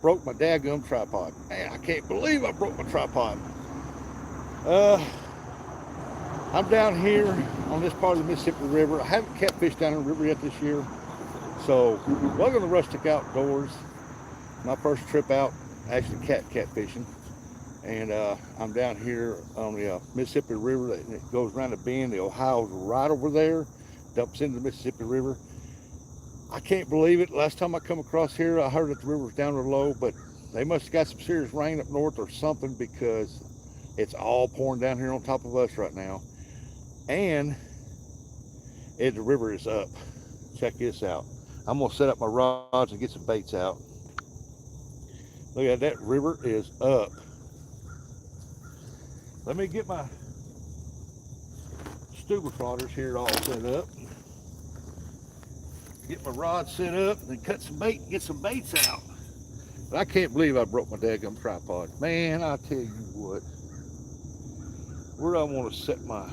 broke my daggum tripod. Man, I can't believe I broke my tripod. Uh, I'm down here on this part of the Mississippi River. I haven't catfished down in the river yet this year. So, welcome to Rustic Outdoors. My first trip out, actually catfishing. And I'm down here on the Mississippi River. It goes around the bend. The Ohio's right over there, dumps into the Mississippi River. I can't believe it. Last time I come across here, I heard that the river was down real low, but they must have got some serious rain up north or something because it's all pouring down here on top of us right now. And the river is up. Check this out. I'm gonna set up my rods and get some baits out. Look at that, river is up. Let me get my scuba trotters here all set up. Get my rod set up and then cut some bait and get some baits out. But I can't believe I broke my daggum tripod. Man, I tell you what. Where do I want to set my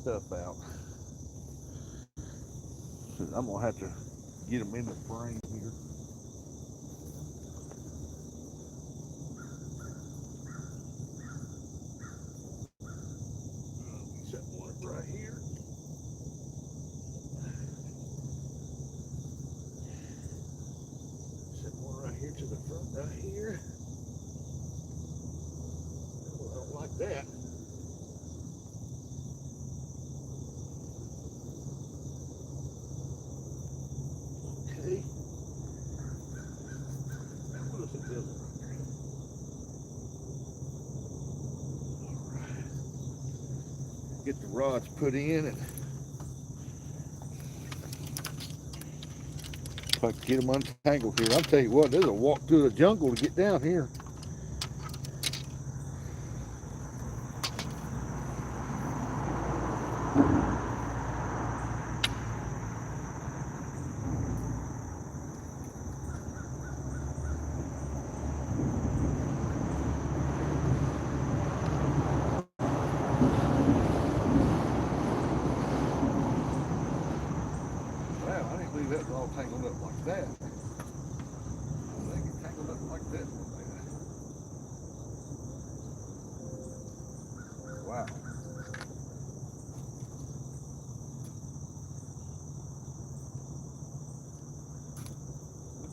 stuff out? I'm gonna have to get them in the frame here. Set one right here. Set one right here to the front right here. Oh, I don't like that. Okay. What is it doing? Get the rods put in, and if I can get them untangled here, I'll tell you what, there's a walk through the jungle to get down here. Wow, I didn't believe that was all tangled up like that. They get tangled up like that. Wow.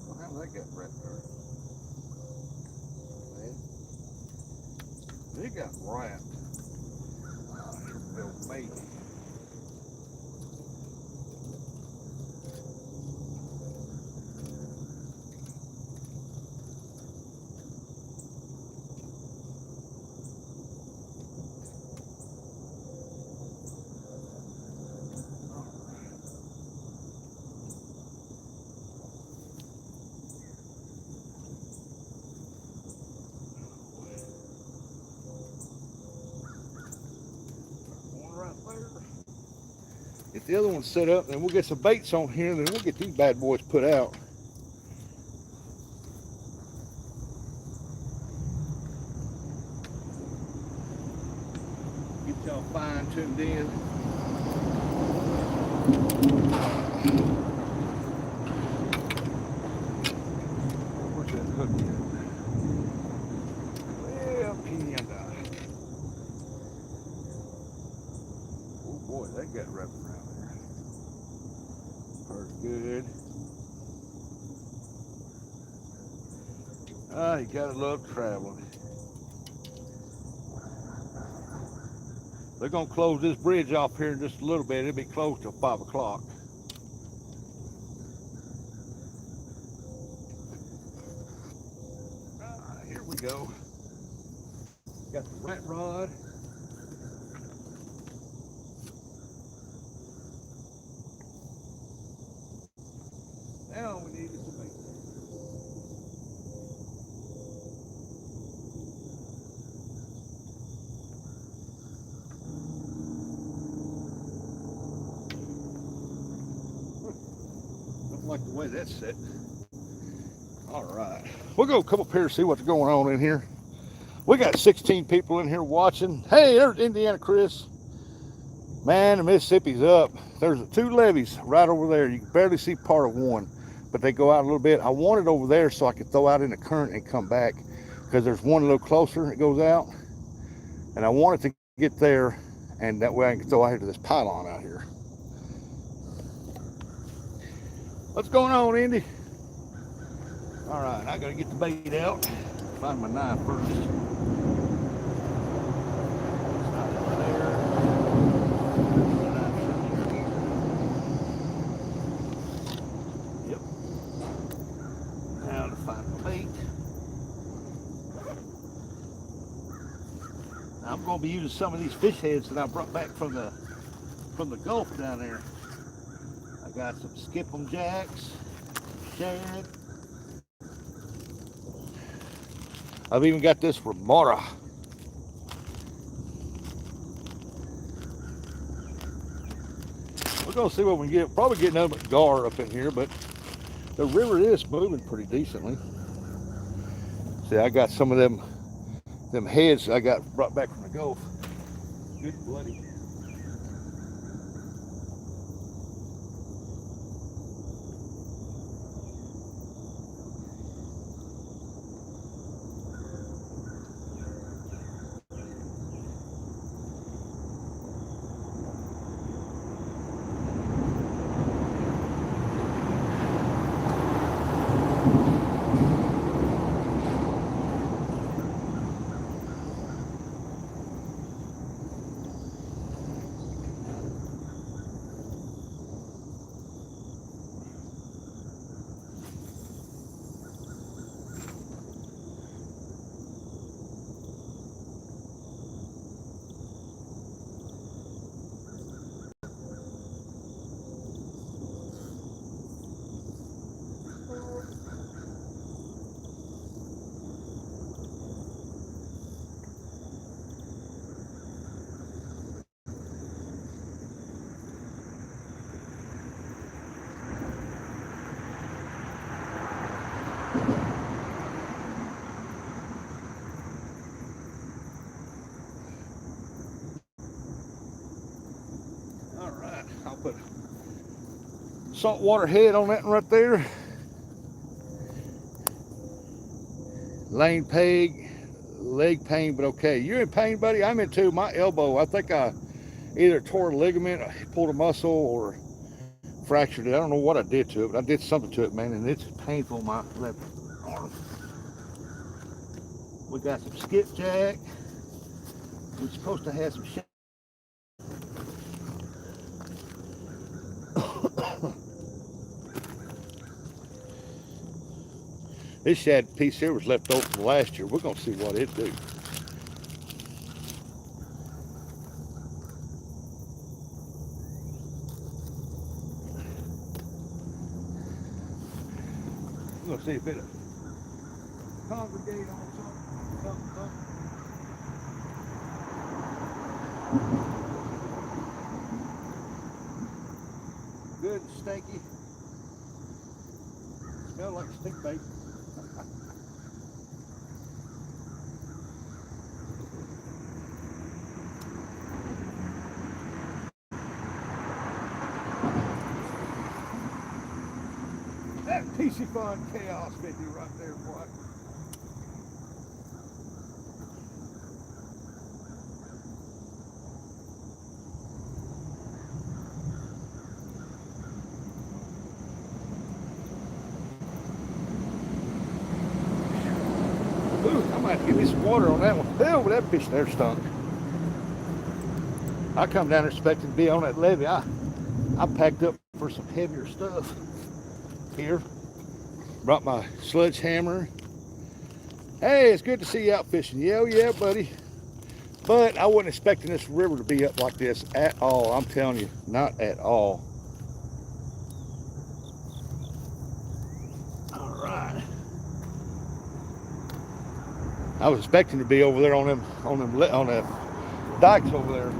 Well, how that got wrapped there? Man, they got wrapped. Here we go, maybe. Get the other one set up, and we'll get some baits on here, and then we'll get these bad boys put out. Get y'all fine tuned in. Where's that hook at? Well, Pinda. Oh boy, that got wrapped around there. Pretty good. Ah, you gotta love traveling. They're gonna close this bridge off here in just a little bit. It'll be closed till 5 o'clock. Here we go. Got the rat rod. Now we need some bait. Don't like the way that's set. All right, we'll go come up here and see what's going on in here. We got 16 people in here watching. Hey, there's Indiana Chris. Man, the Mississippi's up. There's 2 levees right over there. You can barely see part of one. but they go out a little bit. I want it over there so I could throw out in the current and come back, because there's one a little closer that goes out, and I want it to get there, and that way I can throw out into this pylon out here. What's going on, Indy? All right, I gotta get the bait out. Find my knife first. It's not over there. Yep. Now to find the bait. I'm going to be using some of these fish heads that I brought back from the Gulf down there. I got some skip-em jacks, shad. I've even got this remora. We're going to see what we can get. Probably get another gar up in here, but the river is moving pretty decently. See, I got some of them heads I got brought back from the Gulf. Good bloody. I'll put saltwater head on that one right there. Lane peg, leg pain, but okay. You in pain, buddy? I'm in too. My elbow, I think I either tore a ligament, pulled a muscle, or fractured it. I don't know what I did to it, but I did something to it, man, and it's painful on my left arm. We got some skipjack. We're supposed to have some shad. This shad piece here was left over from last year. We're going to see what it do. We're going to see if it'll congregate on something. Good and stinky. Smells like stink bait. That PC Fun Chaos 50 right there, boy. Ooh, I might have to get me some water on that one. Hell, that fish there stunk. I come down there expecting to be on that levee. I packed up for some heavier stuff here. Brought my sledgehammer. Hey, it's good to see you out fishing. Yeah, buddy. But I wasn't expecting this river to be up like this at all. I'm telling you, not at all. All right. I was expecting to be over there on the dikes over there.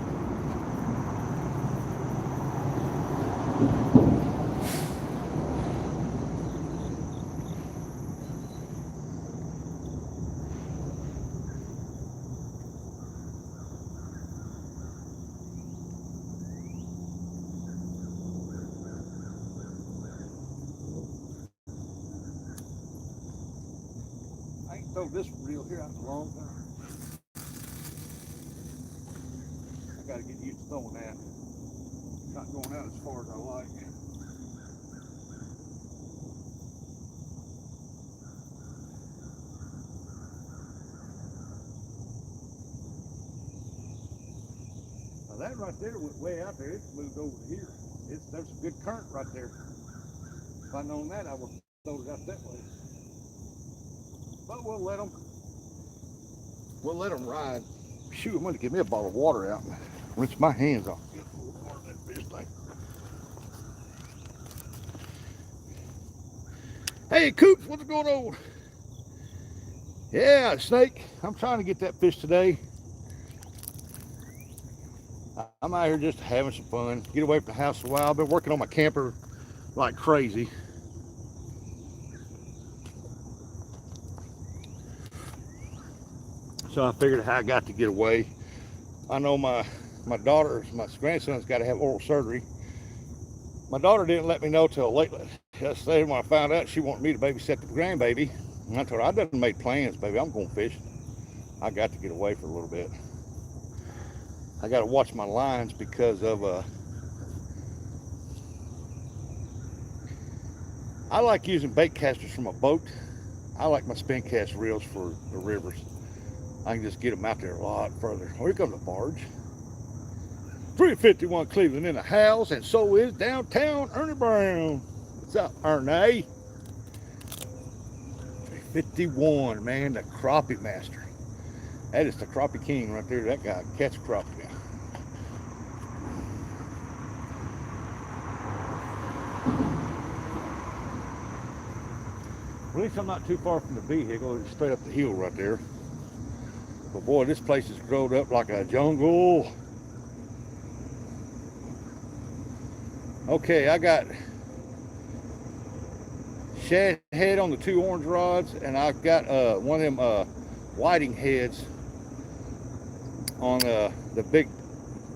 throw this reel here out the long time. I gotta get used to throwing that. Not going out as far as I like. Now that right there went way out there. It's moved over to here. There's a good current right there. If I'd known that, I would have thrown it out that way. But we'll let them ride. Shoot, I'm gonna give me a bottle of water out and rinse my hands off. Get a little more of that fish thing. Hey, Coops, what's going on? Yeah, Snake, I'm trying to get that fish today. I'm out here just having some fun, get away from the house a while. I've been working on my camper like crazy. So I figured I got to get away. I know my grandson's got to have oral surgery. My daughter didn't let me know till late yesterday when I found out she wanted me to babysit the grandbaby. And I told her I done made plans, baby. I'm going fishing. I got to get away for a little bit. I got to watch my lines because of I like using bait casters from a boat. I like my spin cast reels for the rivers. I can just get them out there a lot further. Oh, here comes the barge. 351 Cleveland in the house, and so is downtown Ernie Brown. What's up, Ernie? 351, man, the crappie master. That is the crappie king right there. That guy catch crappie now. At least I'm not too far from the vehicle. It's straight up the hill right there. But boy, this place is grown up like a jungle. Okay, I got shad head on the 2 orange rods, and I've got one of them whiting heads on the big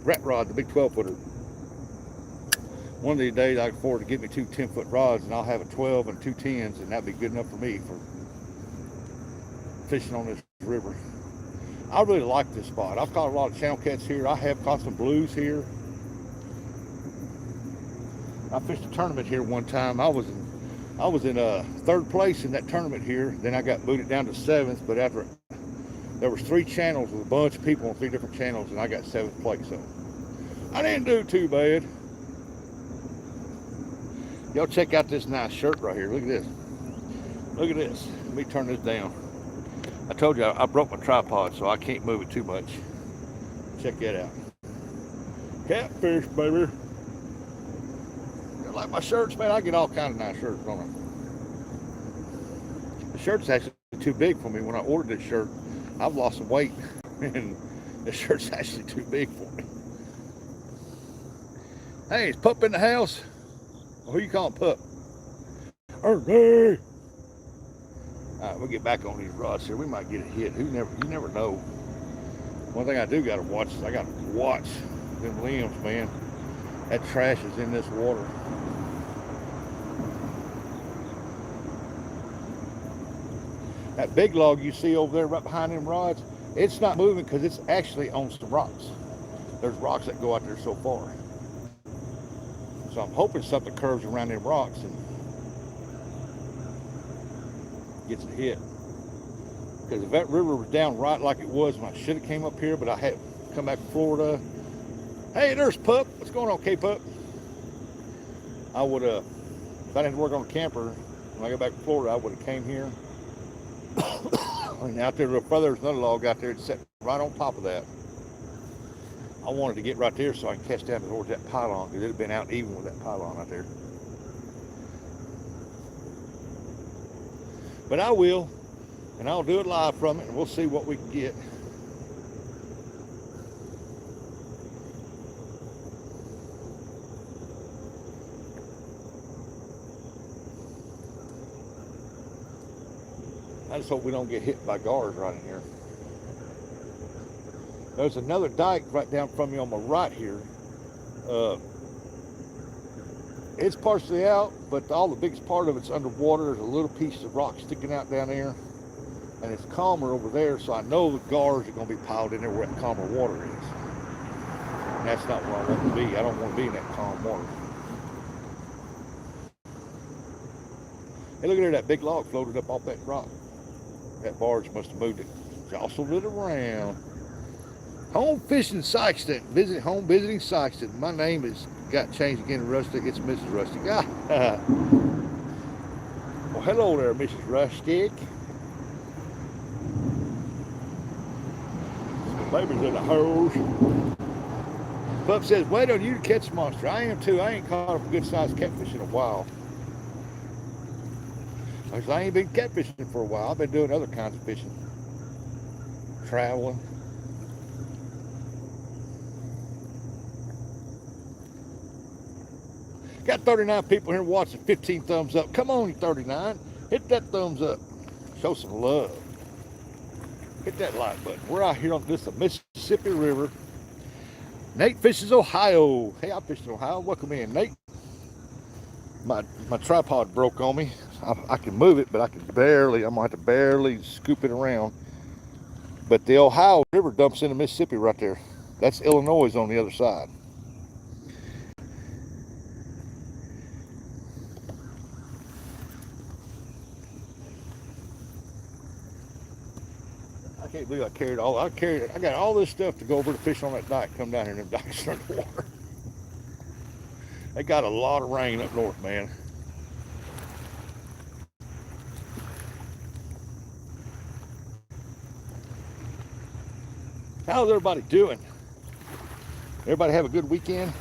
rat rod, the big 12-footer. One of these days I can afford to get me 2 10-foot rods, and I'll have a 12 and 2 10s, and that'd be good enough for me for fishing on this river. I really like this spot. I've caught a lot of channel cats here. I have caught some blues here. I fished a tournament here one time. I was in 3rd place in that tournament here. Then I got booted down to 7th, but after there was 3 channels with a bunch of people on 3 different channels, and I got 7th place. So I didn't do too bad. Y'all check out this nice shirt right here. Look at this. Look at this. Let me turn this down. I told you I broke my tripod, so I can't move it too much. Check that out. Catfish, baby. You like my shirts, man? I get all kinds of nice shirts on them. The shirt's actually too big for me. When I ordered this shirt, I've lost some weight, and the shirt's actually too big for me. Hey, is Pup in the house? Or who you calling Pup? Ernie! All right, we'll get back on these rods here. We might get a hit. You never know. One thing I do got to watch is I got to watch them limbs, man. That trash is in this water. That big log you see over there right behind them rods, it's not moving because it's actually on some rocks. There's rocks that go out there so far. So I'm hoping something curves around them rocks and gets a hit. Because if that river was down right like it was when I should have came up here, but I had come back to Florida. Hey, there's Pup. What's going on, K-Pup? I would have, if I didn't work on the camper, when I got back to Florida, I would have came here. And out there a little further, there's another log out there that's set right on top of that. I wanted to get right there so I can catch down towards that pylon, because it had been out even with that pylon out there. But I will, and I'll do it live from it, and we'll see what we can get. I just hope we don't get hit by guards right in here. There's another dike right down from me on my right here. It's partially out, but the biggest part of it's underwater. There's a little piece of rock sticking out down there. and it's calmer over there, so I know the guards are going to be piled in there where that calmer water is. And that's not where I want to be. I don't want to be in that calm water. Hey, look at there, that big log floated up off that rock. That barge must have moved it, jostled it around. Home fishing Sykeston, home visiting Sykeston. My name got changed again to Rustic. It's Mrs. Rustic. Well, hello there, Mrs. Rustic. Baby's in the hose. Pup says, wait on you to catch a monster. I am too. I ain't caught a good sized catfish in a while. I ain't been catfishing for a while. I've been doing other kinds of fishing. Traveling. Got 39 people here watching, 15 thumbs up. Come on, you 39. Hit that thumbs up. Show some love. Hit that like button. We're out here on the Mississippi River. Nate fishes Ohio. Hey, I fished in Ohio. Welcome in, Nate. My tripod broke on me. I can move it, but I'm gonna have to barely scoop it around. But the Ohio River dumps into Mississippi right there. That's Illinois on the other side. I can't believe I got all this stuff to go over to fish on that dike, come down here and them dikes are underwater. They got a lot of rain up north, man. How's everybody doing? Everybody have a good weekend?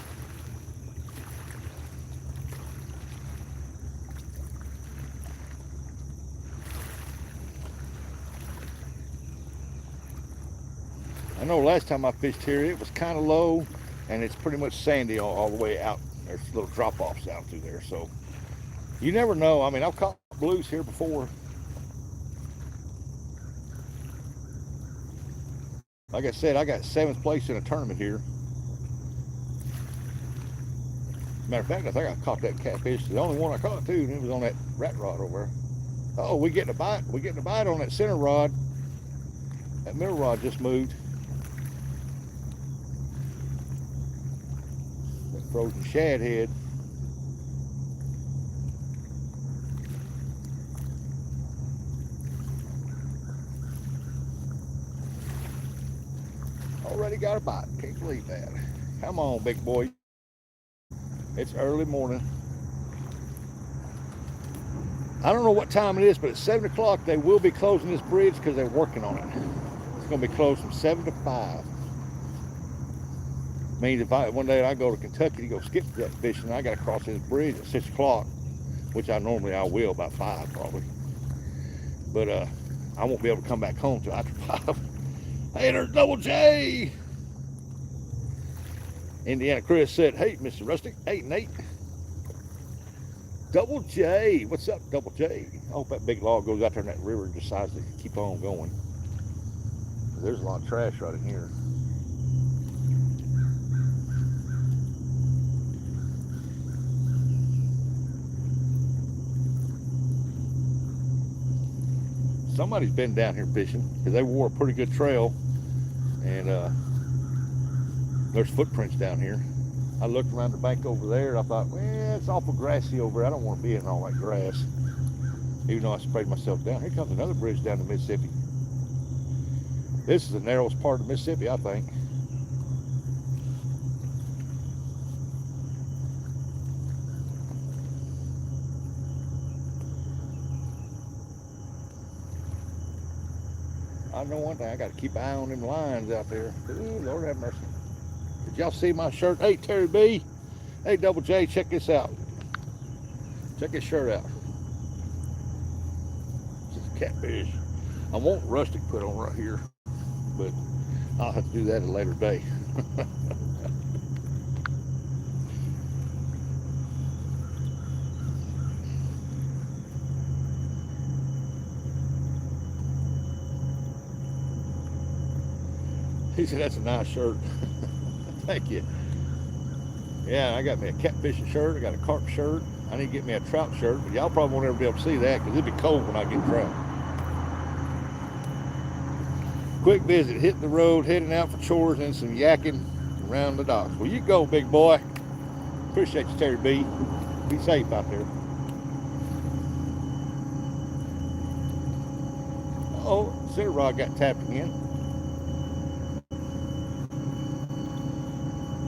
I know last time I fished here, it was kind of low, and it's pretty much sandy all the way out. There's little drop-offs out through there, so you never know. I mean, I've caught blues here before. Like I said, I got 7th place in a tournament here. Matter of fact, I think I caught that catfish. The only one I caught, too, and it was on that rat rod over there. Oh, we getting a bite. We getting a bite on that center rod. That middle rod just moved. That frozen shad head. Already got a bite. Can't believe that. Come on, big boy. It's early morning. I don't know what time it is, but at 7 o'clock they will be closing this bridge because they're working on it. It's going to be closed from 7 to 5. Means if one day I go to Kentucky to go skip that fishing, I got to cross this bridge at 6 o'clock, which I will about 5 probably. But I won't be able to come back home till after 5. Hey, there's Double J. Indiana Chris said, hey, Mr. Rustic. Hey, Nate. Double J. What's up, Double J? I hope that big log goes out there in that river and decides to keep on going. There's a lot of trash right in here. Somebody's been down here fishing because they wore a pretty good trail, and there's footprints down here. I looked around the bank over there and I thought, well, it's awful grassy over there. I don't want to be in all that grass, even though I sprayed myself down. Here comes another bridge down to Mississippi. This is the narrowest part of Mississippi, I think. I know one thing, I got to keep an eye on them lines out there. Ooh, Lord have mercy. Did y'all see my shirt? Hey, Terry B. Hey, Double J, check this out. Check this shirt out. This is catfish. I want Rustic put on right here, but I'll have to do that at a later day. He said, that's a nice shirt. Thank you. Yeah, I got me a catfishing shirt. I got a carp shirt. I need to get me a trout shirt, but y'all probably won't ever be able to see that because it'll be cold when I get trout. Quick visit, hitting the road, heading out for chores and some yakking around the docks. Well, you go, big boy. Appreciate you, Terry B. Be safe out there. Oh, center rod got tapped again.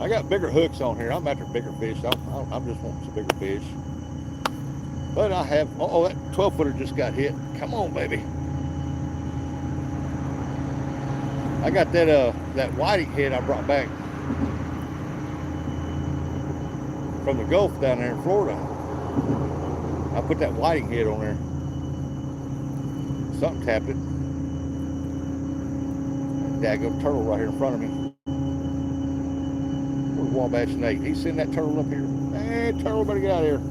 I got bigger hooks on here. I'm after bigger fish. I'm just wanting some bigger fish. But I have, oh, that 12-footer just got hit. Come on, baby. I got that whiting head I brought back from the Gulf down there in Florida. I put that whiting head on there. Something tapped it. Daggone turtle right here in front of me. Where's Wabash Nate? He's sending that turtle up here. Hey, turtle, better get out of here.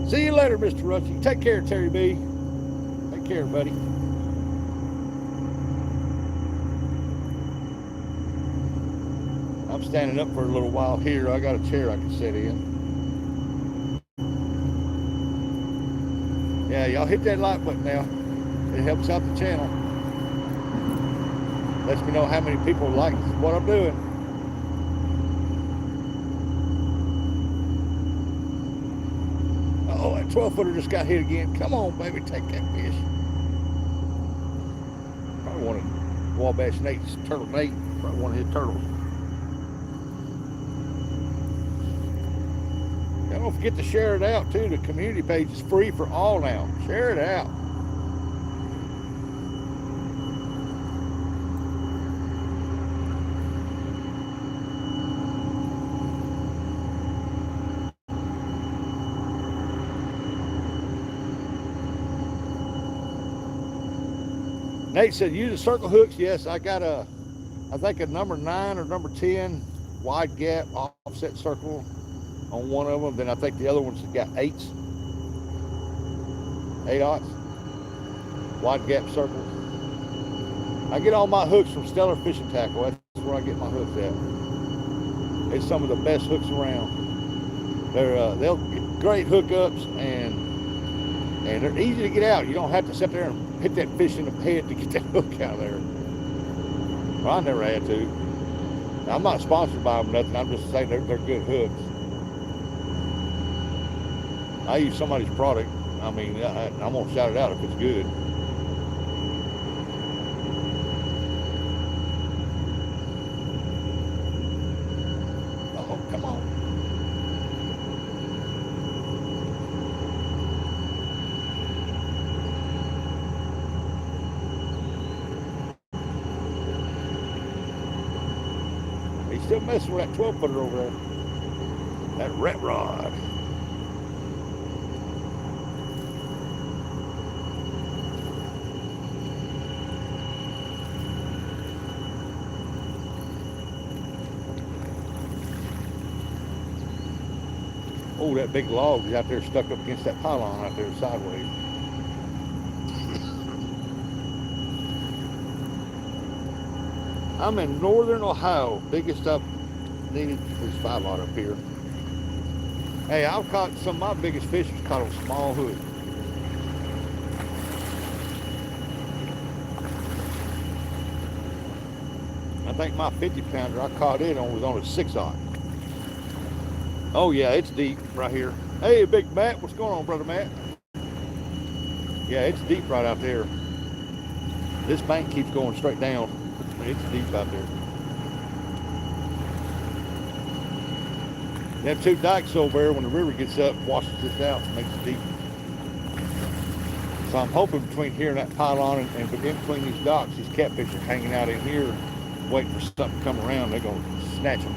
See you later, Mr. Rusty. Take care, Terry B. Take care, buddy. I'm standing up for a little while here. I got a chair I can sit in. Yeah, y'all hit that like button now. It helps out the channel. Lets me know how many people like what I'm doing. Oh, that 12-footer just got hit again. Come on, baby, take that fish. Probably one of Wabash Nate's turtle Nate. Probably one of his turtles. Don't forget to share it out too. The community page is free for all now. Share it out. Nate said use the circle hooks. Yes, I got I think a number 9 or number 10 wide gap offset circle on one of them. Then I think the other one's got 8s, 8/0 wide gap circles. I get all my hooks from Stellar Fishing Tackle. That's where I get my hooks at. It's some of the best hooks around. They'll get great hookups and they're easy to get out. You don't have to sit there and hit that fish in the head to get that hook out of there. Well, I never had to. Now, I'm not sponsored by them, nothing. I'm just saying they're good hooks. I use somebody's product. I mean, I'm gonna shout it out if it's good. Oh, come on. He's still messing with that 12-footer over there. That rat rod. Oh, that big log is out there stuck up against that pylon out there sideways. I'm in northern Ohio. Biggest I've needed is 5/0 up here. Hey, I've caught some of my biggest fish was caught on small hook. I think my 50-pounder I caught it on was on a 6/0. Oh yeah, it's deep right here. Hey, Big Matt, what's going on, brother Matt? Yeah, it's deep right out there. This bank keeps going straight down. It's deep out there. Them 2 dikes over there, when the river gets up, washes this out and makes it deep. So I'm hoping between here and that pylon and in between these docks, these catfish are hanging out in here, waiting for something to come around. They're going to snatch them.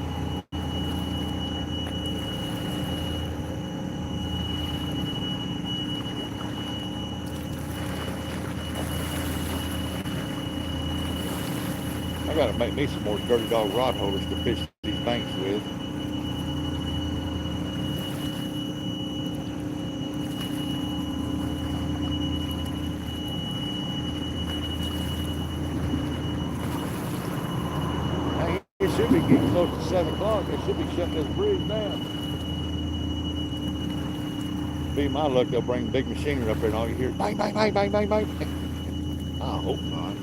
I got to make me some more dirty dog rod holders to fish these banks with. It should be getting close to 7 o'clock. They should be shutting this bridge down. Be my luck, they'll bring big machinery up there and all you hear is bang, bang, bang, bang, bang, bang. I hope not.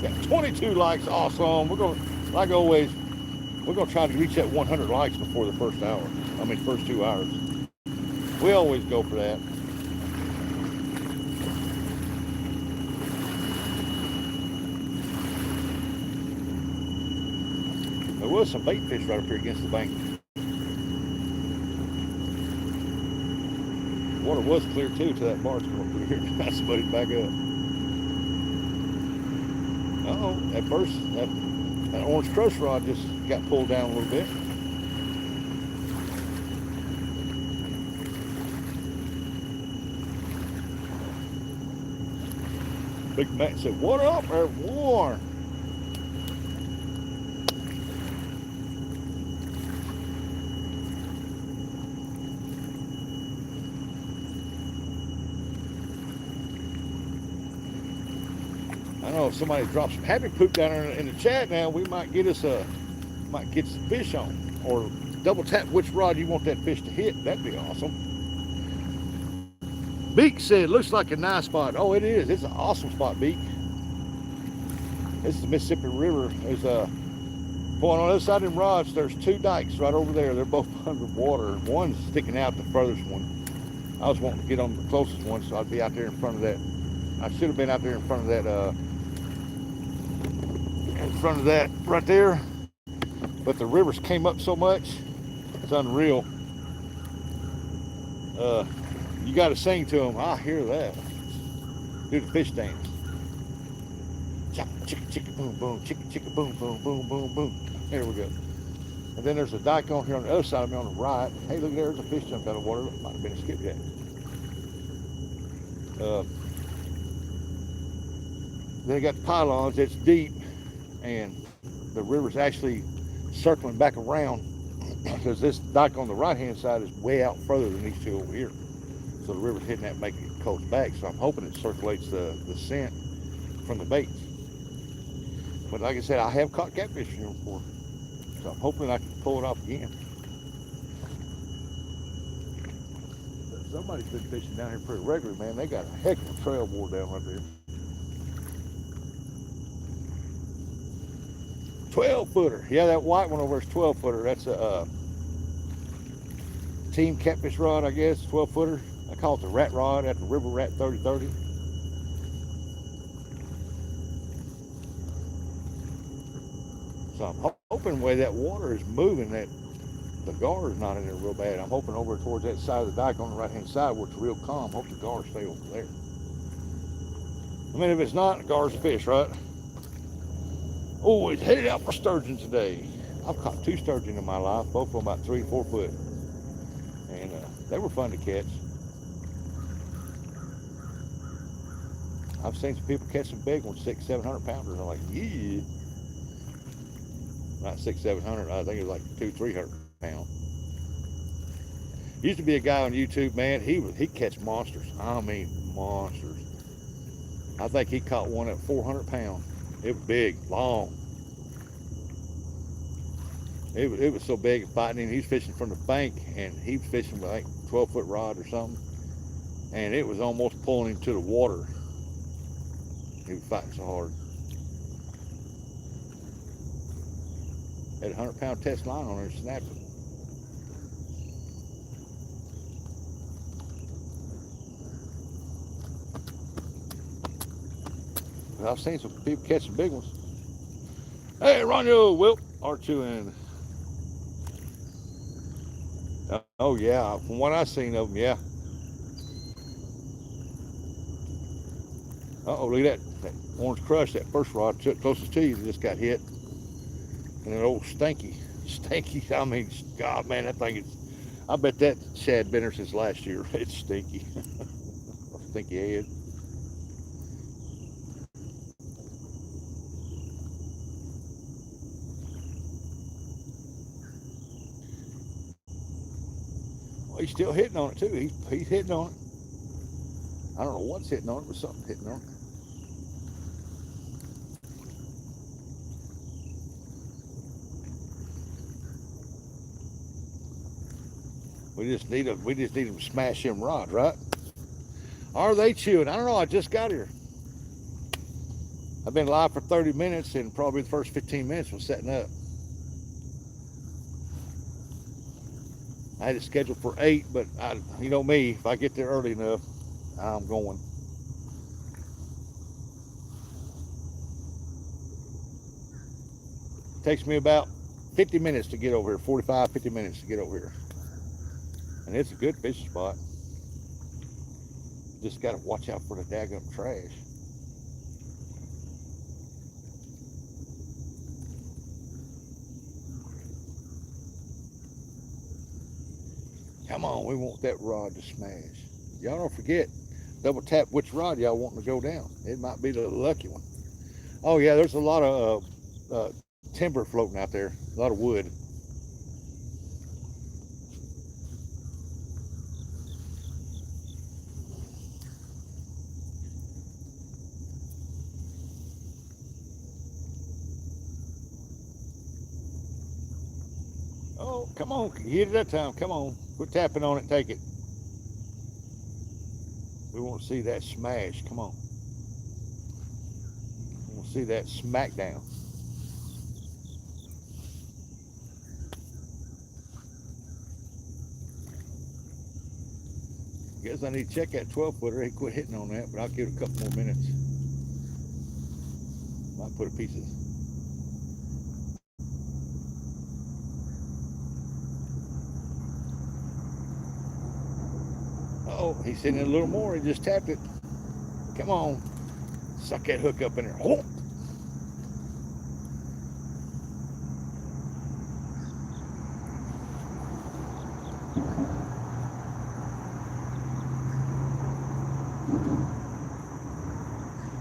Got 22 likes, awesome. We're gonna, like always, we're gonna try to reach that 100 likes before the first hour. I mean, first 2 hours. We always go for that. There was some bait fish right up here against the bank. Water was clear too till that barge come up through here. Got somebody back up. Uh-oh, at first that orange crush rod just got pulled down a little bit. Big Matt said, "What up, there, Warren?" I know if somebody drops some happy poop down there in the chat now, we might get us might get some fish on, or double tap which rod you want that fish to hit. That'd be awesome. Beak said, "Looks like a nice spot." Oh, it is. It's an awesome spot, Beak. This is the Mississippi River. There's a point on the other side of them rods. There's 2 dikes right over there. They're both under water. One's sticking out, the furthest one. I was wanting to get on the closest one, so I'd be out there in front of that. I should have been out there in front of that. In front of that right there, but the rivers came up so much, it's unreal. You got to sing to them. I hear that. Do the fish dance. Chicka chicka boom boom, chicka chicka boom boom boom boom boom. There we go. And then there's a dike on here on the other side of me on the right. Hey, look, there's a fish jumped out of water. Might have been a skipjack. Then I got the pylons. It's deep, and the river's actually circling back around because this dike on the right hand side is way out further than these 2 over here. So the river's hitting that, making it coast back. So I'm hoping it circulates the scent from the baits. But like I said, I have caught catfish here before, so I'm hoping I can pull it off again. Somebody's been fishing down here pretty regularly, man. They got a heck of a trail board down right there. 12-footer. Yeah, that white one over is 12-footer. That's a team catfish rod, I guess. 12-footer. I call it the rat rod at the River Rat 3030. So I'm hoping the way that water is moving, that the gar is not in there real bad. I'm hoping over towards that side of the dike on the right hand side where it's real calm. Hope the gar stay over there. I mean, if it's not, the gar's a fish, right? Oh, it's headed out for sturgeon today. I've caught 2 sturgeon in my life, both of them about 3 or 4 foot. And they were fun to catch. I've seen some people catch some big ones, 600-700 pounders. I'm like, yeah. Not 600-700, I think it was like 200-300 pounds. Used to be a guy on YouTube, man, he'd catch monsters. I mean, monsters. I think he caught one at 400 pounds. It was big, long. It was so big and fighting him. He was fishing from the bank, and he was fishing with like 12-foot rod or something. And it was almost pulling him to the water. He was fighting so hard. Had a 100-pound test line on there and snapped it. I've seen some people catch some big ones. Hey, Ronyo, Wilt, R2 and oh yeah, from what I've seen of them, yeah. Uh-oh, look at that orange crush, that first rod closest to you that just got hit. And an old stinky, I mean, God, man, that thing is, I bet that shad been there since last year. It's stinky. Stinky head. Well, he's still hitting on it too. He's hitting on it. I don't know what's hitting on it, but something's hitting on it. We just need them to smash them rods, right? Are they chewing? I don't know. I just got here. I've been live for 30 minutes, and probably the first 15 minutes was setting up. I had it scheduled for 8, but you know me, if I get there early enough, I'm going. It takes me about 50 minutes to get over here, 45, 50 minutes to get over here. And it's a good fishing spot. Just got to watch out for the daggum trash. Come on, we want that rod to smash. Y'all don't forget, double tap which rod y'all want to go down. It might be the lucky one. Oh yeah, there's a lot of timber floating out there, a lot of wood. Oh, come on, hit it that time, come on. Quit tapping on it, take it. We want to see that smash, come on. We want to see that smackdown. Guess I need to check that 12-footer. He quit hitting on that, but I'll give it a couple more minutes. Might put a piece of... Oh, he's hitting it a little more. He just tapped it. Come on. Suck that hook up in there. Oh.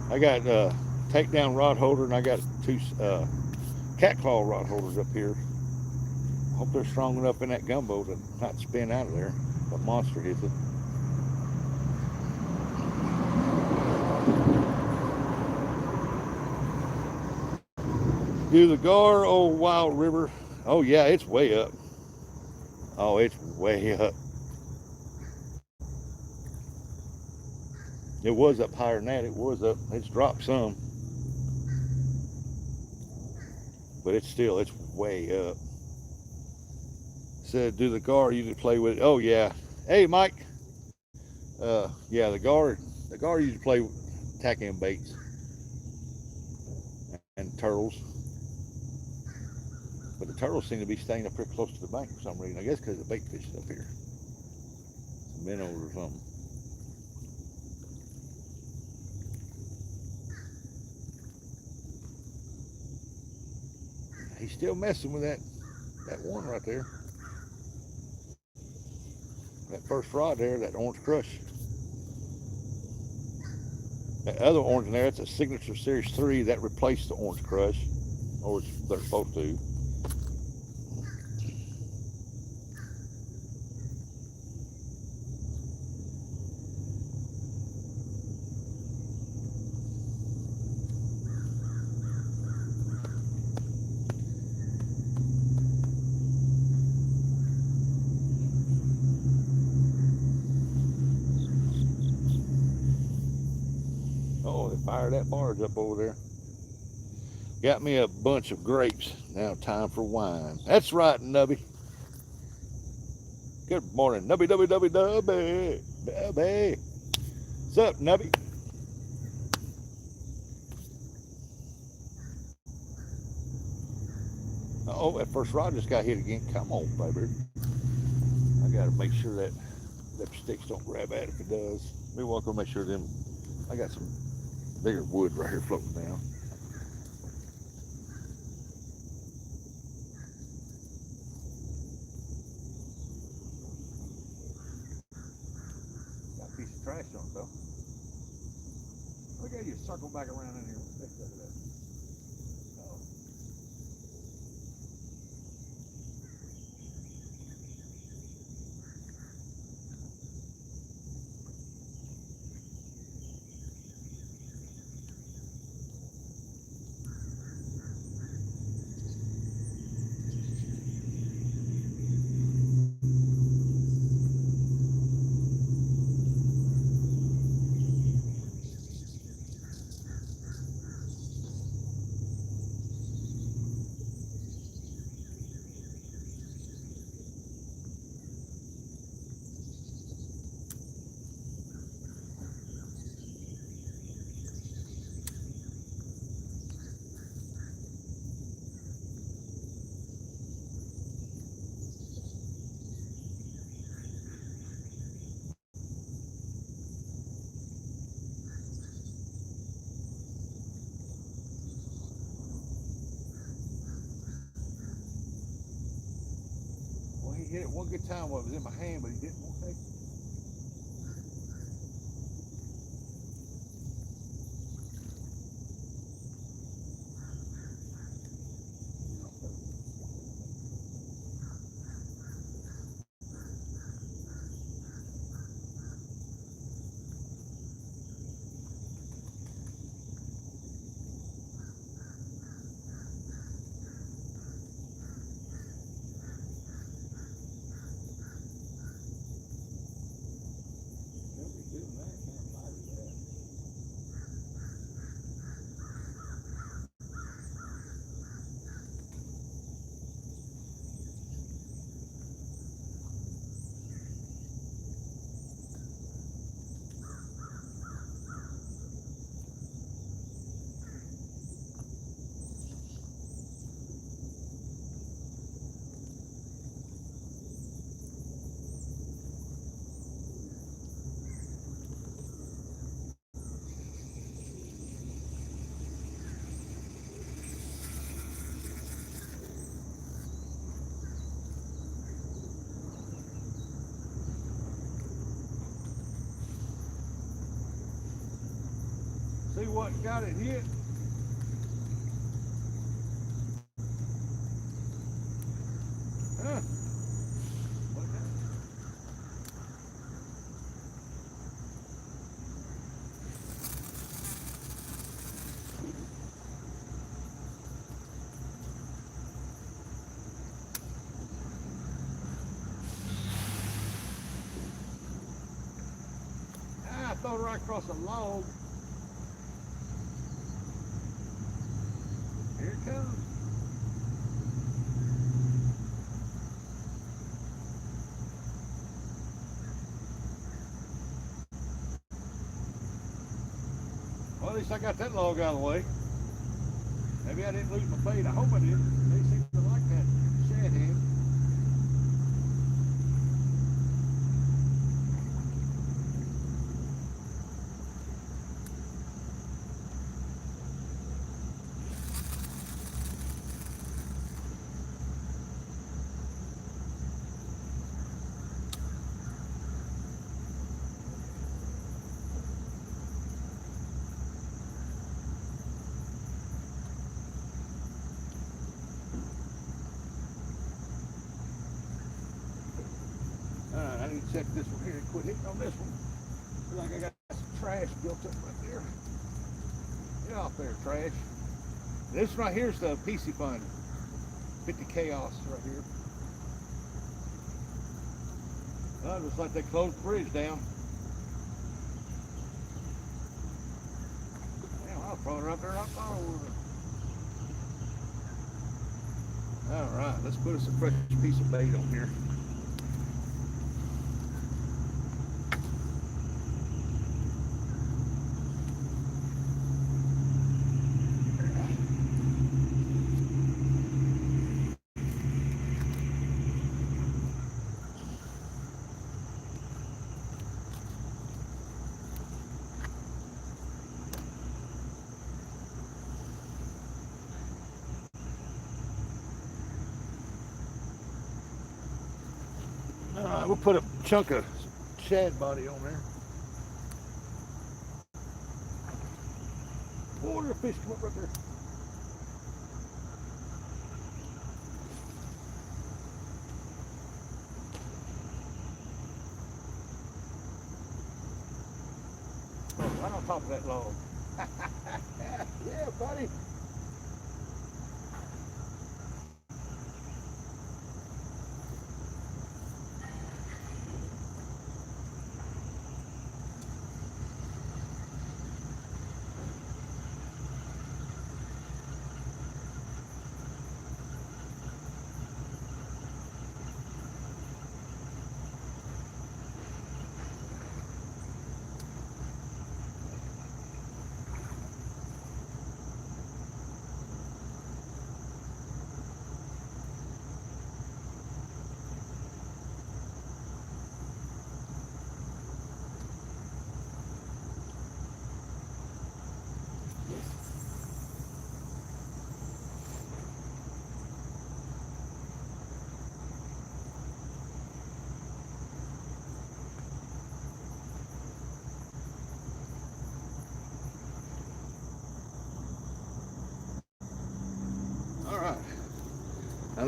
I got a takedown rod holder, and I got 2 cat claw rod holders up here. I hope they're strong enough in that gumbo to not spin out of there. The monster hits it. Do the gar, oh Wild River. Oh yeah, it's way up. Oh, it's way up. It was up higher than that. It was up. It's dropped some. But it's way up. Said, do the gar, you can play with it. Oh yeah. Hey Mike. Yeah, the gar you can play with tack-in baits and turtles. But the turtles seem to be staying up here close to the bank for some reason. I guess because the bait fish is up here. Some minnows or something. He's still messing with that one right there. That first rod there, that orange crush. That other orange in there, that's a Signature Series 3 that replaced the orange crush. Or they're supposed to. Oh, they fired that barge up over there. Got me a bunch of grapes. Now time for wine. That's right, Nubby. Good morning, Nubby, Nubby, Nubby, Nubby, Nubby. What's up, Nubby? Oh, that first rod just got hit again. Come on, baby. I gotta make sure that sticks don't grab at it if it does. Maybe we'll go make sure them. I got some bigger wood right here floating down. Got a piece of trash on it though. Look at you circle back around in here. Look at that. Oh. hit it one good time while it was in my hand, but he didn't want to take it. See what got it hit? Huh? What got it? I threw it right across the log. Here it comes. Well, at least I got that log out of the way. Maybe I didn't lose my bait. I hope I didn't. They seem to like that shad hand. Alright, I need to check this one here and quit hitting on this one. Feel like I got some trash built up right there. Get off there, trash. This right here is the PC Fun. 50 Chaos right here. Oh, it looks like they closed the bridge down. Damn, I'll throw it right there, right over. Alright, let's put us a fresh piece of bait on here. Alright, we'll put a chunk of shad body on there. Oh, there's a fish come up right there. Oh, right on top of that log. Yeah, buddy.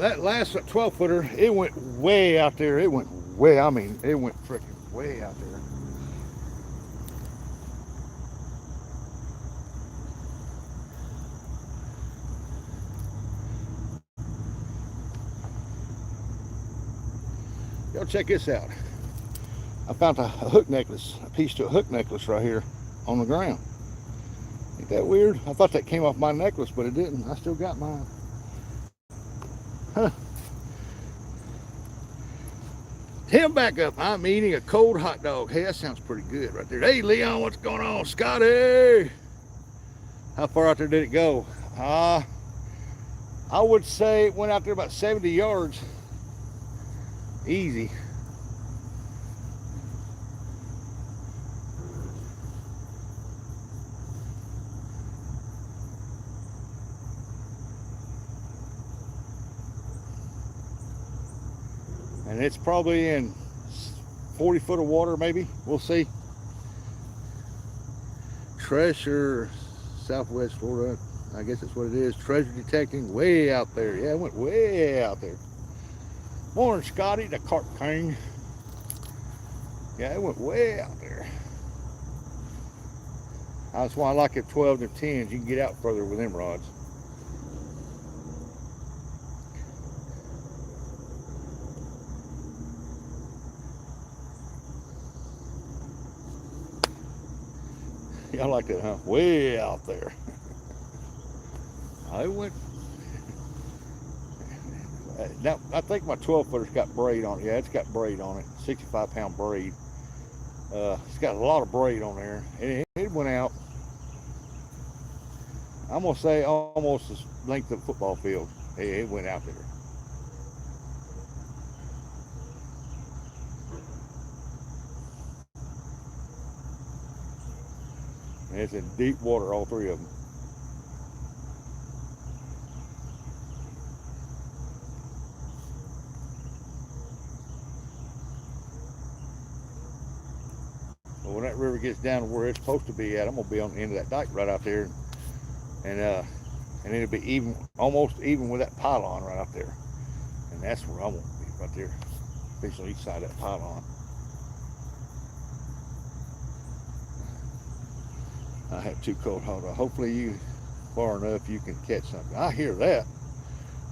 that last 12 footer, it went way out there. It went way, I mean, it went freaking way out there. Y'all check this out. I found a hook necklace, a piece to a hook necklace right here on the ground. Ain't that weird? I thought that came off my necklace, but it didn't. I still got mine. Huh. Him back up. I'm eating a cold hot dog. Hey, that sounds pretty good right there. Hey, Leon, what's going on? Scotty! How far out there did it go? I would say it went out there about 70 yards. Easy. And it's probably in 40 foot of water, maybe. We'll see. Treasure, Southwest Florida. I guess that's what it is. Treasure detecting way out there. Yeah, it went way out there. Morning, Scotty, the Carp King. Yeah, it went way out there. That's why I like it 12 and 10s. You can get out further with them rods. Y'all like that, huh? Way out there. I went. Now, I think my 12 footer's got braid on it. Yeah, it's got braid on it. 65-pound braid. It's got a lot of braid on there. And it went out. I'm going to say almost the length of the football field. It went out there. And it's in deep water, all three of them. But when that river gets down to where it's supposed to be at, I'm gonna be on the end of that dike right out there, and it'll be even, almost even with that pylon right out there, and that's where I want to be, right there, especially on each side of that pylon. I have two cold hot dogs. Hopefully you far enough you can catch something. I hear that.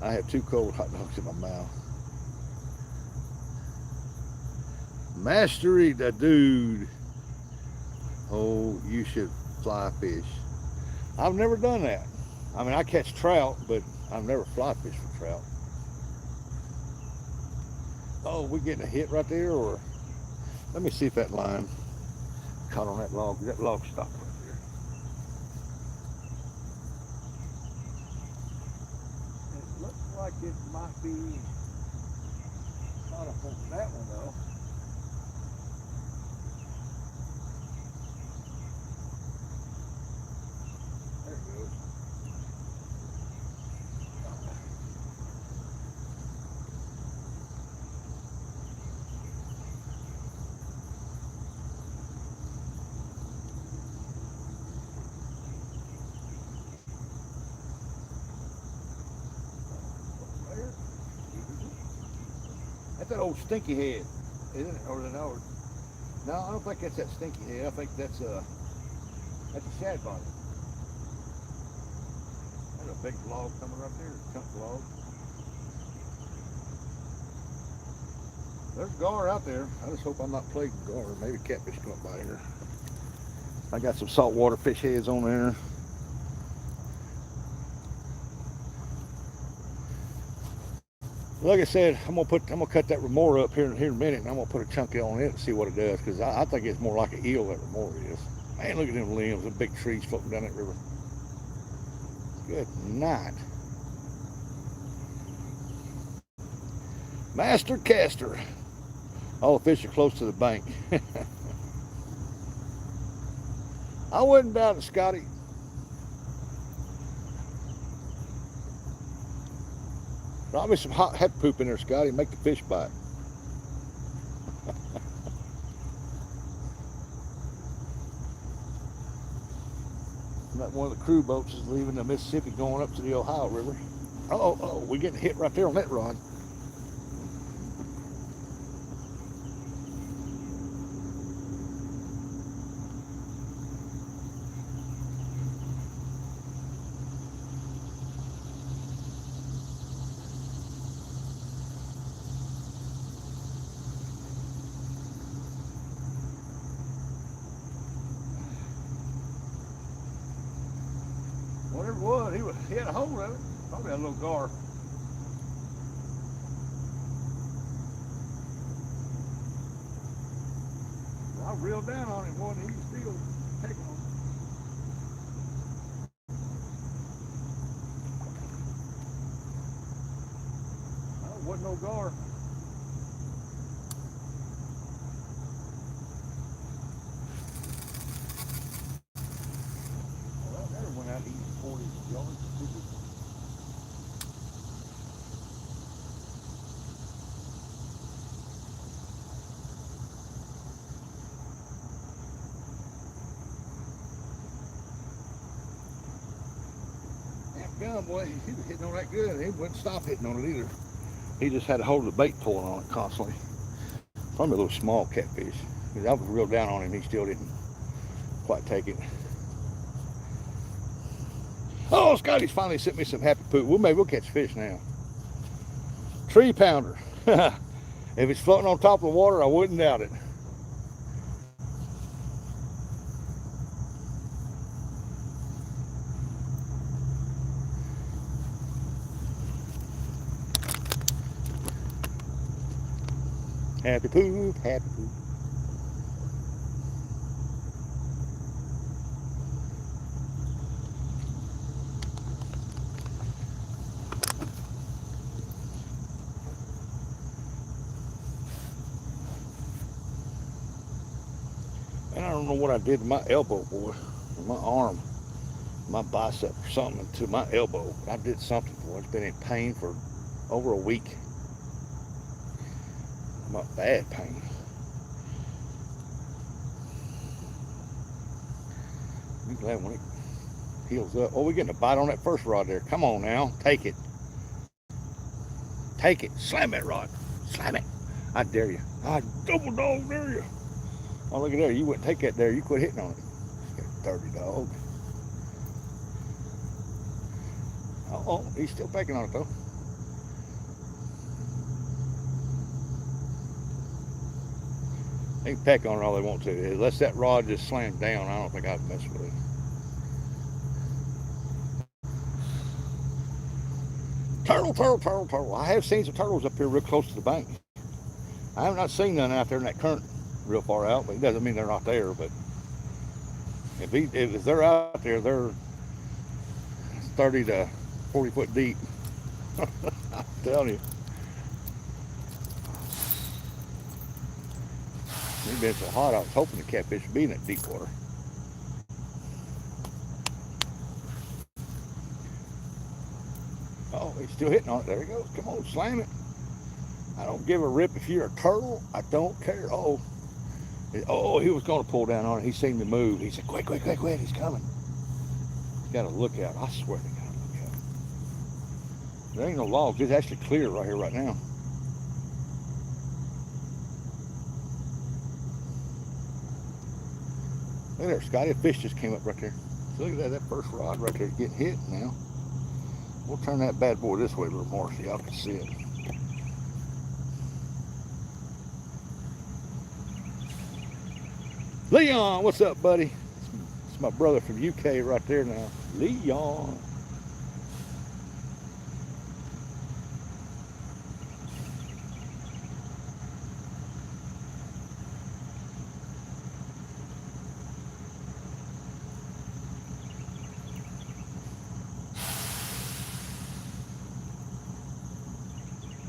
I have two cold hot dogs in my mouth. Mastery the dude. Oh, you should fly fish. I've never done that. I mean, I catch trout, but I've never fly fished for trout. Oh, we getting a hit right there, or let me see if that line caught on that log. That log stopped right there. It looks like it might be not up on that one though. There it goes. That's that old stinky head, isn't it? Or no, I don't think that's that stinky head. I think that's a shad body. There's a big log coming right there, a chunk log. There's gar out there. I just hope I'm not plaguing gar. Maybe catfish come up by here. I got some saltwater fish heads on there. Like I said, I'm gonna cut that remora up here in a minute, and I'm gonna put a chunk on it and see what it does, because I think it's more like an eel that remora is. Man, look at them limbs, the big trees floating down that river. Good night. Master caster. All the fish are close to the bank. I wouldn't doubt it, Scotty. Drop me some hot head poop in there, Scotty, make the fish bite. That one of the crew boats is leaving the Mississippi going up to the Ohio River. Oh, we getting hit right there on that rod. Whatever it was, he had a hold of it. Probably had a little gar. I reeled down on him, boy, and he was still taking on. It wasn't no gar. Well, that never went out eating 40 yards. Gun, boy, he was hitting on that good. He wouldn't stop hitting on it either. He just had to hold the bait pulling on it constantly. Probably a little small catfish. Because I was real down on him, he still didn't quite take it. Oh, Scotty's finally sent me some happy poop. Maybe we'll catch fish now. 3-pounder. If it's floating on top of the water, I wouldn't doubt it. Happy poop, happy poop. And I don't know what I did to my elbow, boy, or my arm, my bicep or something to my elbow. I did something, boy. It's been in pain for over a week. My bad pain. I'm glad when it heals up. Oh, we're getting a bite on that first rod there. Come on now, take it. Take it. Slam that rod. Slam it. I dare you. I double dog dare you. Oh, look at there. You wouldn't take that there. You quit hitting on it. You dirty dog. Oh, he's still pecking on it though. They can peck on it all they want to. Unless that rod just slams down, I don't think I'd mess with it. Turtle. I have seen some turtles up here real close to the bank. I have not seen none out there in that current real far out, but it doesn't mean they're not there. But if they're out there, they're 30 to 40 foot deep. I'm telling you. It's been so hot, I was hoping the catfish would be in that deep water. Oh, he's still hitting on it. There he goes. Come on, slam it. I don't give a rip if you're a turtle. I don't care. Oh, he was going to pull down on it. He seen me move. He said, quick, he's coming. Got to look out. I swear to God, look out. There ain't no logs. It's actually clear right here, right now. Look there, Scotty. A fish just came up right there. So look at that first rod right there getting hit now. We'll turn that bad boy this way a little more so y'all can see it. Leon, what's up, buddy? It's my brother from UK right there now. Leon.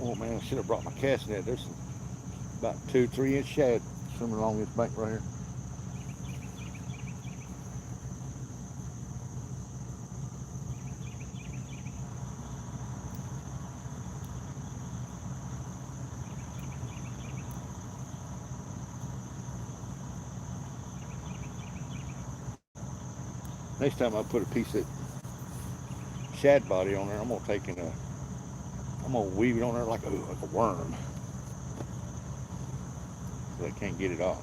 Oh man, I should have brought my cast net. There's about 2-3 inch shad swimming along this bank right here. Next time I put a piece of shad body on there, I'm gonna take in a I'm gonna weave it on there like a worm, so they can't get it off.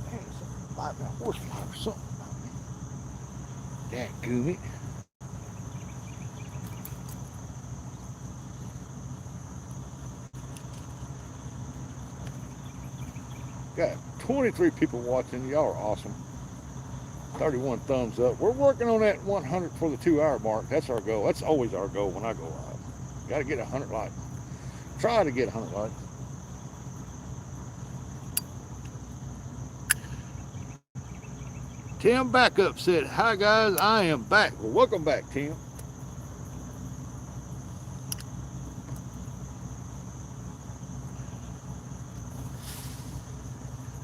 Man, it's like a horsefly or something. That gooey. Got 23 people watching. Y'all are awesome. 31 thumbs up. We're working on that 100 for the 2-hour mark. That's our goal. That's always our goal when I go live. Got to get 100 likes. Try to get 100 likes. Tim Backup said, "Hi guys, I am back." Well, welcome back, Tim.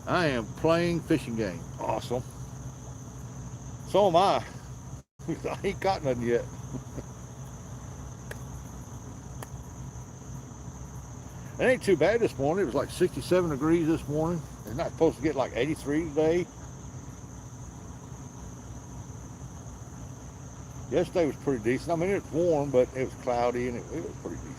I am playing fishing game. Awesome. So am I. I ain't caught nothing yet. It ain't too bad this morning. It was like 67 degrees this morning. It's not supposed to get like 83 today. Yesterday was pretty decent. I mean, it was warm, but it was cloudy and it was pretty decent.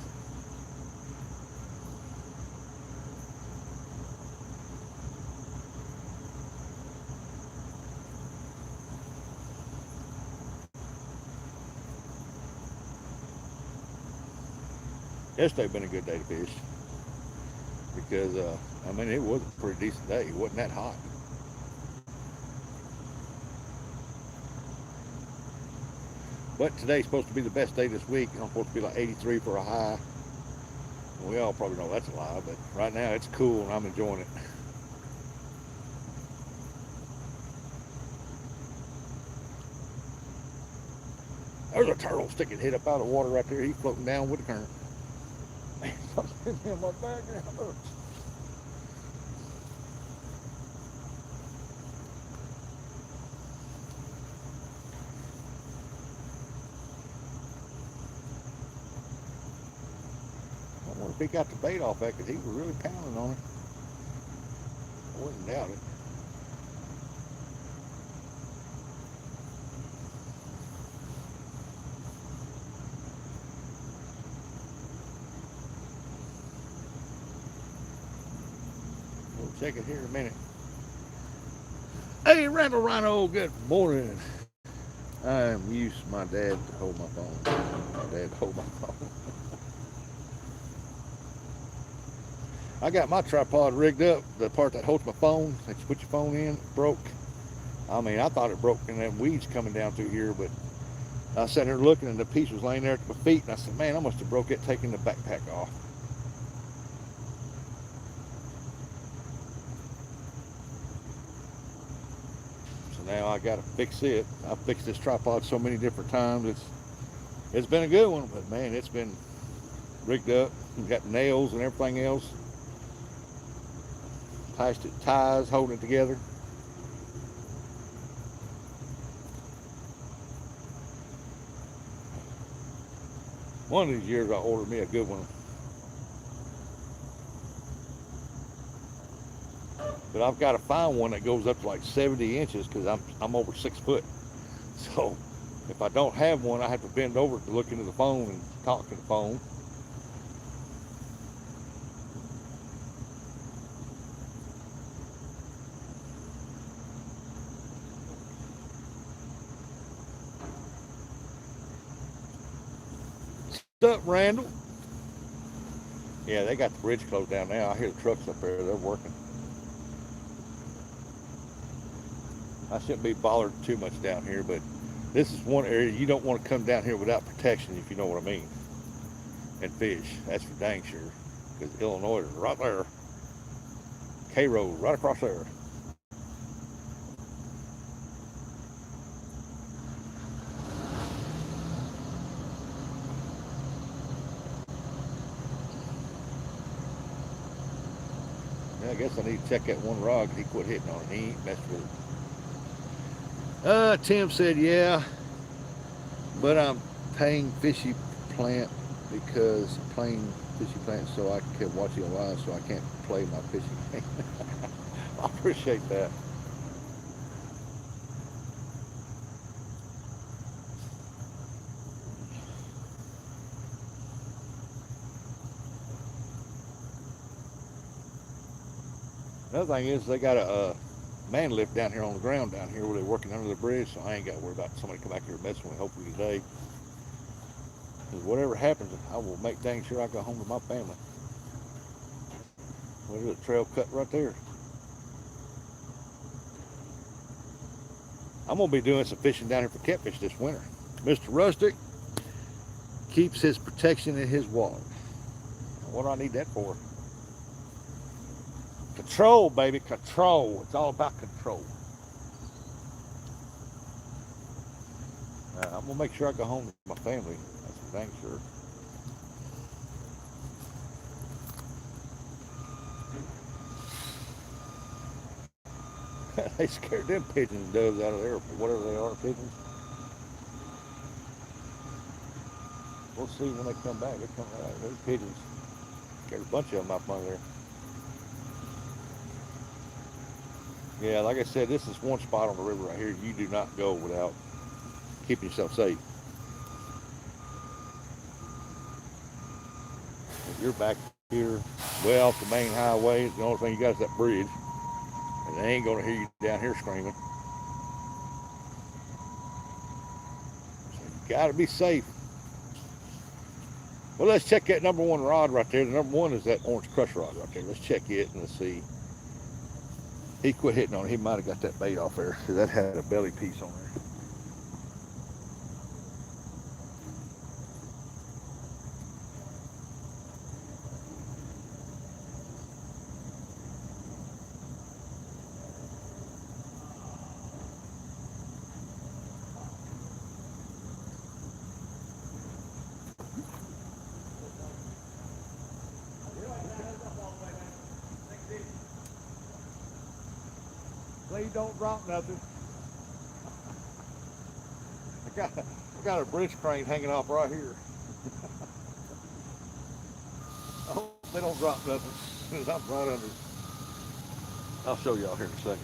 Yesterday been a good day to fish because, I mean, it was a pretty decent day. It wasn't that hot. But today's supposed to be the best day this week. I'm supposed to be like 83 for a high. We all probably know that's a lie, but right now it's cool and I'm enjoying it. There's a turtle sticking head up out of the water right there. He's floating down with the current. Man, something's in my background. I wonder if he got the bait off that because he was really pounding on it. I wouldn't doubt it. We'll check it here in a minute. Hey, Randall Rhino, good morning. I am used to my dad to hold my phone. My dad to hold my phone. I got my tripod rigged up. The part that holds my phone, that you put your phone in, broke. I mean, I thought it broke in them weeds coming down through here, but I sat there looking and the piece was laying there at my feet, and I said, man, I must have broke it taking the backpack off. So now I got to fix it. I've fixed this tripod so many different times. It's been a good one, but man, it's been rigged up. We've got nails and everything else. Plastic ties holding it together. One of these years I'll order me a good one. But I've got to find one that goes up to like 70 inches because I'm over 6 foot. So if I don't have one, I have to bend over to look into the phone and talk to the phone. What's up, Randall? Yeah, they got the bridge closed down now. I hear the trucks up there. They're working. I shouldn't be bothered too much down here, but this is one area you don't want to come down here without protection, if you know what I mean, and fish. That's for dang sure, because Illinois is right there. K-Road right across there. Yeah, I guess I need to check that one rod because he quit hitting on it. He ain't messed with it. Tim said, yeah, but I'm paying fishy plant because playing fishy plant so I can watch you live so I can't play my fishing game. I appreciate that. Another thing is they got a man lift down here on the ground down here where they're working under the bridge, so I ain't got to worry about somebody come back here messing with me, hopefully today. Because whatever happens, I will make dang sure I go home to my family. Well, there's a trail cut right there. I'm going to be doing some fishing down here for catfish this winter. Mr. Rustic keeps his protection in his wallet. What do I need that for? Control, baby, control. It's all about control. I'm going to make sure I go home to my family. That's for dang sure. They scared them pigeons and doves out of there, whatever they are, pigeons. We'll see when they come back. They come out. Those pigeons. Scared a bunch of them up under there. Yeah, like I said, this is one spot on the river right here. You do not go without keeping yourself safe. If you're back here, well off the main highway, the only thing you got is that bridge. And they ain't going to hear you down here screaming. So you got to be safe. Well, let's check that number one rod right there. The number one is that orange crush rod right there. Let's check it and let's see. He quit hitting on it. He might have got that bait off there because that had a belly piece on there. Please don't drop nothing. I got a bridge crane hanging off right here. I hope they don't drop nothing because I'm right under. I'll show y'all here in a second.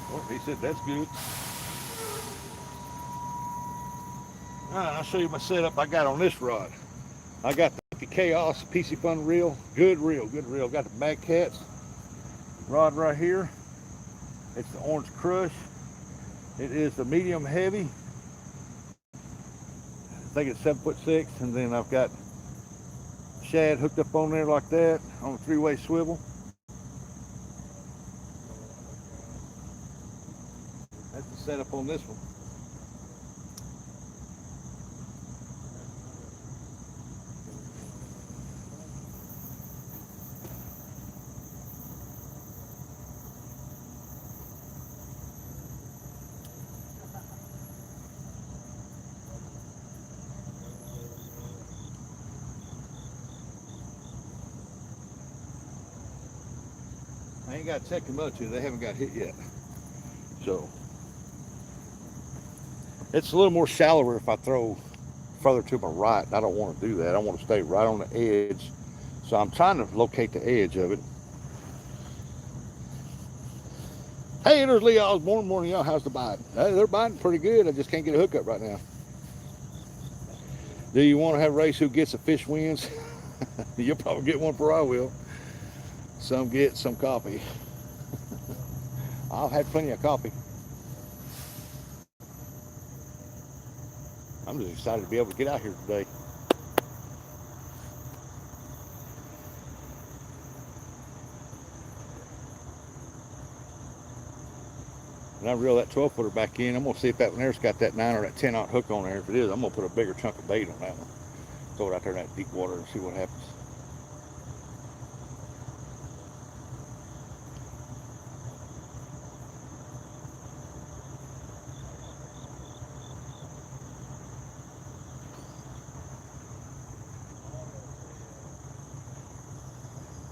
Oh, he said that's good. All right, I'll show you my setup I got on this rod. I got the Chaos PC Fun reel. Good reel, good reel. Got the Mag Cats rod right here. It's the Orange Crush. It is the medium heavy. I think it's 7'6", and then I've got shad hooked up on there like that on a 3-way swivel. That's the setup on this one. I ain't got to check them up to. They haven't got hit yet. So it's a little more shallower if I throw further to my right. I don't want to do that. I want to stay right on the edge. So I'm trying to locate the edge of it. Hey, there's Lee Osborne. Morning, y'all. How's the bite? They're biting pretty good. I just can't get a hookup right now. Do you want to have a race who gets a fish wins? You'll probably get one before I will. Some get, some copy. I've had plenty of copy. I'm just excited to be able to get out here today. And I reel that 12-footer back in. I'm going to see if that one there's got that 9 or that 10-aught hook on there. If it is, I'm going to put a bigger chunk of bait on that one. Throw it out there in that deep water and see what happens.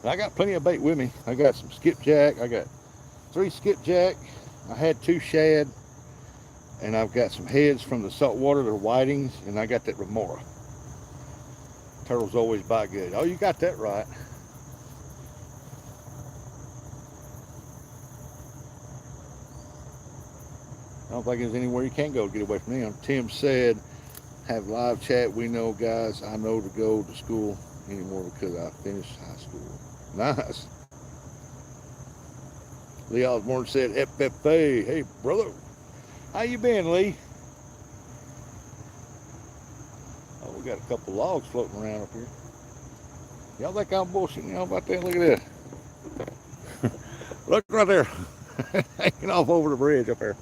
And I got plenty of bait with me. I got some skipjack. I got 3 skipjack. I had 2 shad. And I've got some heads from the saltwater, the whitings, and I got that remora. Turtles always bite good. Oh, you got that right. don't think there's anywhere you can go to get away from them. Tim said, have live chat. We know, guys. I know to go to school anymore because I finished high school. Nice. Lee Osborne said, FFA. Hey, brother. How you been, Lee? Oh, we got a couple logs floating around up here. Y'all think I'm bullshitting y'all about that? Look at this. Look right there. Hanging off over the bridge up there.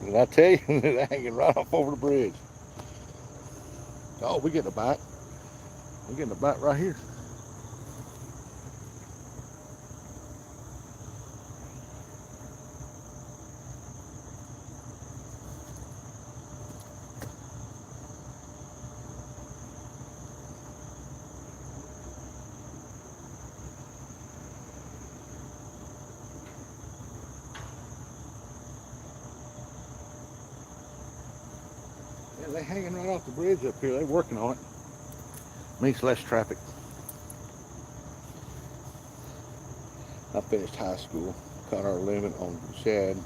Did I tell you? They're hanging right off over the bridge. Oh, we getting a bite. We're getting a bite right here. Yeah, they're hanging right off the bridge up here. They're working on it. Means less traffic. I finished high school. Caught our limit on shad.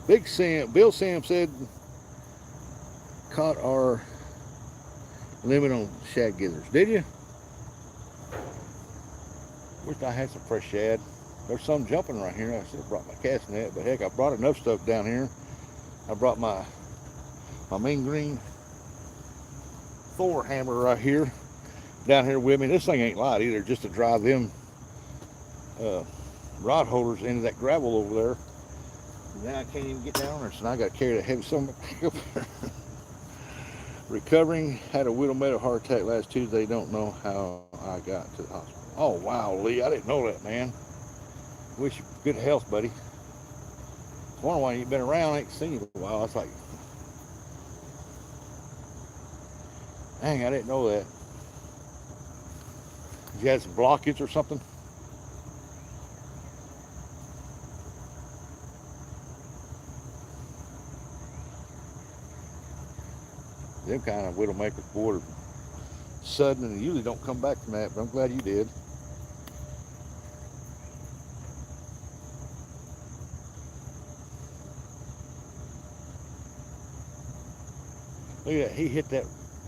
Big Sam, Bill Sam said, caught our limit on shad gizzards. Did you? Wish I had some fresh shad. There's some jumping right here. I should have brought my cast net, but heck, I brought enough stuff down here. I brought my mean green Thor hammer right here down here with me. This thing ain't light either, just to drive them rod holders into that gravel over there. Now I can't even get down there, so now I got to carry that heavy son back up there. Recovering, had a widow metal heart attack last Tuesday. Don't know how I got to the hospital. Oh wow, Lee, I didn't know that, man. Wish you good health, buddy. I wonder why you ain't been around, I ain't seen you in a while. I was like, dang, I didn't know that. You had some blockage or something? Them kind of widowmakers, boy, are sudden and usually don't come back from that, but I'm glad you did. Look at that, he hit that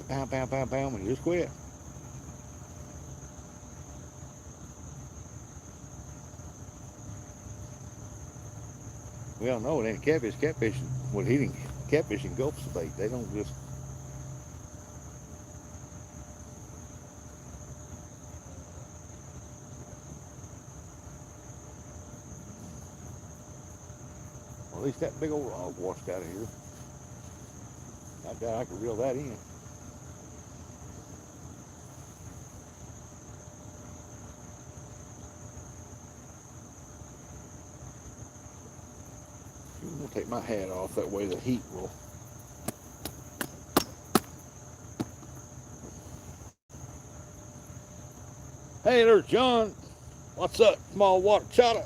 bam, bam, bam, bam, and he just quit. Well, no, it ain't catfish. Catfish, when eating catfish engulfs the bait. They don't just. Well, at least that big old log washed out of here. I doubt I could reel that in. I'm gonna take my hat off, that way the heat will. Hey there, John. What's up, small water chata?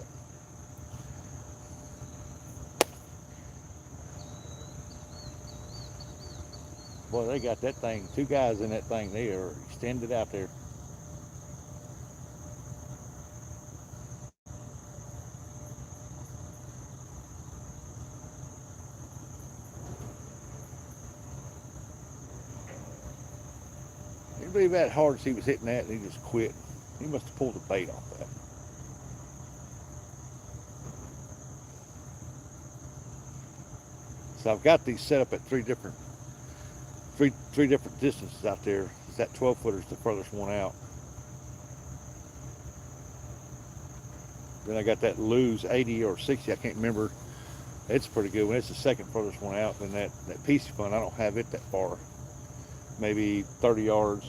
Boy, they got that thing, 2 guys in that thing. They are extended out there. Can't believe that hard as he was hitting that and he just quit. He must have pulled the bait off that. So I've got these set up at three different distances out there. That 12 footer is the furthest one out. Then I got that loose 80 or 60, I can't remember. It's a pretty good one. It's the second furthest one out. Then that PC fun, I don't have it that far. Maybe 30 yards.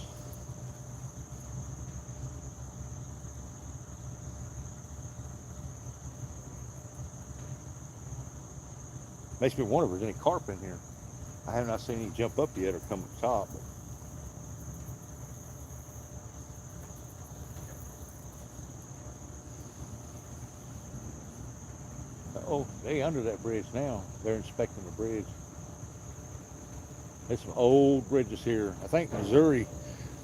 Makes me wonder if there's any carp in here. I have not seen any jump up yet or come up top. Oh, they under that bridge now. They're inspecting the bridge. There's some old bridges here. I think Missouri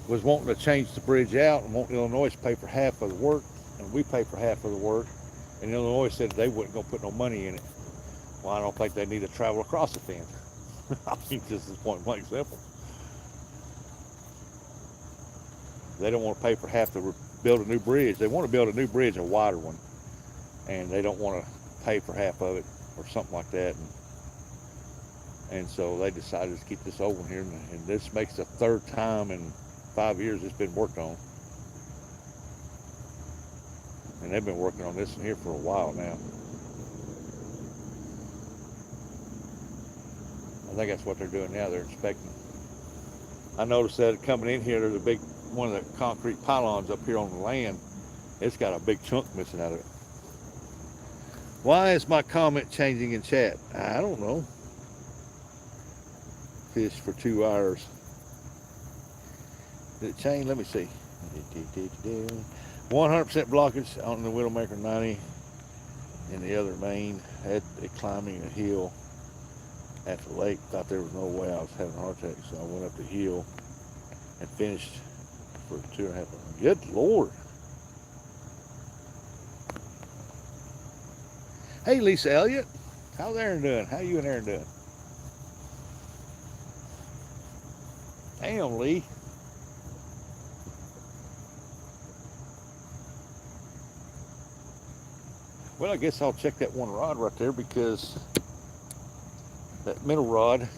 was wanting to change the bridge out and want Illinois to pay for half of the work, and we pay for half of the work. And Illinois said they wasn't going to put no money in it. Well, I don't think they need to travel across it then. I mean, just as point blank simple. They don't want to pay for half to build a new bridge. They want to build a new bridge, a wider one, and they don't want to pay for half of it or something like that. And so they decided to keep this old one here, and this makes the third time in 5 years it's been worked on. And they've been working on this one here for a while now. I think that's what they're doing now. They're inspecting. I noticed that coming in here, there's a big one of the concrete pylons up here on the land. It's got a big chunk missing out of it. Why is my comment changing in chat? I don't know. Fish for 2 hours. Did it change? Let me see. 100% blockage on the Widowmaker 90 in the other main. Had it climbing a hill at the lake. Thought there was no way I was having a heart attack, so I went up the hill and finished for 2.5 hours. Good Lord. Hey, Lisa Elliott. How's Aaron doing? How you and Aaron doing? Damn, Lee. Well, I guess I'll check that one rod right there, because that middle rod,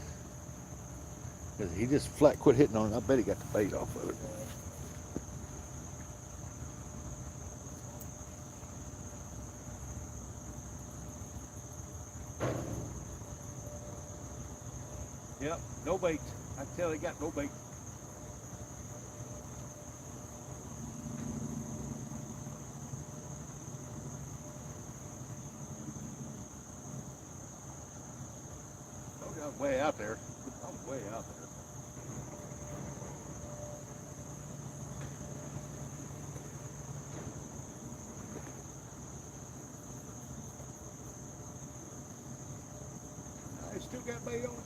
he just flat quit hitting on it. I bet he got the bait off of it. Yep, no bait. I can tell he got no bait. I'm way out there. I'm way out there. I still got bait on it.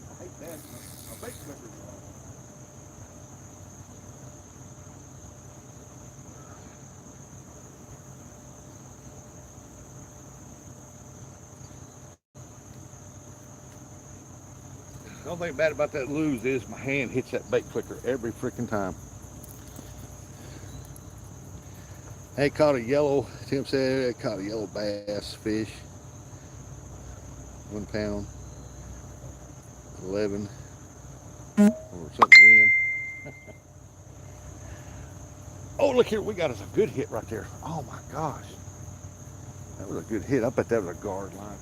I hate that. My bait clipper's on. The only thing bad about that lose is my hand hits that bait clicker every freaking time. Hey, caught a yellow, Tim said, I caught a yellow bass fish. 1 pound, 11, or something win. Oh, look here, we got us a good hit right there. Oh my gosh. That was a good hit. I bet that was a guard line.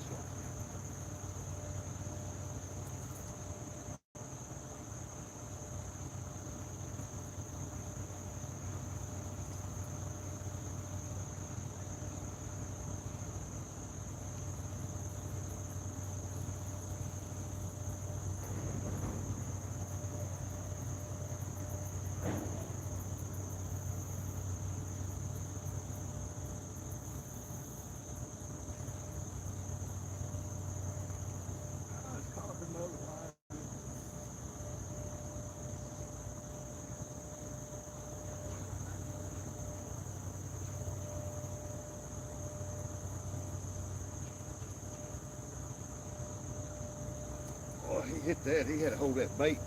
Oh, he hit that. He had to hold that bait.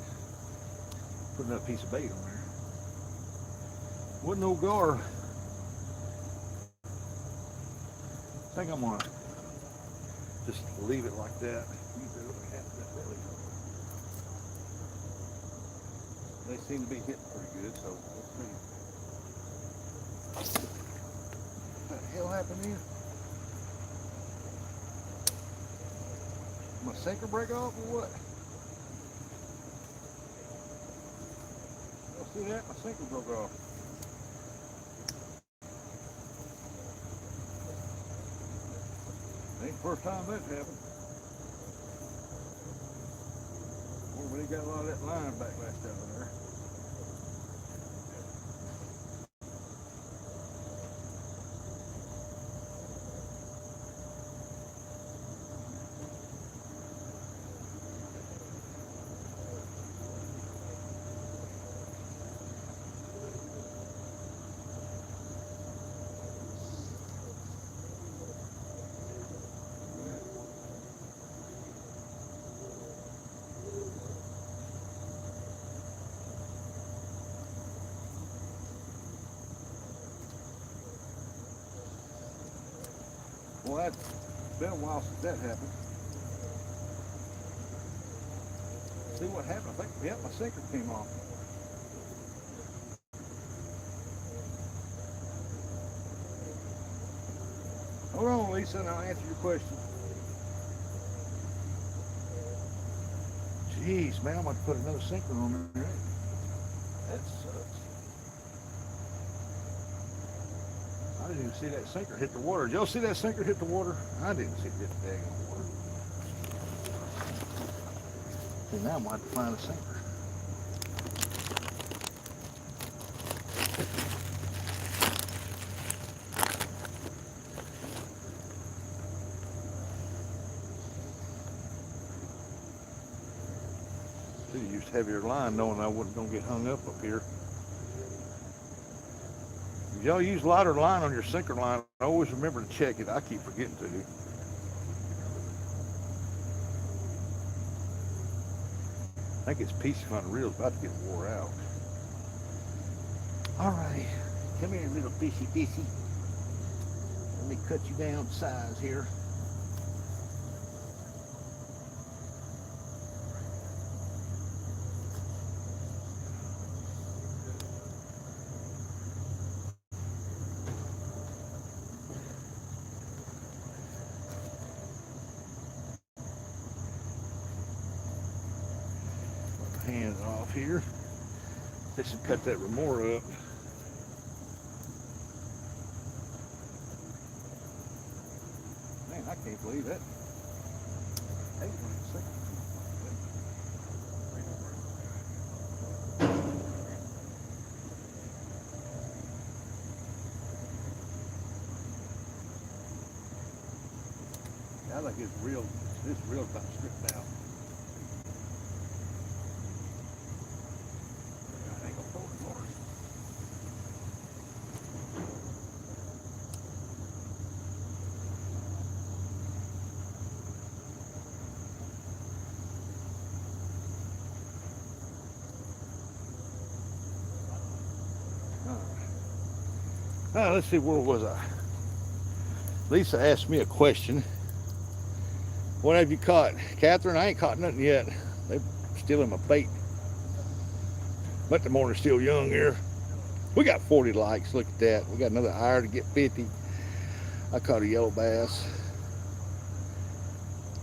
Put another piece of bait on there. Wasn't no gar. I think I'm gonna just leave it like that. They seem to be hitting pretty good, so let's see. What the hell happened here? My sinker break off or what? Y'all see that? My sinker broke off. Ain't the first time that's happened. Oh, but he got a lot of that line backlash down there. Well, that's been a while since that happened. See what happened? I think, yep, my sinker came off. Hold on, Lisa, and I'll answer your question. Jeez, man, I'm going to put another sinker on there. That sucks. I didn't even see that sinker hit the water. Did y'all see that sinker hit the water? I didn't see it hit the daggone water. See, now I'm going to have to find a sinker. Should have used heavier line knowing I wasn't going to get hung up here. If y'all use lighter line on your sinker line, always remember to check it. I keep forgetting to. I think it's PC on the reel is about to get wore out. All right, come here, little fishy fishy. Let me cut you down size here. Hands off here. This should cut that remora up. Man, I can't believe that. Hey, wait a second. I think it's real. This real about stripped out. Let's see, where was I? Lisa asked me a question. What have you caught? Catherine, I ain't caught nothing yet. They're stealing my bait. But the morning's still young here. We got 40 likes, look at that. We got another hour to get 50. I caught a yellow bass.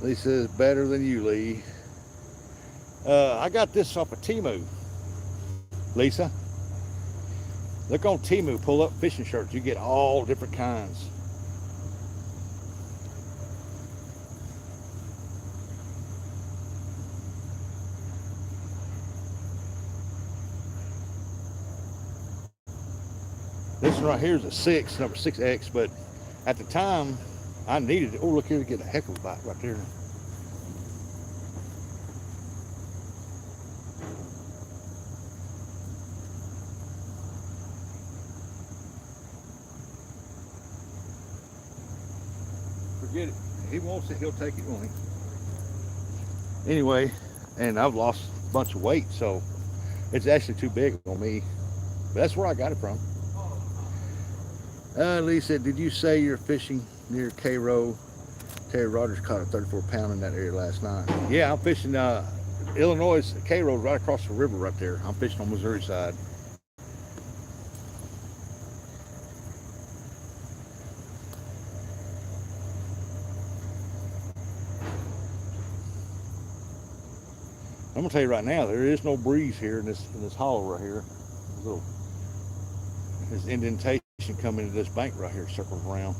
Lisa is better than you, Lee. I got this off of Temu. Lisa. Look on Temu, pull up fishing shirts. You get all different kinds. This one right here is a 6, number 6X, but at the time, I needed it. Oh, look here, to get a heck of a bite right there. Forget it. He wants it, he'll take it, won't he? Anyway, and I've lost a bunch of weight, so it's actually too big on me. But that's where I got it from. Lee said, did you say you're fishing near Cairo? Terry Rogers caught a 34-pounder in that area last night. Yeah, I'm fishing Illinois, Cairo, right across the river right there. I'm fishing on Missouri side. I'm gonna tell you right now, there is no breeze here in this hollow right here. There's indentation coming into this bank right here, circles around.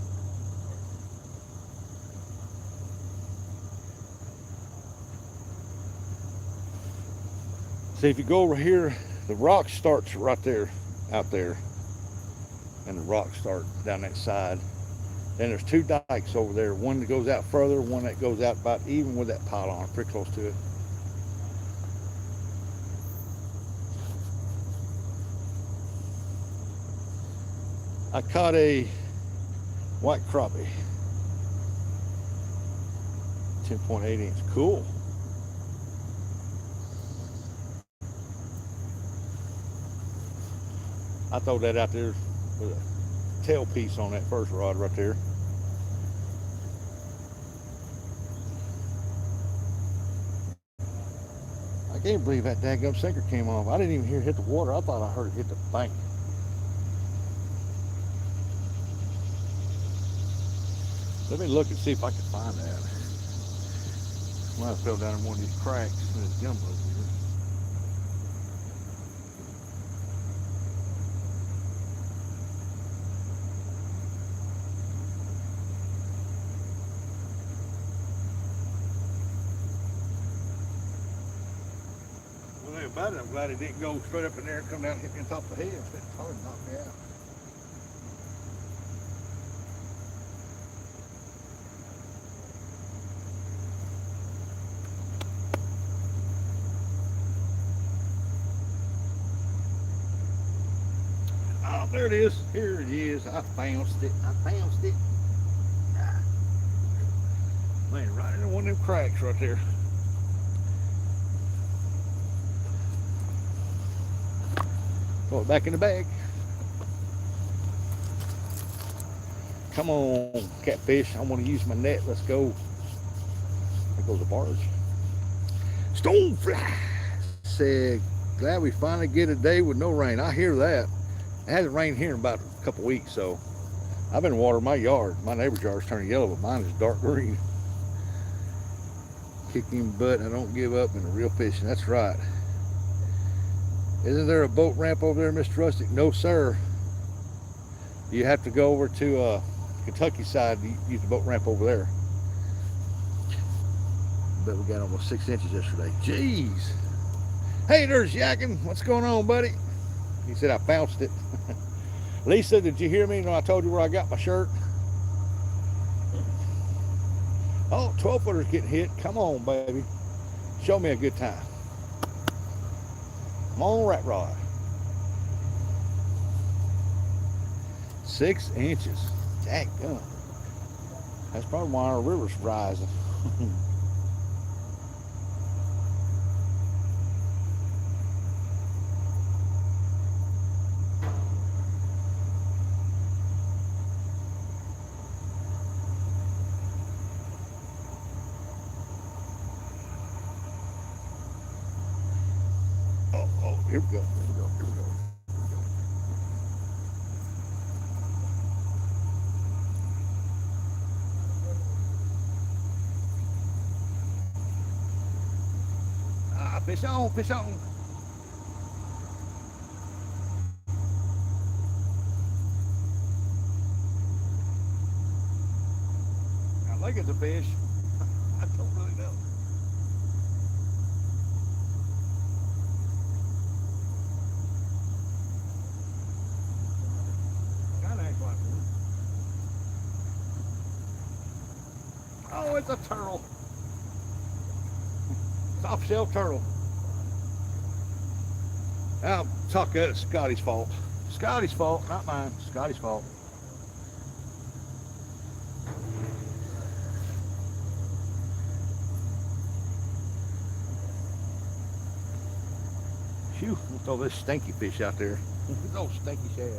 See, if you go over here, the rock starts right there, out there, and the rocks start down that side. Then there's two dikes over there, one that goes out further, one that goes out about even with that pylon, pretty close to it. I caught a white crappie, 10.8 inch, cool. I throw that out there with a tail piece on that first rod right there. can't believe that daggum sinker came off. I didn't even hear it hit the water. I thought I heard it hit the bank. Let me look and see if I can find that. Might have fell down in one of these cracks in this gumbo here. Well, think about it, I'm glad it didn't go straight up in there and come down and hit me on top of the head. It's hard to knock me out. Oh, there it is. Here it is. I found it. Ah. Man, right in one of them cracks right there. Throw it back in the bag. Come on, catfish. I want to use my net. Let's go. There goes the barge. Stonefly said, glad we finally get a day with no rain. I hear that. It hasn't rained here in about a couple weeks, so I've been watering my yard. My neighbor's yard is turning yellow, but mine is dark green. Kicking butt, I don't give up in the real fishing. That's right. Isn't there a boat ramp over there, Mr. Rustic? No, sir. You have to go over to Kentucky side to use the boat ramp over there. Bet we got almost 6 inches yesterday. Jeez. Hey, there's Yakking. What's going on, buddy? He said I bounced it. Lisa, did you hear me when I told you where I got my shirt? Oh, 12-footer's getting hit. Come on, baby. Show me a good time. Come on, rat rod. 6 inches. Dadgum. That's probably why our river's rising. Here we go. Ah, fish on, fish on. I think it's a fish. I don't really know. Oh, it's a turtle. Soft shell turtle. I'll talk that. It's Scotty's fault. Scotty's fault, not mine. Scotty's fault. Phew, we'll throw this stinky fish out there. Those stinky shad.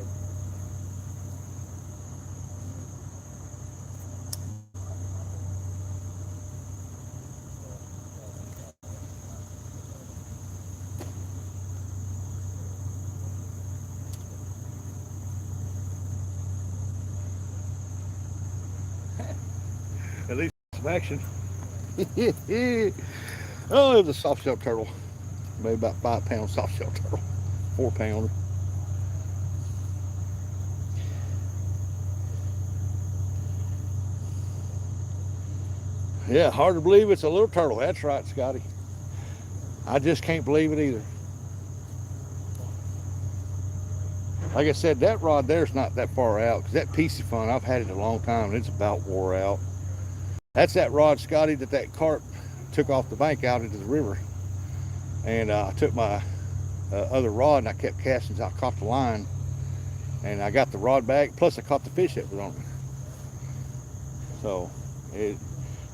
At least some action. Oh, it was a soft shell turtle. Maybe about 5 pound soft shell turtle. 4 pounder. Yeah, hard to believe it's a little turtle. That's right, Scotty. I just can't believe it either. Like I said, that rod there's not that far out, because that Piscifun, I've had it a long time and it's about wore out. That's that rod, Scotty, that carp took off the bank out into the river. And I took my other rod and I kept casting until I caught the line. And I got the rod back, plus I caught the fish that was on it. So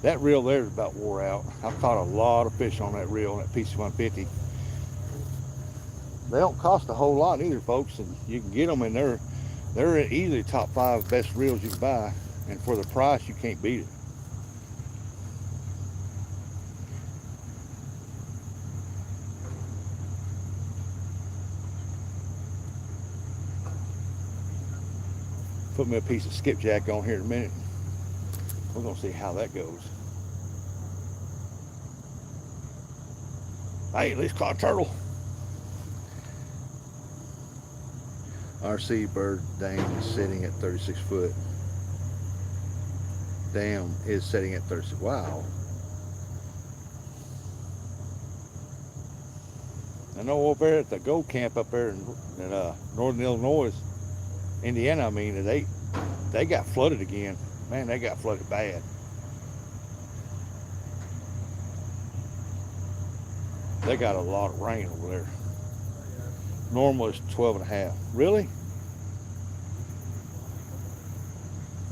that reel there is about wore out. I've caught a lot of fish on that reel, that PC-150. They don't cost a whole lot either, folks, and you can get them, and they're easily top 5 best reels you can buy, and for the price you can't beat it. put me a piece of skipjack on here in a minute. We're gonna see how that goes. Hey, at least caught a turtle. Our seabird dam is sitting at 36 foot. Dam is sitting at 36. Wow. I know over there at the gold camp up there in northern Illinois, Indiana, I mean, they got flooded again. Man, they got flooded bad. They got a lot of rain over there. Normal is 12 and a half. Really?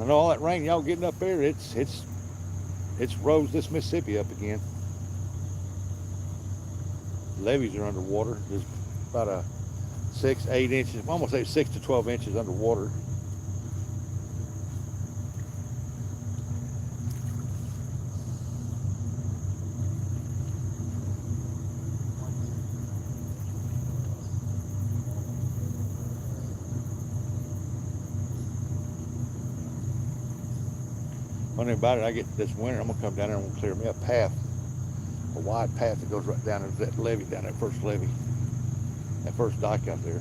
I know all that rain y'all getting up there, it's rose this Mississippi up again. Levees are underwater. There's about a 6-8 inches, I'm gonna say 6 to 12 inches underwater. Funny about it, I get this winter, I'm gonna come down there and I'm gonna clear me a path, a wide path that goes right down to that levee, down that first levee, that first dike out there.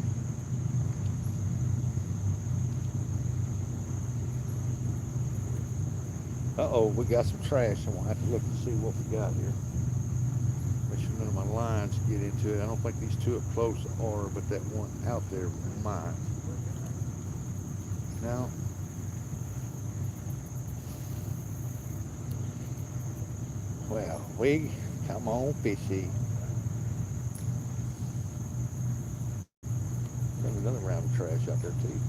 Uh-oh, we got some trash. I'm gonna have to look and see what we got here. Make sure none of my lines get into it. I don't think these two up close are, but that one out there might. No. Well, we come on, fishy. There's another round of trash out there too.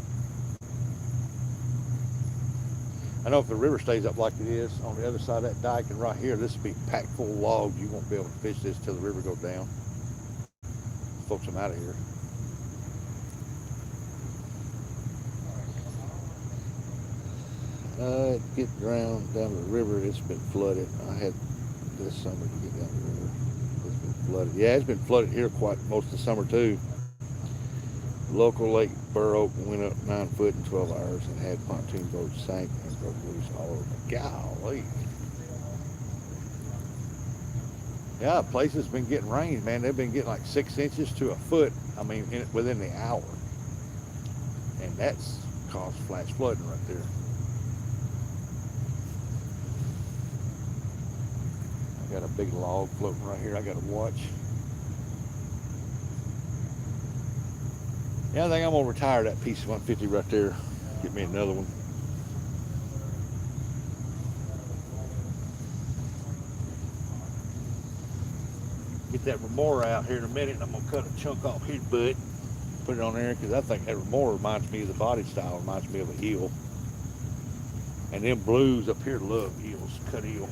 I know if the river stays up like it is on the other side of that dike and right here, this will be packed full of logs. You won't be able to fish this till the river goes down. Folks, I'm out of here. Get around down to the river. It's been flooded. I had this summer to get down the river. It's been flooded. Yeah, it's been flooded here quite most of the summer too. Local Lake Burr Oak went up 9 foot in 12 hours and had pontoon boats sank and broke loose all over. Golly. Yeah, places been getting rain, man. They've been getting like 6 inches to a foot. I mean, within the hour. And that's caused flash flooding right there. I got a big log floating right here I got to watch. Yeah, I think I'm going to retire that piece of 150 right there. Get me another one. Get that remora out here in a minute, and I'm going to cut a chunk off his butt. Put it on there, because I think that remora reminds me of the body style, reminds me of a eel. And them blues up here love eels, cut eel.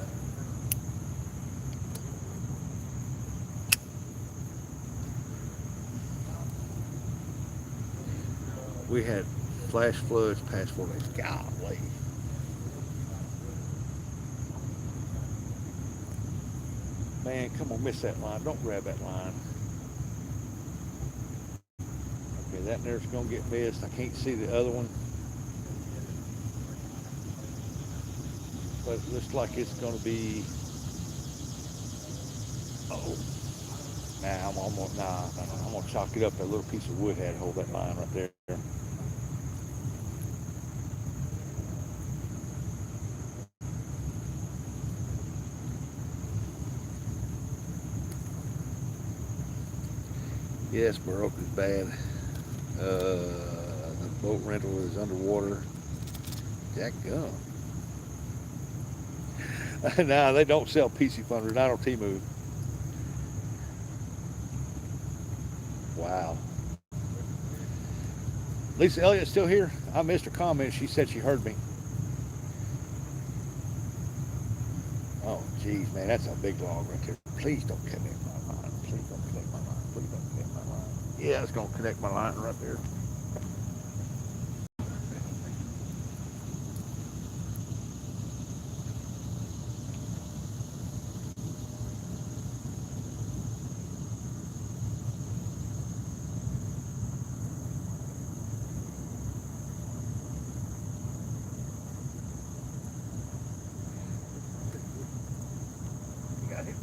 We had flash floods past 4 days. Golly. Man, come on, miss that line. Don't grab that line. Okay, that there's going to get missed. I can't see the other one. But it looks like it's going to be... Oh. Nah, I'm going to chalk it up. That little piece of wood had to hold that line right there. Yes, Burr Oak is bad. The boat rental is underwater. Jackgum. Nah, they don't sell PC funders, not on Temu. Wow. Lisa Elliott's still here? I missed her comment. She said she heard me. Oh, geez, man, that's a big log right there. Please don't connect my line. Please don't connect my line. Please don't connect my line. Yeah, it's going to connect my line right there.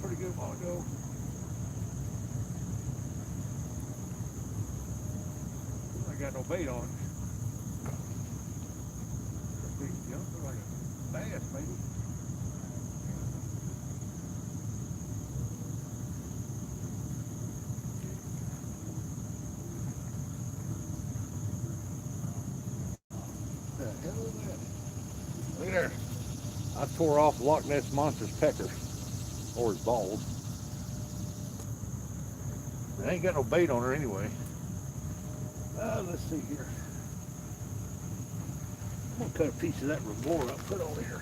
pretty good while ago. I got no bait on it. Big jump, like a bass maybe. What the hell is that? Look at there. I tore off Loch Ness Monster's pecker, or his balls. I ain't got no bait on her anyway. Let's see here. I'm gonna cut a piece of that remora up, put on here.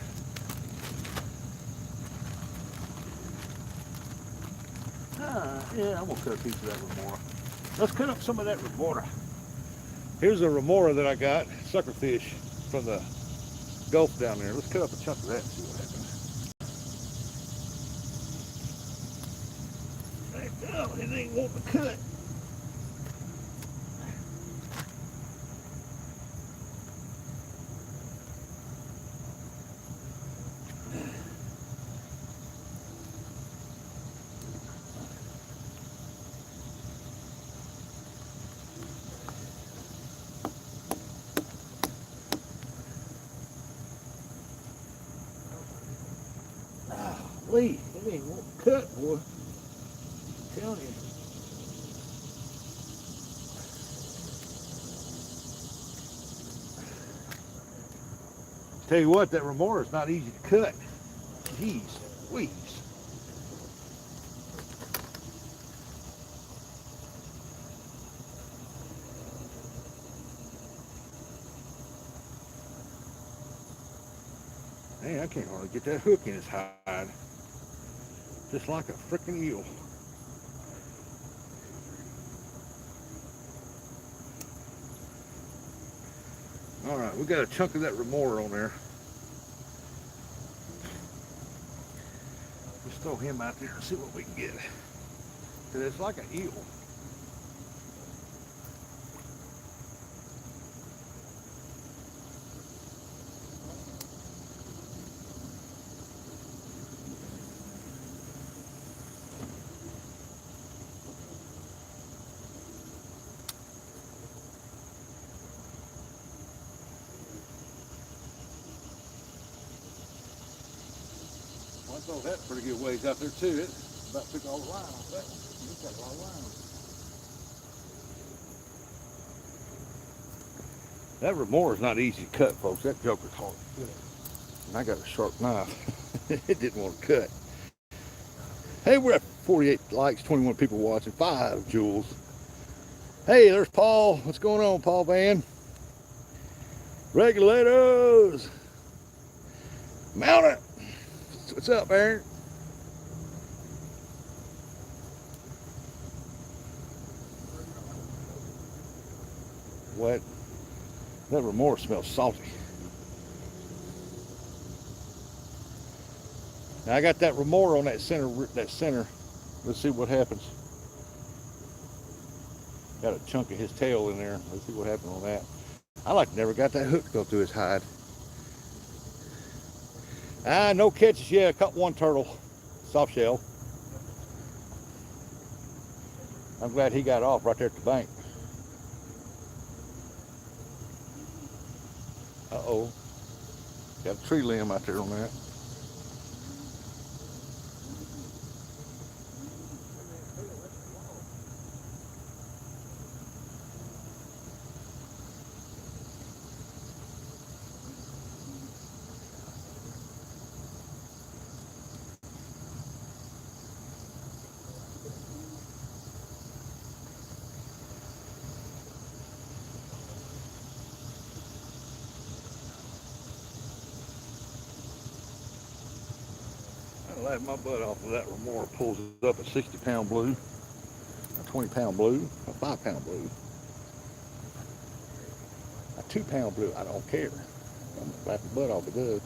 Yeah, I'm gonna cut a piece of that remora. Let's cut up some of that remora. Here's a remora that I got, suckerfish from the Gulf down there. Let's cut up a chunk of that and see what happens. Oh, it ain't wanting to cut. Lee, it ain't wanting to cut, boy. I'm telling you. Tell you what, that remora is not easy to cut. Jeez, Louise. Man, I can't hardly get that hook in his hide. Just like a freaking eel. All right, we got a chunk of that remora on there. Let's throw him out there and see what we can get. Because it's like an eel. I thought that pretty good ways out there too. It about took all the line off that one. It's got a lot of line. That remora is not easy to cut, folks. That joker's hard to cut. And I got a sharp knife. It didn't want to cut. Hey, we're at 48 likes, 21 people watching, 5 jewels. Hey, there's Paul. What's going on, Paul Van? Regulators. Mount it. What's up, Aaron? What? That remora smells salty. Now I got that remora on that center. Let's see what happens. Got a chunk of his tail in there. Let's see what happens on that. I like never got that hook to go through his hide. No catches yet. I caught one turtle, soft shell. I'm glad he got off right there at the bank. Uh-oh. Got a tree limb out there on that. I laughed my butt off of that remora. Pulls up a 60-pound blue, a 20-pound blue, a 5-pound blue, a 2-pound blue. I don't care. I'm gonna laugh my butt off it does.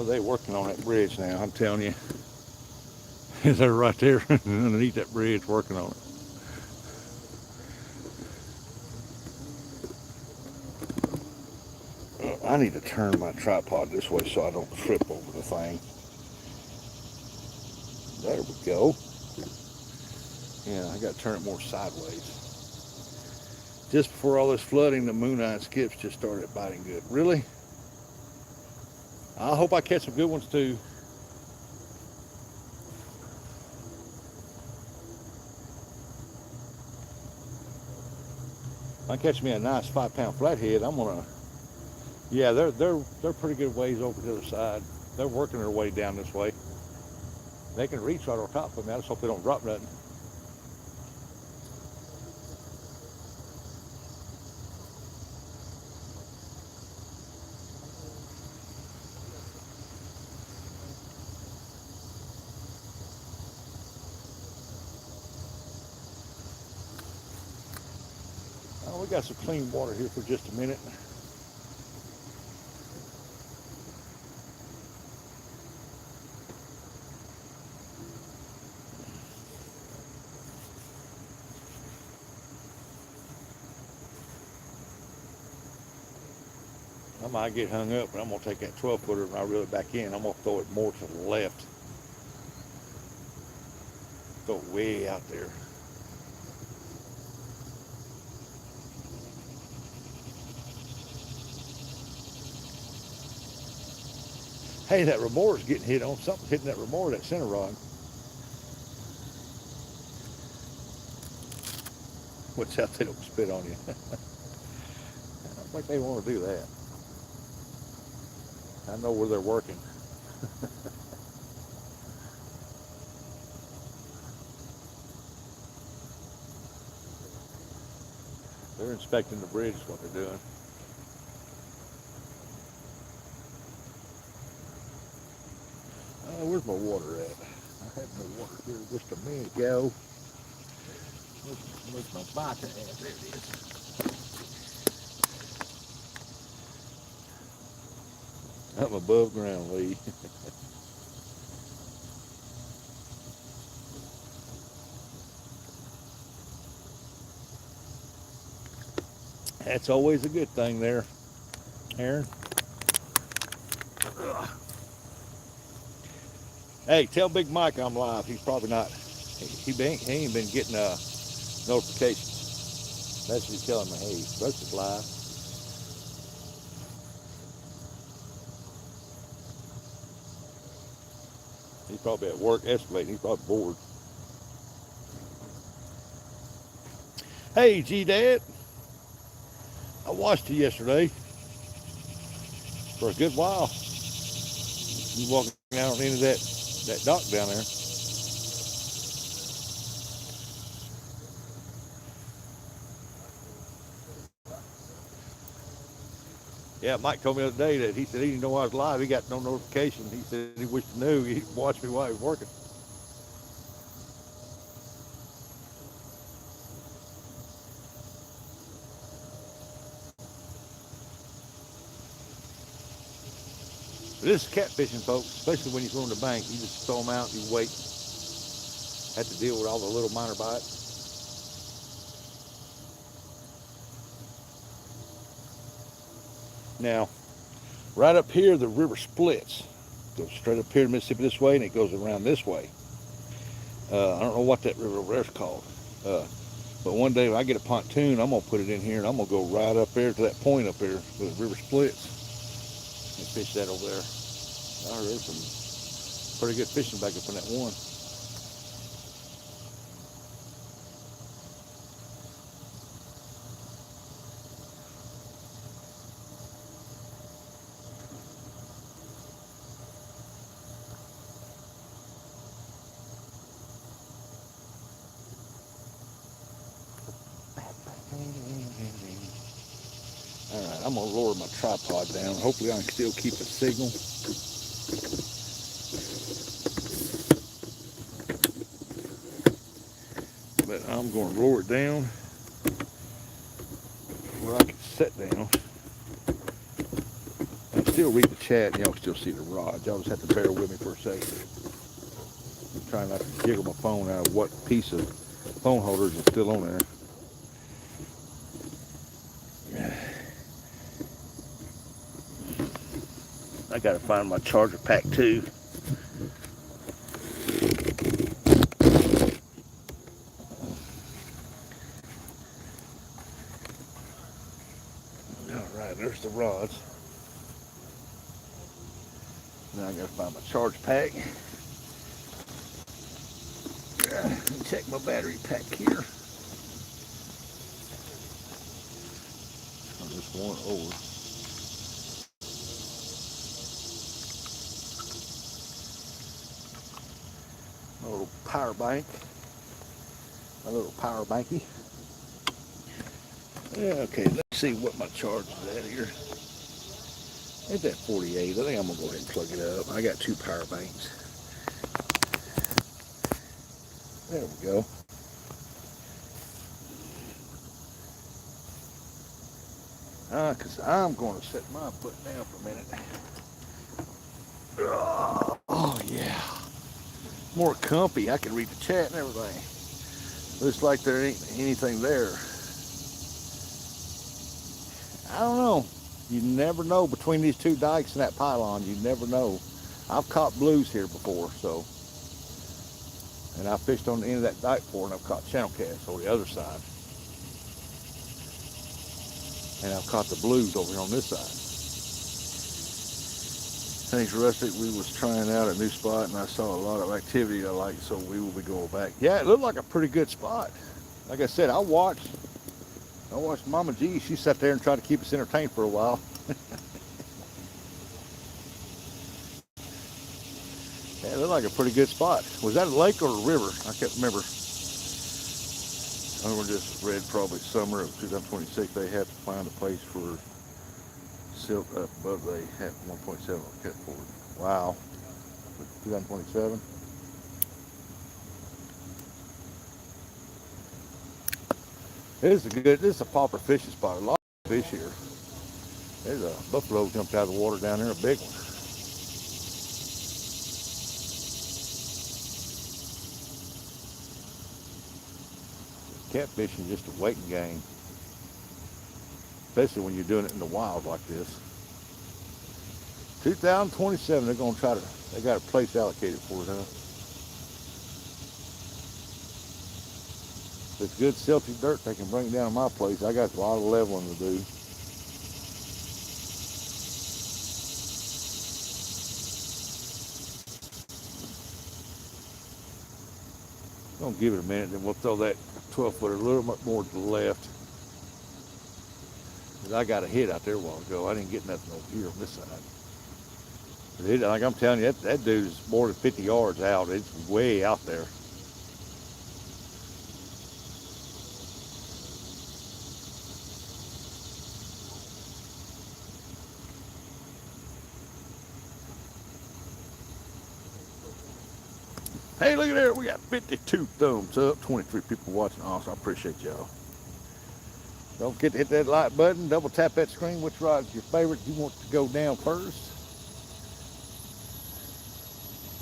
Well, they're working on that bridge now, I'm telling you. They're right there underneath that bridge working on it. I need to turn my tripod this way so I don't trip over the thing. There we go. Yeah, I got to turn it more sideways. Just before all this flooding, the moon-eyed skips just started biting good. Really? I hope I catch some good ones too. If I catch me a nice 5-pound flathead, I'm gonna. Yeah, they're pretty good ways over to the other side. They're working their way down this way. They can reach right on top of me. I just hope they don't drop nothing. Oh, we got some clean water here for just a minute. I might get hung up, but I'm gonna take that 12-footer and I reel it back in. I'm gonna throw it more to the left. Throw it way out there. Hey, that remorse getting hit on. Something hitting that remorse, that center rod. Watch out they don't spit on you. I don't think they want to do that. I know where they're working. They're inspecting the bridge is what they're doing. Where's my water at? I had no water here just a minute ago. Where's my bucket at? There it is. I'm above ground, Lee. That's always a good thing there, Aaron. Hey, tell Big Mike I'm live. He's probably not. He ain't been getting notifications. That's what he's telling me. Hey, Russ is live. He's probably at work escalating. He's probably bored. Hey, G-Dad. I watched you yesterday for a good while. You walking out into that dock down there. Yeah, Mike told me the other day that he said he didn't know I was live. He got no notification. He said he wished he knew. He watched me while he was working. This is catfishing, folks, especially when you go on the bank. You just throw them out, you wait. Have to deal with all the little minor bites. Now, right up here, the river splits. Goes straight up here to Mississippi this way, and it goes around this way. I don't know what that river over there's called. But one day when I get a pontoon, I'm going to put it in here, and I'm going to go right up there to that point up there where the river splits and fish that over there. I heard there's some pretty good fishing back up in that one. All right, I'm gonna lower my tripod down. Hopefully I can still keep a signal. But I'm gonna lower it down where I can sit down. I'm still read the chat and y'all still see the rods. Y'all just have to bear with me for a second. I'm trying not to jiggle my phone out of what piece of phone holders is still on there. I gotta find my charger pack too. Alright, there's the rods. Now I gotta find my charge pack. Check my battery pack here. I'll just one over. My little power bank. My little power banky. Yeah, okay, let's see what my charge is at here. It's at 48. I think I'm gonna go ahead and plug it up. I got 2 power banks. There we go. Because I'm going to set my foot down for a minute. Oh, yeah. More comfy. I can read the chat and everything. Looks like there ain't anything there. I don't know. You never know between these 2 dikes and that pylon. You never know. I've caught blues here before, so. And I fished on the end of that dike before, and I've caught channel cats on the other side. And I've caught the blues over here on this side. Thanks, Rustic. We was trying out a new spot, and I saw a lot of activity I liked, so we will be going back. Yeah, it looked like a pretty good spot. Like I said, I watched Mama G. She sat there and tried to keep us entertained for a while. Yeah, it looked like a pretty good spot. Was that a lake or a river? I can't remember. I just read probably summer of 2026 they have to find a place for silt up above they have 1.7 on cut forward. Wow. 2027. This is a popper fishing spot. A lot of fish here. There's a buffalo jumped out of the water down there, a big one. Catfishing is just a waiting game, especially when you're doing it in the wild like this. 2027, they're going to try to, they got a place allocated for it, huh? If it's good silty dirt, they can bring it down to my place. I got a lot of leveling to do. Gonna give it a minute, then we'll throw that 12-footer a little bit more to the left. I got a hit out there a while ago. I didn't get nothing over here on this side. But like I'm telling you, that dude's more than 50 yards out. It's way out there. Hey, look at there. We got 52 thumbs up, 23 people watching. Awesome. I appreciate y'all. Don't forget to hit that like button. Double tap that screen. Which rod's your favorite? You want to go down first?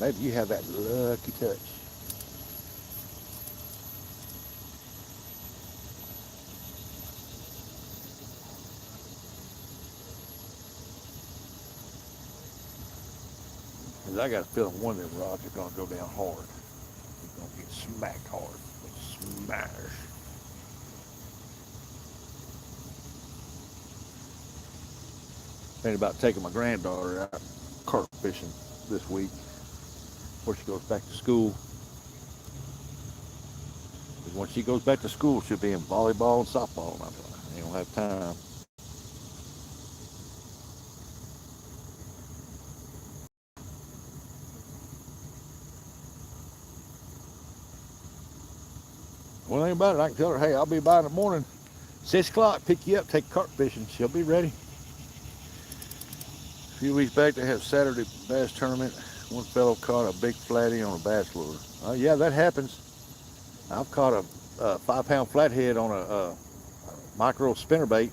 Maybe you have that lucky touch. Because I got a feeling one of them rods are going to go down hard. It's going to get smacked hard. Smash. Thinking about taking my granddaughter out carp fishing this week before she goes back to school. Because when she goes back to school, she'll be in volleyball and softball. And I don't have time. One thing about it, I can tell her, hey, I'll be by in the morning, 6 o'clock, pick you up, take carp fishing. She'll be ready. A few weeks back, they had a Saturday bass tournament. One fellow caught a big flatty on a bass lure. Yeah, that happens. I've caught a 5-pound flathead on a micro spinnerbait,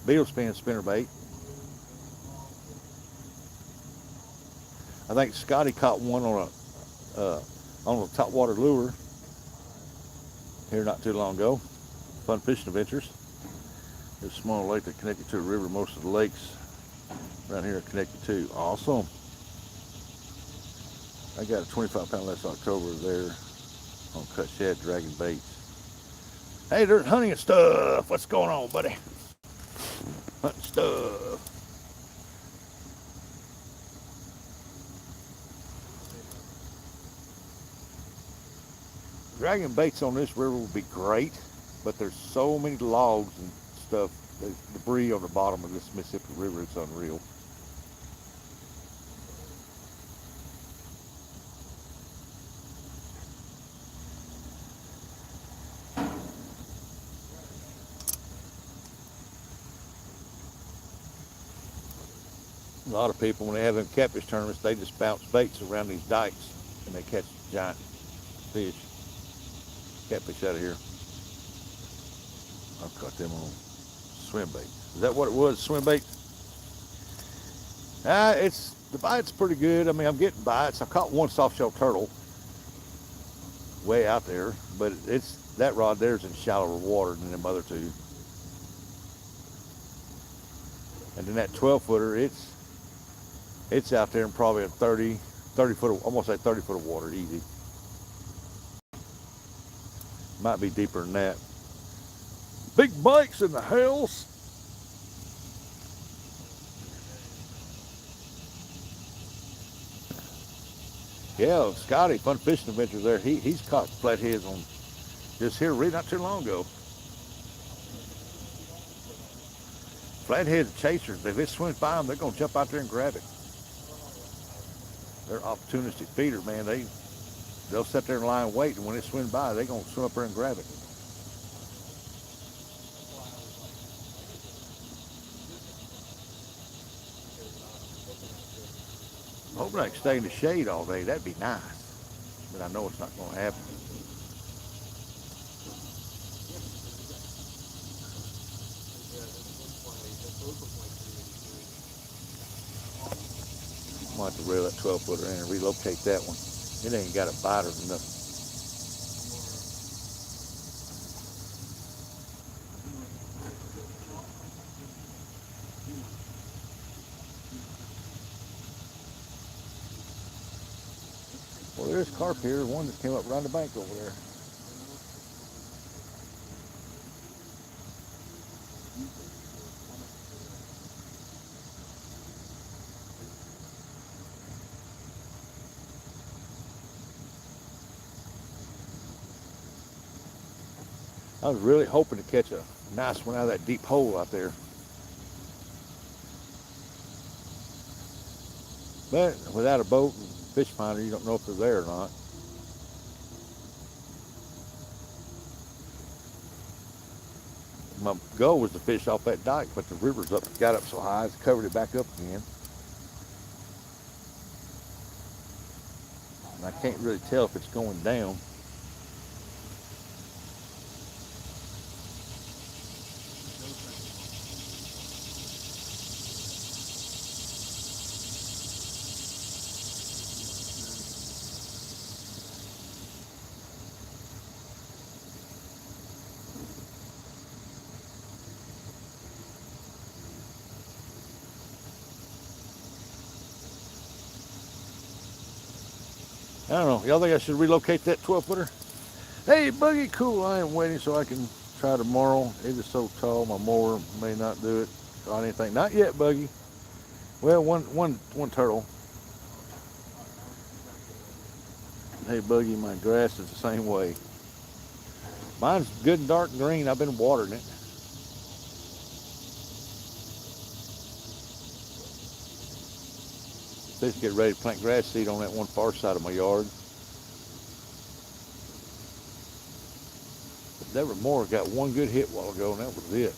beetle spin spinnerbait. I think Scotty caught one on a top water lure here not too long ago. Fun fishing adventures. It's a small lake that connected to a river. Most of the lakes around here are connected to. Awesome. I got a 25-pound last October there on cut shad dragging baits. Hey, there's hunting and stuff. What's going on, buddy? Hunting stuff. Dragging baits on this river would be great, but there's so many logs and stuff, there's debris on the bottom of this Mississippi River, it's unreal. A lot of people, when they have them catfish tournaments, they just bounce baits around these dikes and they catch giant fish, catfish out of here. I've caught them on swim bait. Is that what it was, swim bait? The bite's pretty good. I mean, I'm getting bites. I caught one soft shell turtle way out there, but that rod there's in shallower water than them other two. And then that 12-footer, it's out there in probably a 30 foot, almost like 30 foot of water, easy. Might be deeper than that. Big bikes in the house. Yeah, Scotty, Fun Fishing Adventures there. He's caught flatheads on just here not too long ago. Flathead chasers, if it swims by them, they're gonna jump out there and grab it. They're opportunistic feeders, man. They'll sit there and lie in wait, and when it swims by, they're gonna swim up there and grab it. I'm hoping I can stay in the shade all day. That'd be nice, but I know it's not gonna happen. I'm gonna have to reel that 12-footer in and relocate that one. It ain't got a biter or nothing. Well, there's carp here. One that came up around the bank over there. I was really hoping to catch a nice one out of that deep hole out there. But without a boat and fish finder, you don't know if they're there or not. My goal was to fish off that dike, but the river's got up so high, it's covered it back up again. And I can't really tell if it's going down. I don't know. Y'all think I should relocate that 12-footer? Hey, Buggy, cool. I am waiting so I can try tomorrow. It is so tall, my mower may not do it on anything. Not yet, Buggy. Well, one turtle. Hey, Buggy, my grass is the same way. Mine's good and dark green. I've been watering it. Fish get ready to plant grass seed on that one far side of my yard. But there were more. Got one good hit a while ago, and that was it.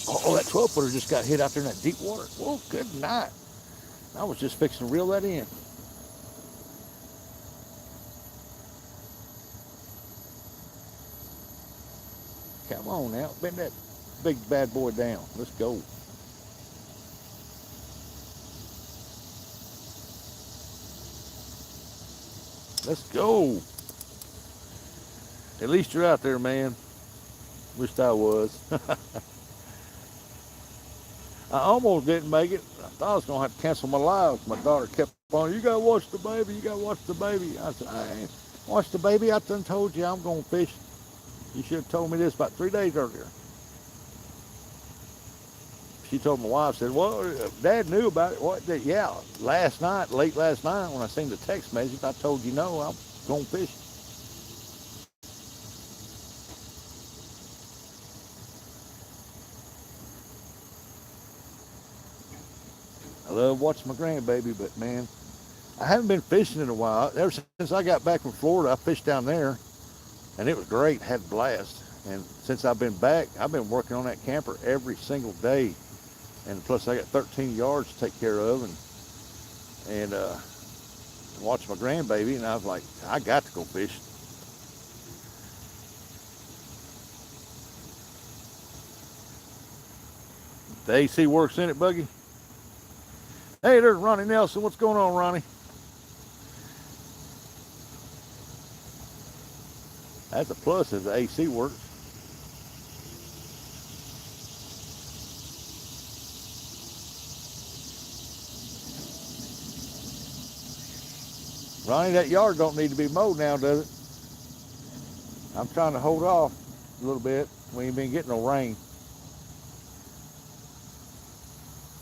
Oh, that 12-footer just got hit out there in that deep water. Well, good night. I was just fixing to reel that in. Come on now, bend that big bad boy down. Let's go. Let's go. At least you're out there, man. Wished I was. I almost didn't make it. I thought I was gonna have to cancel my live. My daughter kept on, you gotta watch the baby, you gotta watch the baby. I said, I ain't watch the baby. I done told you I'm gonna fish. You should have told me this about 3 days earlier. She told my wife, said, well, Dad knew about it. What? Yeah, last night, late last night, when I seen the text message, I told you no, I'm going fishing. I love watching my grandbaby, but man, I haven't been fishing in a while. Ever since I got back from Florida, I fished down there, and it was great, had a blast. And since I've been back, I've been working on that camper every single day. And plus I got 13 yards to take care of, and watch my grandbaby, and I was like, I got to go fish. The AC works in it, Buggy. Hey, there's Ronnie Nelson. What's going on, Ronnie? That's a plus if the AC works. Ronnie, that yard don't need to be mowed now, does it? I'm trying to hold off a little bit. We ain't been getting no rain.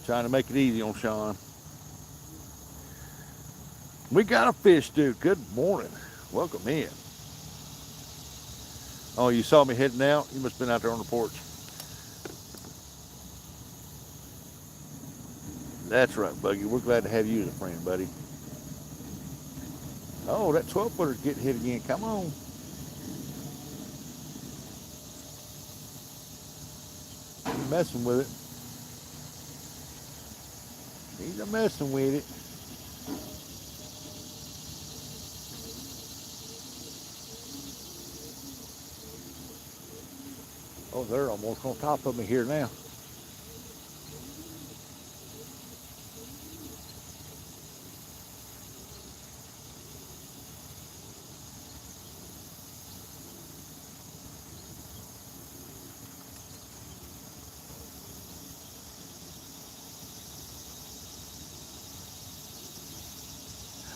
Trying to make it easy on Sean. We got a fish, dude. Good morning. Welcome in. Oh, you saw me heading out? You must have been out there on the porch. That's right, Buggy. We're glad to have you as a friend, buddy. Oh, that 12-footer's getting hit again. Come on. He's messing with it. He's a messing with it. Oh, they're almost on top of me here now.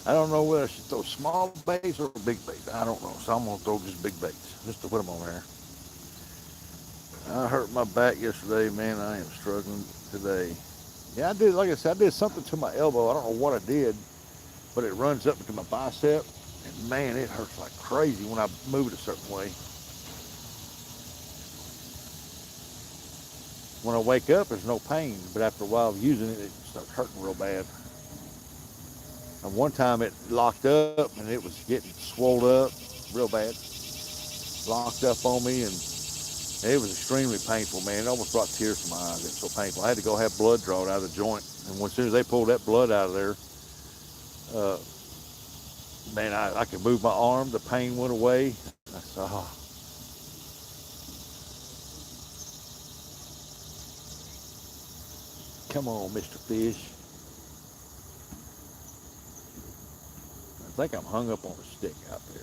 I don't know whether I should throw small baits or big baits. I don't know. So I'm going to throw just big baits just to put them on there. I hurt my back yesterday, man. I am struggling today. Yeah, I did, like I said, I did something to my elbow. I don't know what I did, but it runs up into my bicep. And man, it hurts like crazy when I move it a certain way. When I wake up, there's no pain, but after a while of using it, it starts hurting real bad. And one time it locked up and it was getting swelled up real bad. Locked up on me, and it was extremely painful, man. It almost brought tears to my eyes. It was so painful. I had to go have blood drawn out of the joint. And as soon as they pulled that blood out of there, man, I could move my arm. The pain went away. I said, oh. Come on, Mr. Fish. I think I'm hung up on a stick out there.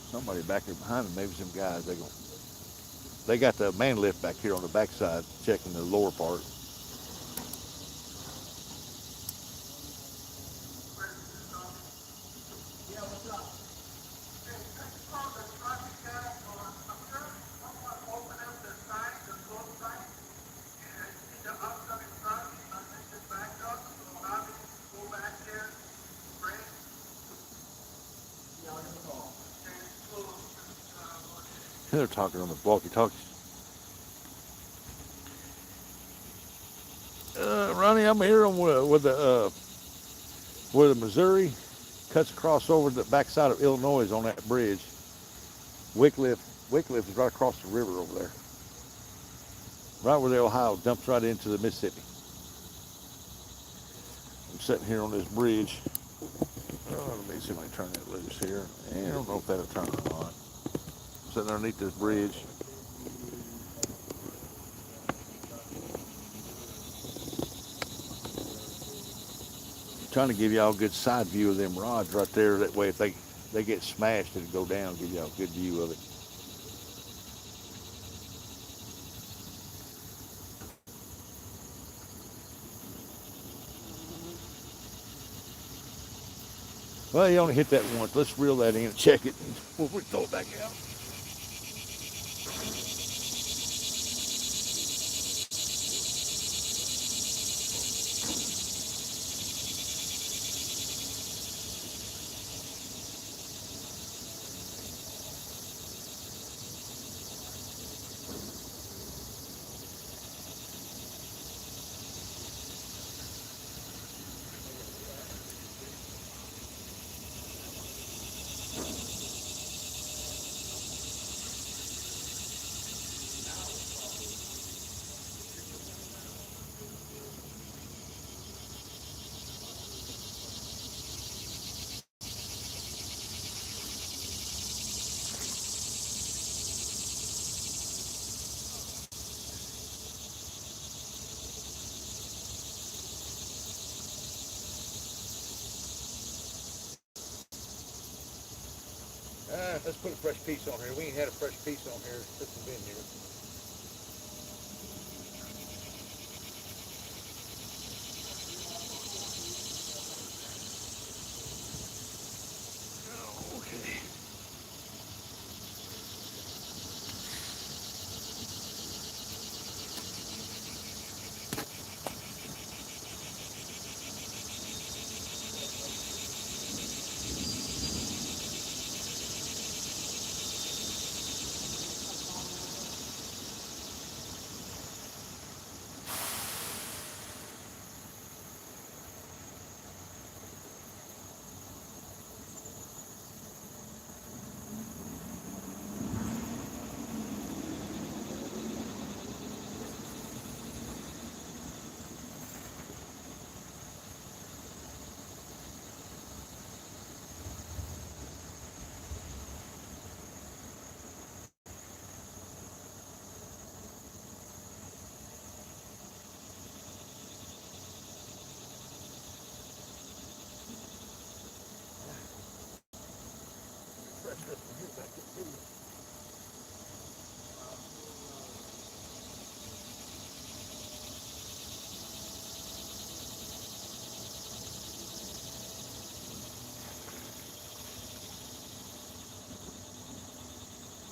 Somebody back there behind them, maybe some guys. They got the man lift back here on the backside, checking the lower part. They're talking on the walkie-talkies. Ronnie, I'm here on where the Missouri cuts across over the backside of Illinois on that bridge. Wycliffe is right across the river over there. Right where the Ohio dumps right into the Mississippi. I'm sitting here on this bridge. Oh, let me see if I can turn that loose here. I don't know if that'll turn or not. Sitting underneath this bridge. Trying to give y'all a good side view of them rods right there. That way, if they get smashed, it'll go down. Give y'all a good view of it. Well, you only hit that once. Let's reel that in and check it. We'll throw it back out. Let's put a fresh piece on here. We ain't had a fresh piece on here since we've been here. Okay.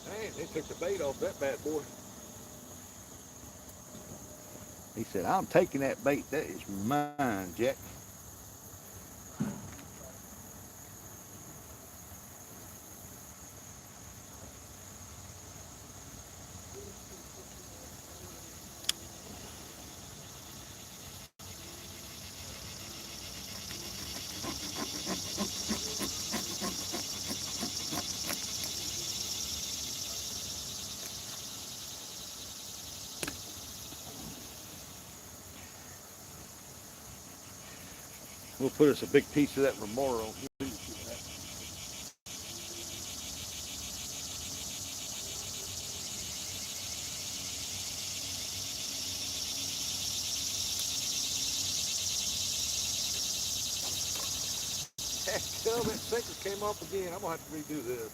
Man, they took the bait off that bad boy. He said, I'm taking that bait. That is mine, Jack. We'll put us a big piece of that remora on here. Hell, that sinker came off again. I'm going to have to redo this.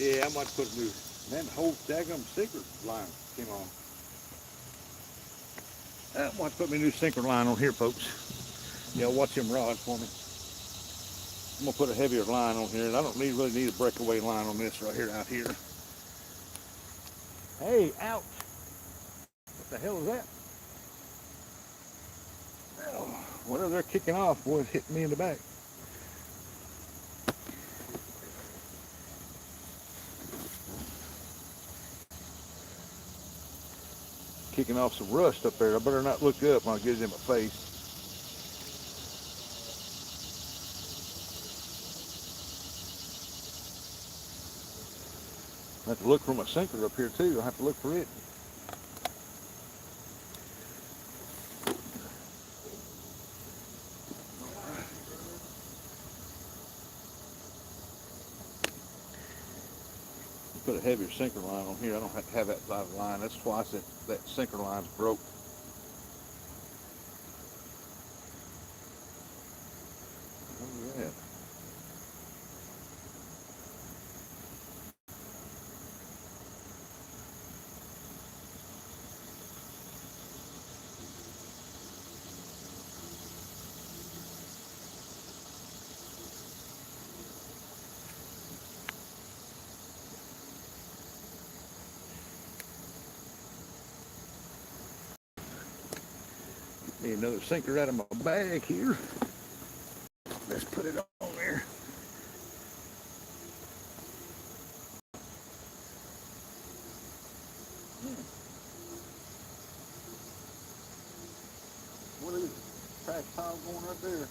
Yeah, I might put a new, man, the whole daggum sinker line came on. I might put me a new sinker line on here, folks. Yeah, watch them rods for me. I'm gonna put a heavier line on here, and I don't really need a breakaway line on this right here, out here. Hey, ouch! What the hell is that? Well, whatever they're kicking off, boy, it hit me in the back. Kicking off some rust up there. I better not look up when I get it in my face. I have to look for my sinker up here too. I have to look for it. Put a heavier sinker line on here. I don't have to have that size of line. That's twice that sinker line's broke. Oh, yeah. Need another sinker out of my bag here. Let's put it on there. What is this trash pile going right there?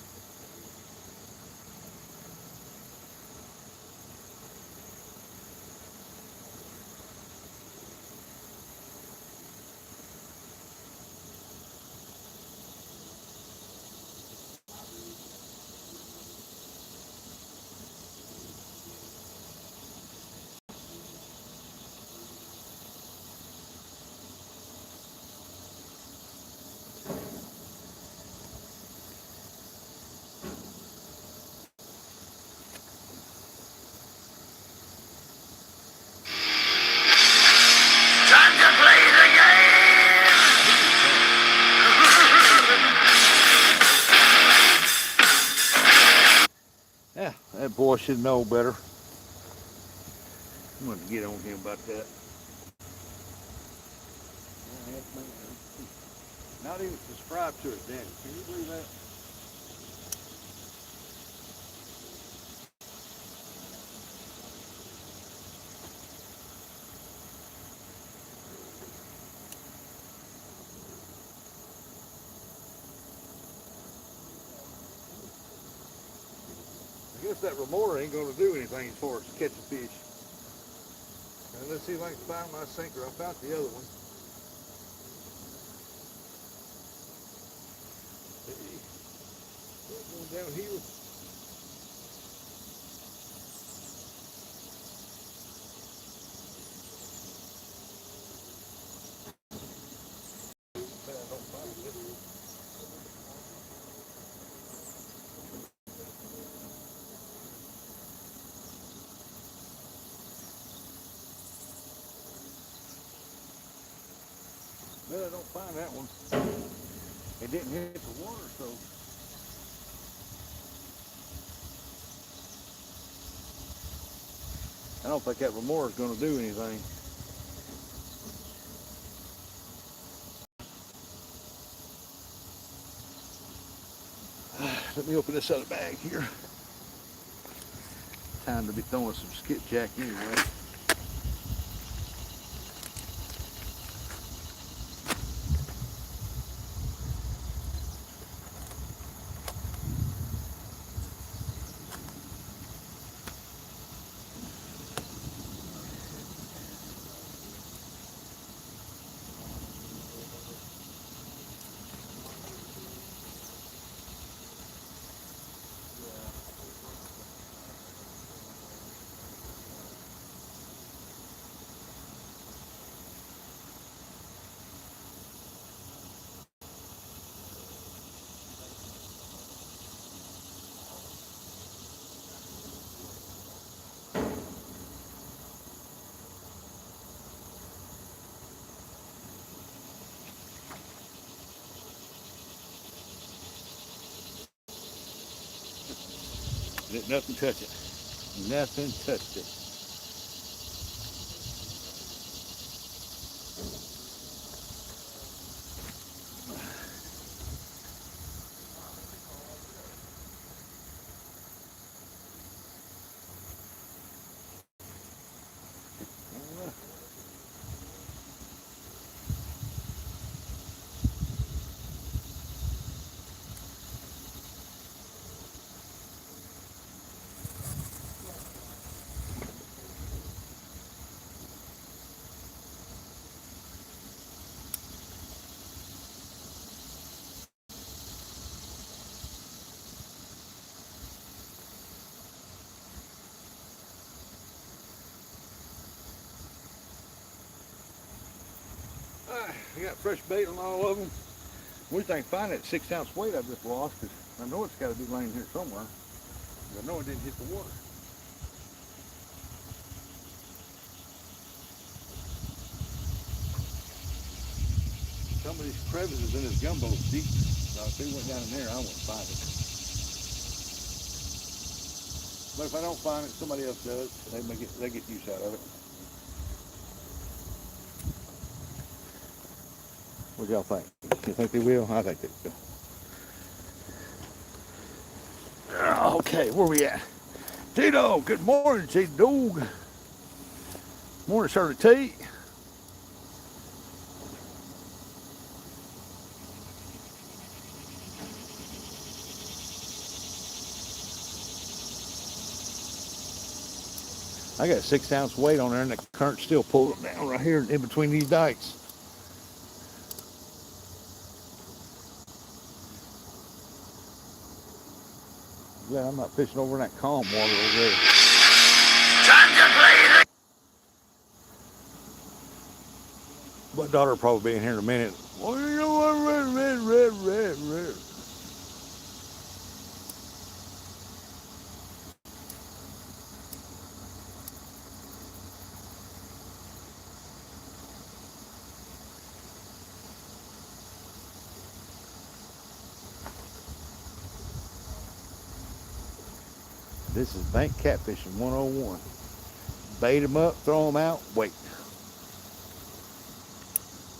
Yeah, that boy should know better. I'm going to get on him about that. Not even subscribe to it, Danny. Can you believe that? I guess that remora ain't going to do anything as far as catching fish. And let's see if I can find my sinker. I found the other one. Going down here. But I don't find that one. It didn't hit the water, so. I don't think that remora is going to do anything. Let me open this other bag here. Time to be throwing some skipjack anyway. Nothing touched it. Nothing touched it. I got fresh bait on all of them. We think find that 6-ounce weight I just lost, because I know it's got to be laying here somewhere. I know it didn't hit the water. Some of these crevices in this gumbo is deep. So if he went down in there, I wouldn't find it. But if I don't find it, somebody else does. They get use out of it. What y'all think? You think they will? I think they will. Okay, where we at? T-Dog, good morning, T-Dog. Morning, Shirley T. I got 6-ounce weight on there, and the current's still pulling down right here in between these dikes. Yeah, I'm not fishing over in that calm water over there. Time to play. My daughter will probably be in here in a minute. What do you want? Red. This is bank catfishing 101. Bait them up, throw them out, wait.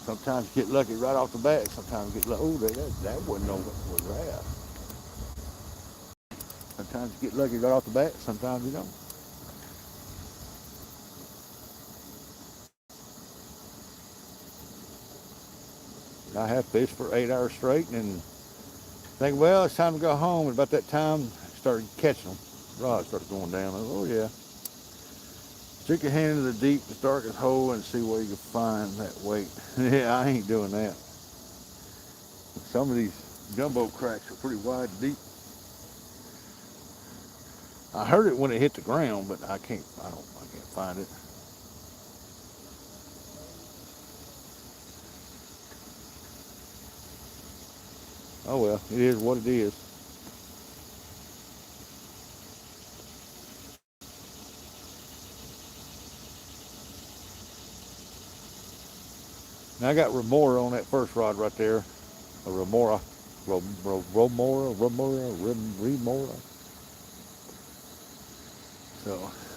Sometimes you get lucky right off the bat. Sometimes you get lucky. Oh, that wasn't no what was that. Sometimes you get lucky right off the bat. Sometimes you don't. I have fished for 8 hours straight and think, well, it's time to go home. And about that time, I started catching them. Rods started going down. I was, oh yeah. Stick your hand into the deepest, darkest hole and see where you can find that weight. Yeah, I ain't doing that. Some of these gumbo cracks are pretty wide and deep. I heard it when it hit the ground, but I can't find it. Oh well, it is what it is. Now I got remora on that first rod right there. A remora. So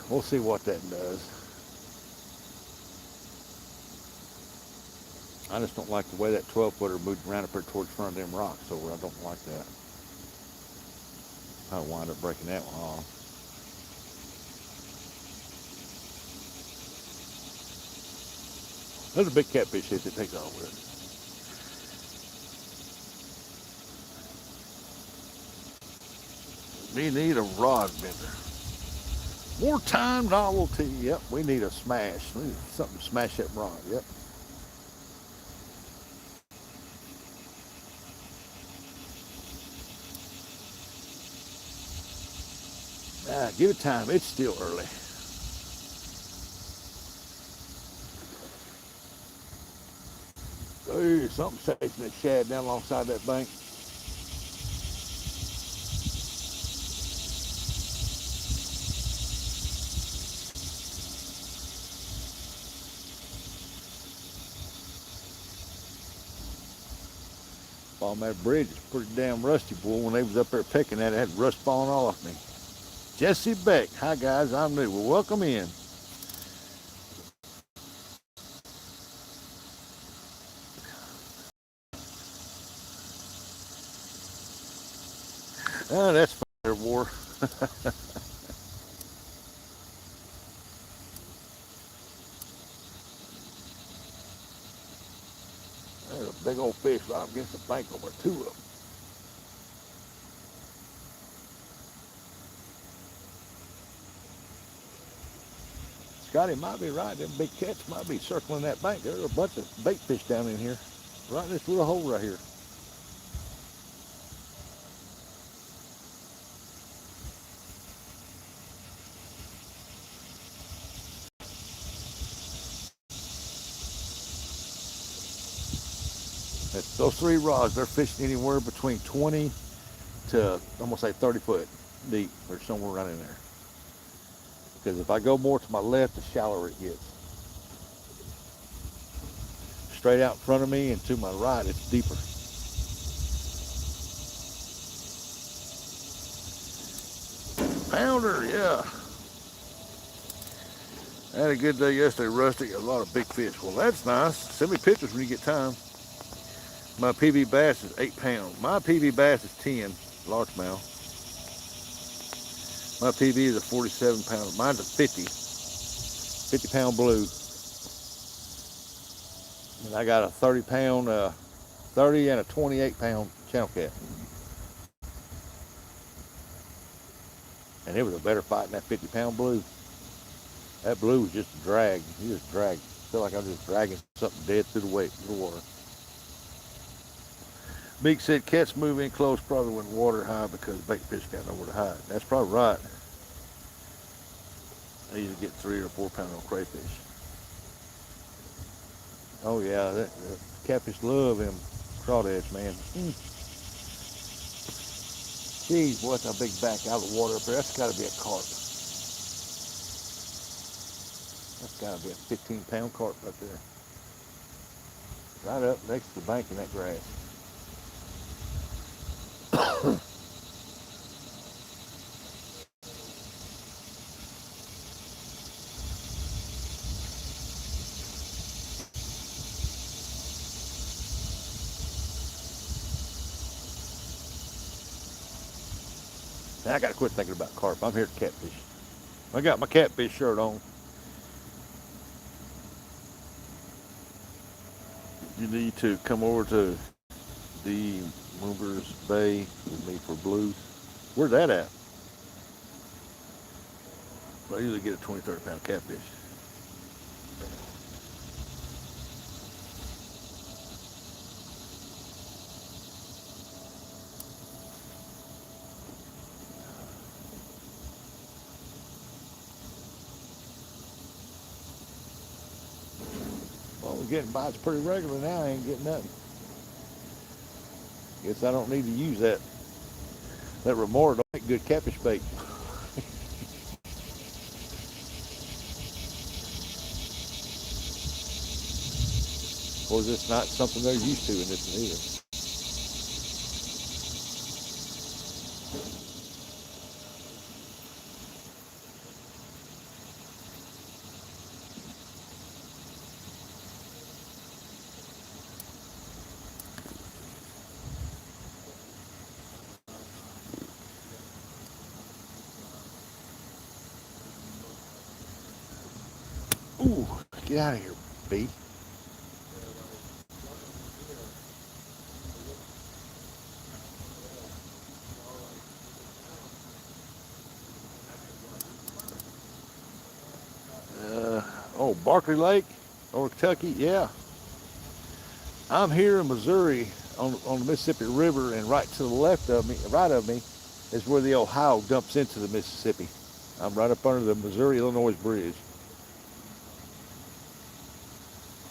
we'll see what that does. I just don't like the way that 12-footer moved around up there towards the front of them rocks, so I don't like that. I'll wind up breaking that one off. There's a big catfish hit that takes off with it. We need a rod bender. Wartime novelty. Yep, we need a smash. We need something to smash that rod. Yep. Give it time. It's still early. Hey, something's chasing that shad down alongside that bank. On that bridge is pretty damn rusty, boy. When they was up there picking at it, it had rust falling off me. Jesse Beck. Hi guys, I'm new. Well, welcome in. Oh, that's fire war. There's a big old fish right up against the bank over two of them. Scotty might be right. Them big cats might be circling that bank. There's a bunch of bait fish down in here. Right in this little hole right here. Those three rods, they're fishing anywhere between 20 to, I'm going to say 30 foot deep or somewhere right in there. Because if I go more to my left, the shallower it gets. Straight out in front of me and to my right, it's deeper. Pounder, yeah. I had a good day yesterday, Rusty. A lot of big fish. Well, that's nice. Send me pictures when you get time. My PB bass is 8 pounds. My PB bass is 10, largemouth. My PB is a 47 pound. Mine's a 50 pound blue. And I got a 30 pound, 30 and a 28 pound channel cat. And it was a better fight than that 50 pound blue. That blue was just a drag. He just dragged. I feel like I was just dragging something dead through the water. Meek said cats move in close probably when water high because bait fish got nowhere to hide. That's probably right. I usually get 3 or 4 pound on crayfish. Oh yeah, the catfish love them crawdads, man. Geez, boy, that's a big back out of the water up there. That's got to be a carp. That's got to be a 15 pound carp right there. Right up next to the bank in that grass. Now I got to quit thinking about carp. I'm here to catfish. I got my catfish shirt on. You need to come over to the Moomers Bay with me for blues. Where's that at? I usually get a 20, 30 pound catfish. Well, we're getting bites pretty regular now. I ain't getting nothing. Guess I don't need to use that remora to make good catfish bait. Or is this not something they're used to in this one either? Ooh, get out of here, B. Oh, Barkley Lake or Kentucky, yeah. I'm here in Missouri on the Mississippi River, and right to the left of me, right of me, is where the Ohio dumps into the Mississippi. I'm right up under the Missouri-Illinois bridge.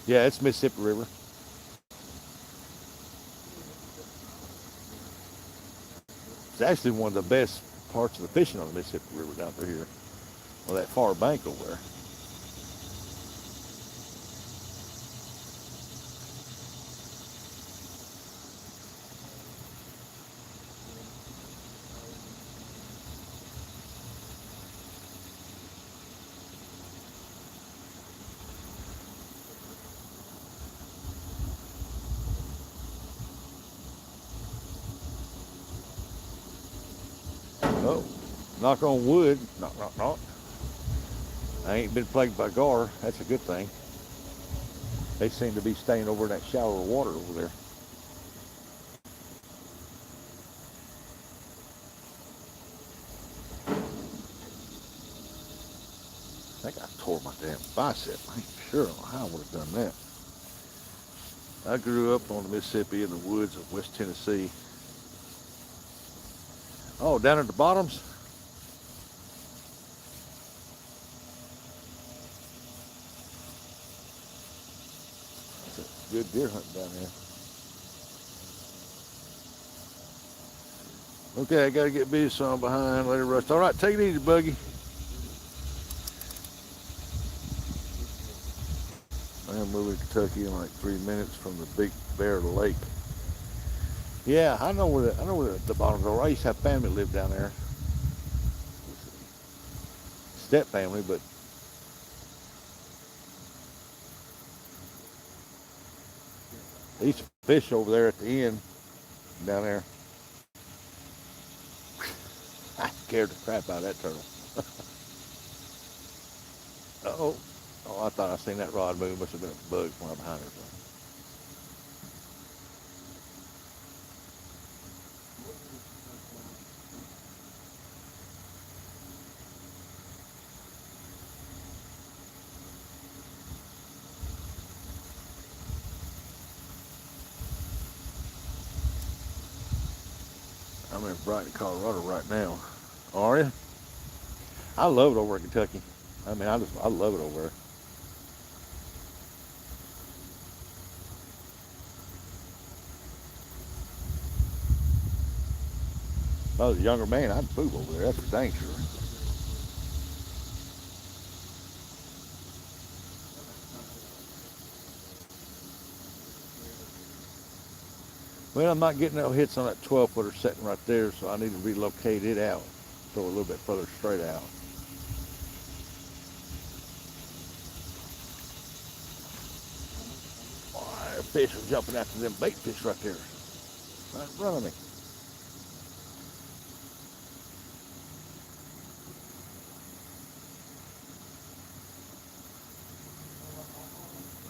Yeah, it's Mississippi River. It's actually one of the best parts of the fishing on the Mississippi River down through here. Well, that far bank over there. Oh, knock on wood. Knock, knock, knock. I ain't been plagued by gar. That's a good thing. They seem to be staying over in that shower of water over there. I think I tore my damn bicep. I ain't sure how I would have done that. I grew up on the Mississippi in the woods of West Tennessee. Oh, down at the bottoms? That's a good deer hunting down there. Okay, I gotta get busy, so I'm behind. Let it rust. All right, take it easy, Buggy. I'm moving to Kentucky in like 3 minutes from the Big Bear Lake. Yeah, I know where the bottoms are. I used to have family live down there. Step family, but they used to fish over there at the end down there. I scared the crap out of that turtle. Uh-oh. Oh, I thought I seen that rod move. Must have been a bug flying behind her. I'm in Brighton, Colorado right now. Are you? I love it over in Kentucky. I mean, I love it over there. If I was a younger man, I'd move over there. That's for dang sure. Well, I'm not getting no hits on that 12-footer sitting right there, so I need to relocate it out. Throw a little bit further straight out. Oh, fish are jumping after them bait fish right there. Right in front of me.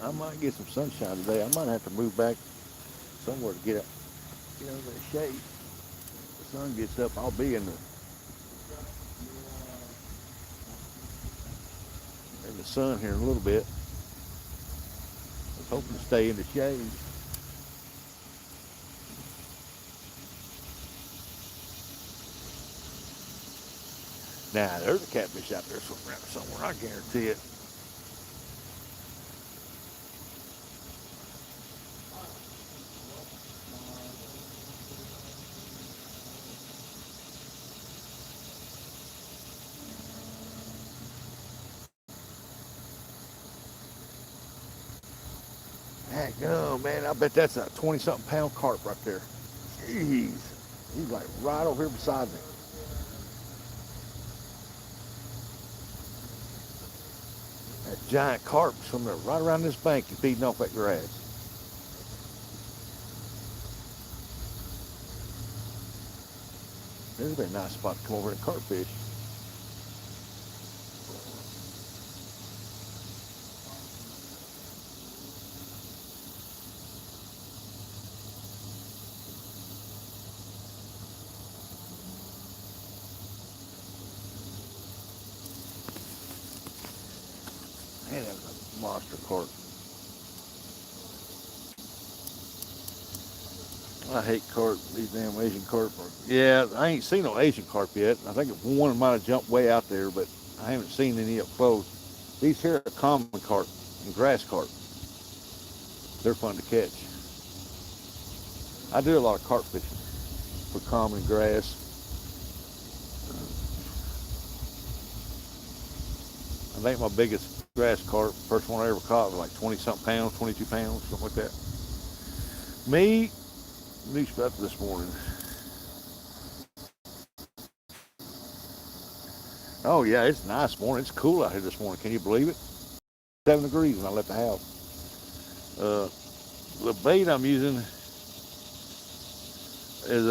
I might get some sunshine today. I might have to move back somewhere to get out of that shade. The sun gets up, I'll be in the sun here in a little bit. I was hoping to stay in the shade. Now, there's a catfish out there swimming around somewhere, I guarantee it. Heck no, man, I bet that's a 20-something pound carp right there. Jeez, he's like right over here beside me. That giant carp swimming right around this bank and feeding off that grass. This would be a nice spot to come over and carp fish. Man, that was a monster carp. I hate carp, these damn Asian carp. Yeah, I ain't seen no Asian carp yet. I think one might have jumped way out there, but I haven't seen any up close. These here are common carp and grass carp. They're fun to catch. I do a lot of carp fishing for common grass. I think my biggest grass carp, first one I ever caught, was like 20-something pounds, 22 pounds, something like that. Me, new stuff this morning. Oh yeah, it's nice morning. It's cool out here this morning. Can you believe it? 7 degrees when I left the house. The bait I'm using is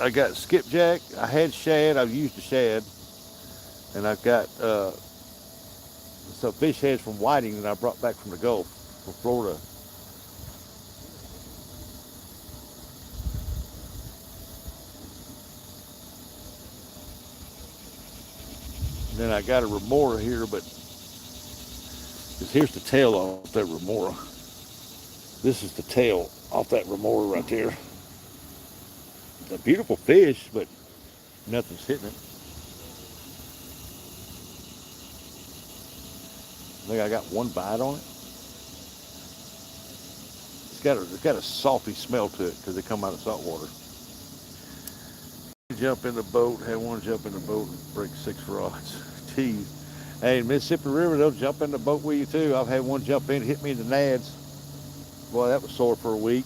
got skipjack. I had shad. I've used the shad, and I've got some fish heads from whiting that I brought back from the Gulf, from Florida. And then I got a remora here, but here's the tail off that remora. This is the tail off that remora right there. It's a beautiful fish, but nothing's hitting it. I think I got one bite on it. It's got a salty smell to it because they come out of salt water. Jump in the boat, had one jump in the boat and break 6 rods. Geez. Hey, in Mississippi River, they'll jump in the boat with you too. I've had one jump in, hit me in the nads. Boy, that was sore for a week.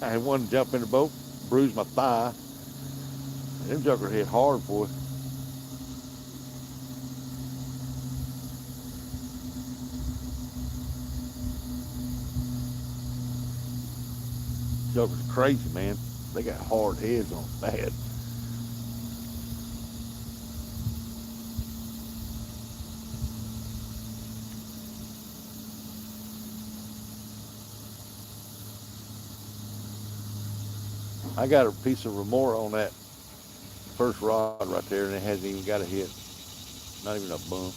I had one jump in the boat, bruised my thigh. Them jokers hit hard, boy. Jokers crazy, man. They got hard heads on them, bad. I got a piece of remora on that first rod right there, and it hasn't even got a hit. Not even a bump.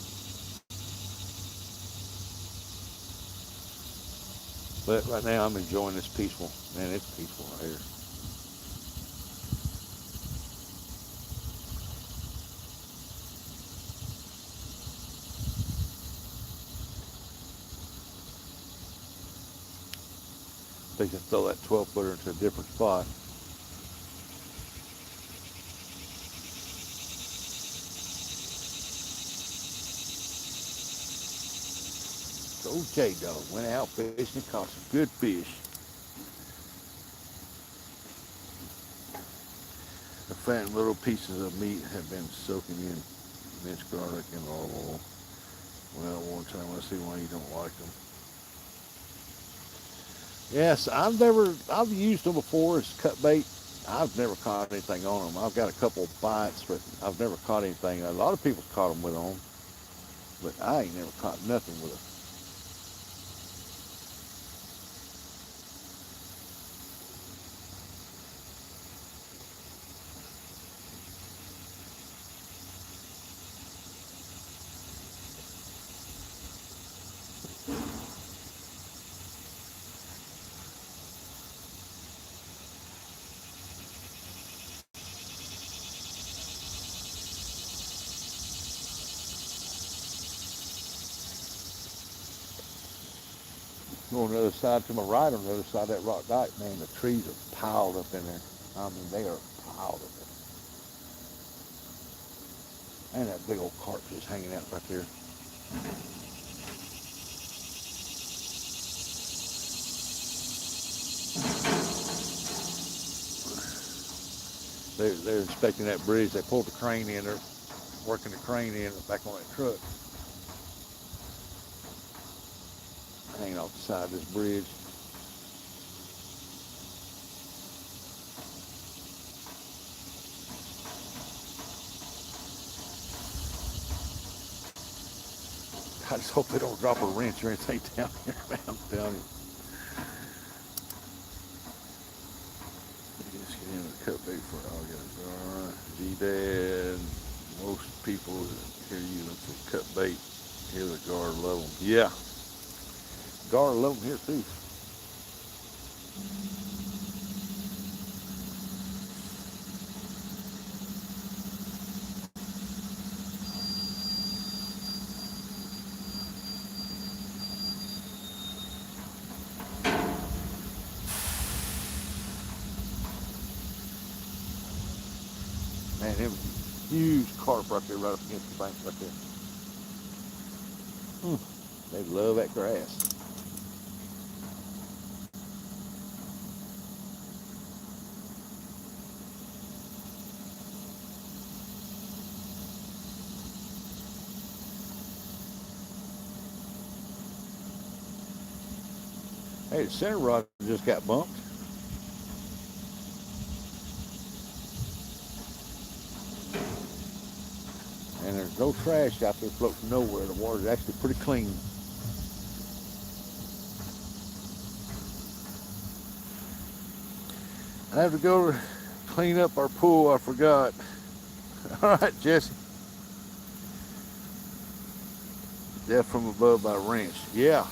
But right now I'm enjoying this peaceful. Man, it's peaceful right here. They can throw that 12-footer into a different spot. So J-Dog went out fishing, caught some good fish. I found little pieces of meat have been soaking in minced garlic and olive oil. Well, one time let's see why you don't like them. Yes, I've used them before as cut bait. I've never caught anything on them. I've got a couple bites, but I've never caught anything. A lot of people caught them with them, but I ain't never caught nothing with them. Go on the other side to my right, on the other side of that rock dike, man, the trees are piled up in there. I mean, they are piled up in there. And that big old carp just hanging out right there. They're inspecting that bridge. They pulled the crane in. They're working the crane in back on that truck. Hanging off the side of this bridge. I just hope they don't drop a wrench or anything down here, man. I'm telling you. Just get in the cut bait for August. All right. G-Dad. Most people here use them for cut bait. Here the guard love them. Yeah. Guard love them here too. Man, them huge carp right there, right up against the bank right there. They love that grass. Hey, the center rod just got bumped. no trash out there floating nowhere. The water's actually pretty clean. I have to go clean up our pool. I forgot. All right, Jesse. Death from above by ranch. Yeah.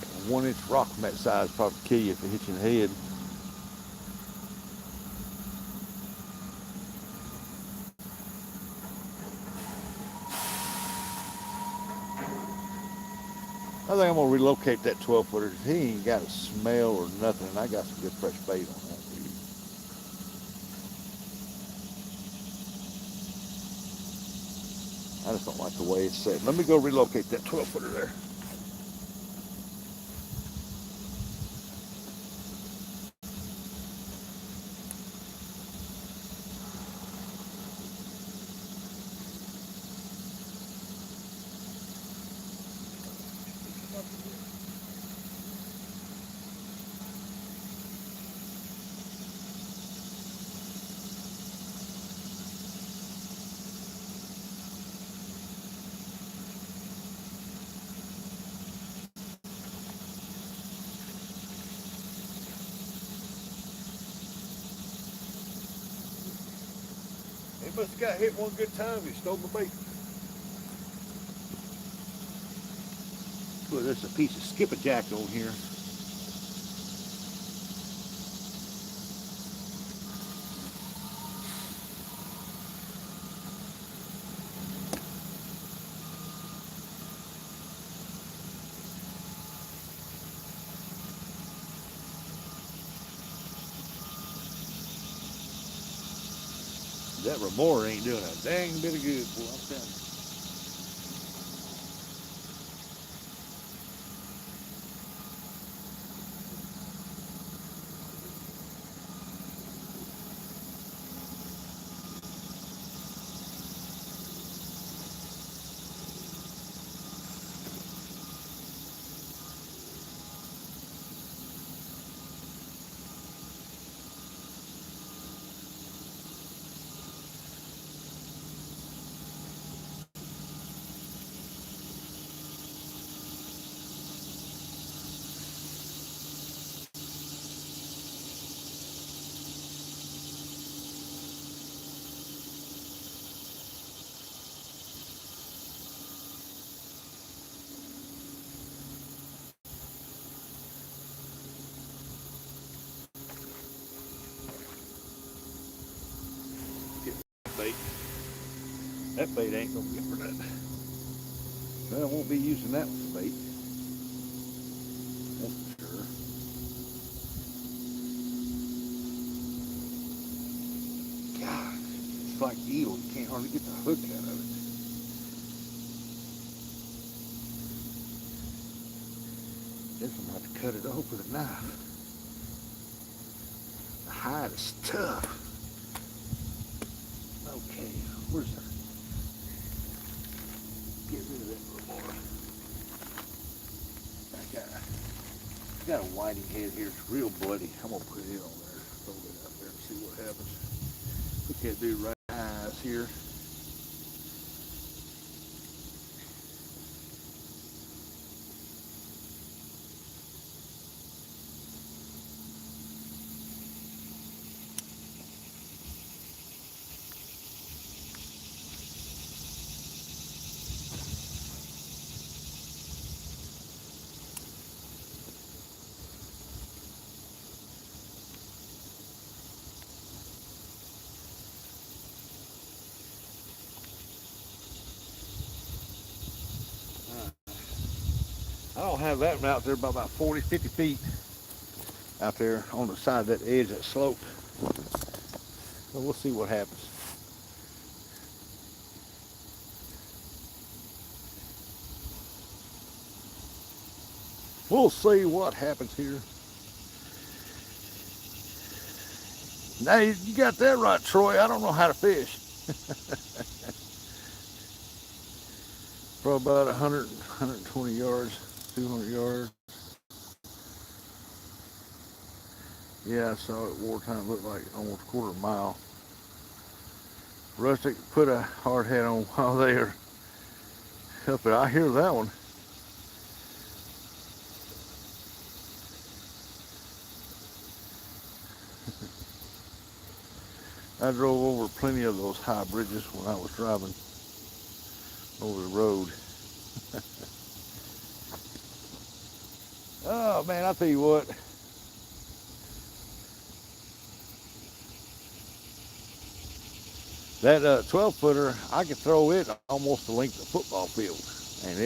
A 1-inch rock from that size probably kill you if it hits you in the head. I think I'm gonna relocate that 12-footer. He ain't got a smell or nothing, and I got some good fresh bait on that dude. I just don't like the way it's set. Let me go relocate that 12-footer there. He must have got hit one good time. He stole my bait. Look, there's a piece of skipperjack on here. That remora ain't doing a dang bit of good, boy. I'm telling you. Bait. That bait ain't gonna get for nothing. But I won't be using that for bait. That's for sure. God, it's like eel. You can't hardly get the hook out of it. Guess I'm gonna have to cut it off with a knife. The hide is tough. Okay, where's that? Get rid of that remora. I got a whiting head here. It's real bloody. I'm gonna put it on there. Throw it out there and see what happens. Look at that dude right in the eyes here. I don't have that one out there by about 40, 50 feet out there on the side of that edge, that slope. So we'll see what happens. We'll see what happens here. Now you got that right, Troy. I don't know how to fish. For about 100, 120 yards, 200 yards. Yeah, I saw it wartime. Looked like almost a quarter of a mile. Rustic, put a hard hat on while they are up there. I hear that one. I drove over plenty of those high bridges when I was driving over the road. Oh man, I tell you what, that 12 footer, I could throw it almost the length of the football field, and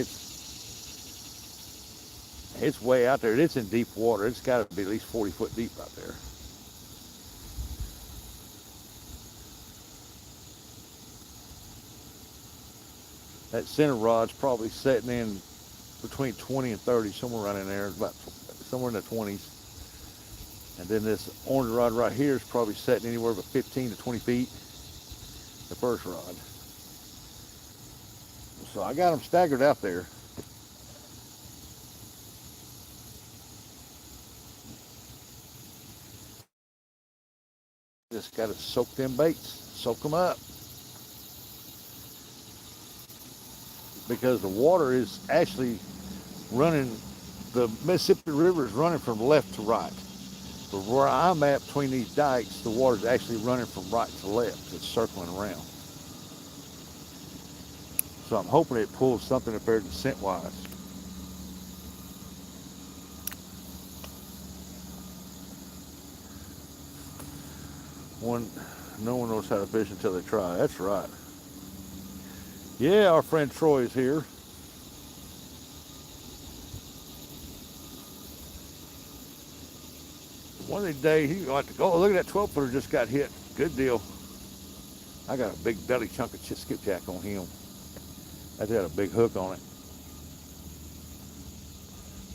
it's way out there. It's in deep water. It's got to be at least 40 foot deep right there. That center rod's probably setting in between 20 and 30, somewhere around in there, about somewhere in the 20s. And then this orange rod right here is probably setting anywhere from 15 to 20 feet, the first rod. So I got them staggered out there. Just got to soak them baits, soak them up. Because the water is actually running, the Mississippi River is running from left to right. But where I'm at between these dikes, the water is actually running from right to left. It's circling around. So I'm hoping it pulls something up there descent-wise. No one knows how to fish until they try. That's right. Yeah, our friend Troy is here. One of these days, he's going to have to go. Oh, look at that 12-footer just got hit. Good deal. I got a big belly chunk of skipjack on him. That's got a big hook on it.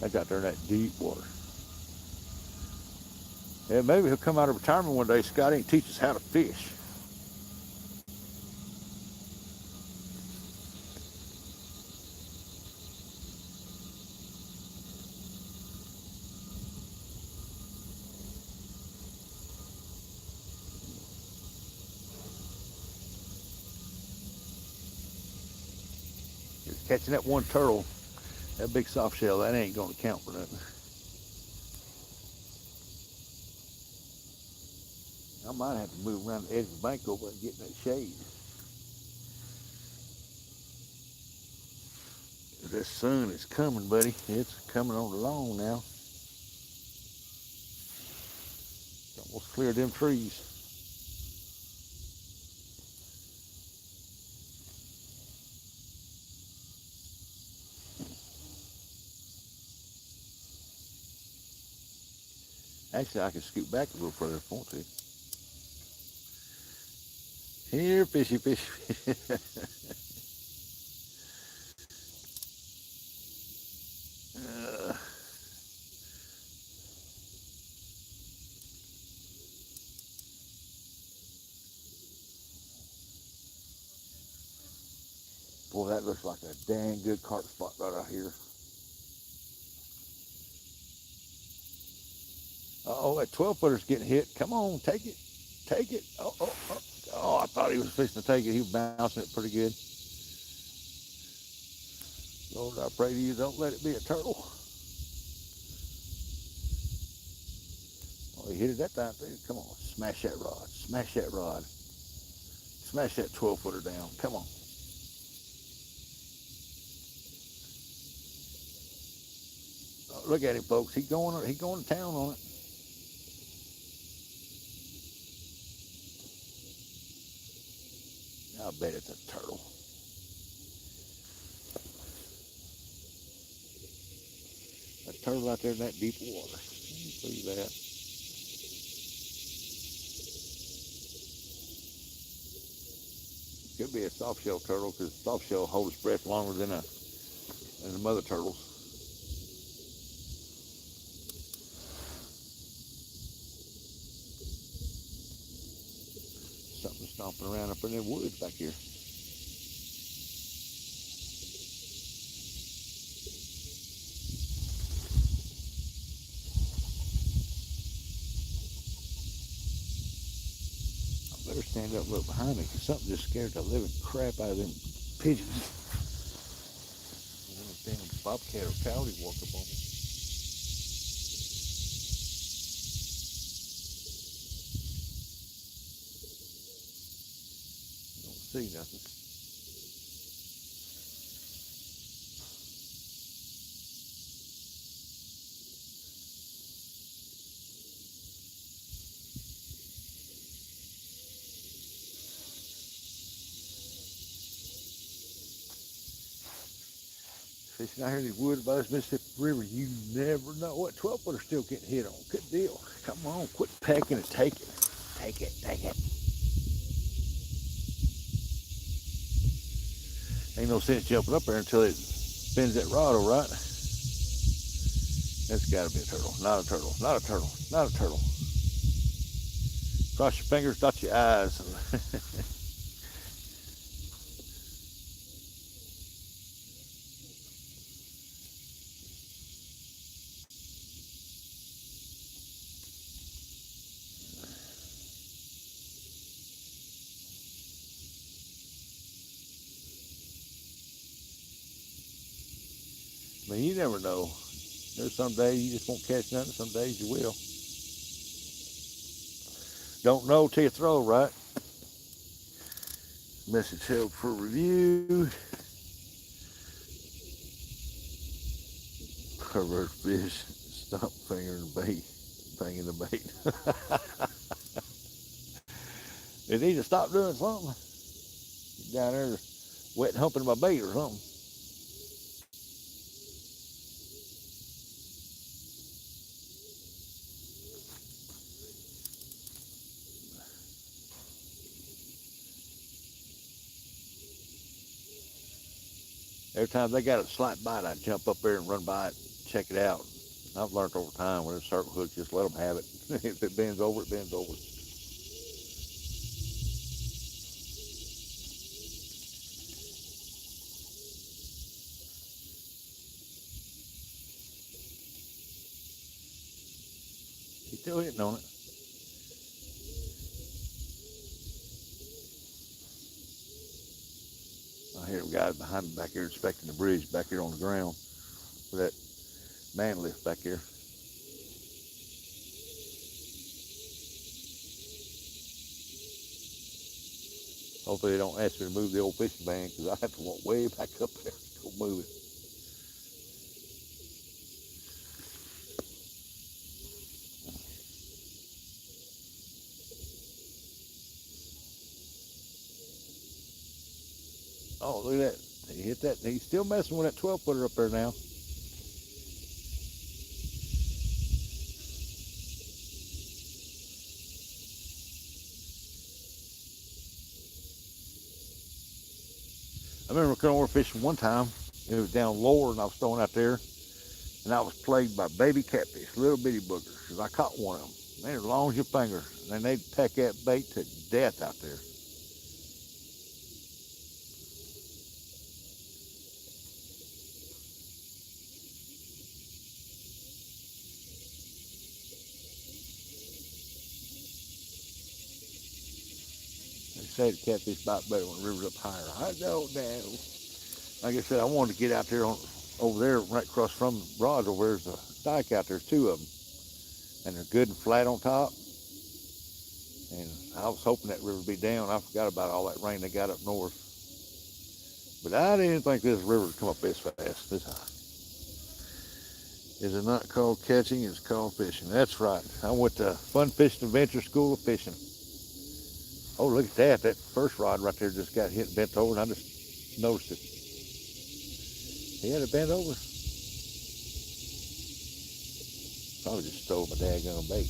That's out there in that deep water. Yeah, maybe he'll come out of retirement one day, Scotty, and teach us how to fish. Just catching that one turtle, that big soft shell, that ain't going to count for nothing. I might have to move around the edge of the bank over and get in that shade. This sun is coming, buddy. It's coming on the lawn now. It's almost cleared them trees. Actually, I can scoot back a little further if I want to. Here, fishy, fishy. Boy, that looks like a dang good carp spot right out here. Uh-oh, that 12-footer's getting hit. Come on, take it. Take it. Oh, I thought he was fixing to take it. He was bouncing it pretty good. Lord, I pray to you, don't let it be a turtle. Oh, he hit it that time, too. Come on, smash that rod. Smash that rod. Smash that 12-footer down. Come on. Oh, look at him, folks. He's going to town on it. I bet it's a turtle. A turtle out there in that deep water. Let me see that. Could be a soft shell turtle because soft shell holds breath longer than the mother turtles. Something stomping around up in the woods back here. better stand up and look behind me because something just scared the living crap out of them pigeons. Damn bobcat or coyote walked up on me. Don't see nothing. Fishing out here in these woods by this Mississippi River, you never know what 12-footer still getting hit on. Good deal. Come on, quit pecking and take it. Take it, take it. Ain't no sense jumping up there until it bends that rod, all right? That's got to be a turtle. Not a turtle. Not a turtle. Not a turtle. Cross your fingers, dot your eyes. I mean, you never know. There's some days you just won't catch nothing. Some days you will. Don't know till you throw, right? Message held for review. Pervert fish. Stop fingering the bait. Fingering the bait. They need to stop doing something. Down there wet humping my bait or something. Every time they got a slight bite, I jump up there and run by it, check it out. I've learned over time when it's circle hook, just let them have it. If it bends over, it bends over. He's still hitting on it. I hear them guys behind me back here inspecting the bridge back here on the ground for that man lift back here. Hopefully they don't ask me to move the old fishing band because I have to walk way back up there to go move it. Oh, look at that. He hit that. He's still messing with that 12-footer up there now. I remember coming over fishing one time. It was down lower and I was throwing out there. And I was plagued by baby catfish, little bitty boogers. Cause I caught one of them. They're as long as your finger. And they'd peck that bait to death out there. They say the catfish bite better when the river's up higher. I don't know. Like I said, I wanted to get out there over there, right across from the rods over there's a dike out there, two of them. And they're good and flat on top. And I was hoping that river would be down. I forgot about all that rain they got up north. But I didn't think this river would come up this fast, this high. Is it not called catching? It's called fishing. That's right. I went to Fun Fishing Adventure School of Fishing. Oh, look at that. That first rod right there just got hit and bent over, and I just noticed it. He had it bent over. Probably just stole my daggone bait.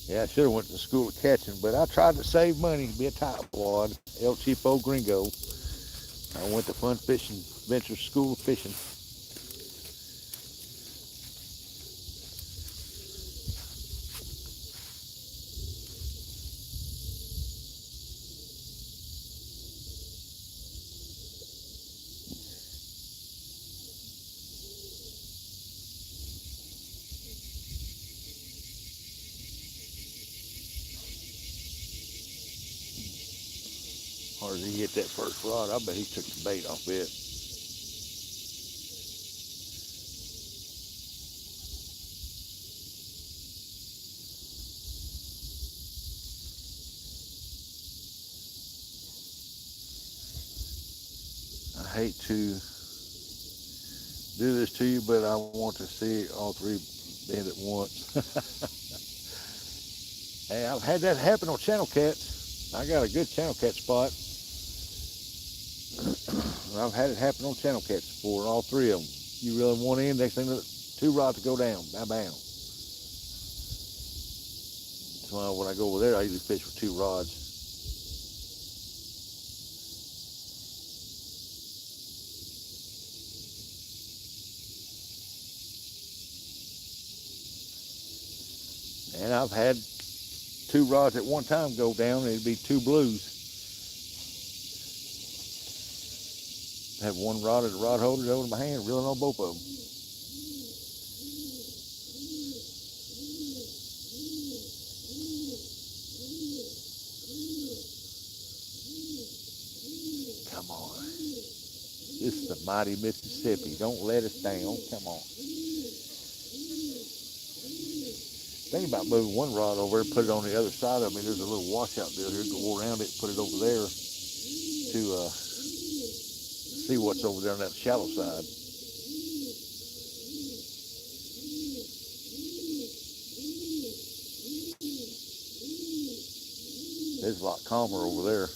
Yeah, I should have went to the school of catching, but I tried to save money to be a tightwad. El Cheapo Gringo. I went to Fun Fishing Adventure School of Fishing. Or as he hit that first rod, I bet he took the bait off it. I hate to do this to you, but I want to see all three bend at once. Hey, I've had that happen on channel cats. I got a good channel cat spot. I've had it happen on channel cats before, all three of them. You reel them one in, next thing, two rods to go down, bam, bam. So when I go over there, I usually fish with two rods. And I've had two rods at one time go down, and it'd be two blues. Have one rod at the rod holder over my hand, reeling on both of them. Come on. This is the mighty Mississippi. Don't let us down. Come on. Think about moving one rod over and put it on the other side of me. There's a little washout deal here. Go around it, put it over there to see what's over there on that shallow side. It's a lot calmer over there.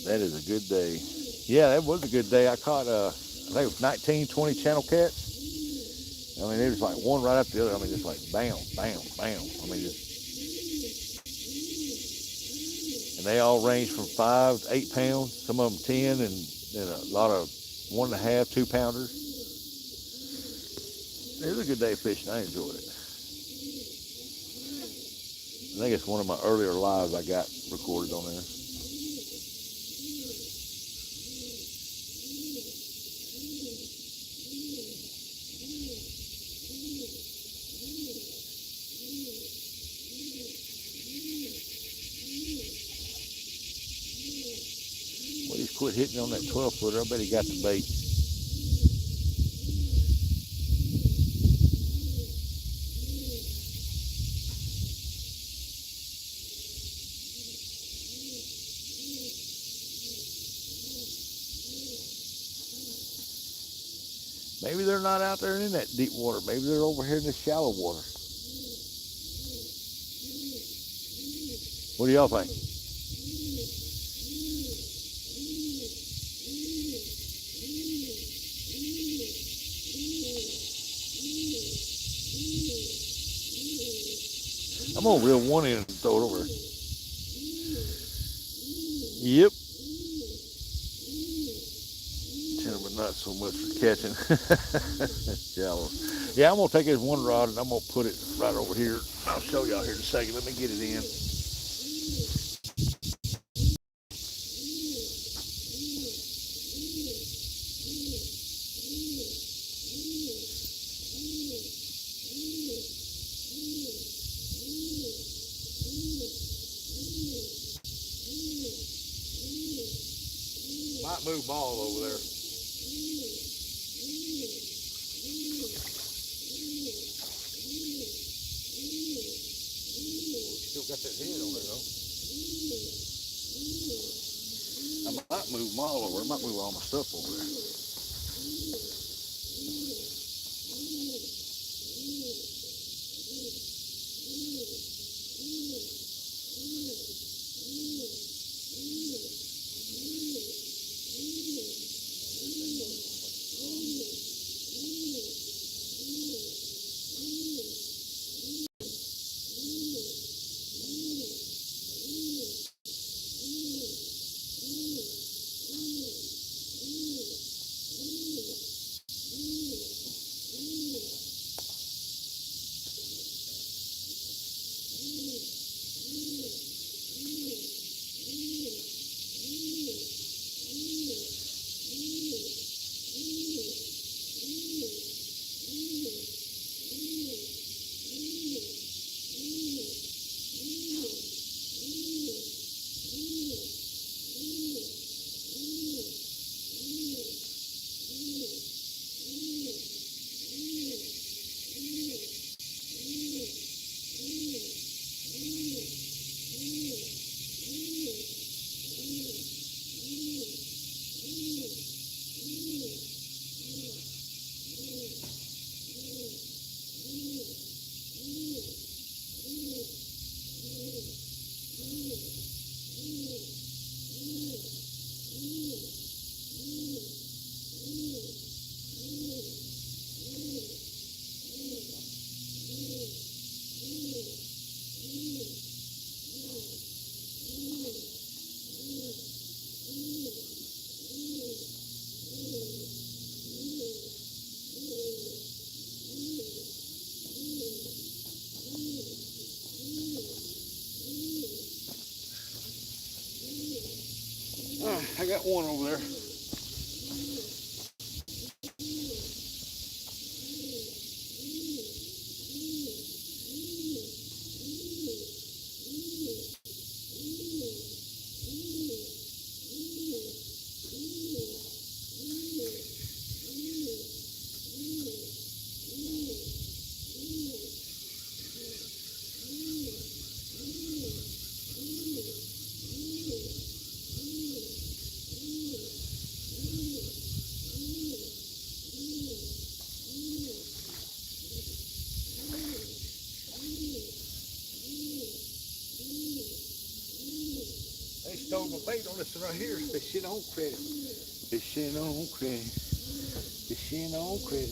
That is a good day. Yeah, that was a good day. I caught, I think it was 19, 20 channel cats. I mean, it was like one right after the other. I mean, just like bam, bam, bam. I mean, just, and they all range from 5 to 8 pounds. Some of them 10, and a lot of 1.5, 2 pounders. It was a good day of fishing. I enjoyed it. I think it's one of my earlier lives I got recorded on there. Well, he's quit hitting on that 12-footer. I bet he got the bait. Maybe they're not out there in that deep water. Maybe they're over here in this shallow water. What do y'all think? I'm gonna reel one in and throw it over. Yep. But not so much for catching. Shallow. Yeah, I'm gonna take this one rod and I'm gonna put it right over here. I'll show y'all here in a second. Let me get it in. Might move ball over there. Still got that head on there though. I might move them all over. I might move all my stuff over there. I got one over there. They stole my bait on this one right here. Fishing on credit. Fishing on credit. Fishing on credit.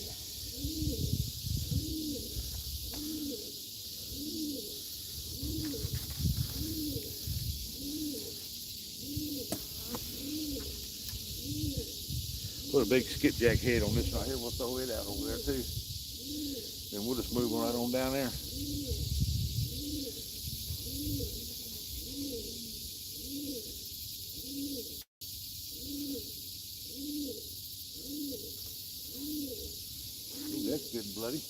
Put a big skipjack head on this right here. We'll throw it out over there too. Then we'll just move right on down there. Ooh, that's good and bloody.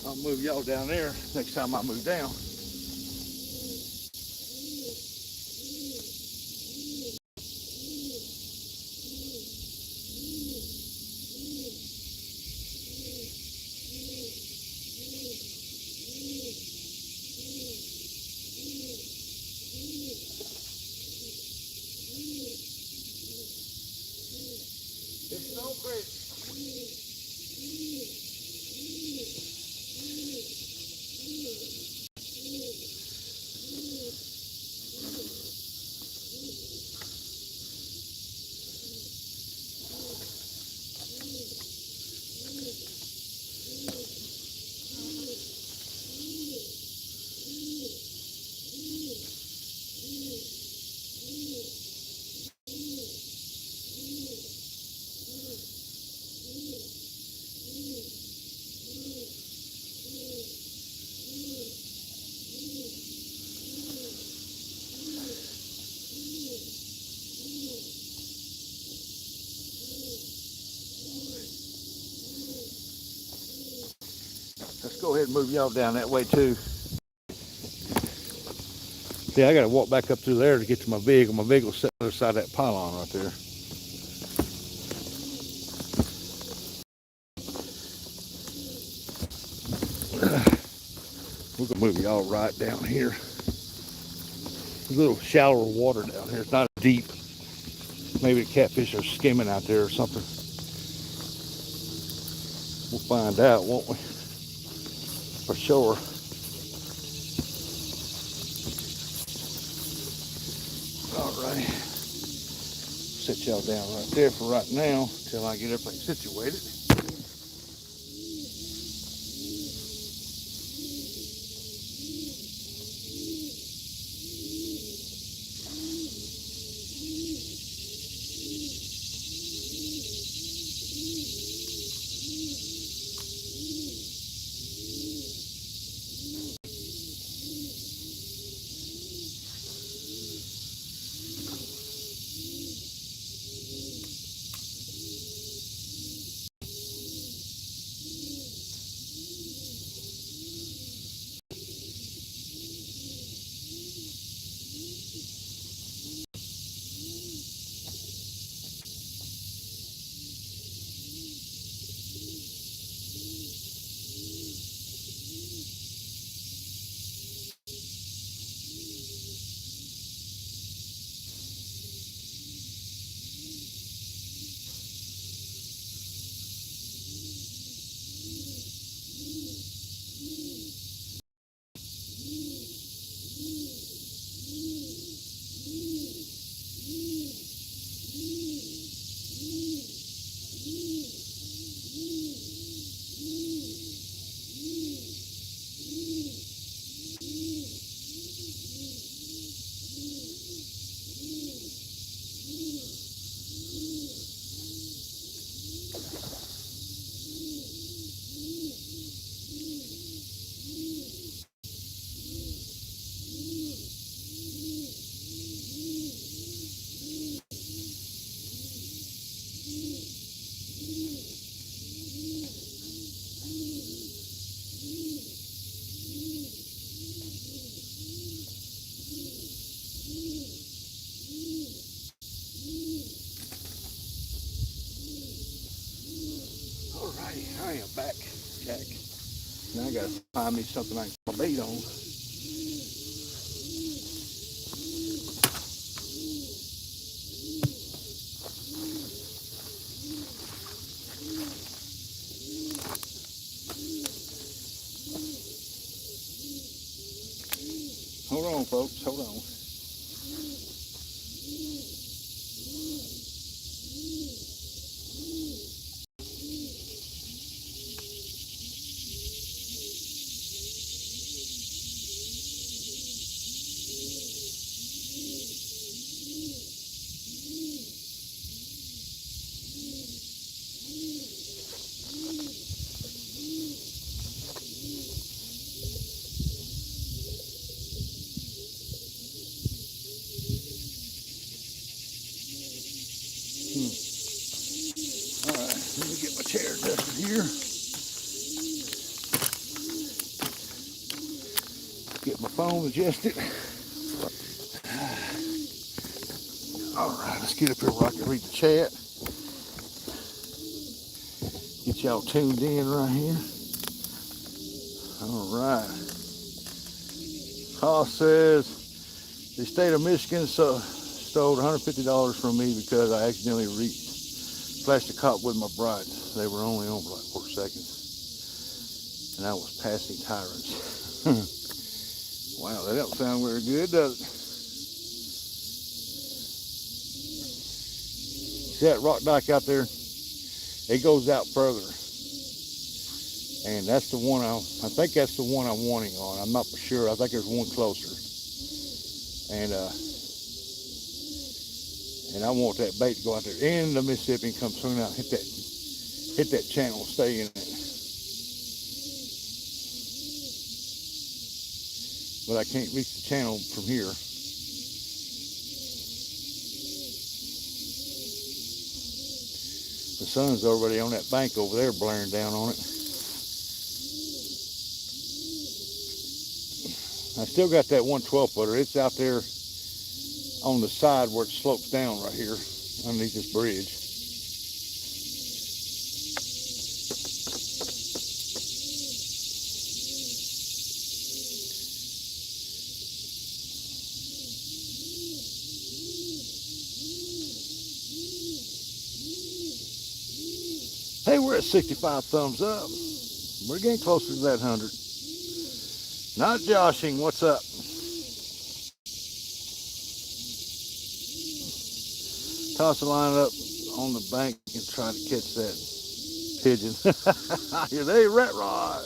I'll move y'all down there next time I move down. It's no crazy. Let's go ahead and move y'all down that way too. See, I got to walk back up through there to get to my vehicle. My vehicle's sitting on the other side of that pylon right there. We're going to move y'all right down here. There's a little shallower water down here. It's not deep. Maybe the catfish are skimming out there or something. We'll find out, won't we? For sure. All right. Set y'all down right there for right now till I get everything situated. I gotta find me something I can put my bait on. Hold on, folks, hold on. All right, let me get my chair dusted here. Get my phone adjusted. All right, let's get up here where I can read the chat. Get y'all tuned in right here. All right. Haas says, the state of Michigan stole $150 from me because I accidentally flashed a cop with my brights. They were only on for like 4 seconds. And I was passing tyrants. Wow, that don't sound very good, does it? See that rock dike out there? It goes out further. And that's the one I think that's the one I'm wanting on. I'm not for sure. I think there's one closer. And I want that bait to go out there in the Mississippi and come swing out, hit that channel, stay in it. But I can't reach the channel from here. The sun's already on that bank over there blaring down on it. I still got that 112 footer. It's out there on the side where it slopes down right here underneath this bridge. Hey, we're at 65 thumbs up. We're getting closer to that 100. Not joshing, what's up? Toss a line up on the bank and try to catch that pigeon. Here's a rat rod.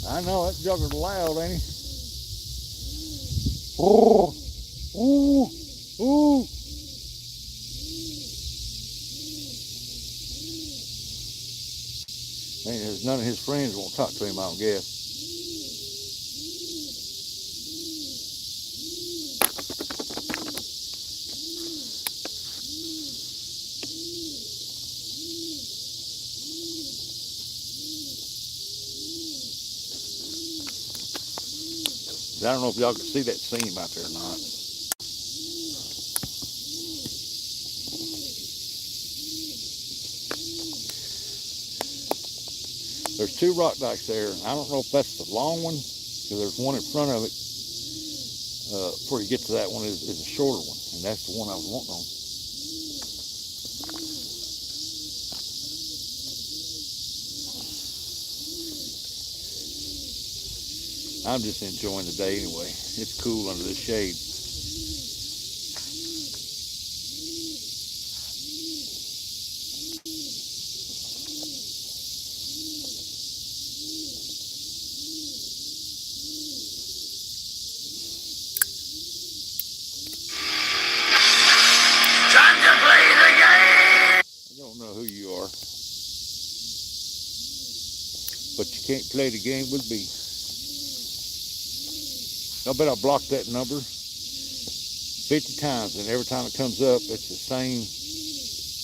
I know, that jugger's loud, ain't he? Oh, ooh, ooh. Man, none of his friends won't talk to him, I don't guess. I don't know if y'all can see that seam out there or not. There's 2 rock dikes there. I don't know if that's the long one, because there's one in front of it. Before you get to that one is a shorter one, and that's the one I was wanting on. I'm just enjoying the day anyway. It's cool under the shade. Time to play the game! I don't know who you are, but you can't play the game with me. I bet I blocked that number 50 times, and every time it comes up, it's the same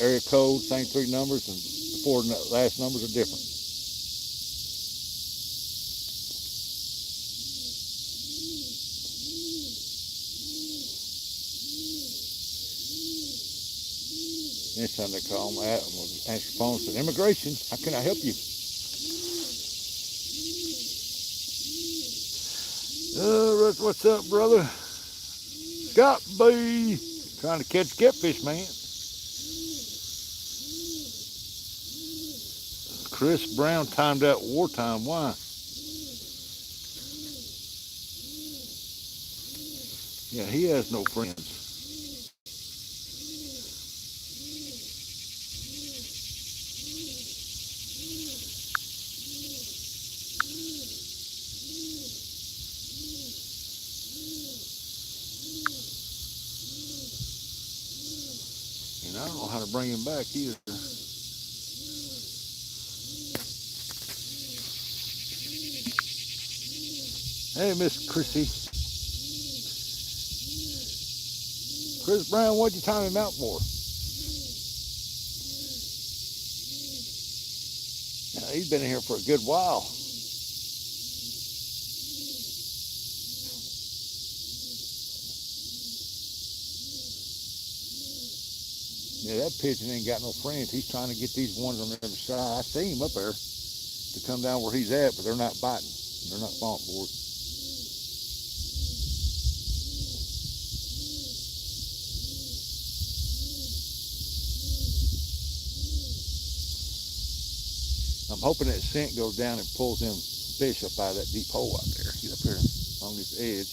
area code, same 3 numbers, and the 4 last numbers are different. Next time they call them, answer the phone, said, immigration, how can I help you? Russ, what's up, brother? Scott B. Trying to catch catfish, man. Chris Brown timed out wartime. Why? Yeah, he has no friends. And I don't know how to bring him back either. Hey, Miss Chrissy. Chris Brown, what'd you time him out for? Yeah, he's been in here for a good while. Yeah, that pigeon ain't got no friends. He's trying to get these ones on the other side. I see him up there to come down where he's at, but they're not biting. They're not falling for it. I'm hoping that scent goes down and pulls them fish up out of that deep hole out there. Get up here on this edge.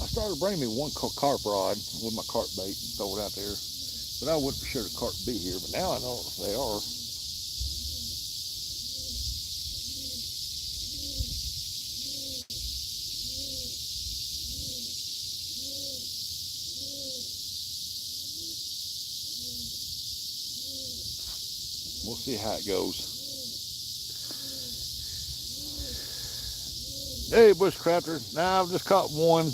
I started bringing me one carp rod with my carp bait and throw it out there. But I wasn't for sure the carp would be here. But now I know they are. We'll see how it goes. Hey, bushcrafter. Now I've just caught one.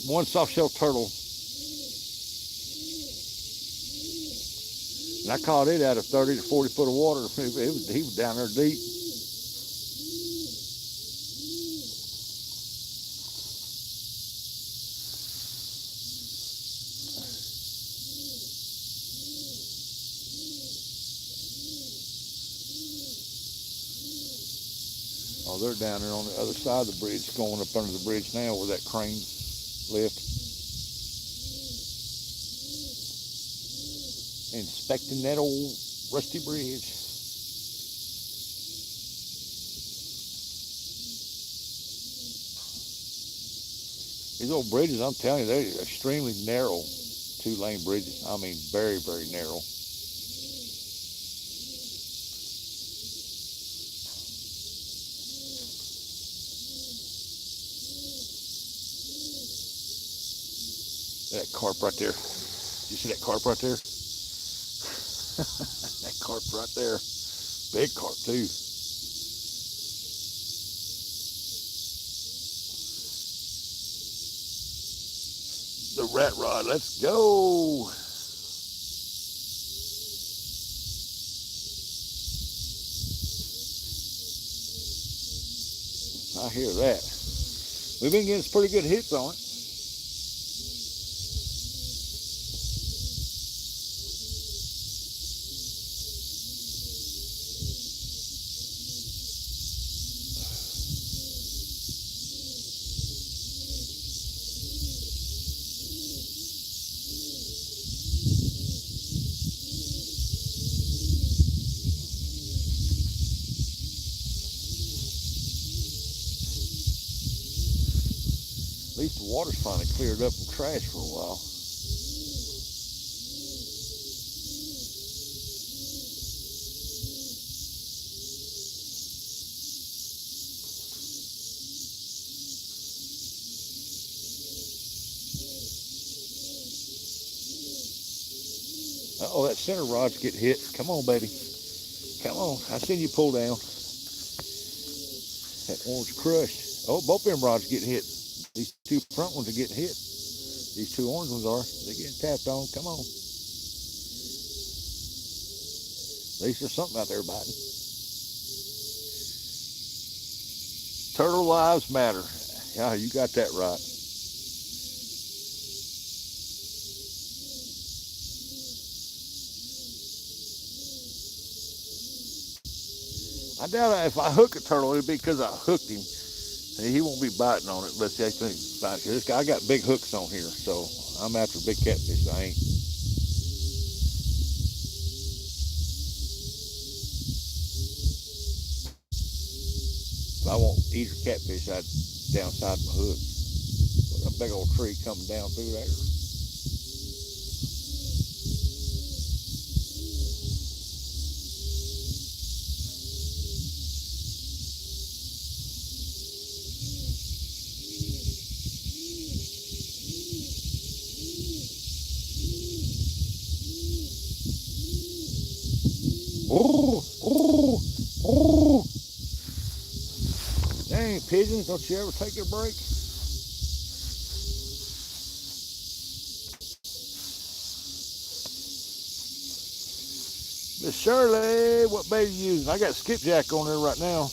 One soft shell turtle. And I caught it out of 30 to 40 foot of water. He was down there deep. Oh, they're down there on the other side of the bridge, going up under the bridge now where that crane lift. Inspecting that old rusty bridge. These old bridges, I'm telling you, they're extremely narrow, 2-lane bridges. I mean, very, very narrow. That carp right there. You see that carp right there? That carp right there. Big carp too. The rat rod, let's go. I hear that. We've been getting some pretty good hits on it. At least the water's finally cleared up from trash for a while. Uh-oh, that center rod's getting hit. Come on, baby. Come on. I seen you pull down. That orange crush. Oh, both them rods getting hit. These two front ones are getting hit. These two orange ones are. They're getting tapped on. Come on. At least there's something out there biting. Turtle lives matter. Yeah, you got that right. I doubt if I hook a turtle, it'll be because I hooked him. He won't be biting on it unless he actually bites. This guy, I got big hooks on here, so I'm after big catfish. I ain't. If I want eater catfish, I'd downside my hook. With a big old tree coming down through there. Oh, oh, oh. Dang, pigeons, don't you ever take a break? Miss Shirley, what bait are you using? I got skipjack on there right now.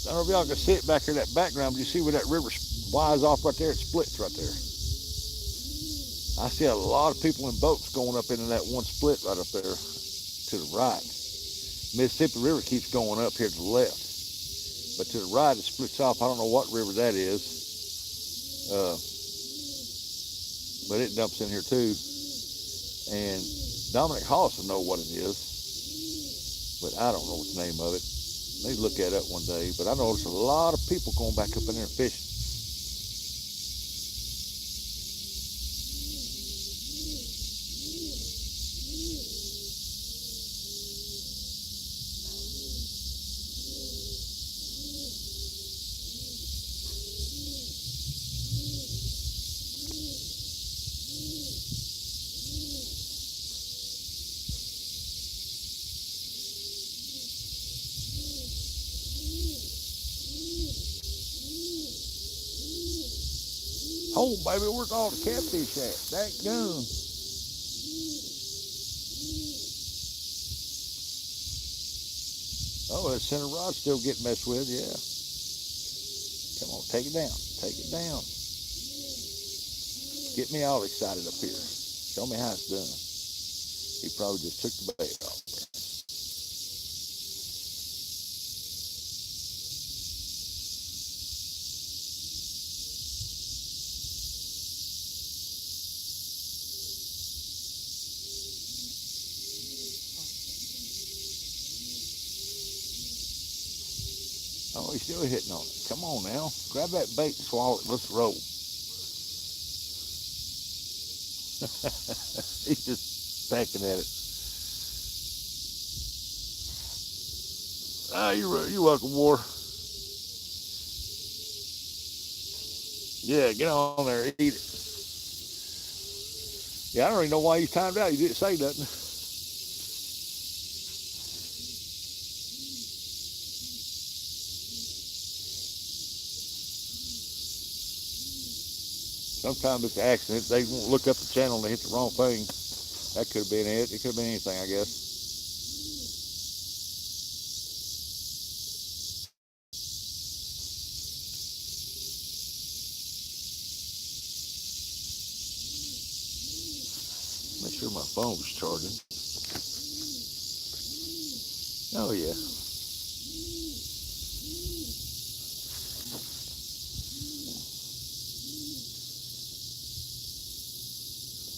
I don't know if y'all can see it back here in that background, but you see where that river wise off right there? It splits right there. I see a lot of people in boats going up into that one split right up there to the right. Mississippi River keeps going up here to the left. But to the right, it splits off. I don't know what river that is. But it dumps in here too. And Dominic Hollis will know what it is. But I don't know what the name of it. Maybe look that up one day. But I know there's a lot of people going back up in there fishing. Oh, baby, where's all the catfish at? That gun. Oh, that center rod's still getting messed with, yeah. Come on, take it down. Take it down. Get me all excited up here. Show me how it's done. He probably just took the bait off. Oh, he's still hitting on it. Come on now. Grab that bait and swallow it. Let's roll. He's just pecking at it. Ah, you're welcome, War. Yeah, get on there. Eat it. Yeah, I don't even know why you timed out. You didn't say nothing. Sometimes it's an accident. They won't look up the channel and they hit the wrong thing. That could have been it. It could have been anything, I guess. Make sure my phone was charging. Oh, yeah.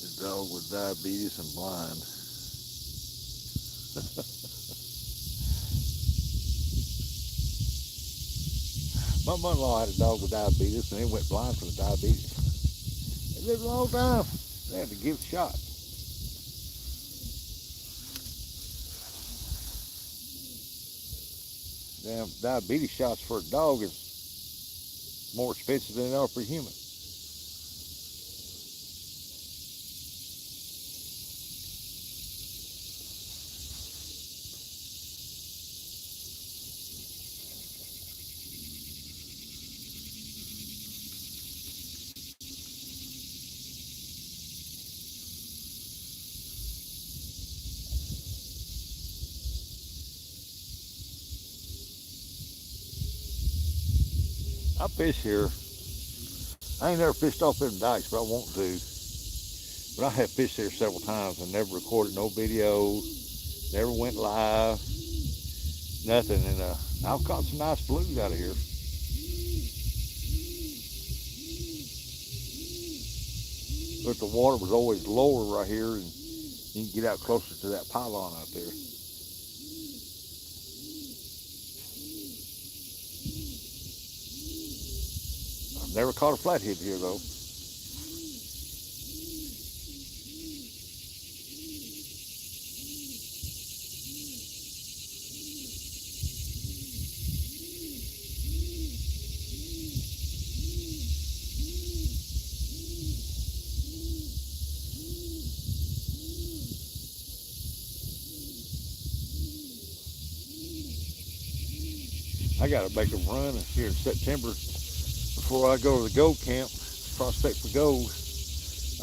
The dog with diabetes and blind. My mother-in-law had a dog with diabetes and it went blind from the diabetes. It lived a long time. They had to give it a shot. Damn, diabetes shots for a dog is more expensive than they are for a human. I fish here. I ain't never fished off them dikes, but I want to. But I have fished there several times and never recorded no video, never went live, nothing. And I've caught some nice blues out of here. But the water was always lower right here, and you can get out closer to that pylon out there. I've never caught a flathead here though. I gotta make a run here in September before I go to the gold camp, prospect for gold.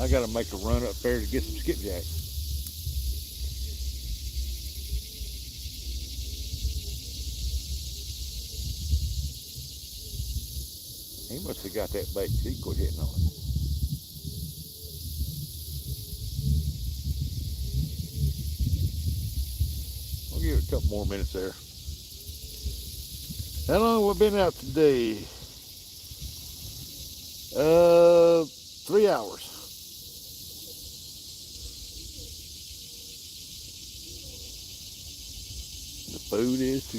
I gotta make a run up there to get some skipjack. He must have got that bait. He quit hitting on it. I'll give it a couple more minutes there. How long have we been out today? 3 hours. The food is too.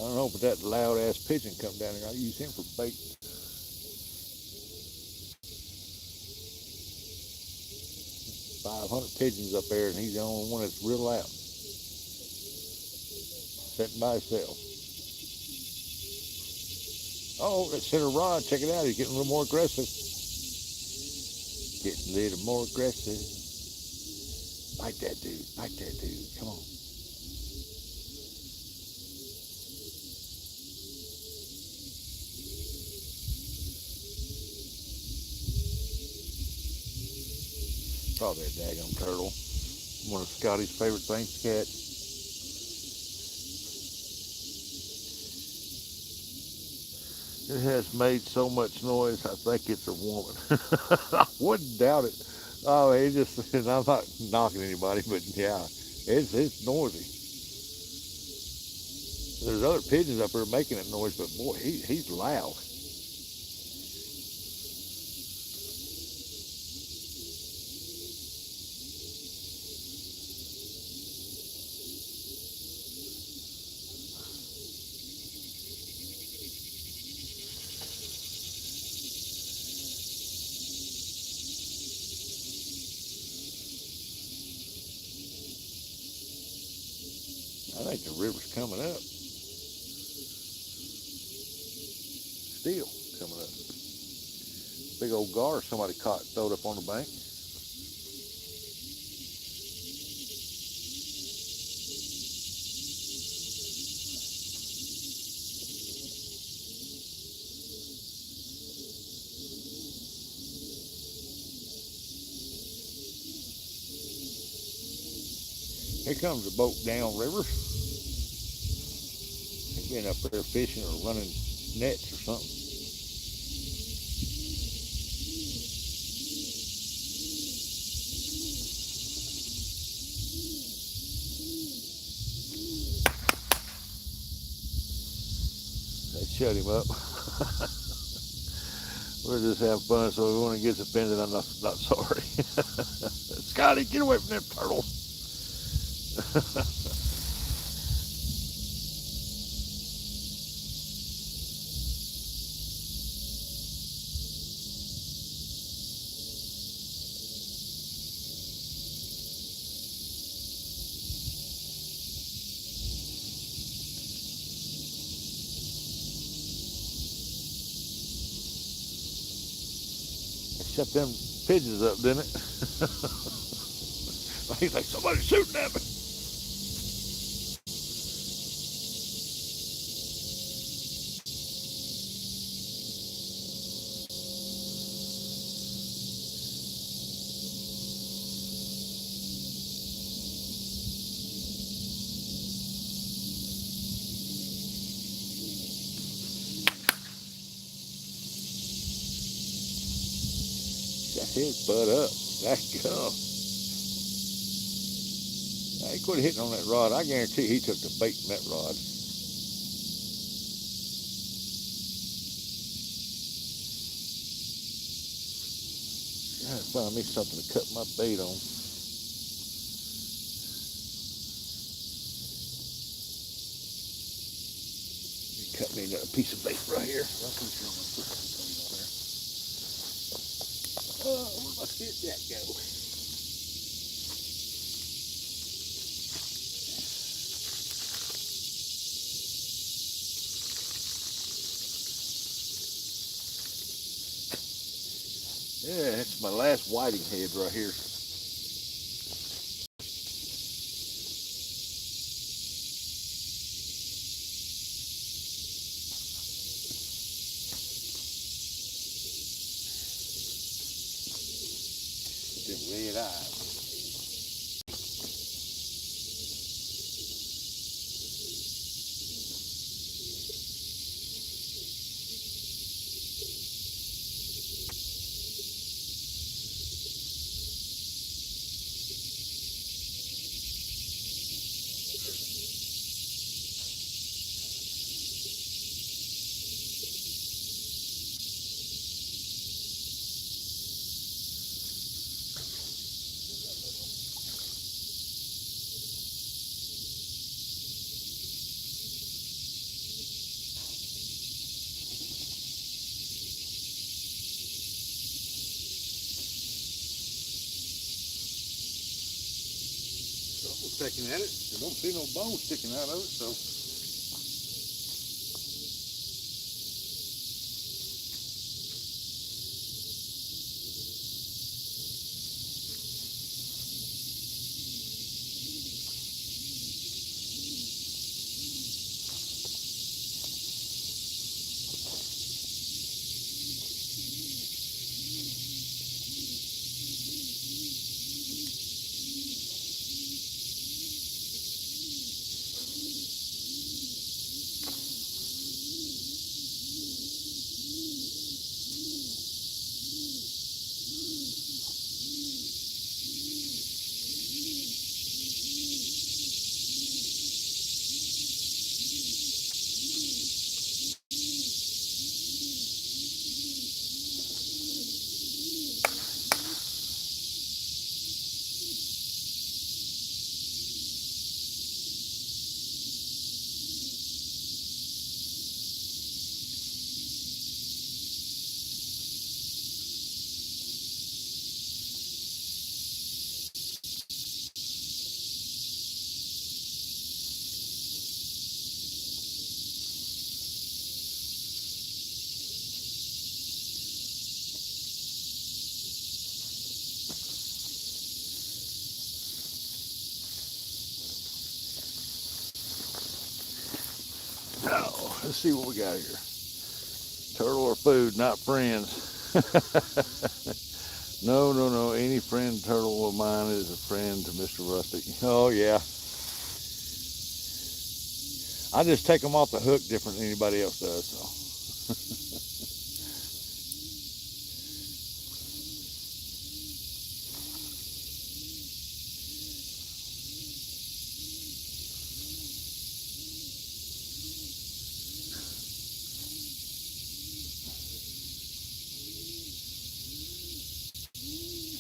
I don't know, but that loud ass pigeon come down here. I use him for bait. $500 pigeons up there, and he's the only one that's real loud. Sitting by himself. Oh, that center rod, check it out. He's getting a little more aggressive. Getting a little more aggressive. Bite that dude. Bite that dude. Come on. Probably a daggone turtle. One of Scotty's favorite things to catch. It has made so much noise, I think it's a woman. I wouldn't doubt it. Oh, it just, and I'm not knocking anybody, but yeah, it's noisy. There's other pigeons up there making that noise, but boy, he's loud. I think the river's coming up. Still coming up. Big old gar somebody caught, throwed up on the bank. Here comes a boat downriver. They've been up there fishing or running nets or something. They shut him up. We're just having fun, so if anyone gets offended, I'm not sorry. Scotty, get away from them turtles. Shut them pigeons up, didn't it? He's like, somebody's shooting at me. his butt up. That go. He quit hitting on that rod. I guarantee he took the bait from that rod. Gotta find me something to cut my bait on. Cut me another piece of bait right here. Oh, where'd my skipjack go? Yeah, that's my last whiting head right here. Them red eyes. Pecking at it. I don't see no bone sticking out of it, so. Oh, let's see what we got here. Turtle or food, not friends. No, no, no. Any friend turtle of mine is a friend to Mr. Rustic. Oh, yeah. I just take them off the hook different than anybody else does, so.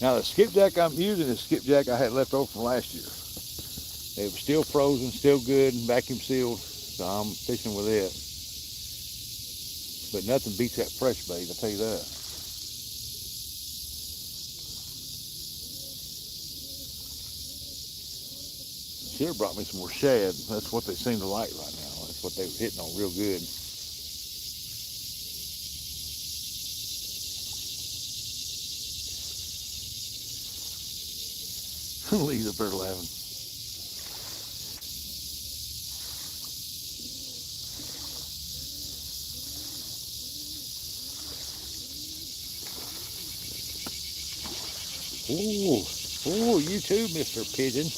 Now the skipjack I'm using is skipjack I had left over from last year. It was still frozen, still good, and vacuum sealed, so I'm fishing with it. But nothing beats that fresh bait, I'll tell you that. Should have brought me some more shad. That's what they seem to like right now. That's what they were hitting on real good. Lee's up there laughing. Ooh, you too, Mr. Pigeon.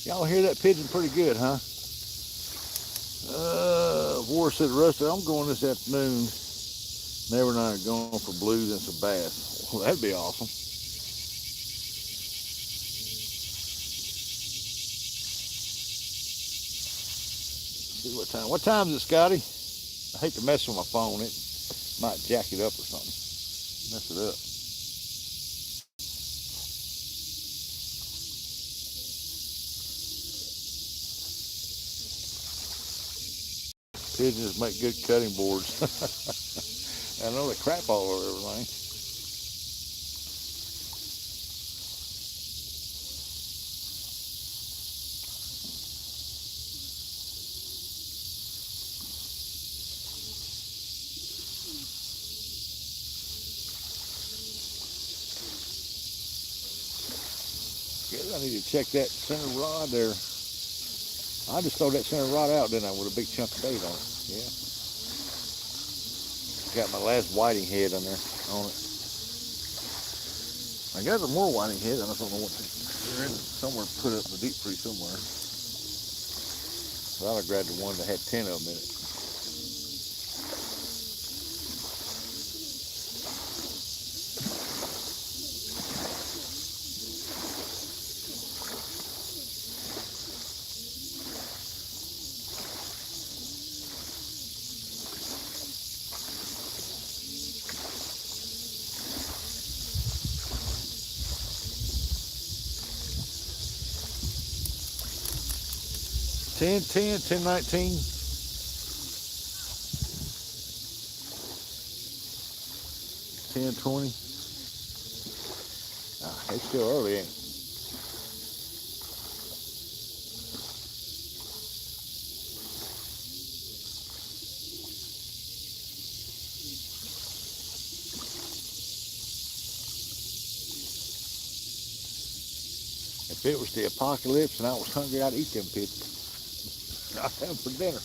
Y'all hear that pigeon pretty good, huh? War said, Rusty, I'm going this afternoon. Never and I are going for blues and some bass. Well, that'd be awesome. See what time. What time is it, Scotty? I hate to mess with my phone. It might jack it up or something. Mess it up. Pigeons make good cutting boards. I know they crap all over everything. Guess I need to check that center rod there. I just throw that center rod out, didn't I, with a big chunk of bait on it. Yeah. Got my last whiting head on there on it. I got some more whiting heads. I don't know what they're in somewhere. Put up in the deep freeze somewhere. Well, I grabbed the one that had 10 of them in it. $10, $10, $10.19. $10.20. It's still early, ain't it? If it was the apocalypse and I was hungry, I'd eat them pigeons. I'd have them for dinner.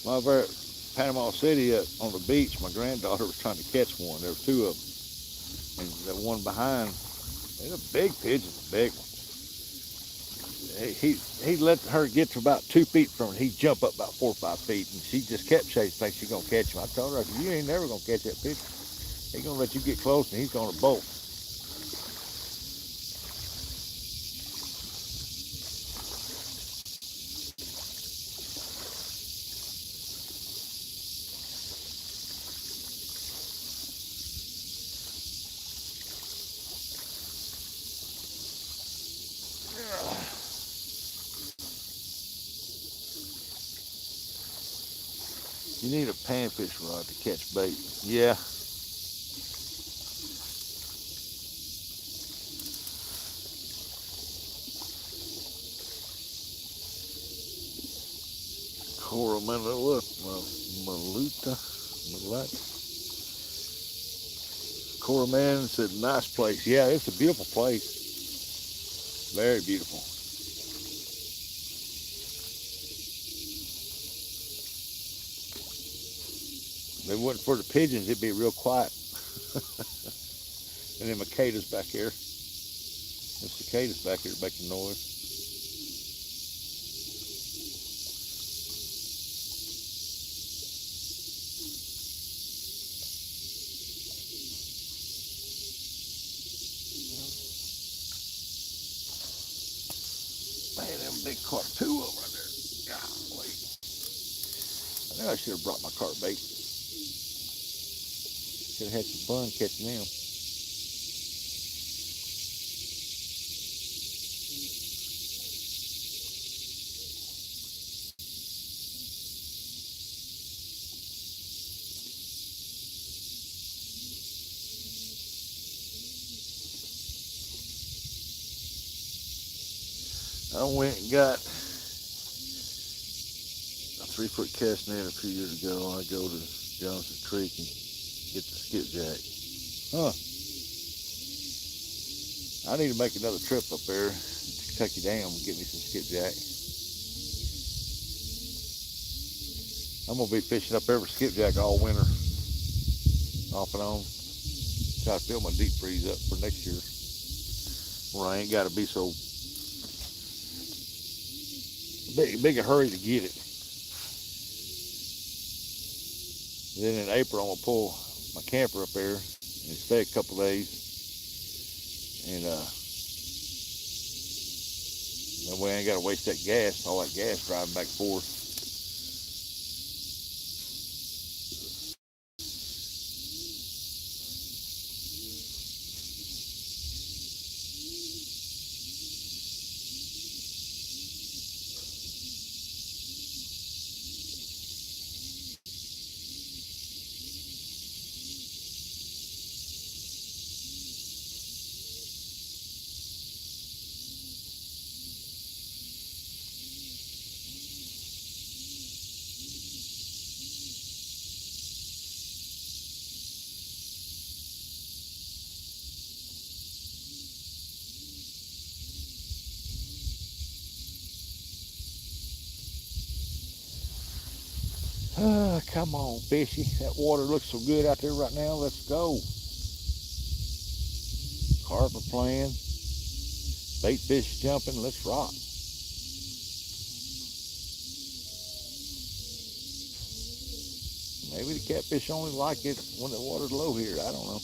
Over at Panama City on the beach, my granddaughter was trying to catch one. There were two of them. And the one behind, they're a big pigeon, a big one. He let her get to about 2 feet from it. He'd jump up about 4 or 5 feet, and she just kept chasing, thinking she's gonna catch him. I told her, I said, you ain't never gonna catch that pigeon. He's gonna let you get close, and he's gonna bolt. You need a panfish rod to catch bait. Yeah. Coraman said, nice place. Yeah, it's a beautiful place. Very beautiful. If it wasn't for the pigeons, it'd be real quiet. And then cicadas back here. There's cicadas back here making noise. Man, them big carp, 2 of them right there. Golly. I think I should have brought my carp bait. Should have had some fun catching them. I went and got a 3-foot cast net a few years ago. I go to Johnson Creek and get the skipjack. Huh. I need to make another trip up there to Kentucky Dam and get me some skipjack. I'm going to be fishing up there for skipjack all winter. Off and on. Gotta fill my deep freeze up for next year, where I ain't gotta be so big a hurry to get it. Then in April, I'm gonna pull my camper up there and stay a couple days, and that way I ain't gotta waste that gas, all that gas driving back and forth. Come on, fishy. That water looks so good out there right now. Let's go. Carp playing. Bait fish jumping. Let's rock. Maybe the catfish only like it when the water's low here. I don't know.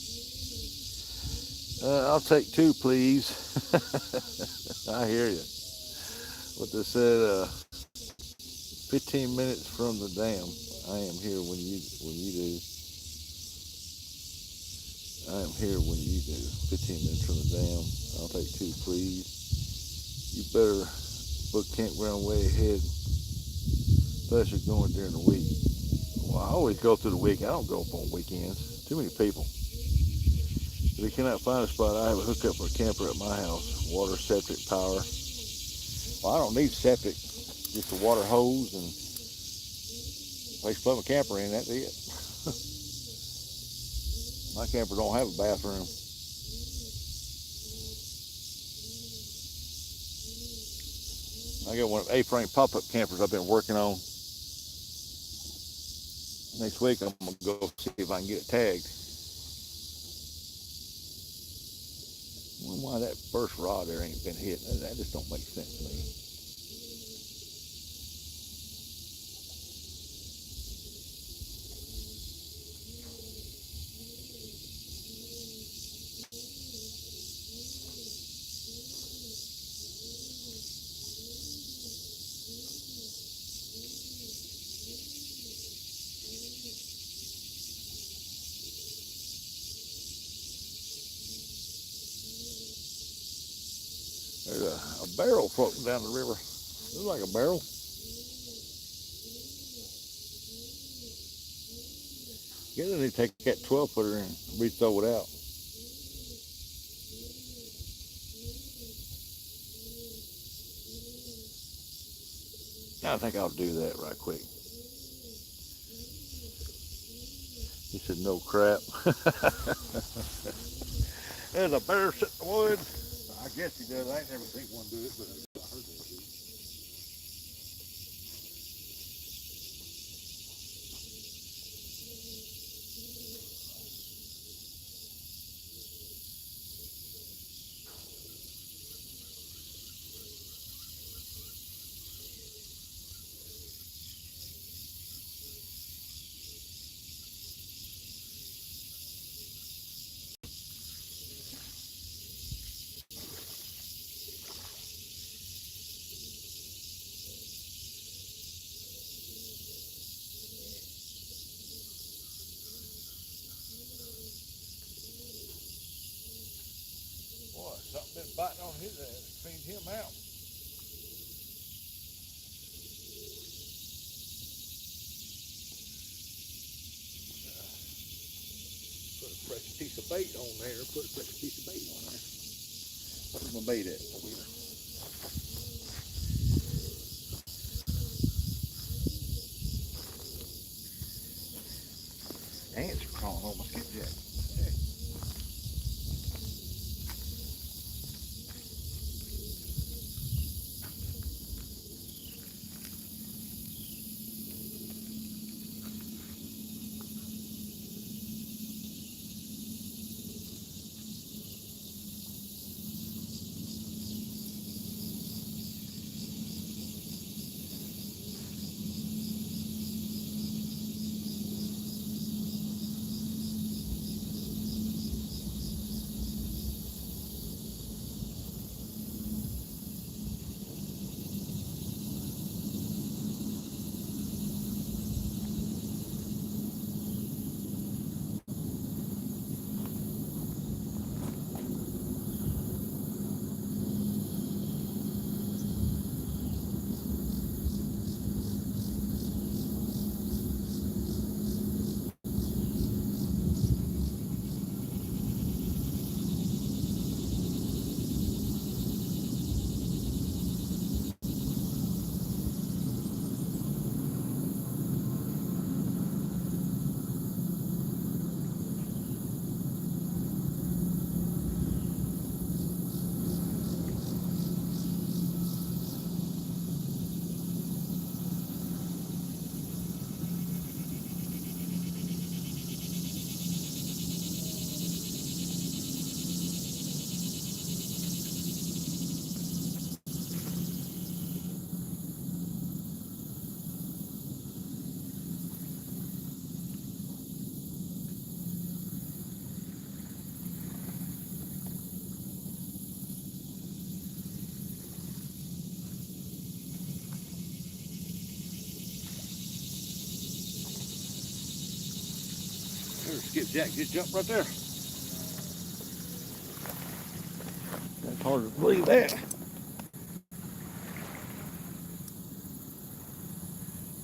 I'll take 2, please. I hear you. What they said, 15 minutes from the dam. I am here when you do. I am here when you do. 15 minutes from the dam. I'll take 2, please. You better book campground way ahead. Plus you're going during the week. Well, I always go through the week. I don't go up on weekends. Too many people. If you cannot find a spot, I have a hookup for a camper at my house. Water, septic, power. Well, I don't need septic. Just a water hose and place to put my camper in. That's it. My camper don't have a bathroom. I got one of A-frame pop-up campers I've been working on. Next week I'm gonna go see if I can get it tagged. I wonder why that first rod there ain't been hit. That just don't make sense to me. There's a barrel floating down the river. Looks like a barrel. Guess I need to take that 12-footer and re-throw it out. I think I'll do that right quick. He said, no crap. There's a bear sitting in the woods. I guess he does. I ain't never seen one do it, but I heard they do. Boy, something been biting on his ass. Cleaned him out. Put a fresh piece of bait on there. Put a fresh piece of bait on there. Where's my bait at over here? Ants are crawling on my skipjack. There's skipjack just jumped right there. That's hard to believe that.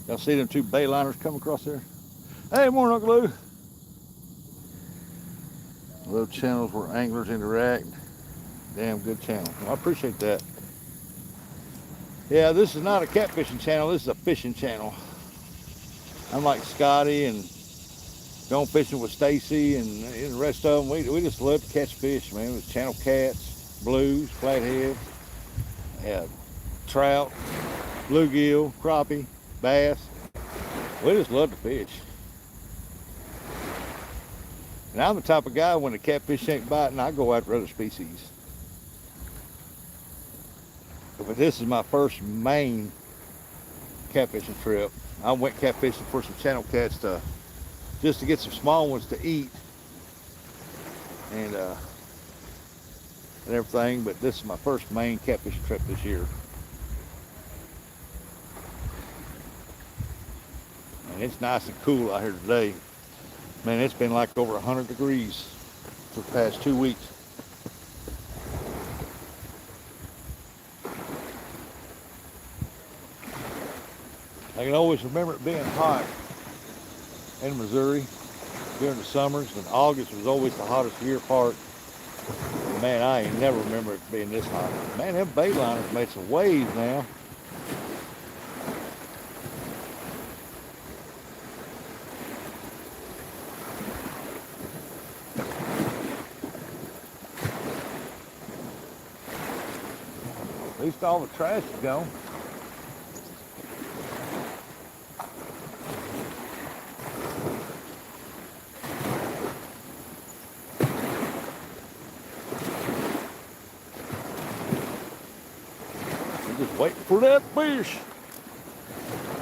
Y'all see them two bayliners come across there? Hey, morning, Uncle Lou. Little channels where anglers interact. Damn good channel. I appreciate that. Yeah, this is not a catfishing channel. This is a fishing channel. I'm like Scotty and going fishing with Stacy and the rest of them. We just love to catch fish, man. With channel cats, blues, flatheads, yeah, trout, bluegill, crappie, bass. We just love to fish. And I'm the type of guy, when the catfish ain't biting, I go after other species. But this is my first main catfishing trip. I went catfishing for some channel cats just to get some small ones to eat and everything. But this is my first main catfishing trip this year. And it's nice and cool out here today. Man, it's been like over 100 degrees for the past 2 weeks. I can always remember it being hot in Missouri during the summers, and August was always the hottest year part. Man, I ain't never remember it being this hot. Man, them bayliners made some waves now. At least all the trash is gone. I'm just waiting for that fish.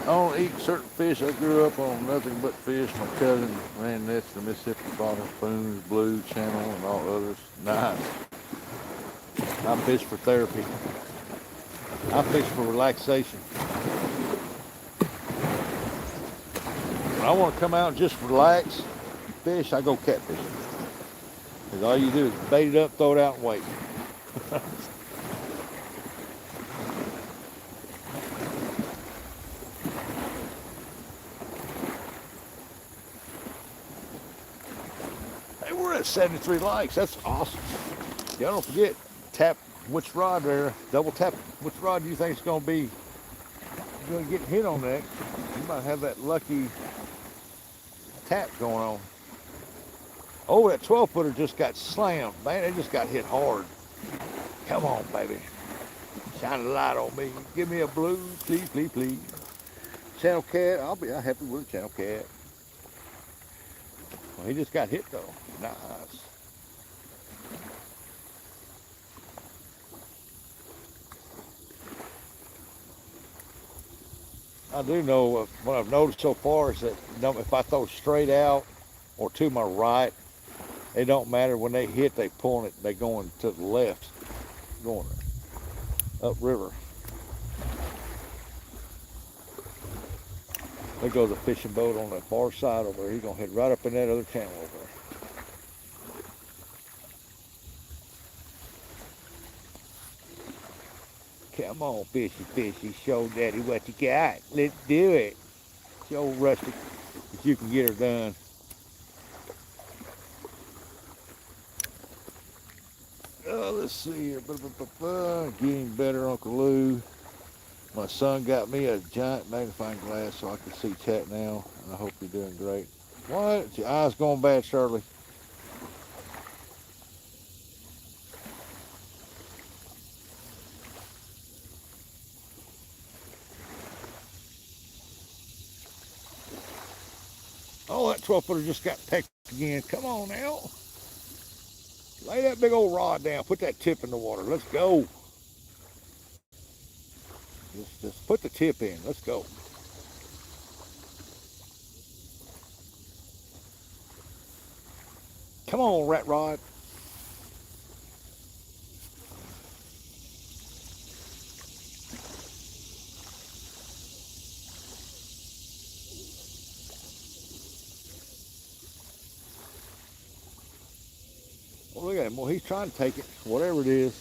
I don't eat certain fish. I grew up on nothing but fish. My cousin ran nets to Mississippi bottom, spoons, blue, channel, and all others. Nice. I fish for therapy. I fish for relaxation. When I want to come out and just relax and fish, I go catfishing. Because all you do is bait it up, throw it out, and wait. Hey, we're at 73 likes. That's awesome. Y'all don't forget, tap which rod there, double tap which rod do you think is going to be going to get hit on that. You might have that lucky tap going on. Oh, that 12-footer just got slammed. Man, it just got hit hard. Come on, baby. Shine a light on me. Give me a blue, please, please, please. Channel cat, I'll be happy with a channel cat. Well, he just got hit though. Nice. I do know what I've noticed so far is that if I throw straight out or to my right, it don't matter. When they hit, they pulling it. They going to the left, going upriver. There goes a fishing boat on that far side over there. He's gonna head right up in that other channel over there. Come on, fishy, fishy, show daddy what you got. Let's do it. Show Rusty that you can get her done. Oh, let's see here. Getting better, Uncle Lou. My son got me a giant magnifying glass so I can see chat now. And I hope you're doing great. What? Your eyes going bad, Shirley? Oh, that 12-footer just got pecked again. Come on now. Lay that big old rod down. Put that tip in the water. Let's go. Just put the tip in. Let's go. Come on, rat rod. Well, look at him. Well, he's trying to take it, whatever it is.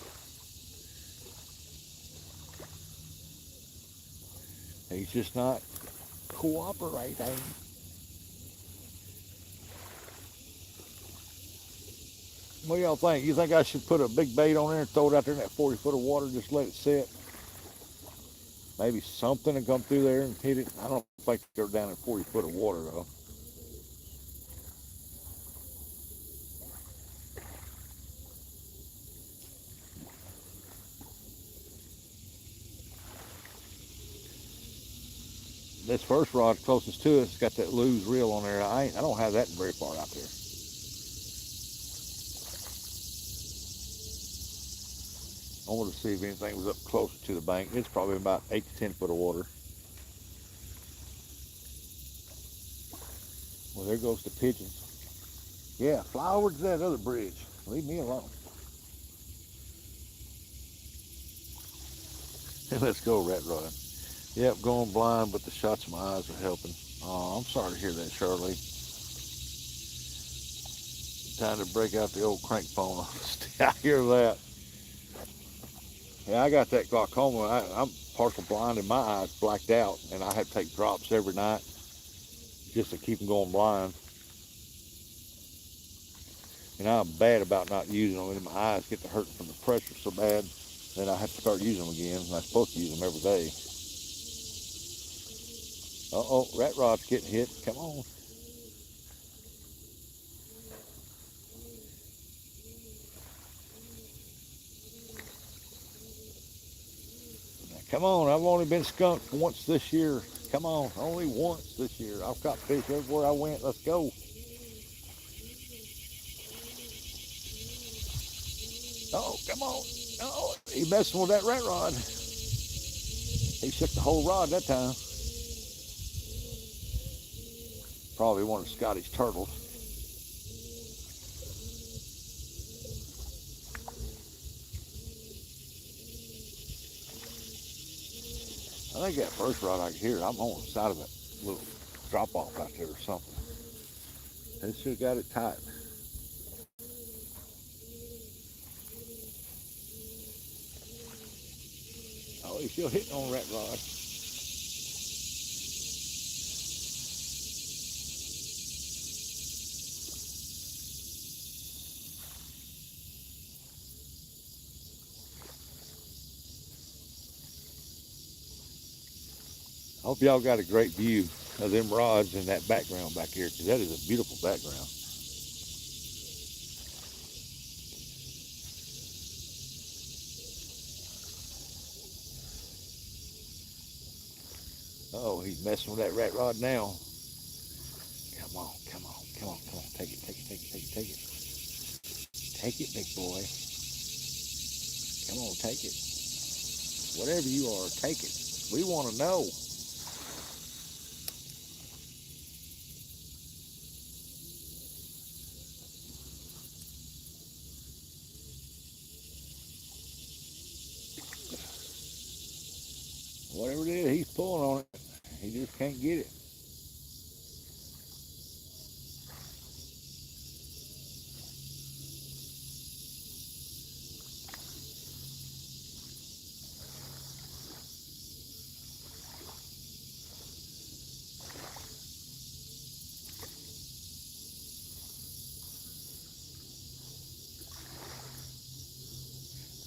He's just not cooperating. What do y'all think? You think I should put a big bait on there and throw it out there in that 40 foot of water, just let it sit? Maybe something will come through there and hit it. I don't think they're down in 40 foot of water though. This first rod closest to us got that lose reel on there. I don't have that very far out there. I wanted to see if anything was up closer to the bank. It's probably about 8 to 10 foot of water. Well, there goes the pigeons. Yeah, fly over to that other bridge. Leave me alone. Let's go, Rat Rod. Yep, going blind, but the shots of my eyes are helping. Oh, I'm sorry to hear that, Shirley. Time to break out the old crank phone. I hear that. Yeah, I got that glaucoma. I'm partial blind and my eyes blacked out, and I have to take drops every night just to keep them going blind. And I'm bad about not using them, and my eyes get to hurting from the pressure so bad that I have to start using them again, and I'm supposed to use them every day. Uh-oh, Rat Rod's getting hit. Come on. Come on, I've only been skunked once this year. Come on, only once this year. I've caught fish everywhere I went. Let's go. Oh, come on. Oh, he messing with that rat rod. He shook the whole rod that time. Probably one of Scotty's turtles. I think that first rod I could hear, I'm on the side of that little drop off out there or something. They should have got it tight. Oh, he's still hitting on rat rod. I hope y'all got a great view of them rods in that background back here, because that is a beautiful background. Oh, he's messing with that rat rod now. Come on, come on, come on, come on. Take it, take it, take it, take it, take it. Take it, big boy. Come on, take it. Whatever you are, take it. We want to know. Whatever it is, he's pulling on it. He just can't get it.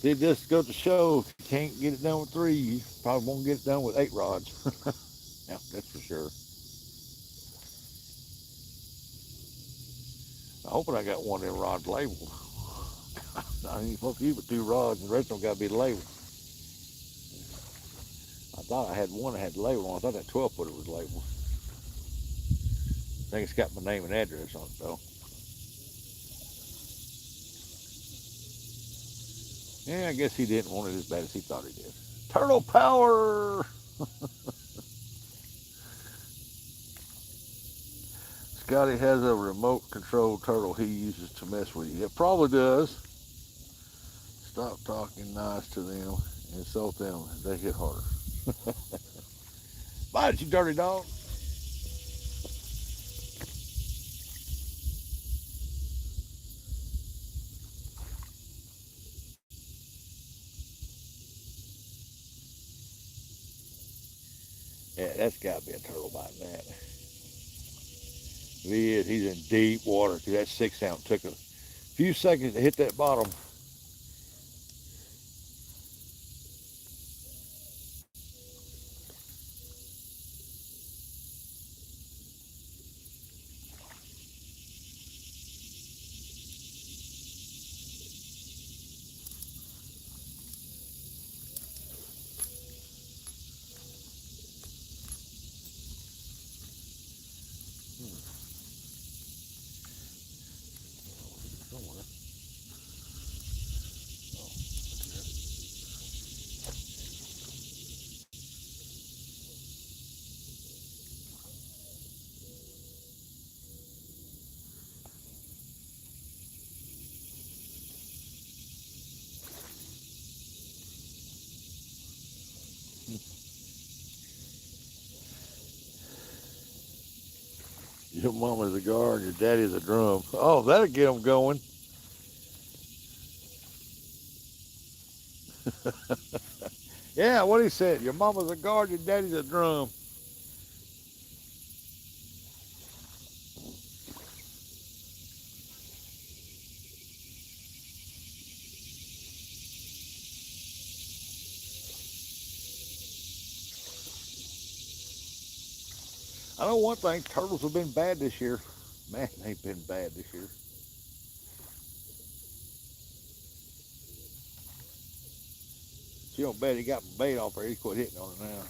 Did this go to show if you can't get it done with 3, you probably won't get it done with 8 rods. Yeah, that's for sure. I'm hoping I got one of them rods labeled. I ain't supposed to use but 2 rods, and the rest of them got to be labeled. I thought I had one that had the label on. I thought that 12 footer was labeled. I think it's got my name and address on it though. Yeah, I guess he didn't want it as bad as he thought he did. Turtle power! Scotty has a remote control turtle he uses to mess with you. It probably does. Stop talking nice to them. Insult them. They hit harder. Bite you dirty dog. That's got to be a turtle biting that. He is. He's in deep water because that 6 ounce took a few seconds to hit that bottom. Your mama's a gar and your daddy's a drum. Oh, that'll get them going. Yeah, what he said. Your mama's a gar, your daddy's a drum. I know one thing, turtles have been bad this year. Man, they've been bad this year. You don't bet he got bait off there. He quit hitting on it now.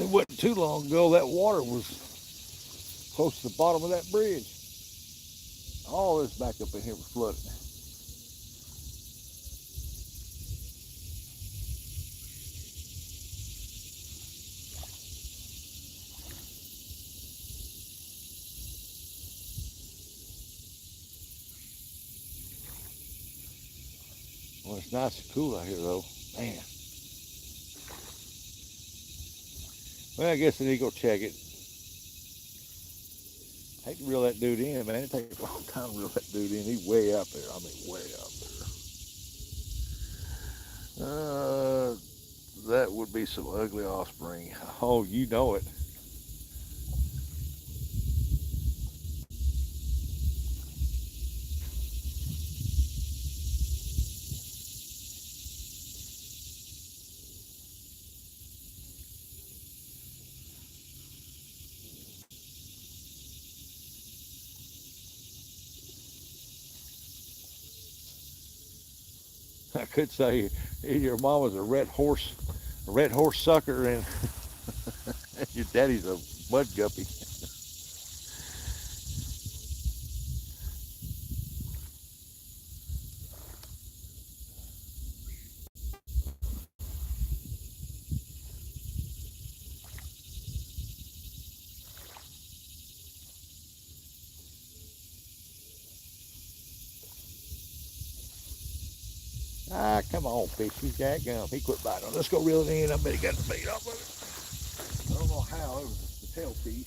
It wasn't too long ago that water was close to the bottom of that bridge. All this back up in here was flooded. Well, it's nice and cool out here though. Man. Well, I guess I need to go check it. I hate to reel that dude in, man. It takes a long time to reel that dude in. He's way up there. I mean, way up there. That would be some ugly offspring. Oh, you know it. I could say your mama's a red horse sucker, and your daddy's a mud guppy. Ah, come on, fishy jack gum. He quit biting on. Let's go reel it in. I bet he got the bait off of it. I don't know how. It was the tail piece.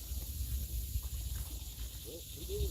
Well, he did.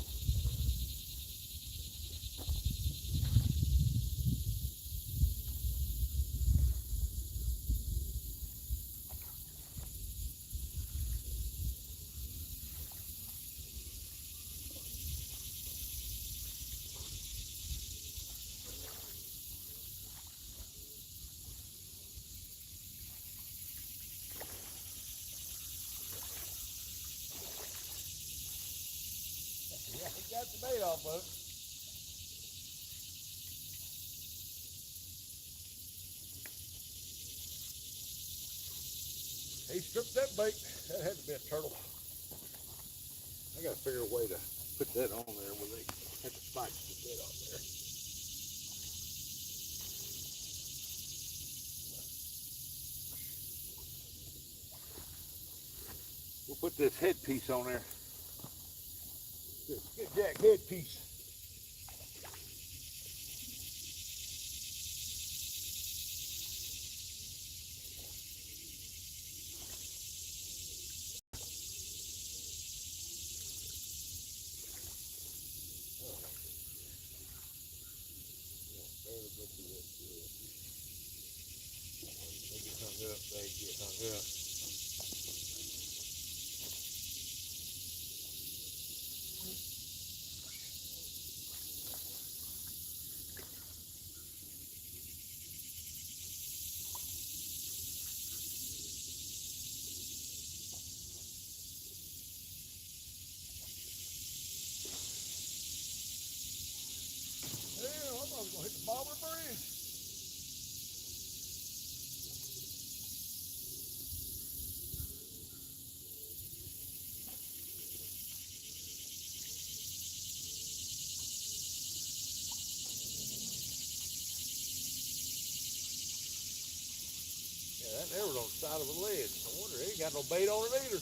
Yeah, he got the bait off of it. He stripped that bait. That had to be a turtle. I gotta figure a way to put that on there where they had the spikes to get on there. We'll put this headpiece on there. This skipjack headpiece. They get hung up. They get hung up. Yeah, I'm gonna hit the bottom of the bridge. Yeah, that there was on the side of a ledge. No wonder he ain't got no bait on it either.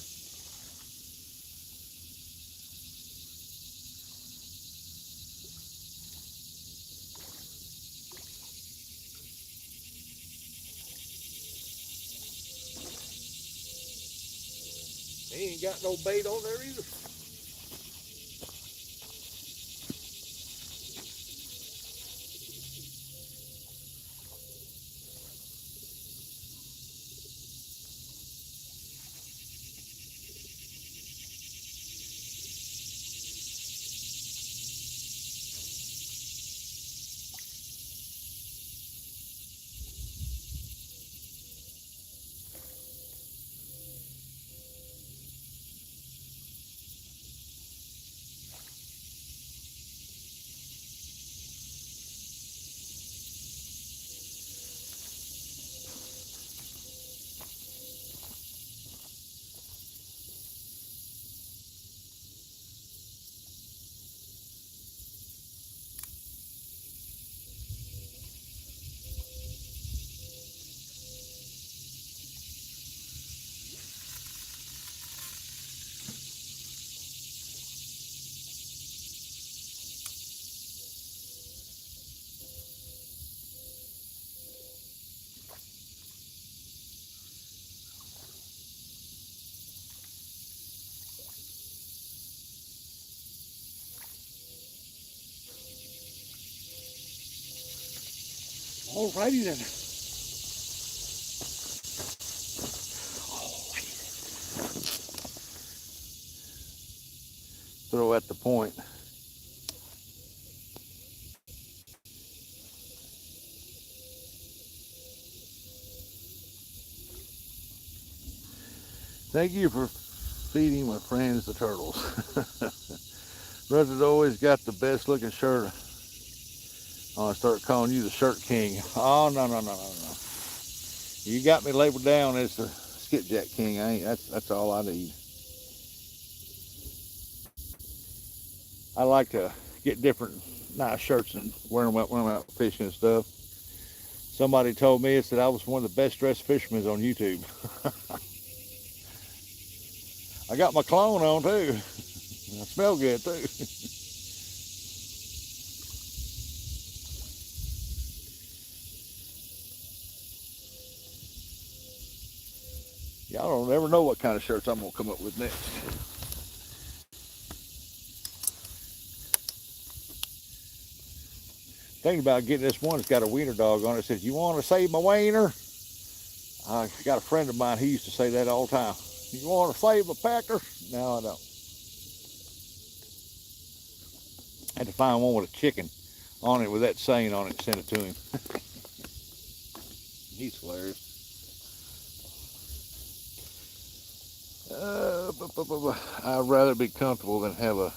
He ain't got no bait on there either. Alrighty then. Throw at the point. Thank you for feeding my friends the turtles. Russell's always got the best looking shirt. I'm gonna start calling you the shirt king. Oh no no no no no. You got me labeled down as the skipjack king. I ain't. That's all I need. I like to get different nice shirts and wear them out when I'm out fishing and stuff. Somebody told me it said I was one of the best dressed fishermen on YouTube. I got my cologne on too. I smell good too. Y'all don't ever know what kind of shirts I'm gonna come up with next. Thinking about getting this one that's got a wiener dog on it. It says, "You want to save my wiener?" I got a friend of mine. He used to say that all the time. You want to save a packer? No, I don't. I had to find one with a chicken on it with that saying on it and send it to him. He's hilarious. I'd rather be comfortable than have a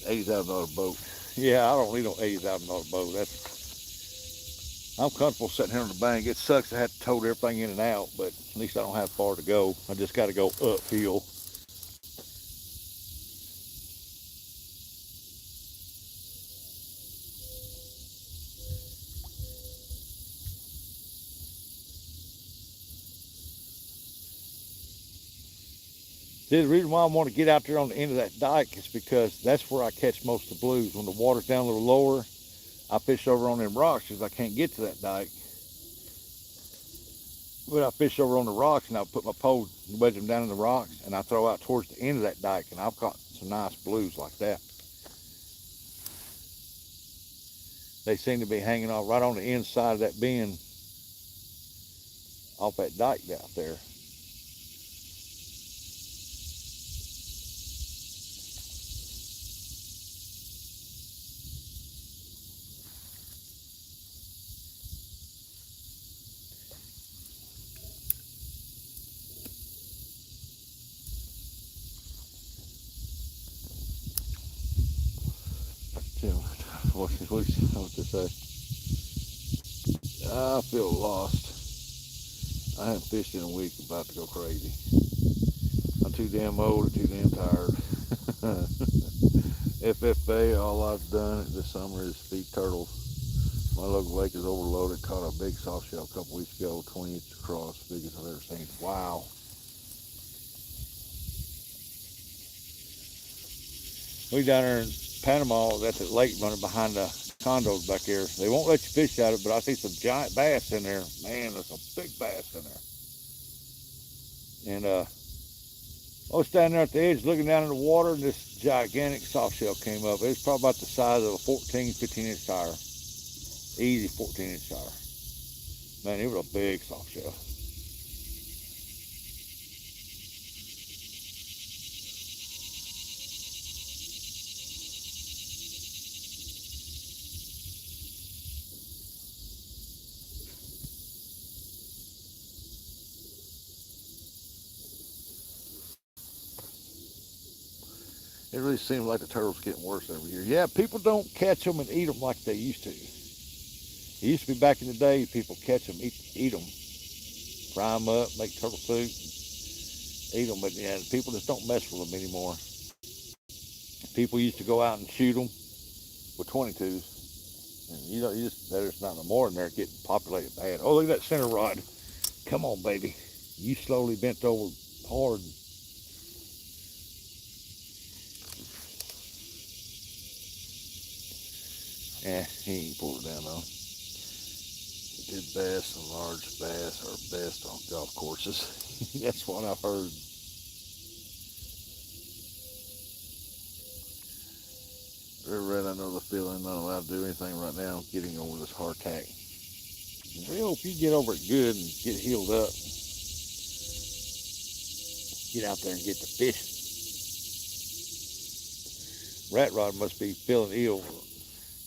$80,000 boat. Yeah, I don't need no $80,000 boat. I'm comfortable sitting here on the bank. It sucks to have to tote everything in and out, but at least I don't have far to go. I just got to go uphill. See, the reason why I want to get out there on the end of that dike is because that's where I catch most of the blues. When the water's down a little lower, I fish over on them rocks because I can't get to that dike. But I fish over on the rocks and I put my pole and wedge them down in the rocks and I throw out towards the end of that dike and I've caught some nice blues like that. They seem to be hanging off right on the inside of that bend off that dike out there. What to say? I feel lost. I haven't fished in a week, about to go crazy. I'm too damn old and too damn tired. FFA, all I've done this summer is feed turtles. My local lake is overloaded. Caught a big soft shell a couple weeks ago, 20 inches across, biggest I've ever seen. Wow. We down there in Panama, that's the lake running behind the condos back here. They won't let you fish out of it, but I see some giant bass in there. Man, there's some big bass in there. And I was standing there at the edge looking down in the water, and this gigantic soft shell came up. It was probably about the size of a 14, 15-inch tire. Easy 14-inch tire. Man, it was a big soft shell. It really seems like the turtles are getting worse every year. Yeah, people don't catch them and eat them like they used to. It used to be back in the day, people catch them, eat them, fry them up, make turtle soup, eat them. But yeah, people just don't mess with them anymore. People used to go out and shoot them with 22s. And there's not no more in there getting populated bad. Oh, look at that center rod. Come on, baby. You slowly bent over hard. Yeah, he ain't pulled it down though. Good bass and large bass are best on golf courses. That's what I've heard. Very red, I know the feeling. Not allowed to do anything right now. Getting over this heart attack. We hope you get over it good and get healed up. Get out there and get the fish. Rat Rod must be feeling ill.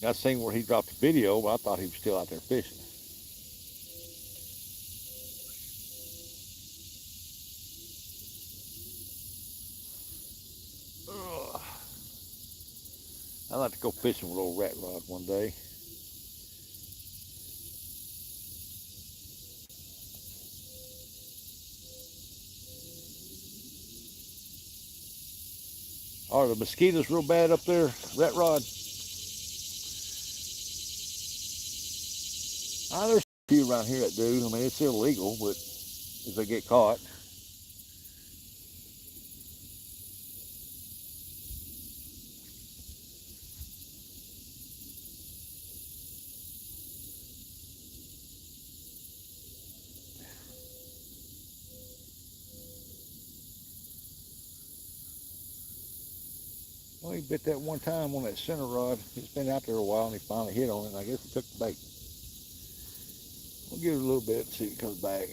I seen where he dropped a video, but I thought he was still out there fishing. Ugh. I'd like to go fishing with old Rat Rod one day. Are the mosquitoes real bad up there, Rat Rod? There's a few around here that do. I mean, it's illegal, but if they get caught. Well, he bit that one time on that center rod. It's been out there a while, and he finally hit on it, and I guess he took the bait. We'll give it a little bit and see if it comes back.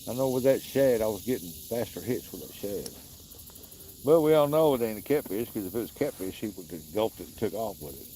I know with that shad, I was getting faster hits with that shad. But we all know it ain't a catfish, because if it was catfish, he would have gulped it and took off with it.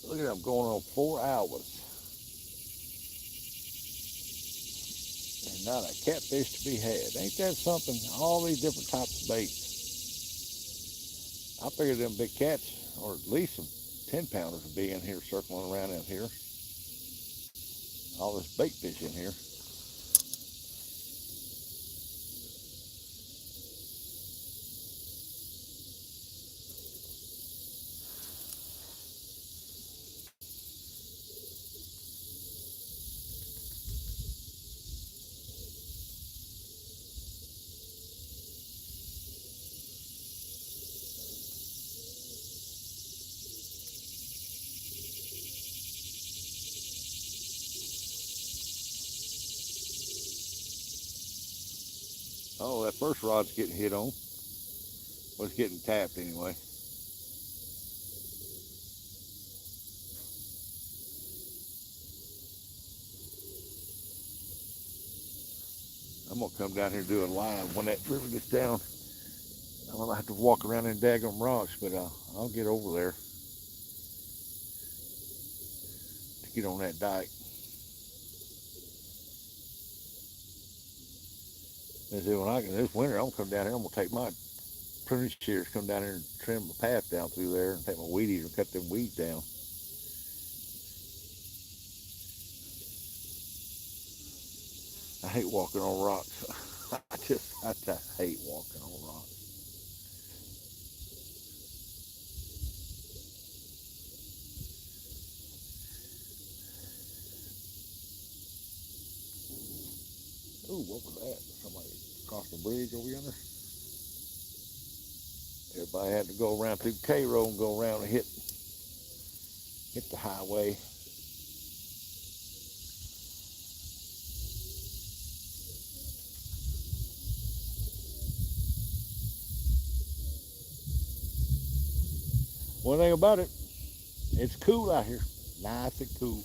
Look at him going on 4 hours. And not a catfish to be had. Ain't that something? All these different types of baits. I figured them big cats, or at least some 10-pounders would be in here circling around in here. All this bait fish in here. Oh, that first rod's getting hit on. Was getting tapped anyway. I'm gonna come down here and do a live when that river gets down. I'm gonna have to walk around in daggum rocks, but I'll get over there to get on that dike. This winter, I'm gonna come down here. I'm gonna take my pruning shears, come down here and trim the path down through there, and take my weed eater and cut them weeds down. I hate walking on rocks. I just hate walking on rocks. Ooh, what was that? Somebody crossed the bridge over yonder? Everybody had to go around through K Road and go around and hit the highway. One thing about it, it's cool out here. Nice and cool.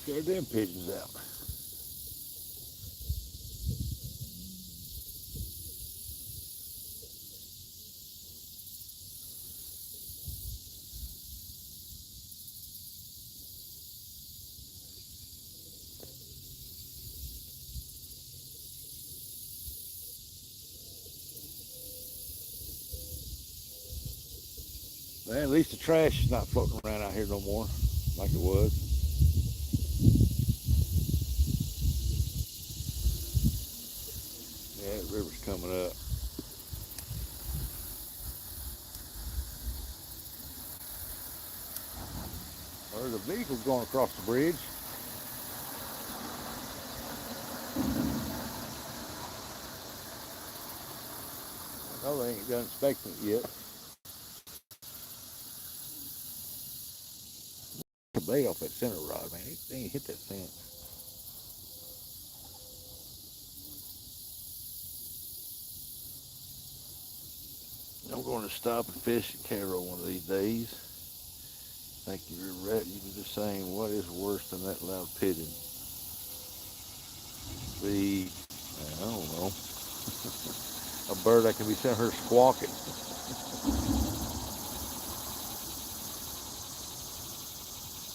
Scared them pigeons out. Man, at least the trash is not floating around out here no more like it was. Yeah, the river's coming up. There's a vehicle going across the bridge. No, they ain't done inspecting it yet. The bait off that center rod, man. They ain't hit that fence. I'm going to stop and fish at Cairo one of these days. Thank you, Red. You were just saying, what is worse than that loud pigeon? I don't know, a bird that can be sent her squawking.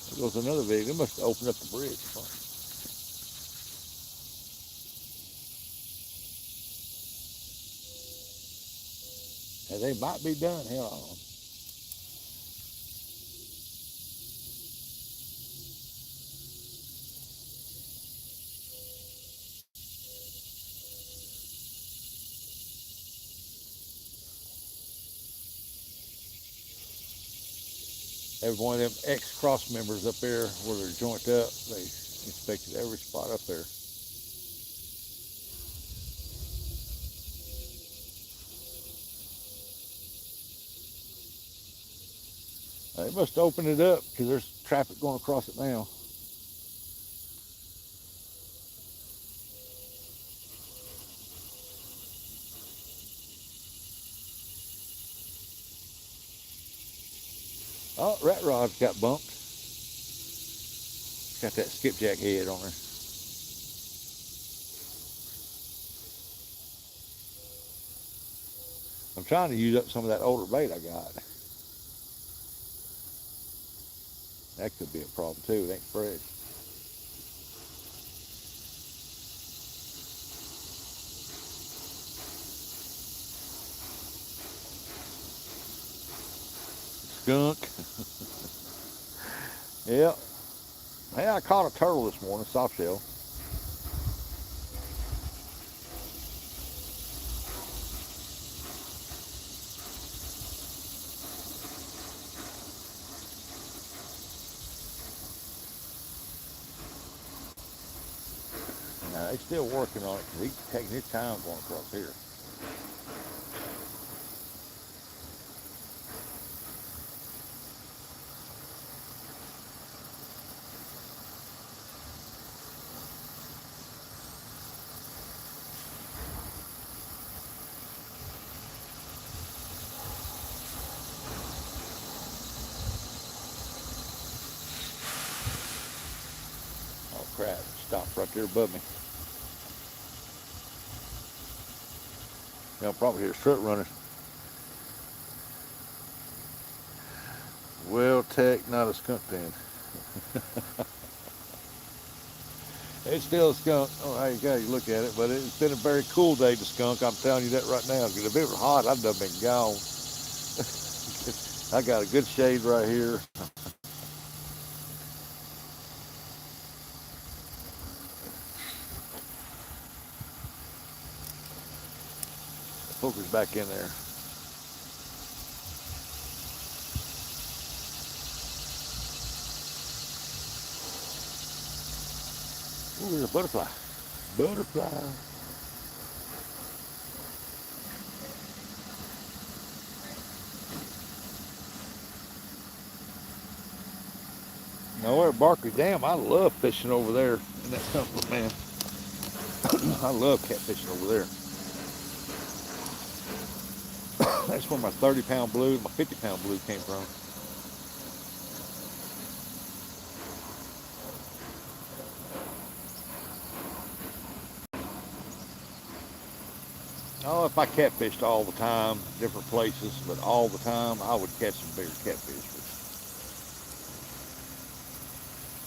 There goes another vehicle. They must have opened up the bridge. And they might be done. Hell, I don't know. Every one of them ex-cross members up there where they're joint up, they inspected every spot up there. They must open it up because there's traffic going across it now. Oh, rat rod's got bumped. Got that skipjack head on there. I'm trying to use up some of that older bait I got. That could be a problem too. It ain't fresh. Skunk. Yep. Hey, I caught a turtle this morning, soft shell. Now, they're still working on it because he's taking his time going across here. Oh crap, it stopped right there above me. Y'all probably hear a strut running. Well, Tech, not a skunk then. It's still a skunk. Oh, how you look at it, but it's been a very cool day to skunk. I'm telling you that right now. Because if it was hot, I'd have been gone. I got a good shade right here. Focus back in there. Ooh, there's a butterfly. Butterfly. Now we're at Barkley Dam. I love fishing over there in that comfort, man. I love catfishing over there. That's where my 30-pound blue and my 50-pound blue came from. Oh, if I catfished all the time, different places, but all the time, I would catch some bigger catfish.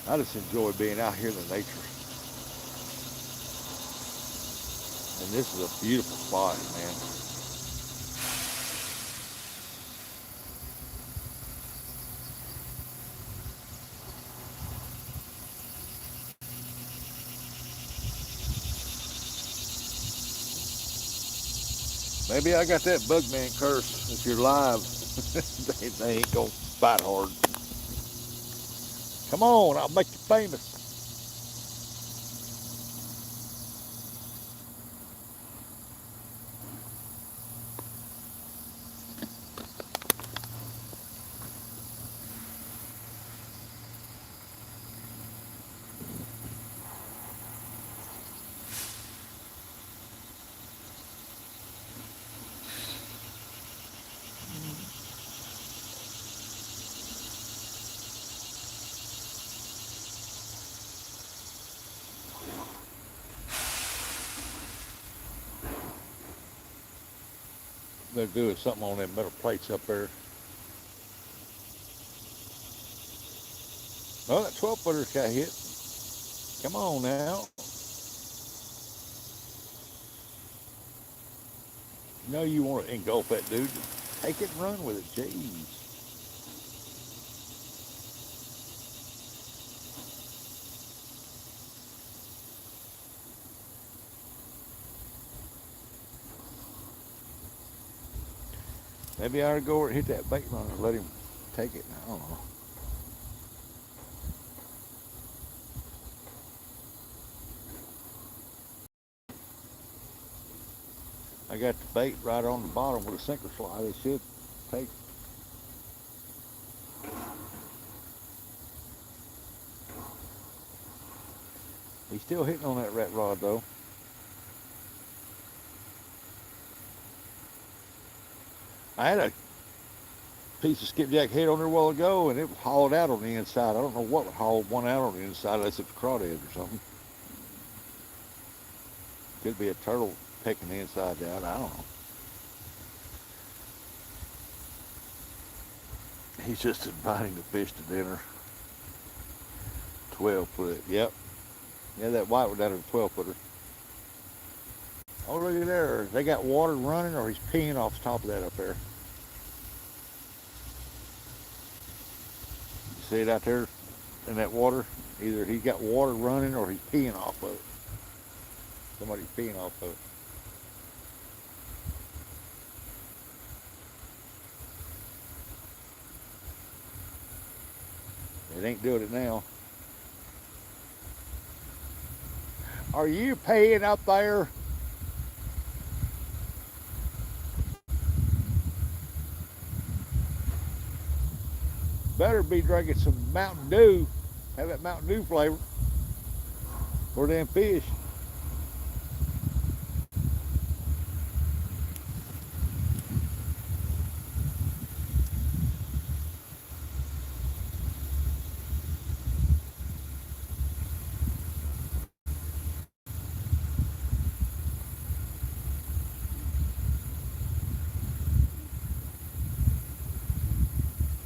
But I just enjoy being out here in the nature. And this is a beautiful spot, man. Maybe I got that bug man curse. If you're live, they ain't gonna bite hard. Come on, I'll make you famous. They're doing something on them metal plates up there. Oh, that 12-footer's got hit. Come on now. You know you want to engulf that dude. Take it and run with it. Jeez. Maybe I ought to go over and hit that bait runner and let him take it. I don't know. I got the bait right on the bottom with a sinker slide. It should take. He's still hitting on that rat rod though. I had a piece of skipjack head on there a while ago, and it was hauled out on the inside. I don't know what would haul one out on the inside unless it was crawdad or something. Could be a turtle pecking the inside out. I don't know. He's just inviting the fish to dinner. 12-foot. Yep. Yeah, that white one down at a 12-footer. Oh, look at there. They got water running, or he's peeing off the top of that up there. You see it out there in that water? Either he's got water running or he's peeing off of it. Somebody's peeing off of it. It ain't doing it now. Are you peeing up there? Better be drinking some Mountain Dew. Have that Mountain Dew flavor for them fish.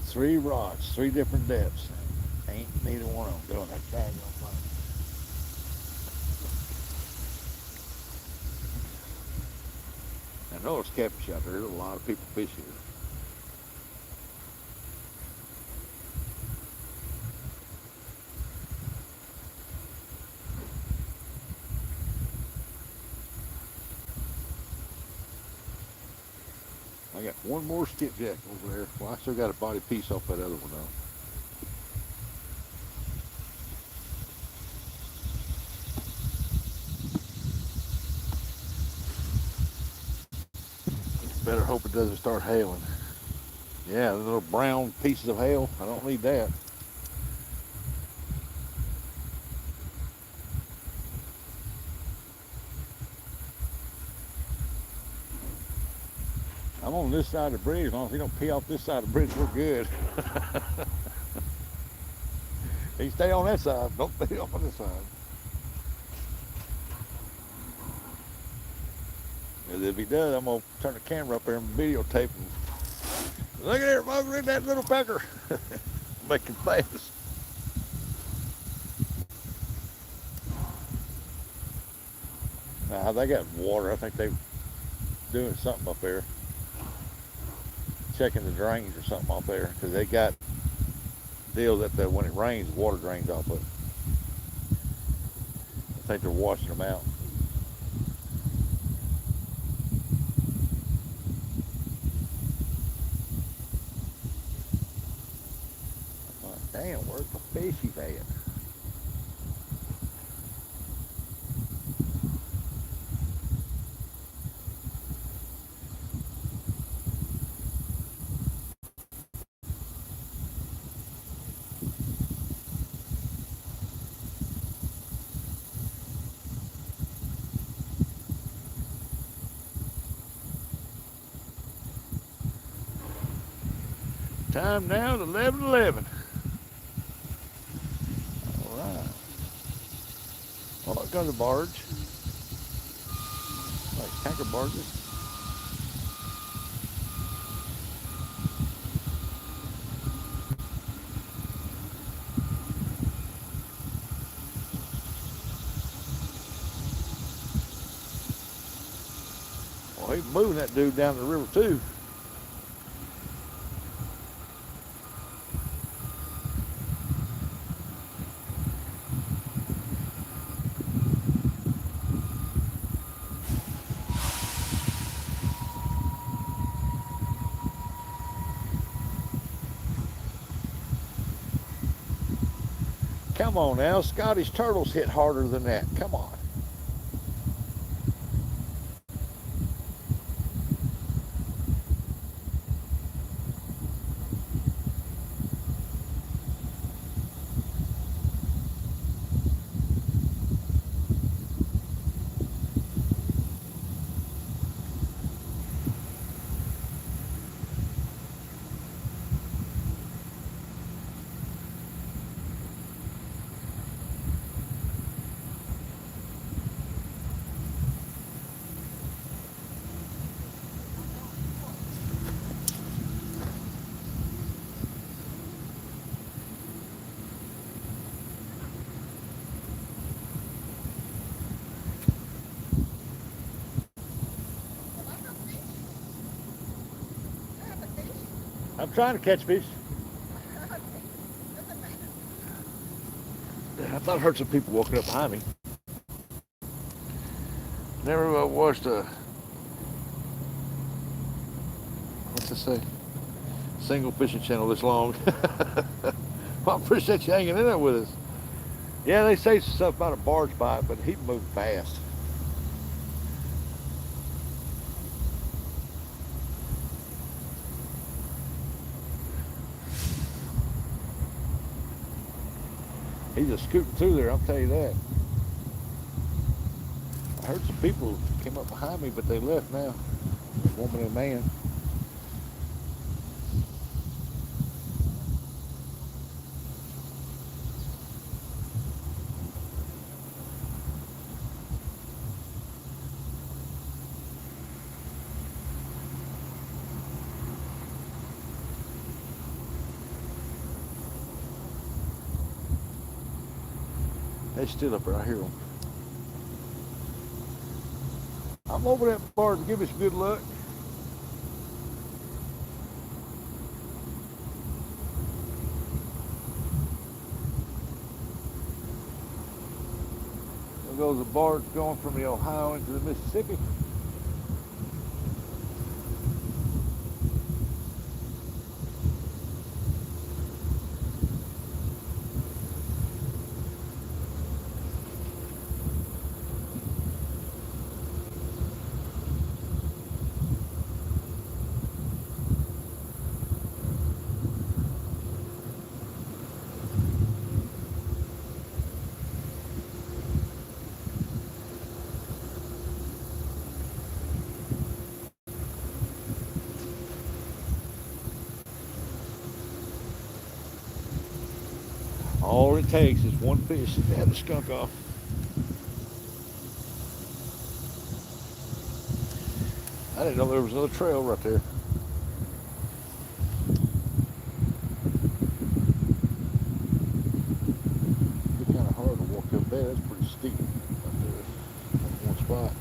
Three rods, 3 different depths. Ain't neither one of them doing that daggone thing. I know it's catfish out there. There's a lot of people fish here. I got one more skipjack over there. Well, I still got a body piece off that other one though. Better hope it doesn't start hailing. Yeah, the little brown pieces of hail. I don't need that. I'm on this side of the bridge. As long as he don't pee off this side of the bridge, we're good. He stay on that side. Don't pee off on this side. And if he does, I'm gonna turn the camera up there and videotape him. Look at there, folks, look at that little pecker. Making fast. Nah, they got water. I think they're doing something up there. Checking the drains or something off there, because they got deal that when it rains, water drains off of it. I think they're washing them out. Oh, damn, where's the fish he's at? Time now is 11:11. All right. Oh, here comes a barge. Like tanker barges. Well, he's moving that dude down the river too. Come on now, Scottish turtles hit harder than that. Come on. I'm trying to catch fish. I thought I heard some people walking up behind me. Never watched a, what's it say, single fishing channel this long. Well, I appreciate you hanging in there with us. Yeah, they say some stuff about a barge bite, but he moved fast. He's just scooting through there, I'll tell you that. I heard some people came up behind me, but they left now. A woman and a man. They still up there, I hear them. I'm over that barge to give us good luck. There goes a barge going from the Ohio into the Mississippi. All it takes is one fish to have the skunk off. I didn't know there was another trail right there. It's kind of hard to walk up there. That's pretty steep right there. That's one spot.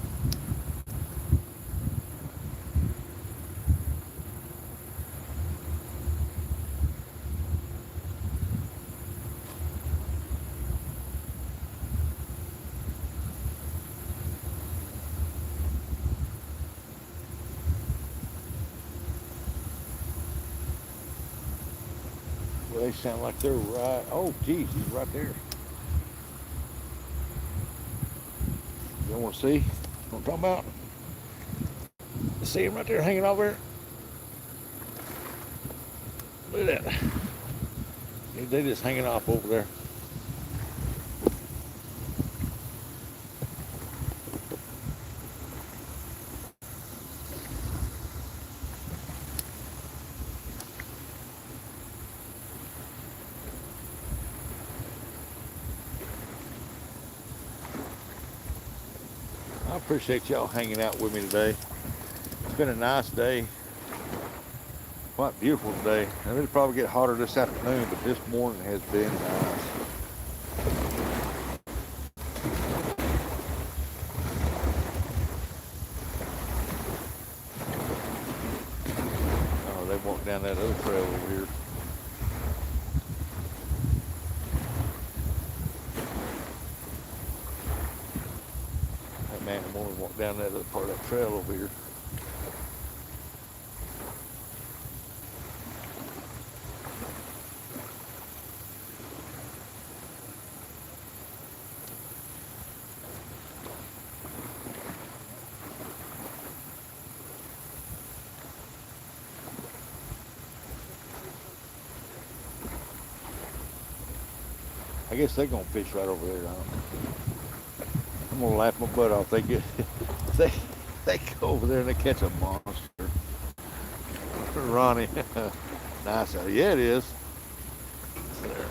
Well, they sound like they're right. Oh, geez, he's right there. You want to see what I'm talking about? See him right there hanging over there? Look at that. They just hanging off over there. I appreciate y'all hanging out with me today. It's been a nice day. Quite beautiful today. It'll probably get hotter this afternoon, but this morning has been nice. Oh, they walked down that other trail over here. That man and woman walked down that other part of that trail over here. I guess they're gonna fish right over there. I'm gonna laugh my butt off. They go over there and they catch a monster. Ronnie, nice. Yeah, it is. There.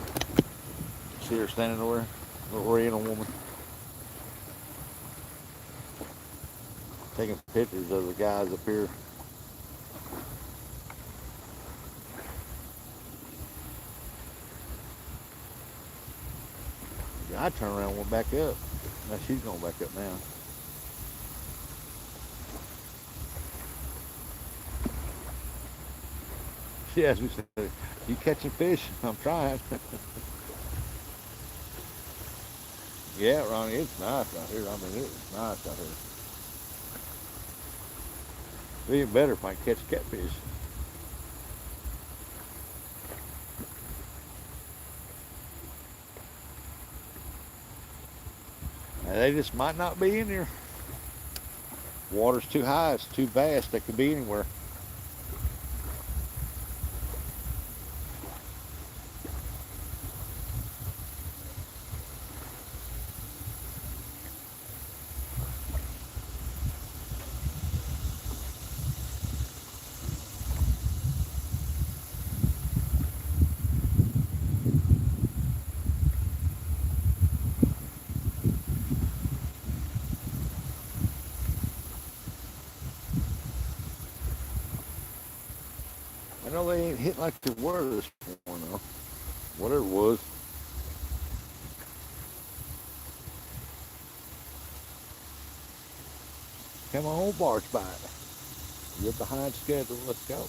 See her standing over there, little Oriental woman, taking pictures of the guys up here. I turned around and went back up. Now she's going back up now. Yes, we said, you catching fish? I'm trying. Yeah, Ronnie, it's nice out here. I mean, it's nice out here. It'd be even better if I can catch catfish. Now, they just might not be in here. Water's too high. It's too vast. They could be anywhere. I know they ain't hitting like they were this morning, though. Whatever it was. Come on, barge bite. You're behind schedule. Let's go.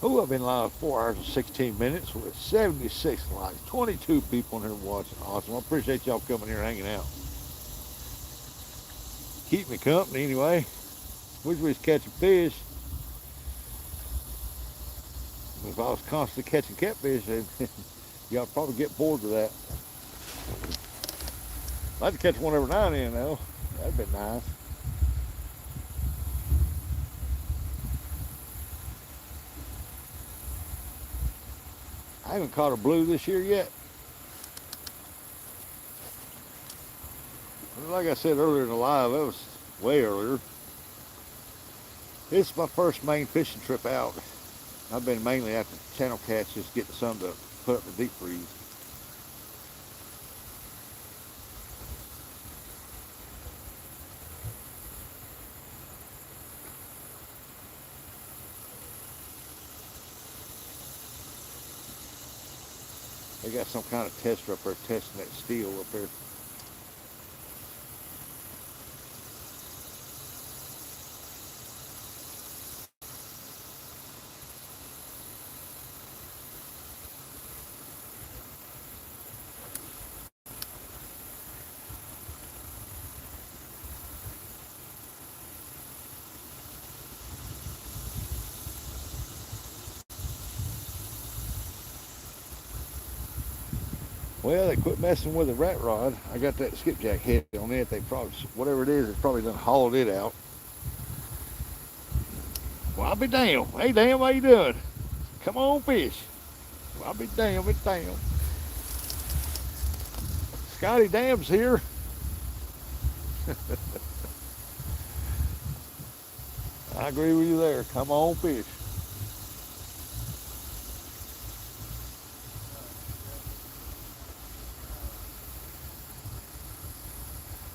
Oh, I've been live 4 hours and 16 minutes with 76 likes, 22 people in here watching. Awesome. I appreciate y'all coming here hanging out. Keep me company anyway. Wish we was catching fish. If I was constantly catching catfish, y'all probably get bored with that. I'd like to catch one every now and then, though. That'd be nice. I haven't caught a blue this year yet. Like I said earlier in the live, that was way earlier. This is my first main fishing trip out. I've been mainly after channel cats, just getting some to put up the deep freeze. They got some kind of tester up there testing that steel up there. Well, they quit messing with the rat rod. I got that skipjack head on it. They probably, whatever it is, it's probably done hollowed it out. Well, I'll be damned. Hey, damn, how you doing? Come on, fish. Well, I'll be damned, it's damned. Scotty Dam's here. I agree with you there. Come on, fish.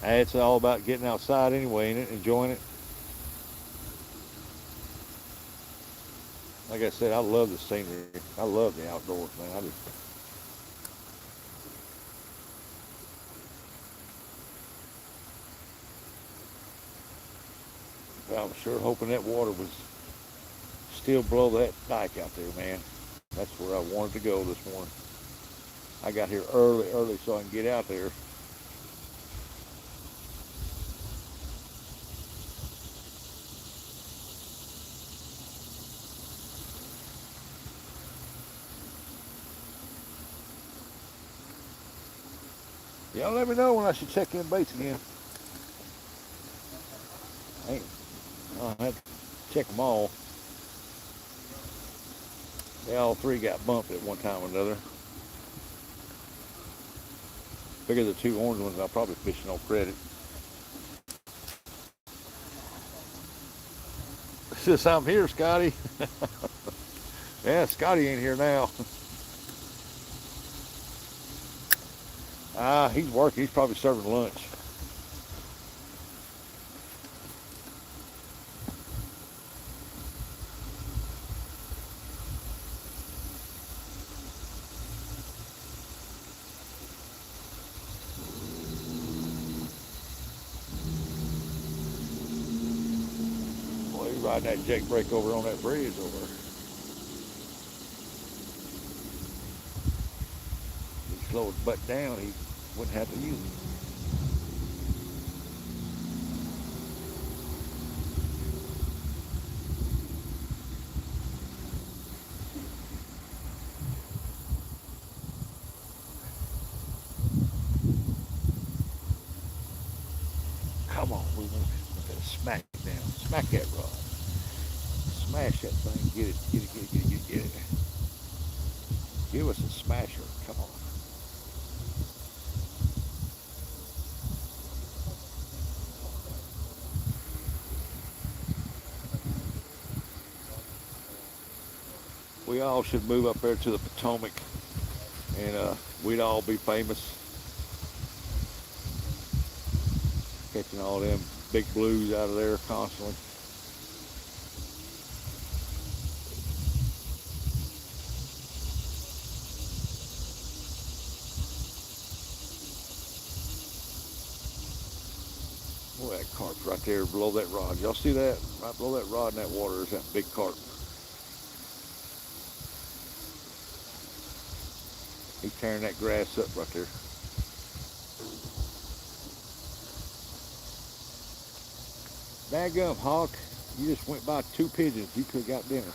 It's all about getting outside anyway, ain't it? Enjoying it. Like I said, I love the scenery. I love the outdoors, man. I was sure hoping that water was still below that dike out there, man. That's where I wanted to go this morning. I got here early so I can get out there. Y'all let me know when I should check in baits again. I'll have to check them all. They all three got bumped at one time or another. Figure the two orange ones I'll probably fish no credit. Since I'm here, Scotty. Yeah, Scotty ain't here now. He's working. He's probably serving lunch. riding that jake brake over on that bridge over there. If he slowed his butt down, he wouldn't have to use it. Come on, we want to smack it down. Smack that rod. Smash that thing. Get it, get it, get it, get it, get it, get it. Give us a smasher. Come on. We all should move up there to the Potomac, and we'd all be famous. Catching all them big blues out of there constantly. Boy, that carp's right there below that rod. Y'all see that? Right below that rod in that water is that big carp. He's tearing that grass up right there. Daggum, Hawk. You just went by 2 pigeons. You could have got dinner.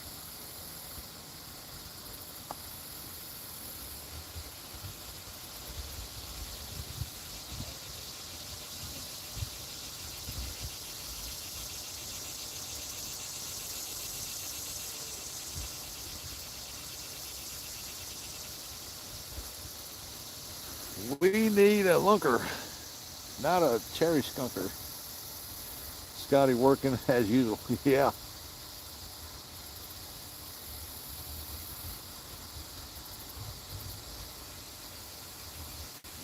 We need a lunker, not a cherry skunker. Scotty working as usual. Yeah.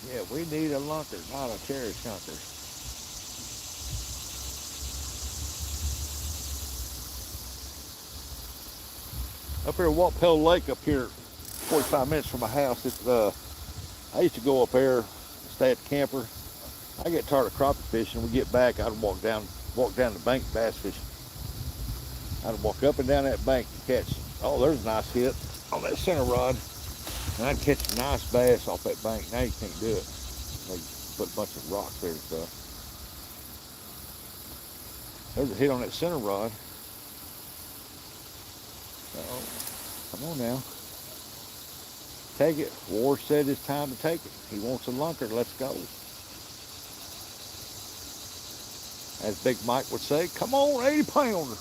Yeah, we need a lunker, not a cherry skunker. Up here at Walpole Lake, up here, 45 minutes from my house. I used to go up there, stay at the camper. I get tired of crappie fishing. We get back, I'd walk down the bank bass fishing. I'd walk up and down that bank to catch. Oh, there's a nice hit on that center rod. And I'd catch a nice bass off that bank. Now you can't do it. They put a bunch of rocks there and stuff. There's a hit on that center rod. Oh, come on now. Take it. War said it's time to take it. He wants a lunker. Let's go. As Big Mike would say, come on, 80 pounder.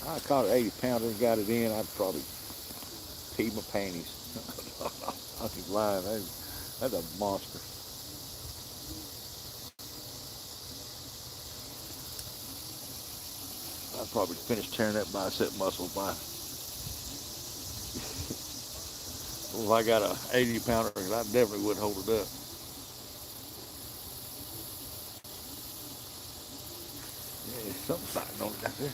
I caught an 80 pounder and got it in. I'd probably pee my panties. I was lying. That's a monster. I'd probably finish tearing that bicep muscle by. Well, if I got a 80 pounder, I definitely wouldn't hold it up. Yeah, something's biting on it out there.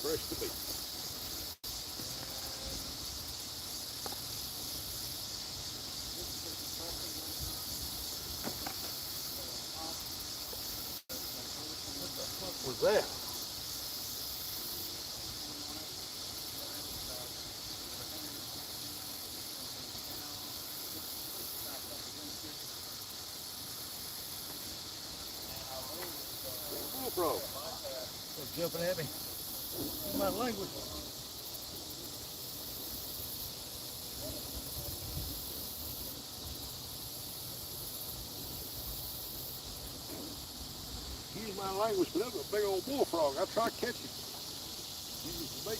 Fresh to be. What was that? Bullfrog. Jumping at me. In my language. Use my language, but that was a big old bullfrog. I tried catching. Use the bait.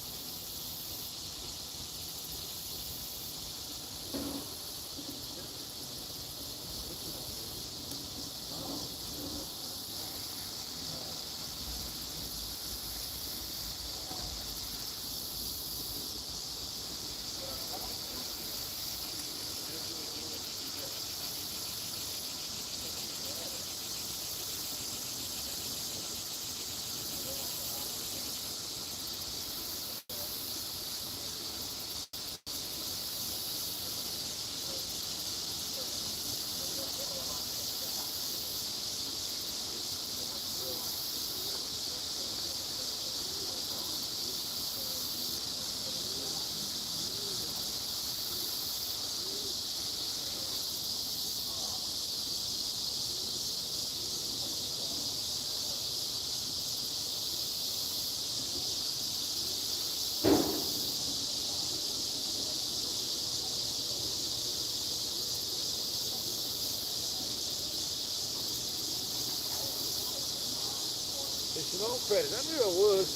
Fishing on credit. I knew I was.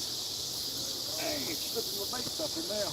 Dang, it's slipping my bait stuff in now.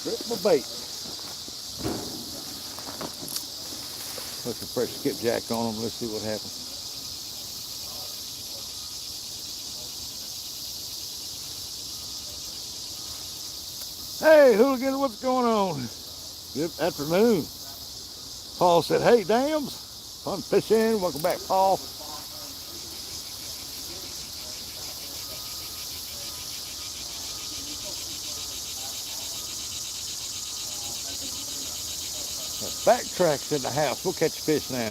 Strip my bait. Put some fresh skipjack on them. Let's see what happens. Hey, hooligan, what's going on? Good afternoon. Paul said, hey, dams. Fun fishing. Welcome back, Paul. Backtracks in the house. We'll catch fish now.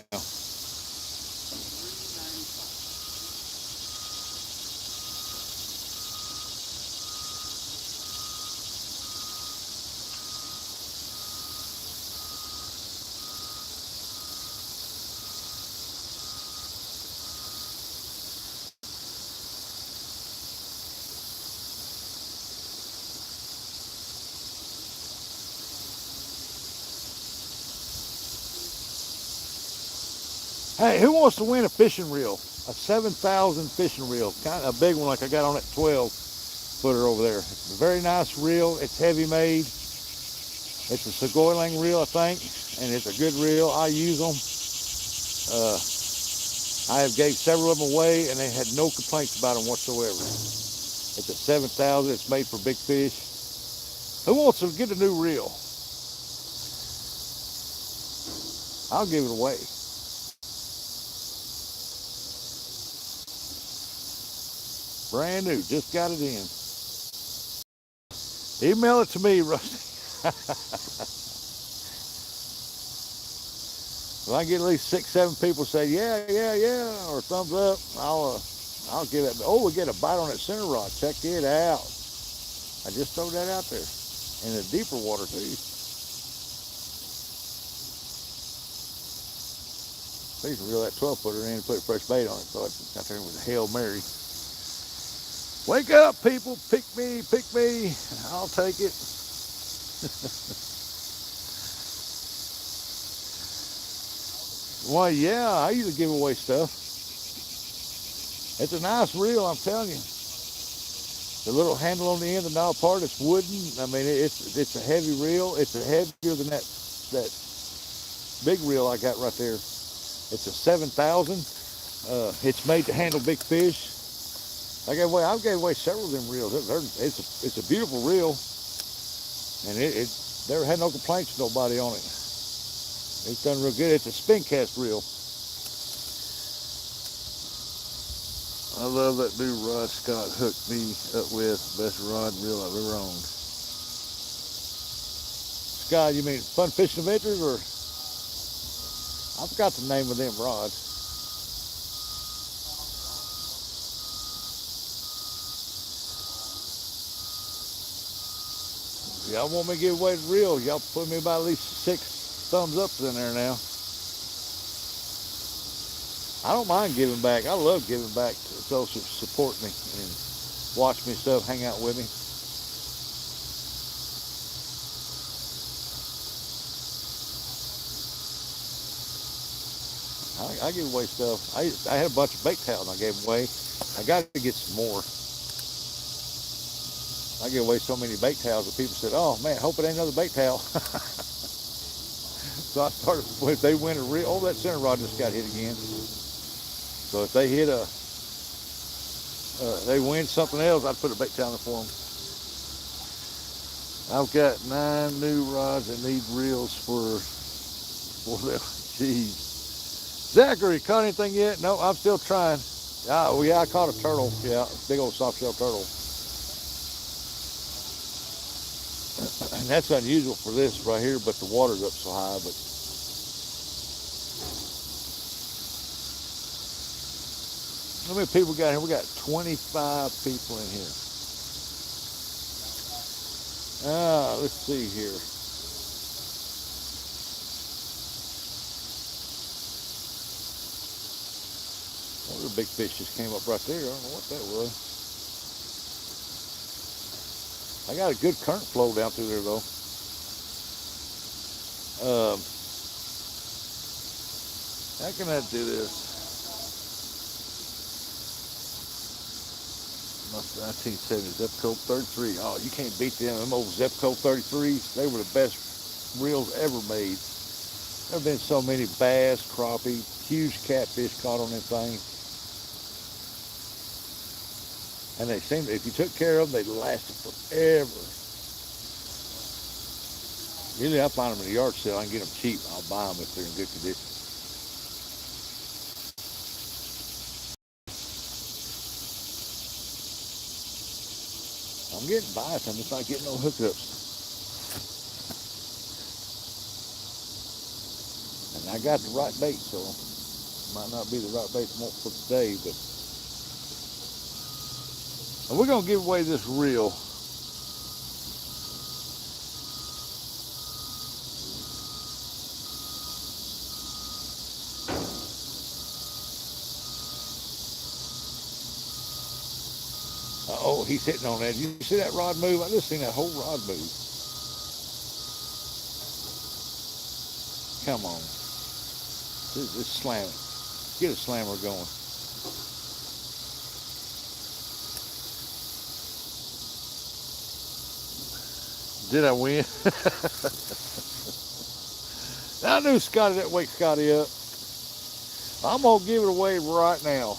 Hey, who wants to win a fishing reel? A 7,000 fishing reel, kind of a big one like I got on that 12-footer over there. It's a very nice reel. It's heavy made. It's a Segoylang reel, I think, and it's a good reel. I use them. I have gave several of them away, and they had no complaints about them whatsoever. It's a 7,000. It's made for big fish. Who wants to get a new reel? I'll give it away. Brand new, just got it in. Email it to me, Rusty. If I get at least 6, 7 people say yeah, or thumbs up, I'll give it. Oh, we get a bite on that center rod. Check it out. I just throw that out there in the deeper water too. I used to reel that 12-footer in and put a fresh bait on it. So I got there with a Hail Mary. Wake up, people. Pick me, pick me. I'll take it. Well, yeah, I usually give away stuff. It's a nice reel, I'm telling you. The little handle on the end, the knob part, it's wooden. I mean, it's a heavy reel. It's heavier than that big reel I got right there. It's a 7,000. It's made to handle big fish. I gave away several of them reels. It's a beautiful reel, and it never had no complaints from nobody on it. It's done real good. It's a spin cast reel. I love that new rod Scott hooked me up with. Best rod and reel I've ever owned. Scott, you mean Fun Fishing Adventures, or I forgot the name of them rods. Y'all want me to give away the reel? Y'all put me about at least 6 thumbs ups in there now. I don't mind giving back. I love giving back to those who support me and watch me stuff, hang out with me. I give away stuff. I had a bunch of bait towels I gave away. I got to get some more. I give away so many bait towels that people said, "Oh man, hope it ain't another bait towel." So I started, if they win a reel, oh, that center rod just got hit again. So if they hit they win something else, I'd put a bait towel in for them. I've got 9 new rods that need reels for them. Jeez. Zachary, caught anything yet? No, I'm still trying. Oh yeah, I caught a turtle. Yeah, big old soft shell turtle. And that's unusual for this right here, but the water's up so high. But how many people we got here? We got 25 people in here. Let's see here. Well, the big fish just came up right there. I don't know what that was. I got a good current flow down through there though. How can I do this? 1970 Zepco 33. Oh, you can't beat them. Them old Zepco 33s. They were the best reels ever made. There have been so many bass, crappie, huge catfish caught on them things. And they seem, if you took care of them, they lasted forever. Usually I find them in a yard sale. I can get them cheap. I'll buy them if they're in good condition. I'm getting biased. I'm just not getting no hookups. And I got the right bait, so it might not be the right bait for today, but and we're going to give away this reel. Oh, he's hitting on that. You see that rod move? I just seen that whole rod move. Come on. Just slam it. Get a slammer going. Did I win? I knew Scotty that wake Scotty up. I'm going to give it away right now.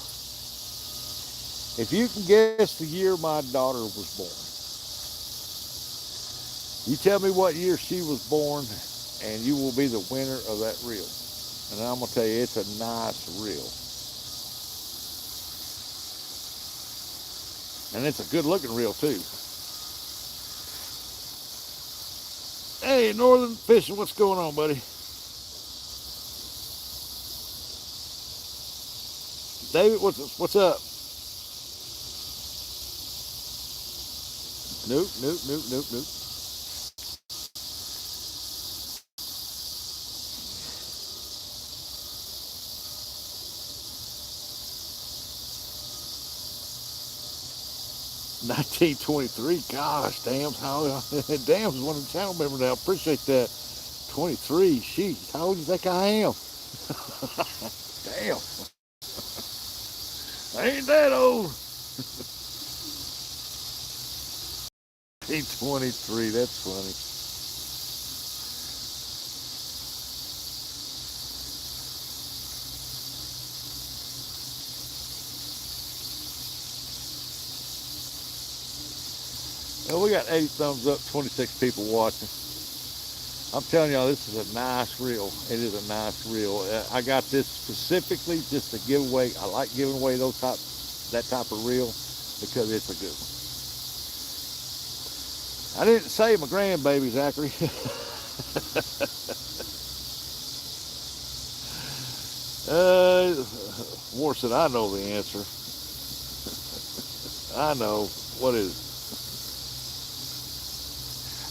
If you can guess the year my daughter was born, you tell me what year she was born, and you will be the winner of that reel. And I'm going to tell you, it's a nice reel. And it's a good looking reel too. Hey, Northern Fishing, what's going on, buddy? David, what's up? Nope. 1923. Gosh, Dams, Dams is one of the channel members now. Appreciate that. 23. Sheesh, how old do you think I am? Damn. I ain't that old. 1923. That's funny. Well, we got 80 thumbs up, 26 people watching. I'm telling y'all, this is a nice reel. It is a nice reel. I got this specifically just to give away. I like giving away that type of reel because it's a good one. I didn't say my grandbaby, Zachary. Morse said, I know the answer. I know. What is it?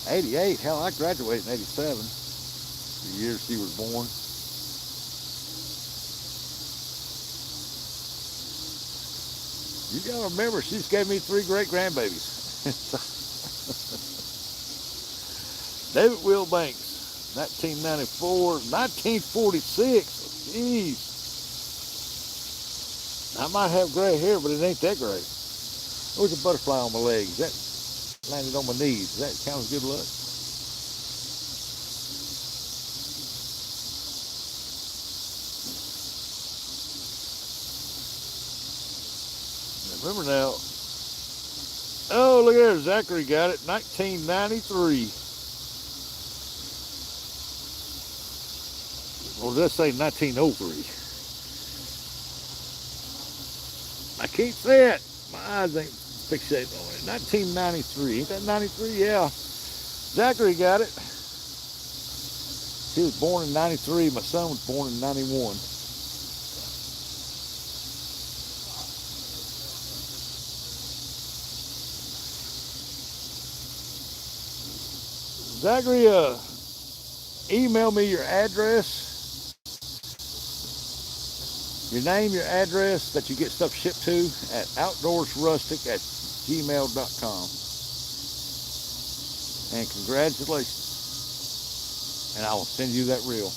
88. Hell, I graduated in 87. The year she was born. You gotta remember, she's gave me 3 great grandbabies. David Will Banks, 1994, 1946. Jeez. I might have gray hair, but it ain't that gray. There's a butterfly on my leg. That landed on my knees. Does that count as good luck? Remember now. Oh, look there. Zachary got it. 1993. Or did I say 1903? I can't say it. My eyes ain't fixated on it. 1993. Ain't that 93? Yeah. Zachary got it. He was born in 93. My son was born in 91. Zachary, email me your address, your name, your address that you get stuff shipped to at outdoorsrustic@gmail.com. And congratulations. And I will send you that reel.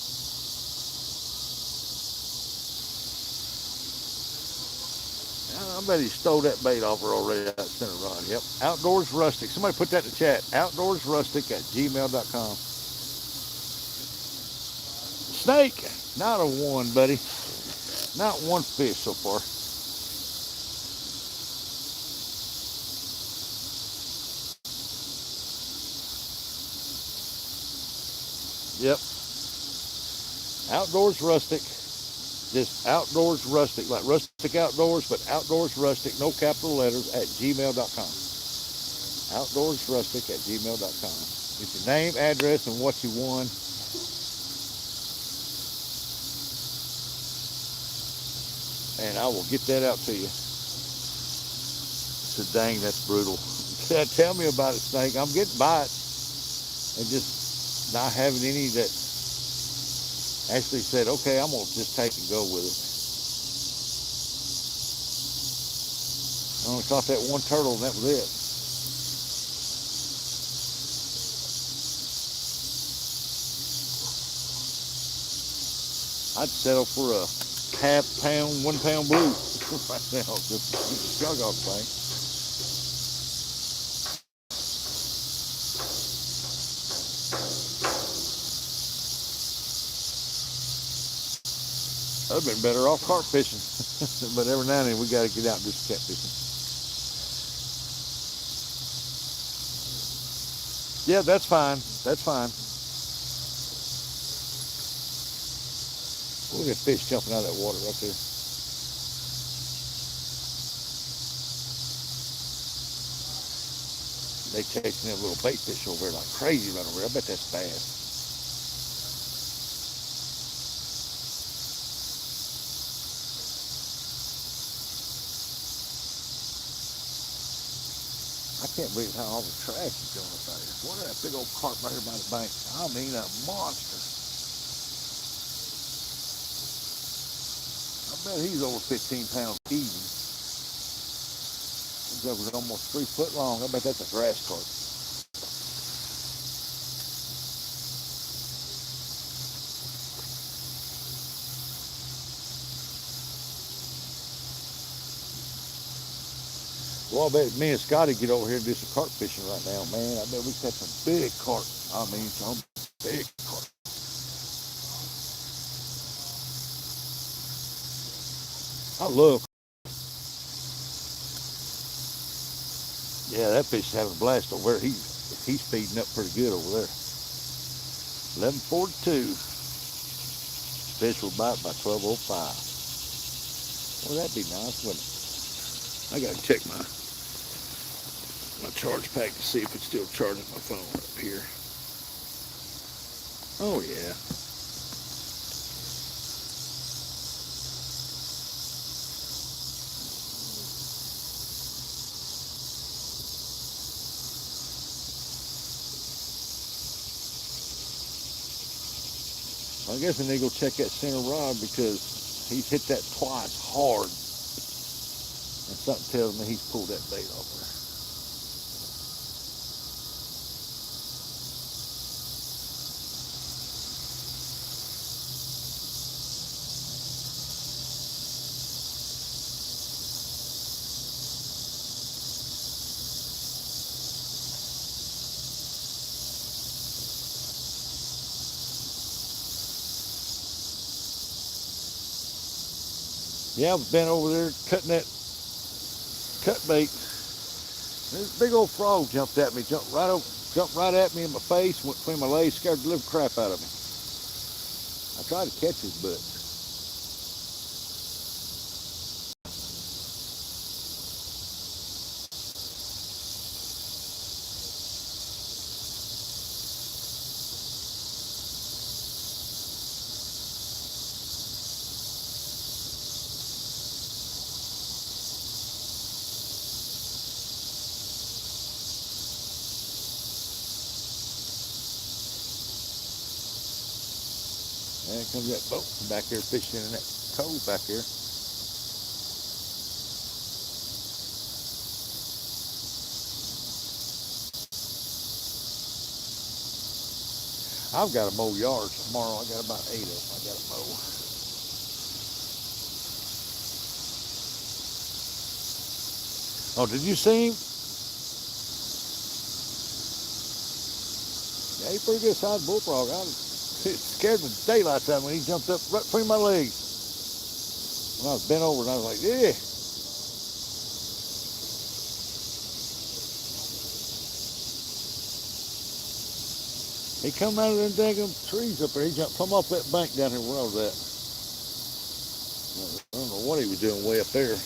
I bet he stole that bait off her already out center rod. Yep. Outdoors Rustic. Somebody put that in the chat. Outdoorsrustic@gmail.com. Snake. Not a one, buddy. Not one fish so far. Yep. Outdoors Rustic. Just Outdoors Rustic, like Rustic Outdoors, but Outdoors Rustic, no capital letters, @gmail.com. Outdoors Rustic @gmail.com. Get your name, address, and what you won. And I will get that out to you. So dang, that's brutal. Tell me about it, Snake. I'm getting bites and just not having any that actually said, okay, I'm going to just take and go with it. I only caught that one turtle and that was it. I'd settle for a half pound, 1 pound blue right now. Just jug off the thing. I'd have been better off carp fishing. But every now and then we got to get out and do some catfishing. Yeah, that's fine. That's fine. Look at fish jumping out of that water right there. They chasing them little bait fish over there like crazy right over there. I bet that's bass. I can't believe how all the trash is going up out here. What is that big old carp right here by the bank? I mean, a monster. I bet he's over 15 pounds easy. that was almost 3 foot long. I bet that's a grass carp. Well, I bet me and Scotty get over here and do some carp fishing right now, man. I bet we catch some big carp. I mean, some big carp. I love. Yeah, that fish is having a blast over there. He's feeding up pretty good over there. 11:42. Fish will bite by 12:05. Well, that'd be nice, wouldn't it? I gotta check my charge pack to see if it's still charging my phone up here. Oh yeah. I guess I need to go check that center rod because he's hit that twice hard. And something tells me he's pulled that bait off there. Yeah, I've been over there cutting that cut bait. This big old frog jumped at me, jumped right at me in my face, went between my legs, scared the living crap out of me. I tried to catch his butt. And here comes that boat back there fishing in that cove back here. I've got to mow yards tomorrow. I got about 8 of them I got to mow. Oh, did you see him? Yeah, he's pretty good sized bullfrog. It scared the daylights out of me when he jumped up right between my legs. When I was bent over and I was like, yeah. He come out of them daggum trees up there. He jumped from off that bank down here where I was at. I don't know what he was doing way up there.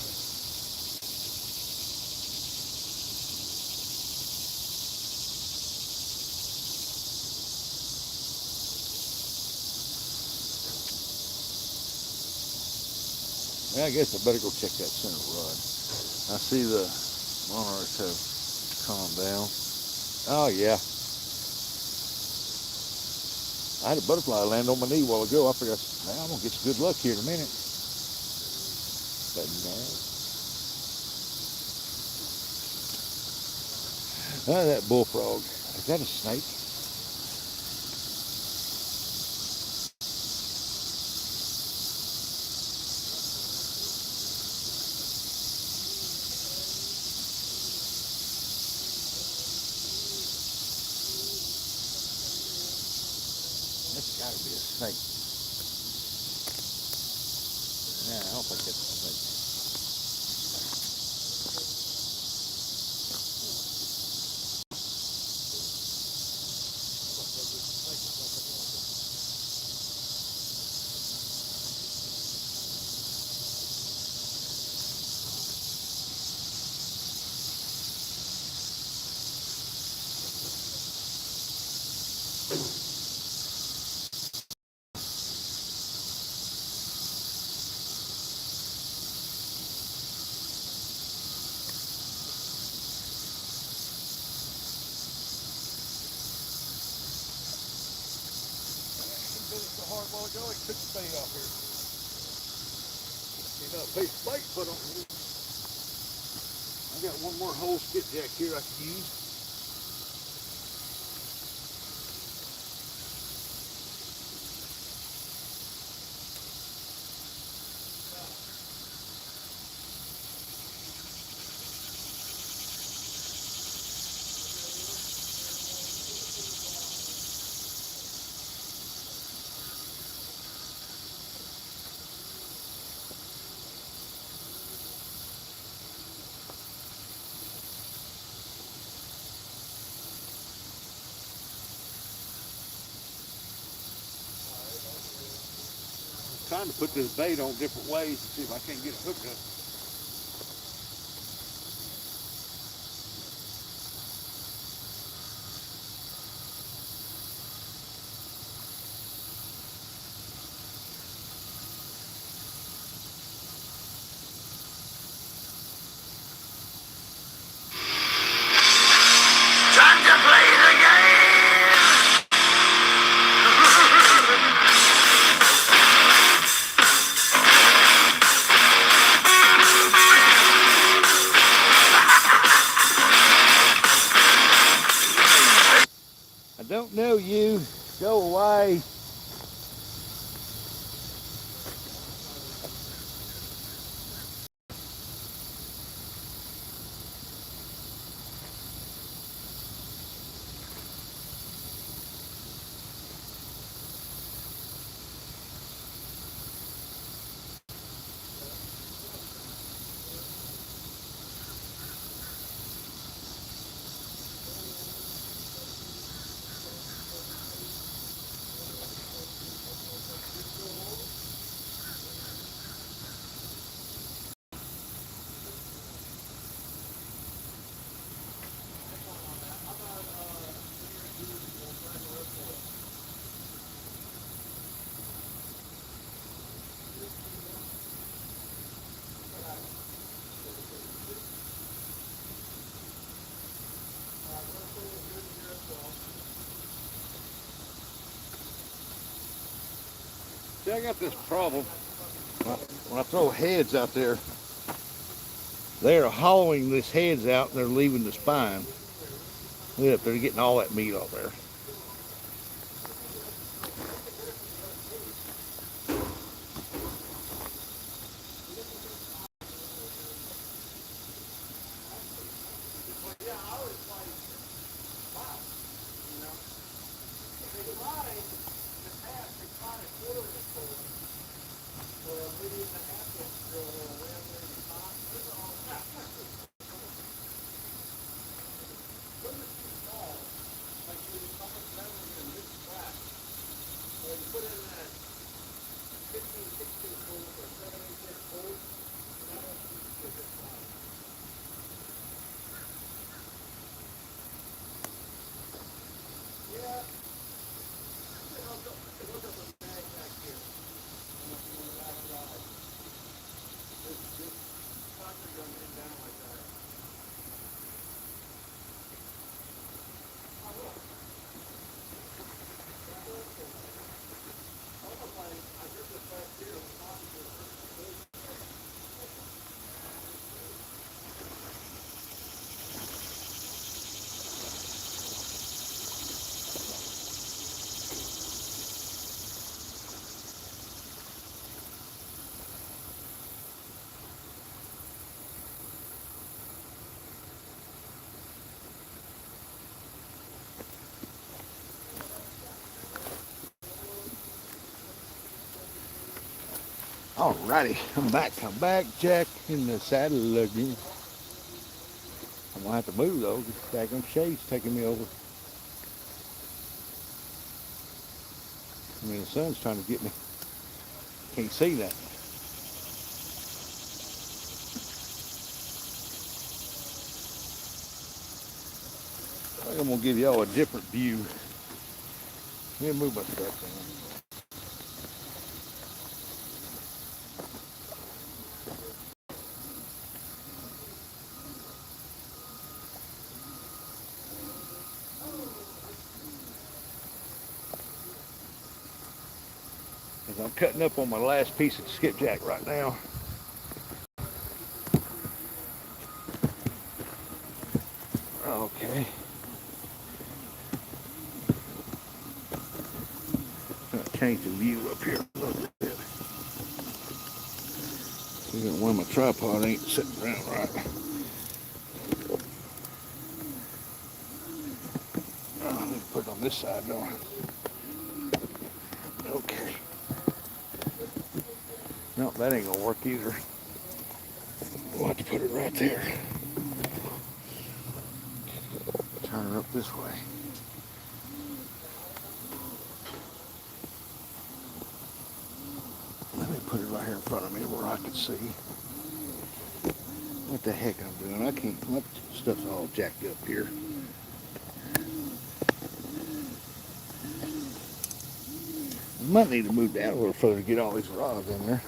Yeah, I guess I better go check that center rod. I see the monarchs have calmed down. Oh yeah. I had a butterfly land on my knee a while ago. I figured, man, I'm gonna get some good luck here in a minute. But no. That bullfrog. Is that a snake? That's gotta be a snake. Nah, I don't think that's a snake. Hard while ago, he took the bait off here. You know, a piece of bait put on. I I got one more whole skipjack here I can use. Trying to put this bait on different ways to see if I can't get it hooked up. Time to play the game! I don't know you. Go away. See, I got this problem. When I throw heads out there, they're hollowing this heads out and they're leaving the spine. Look at, they're getting all that meat off there. Alrighty, I'm back, Jack in the saddle again. I'm gonna have to move though, this daggone shade's taking me over. I mean, the sun's trying to get me. Can't see that. I think I'm gonna give y'all a different view. Let me move my stuff down. I'm cutting up on my last piece of skipjack right now. Okay. I'll change the view up here a little bit. See that one, my tripod ain't sitting around right. Oh, let me put it on this side, don't I? Okay. No, that ain't gonna work either. We'll have to put it right there. Turn her up this way. Let me put it right here in front of me where I can see what the heck I'm doing. I can't, my stuff's all jacked up here. Might need to move down a little further to get all these rods in there.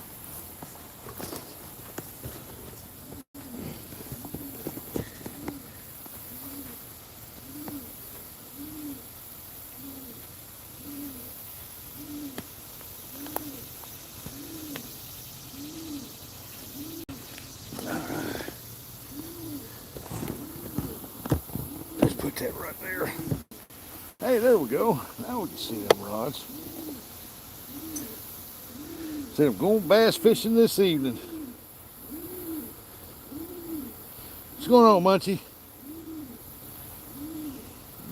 Let's put that right there. Hey, there we go. Now we can see them rods. Said I'm going bass fishing this evening. What's going on, Munchie?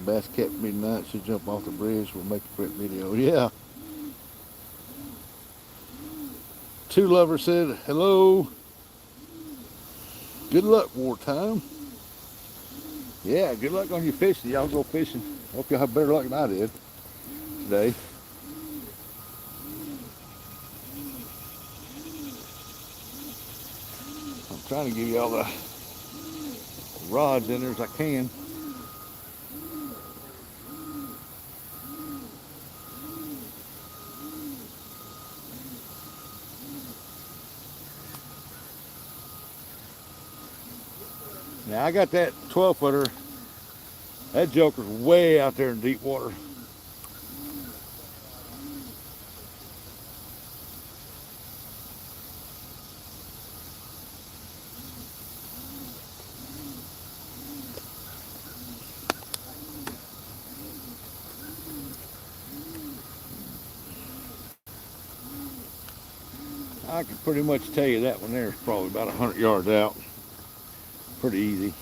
Bass kept midnight. Should jump off the bridge. We'll make a quick video. Yeah. Two Lovers said hello. Good luck, wartime. Yeah, good luck on your fishing. Y'all go fishing. Hope y'all have better luck than I did today. I'm trying to give you all the rods in there as I can. Now I got that 12-footer. That joker's way out there in deep water. I can pretty much tell you that one there is probably about 100 yards out. Pretty easy.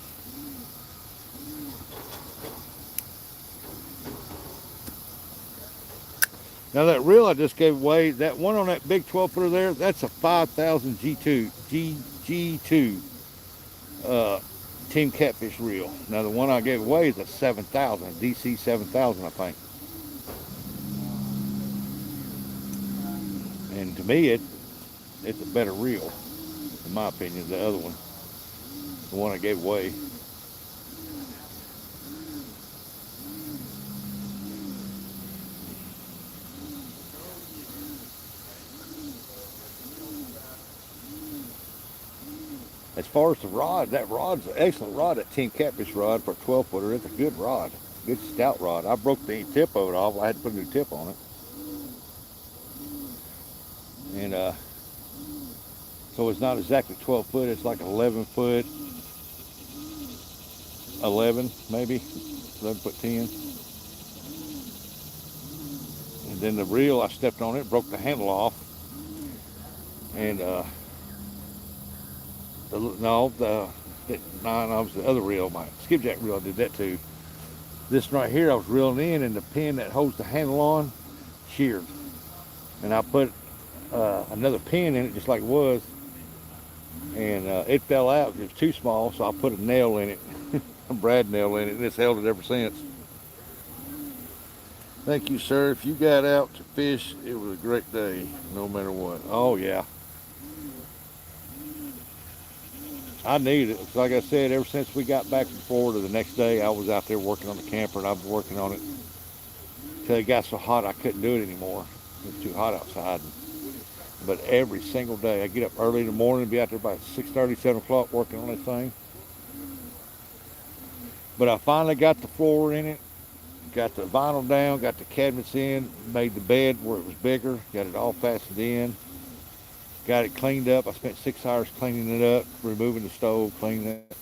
Now that reel I just gave away, that one on that big 12-footer there, that's a 5,000 G2 Team Catfish reel. Now the one I gave away is a 7,000, DC 7,000, I think. And to me, it's a better reel, in my opinion, than the other one, the one I gave away. As far as the rod, that rod's an excellent rod, that Team Catfish rod for a 12-footer. It's a good rod, good stout rod. I broke the tip of it off. I had to put a new tip on it. And so it's not exactly 12 foot, it's like 11 foot, 11 maybe, 11 foot 10. And then the reel, I stepped on it, broke the handle off. And it was the other reel, my skipjack reel, I did that too. This right here I was reeling in, and the pin that holds the handle on sheared. And I put another pin in it just like it was, and it fell out. It was too small, so I put a nail in it, a brad nail in it, and it's held it ever since. Thank you, sir. If you got out to fish, it was a great day, no matter what. Oh yeah, I need it. Like I said, ever since we got back from Florida, the next day I was out there working on the camper, and I've been working on it till it got so hot I couldn't do it anymore. It was too hot outside. But every single day, I get up early in the morning, be out there by 6:30, 7 o'clock working on this thing. But I finally got the floor in it, got the vinyl down, got the cabinets in, made the bed where it was bigger, got it all fastened in, got it cleaned up. I spent 6 hours cleaning it up, removing the stove, cleaning it.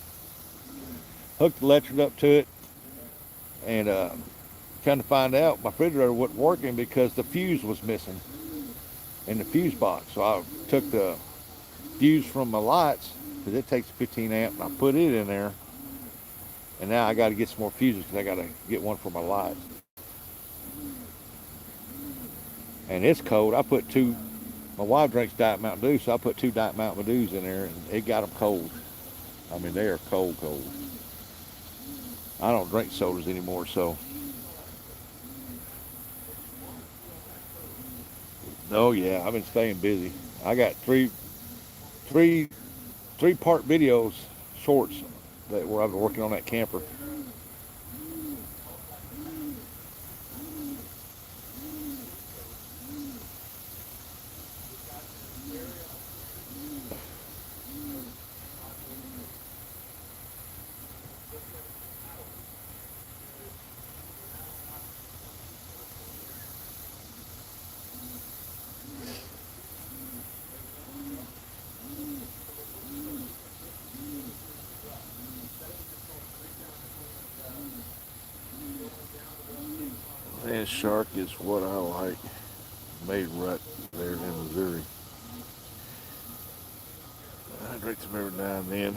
Hooked the electric up to it, And trying to find out, my refrigerator wasn't working because the fuse was missing in the fuse box. So I took the fuse from my lights, because it takes 15 amp, and I put it in there. And now I got to get some more fuses because I got to get one for my lights. And it's cold. I put two. My wife drinks Diet Mountain Dew, so I put 2 Diet Mountain Dews in there, and it got them cold. I mean, they are cold, cold. I don't drink sodas anymore, so. Oh yeah, I've been staying busy. I got three-part videos, shorts, where I've been working on that camper. And shark is what I like. Made right there in Missouri. I drink them every now and then.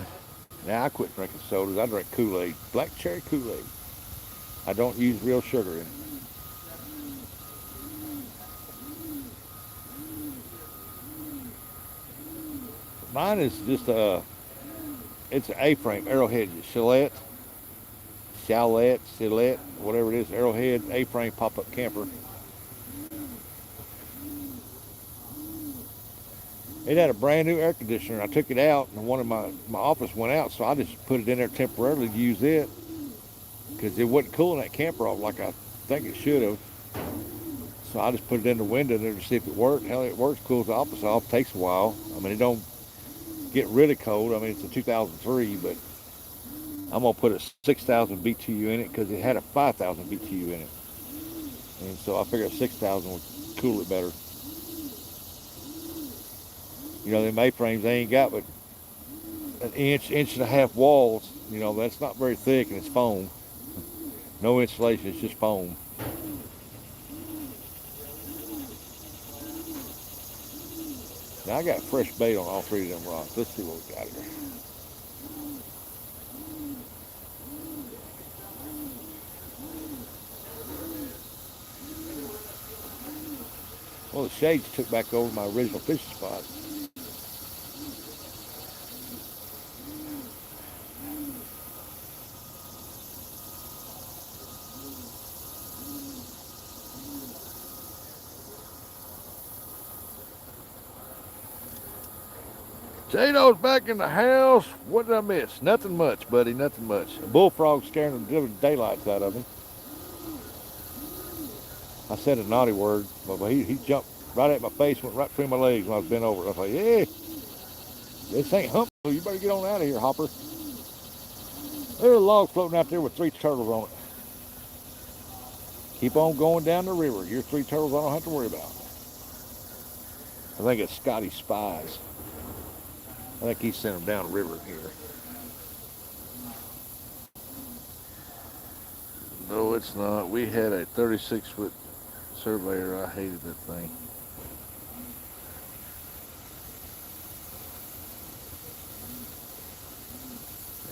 Now I quit drinking sodas. I drink Kool-Aid, black cherry Kool-Aid. I don't use real sugar in it. Mine is just it's an A-frame, Arrowhead, Shallette, whatever it is, Arrowhead A-frame pop-up camper. It had a brand new air conditioner. I took it out, and one of my office went out, so I just put it in there temporarily to use it, because it wasn't cooling that camper off like I think it should have. So I just put it in the window there to see if it worked. Hell, it works, cools the office off, takes a while. I mean, it don't get really cold. I mean, it's a 2003, but I'm gonna put a 6,000 BTU in it because it had a 5,000 BTU in it, and so I figured 6,000 would cool it better. You know, them A-frames, they ain't got but an inch and a half walls. You know, that's not very thick, and it's foam. No insulation, it's just foam. Now I got fresh bait on all 3 of them rods. Let's see what we got here. Well, the shades took back over my original fishing spot. Jano's back in the house. What did I miss? Nothing much, buddy. Nothing much. A bullfrog scaring the daylights out of him. I said a naughty word, but he jumped right at my face, went right between my legs when I was bent over. I was like, "Yeah, this ain't hump. You better get on out of here, Hopper." There's a log floating out there with 3 turtles on it. Keep on going down the river. Your 3 turtles I don't have to worry about. I think it's Scotty Spies. I think he sent them down the river here. No, it's not. We had a 36-foot surveyor. I hated that thing.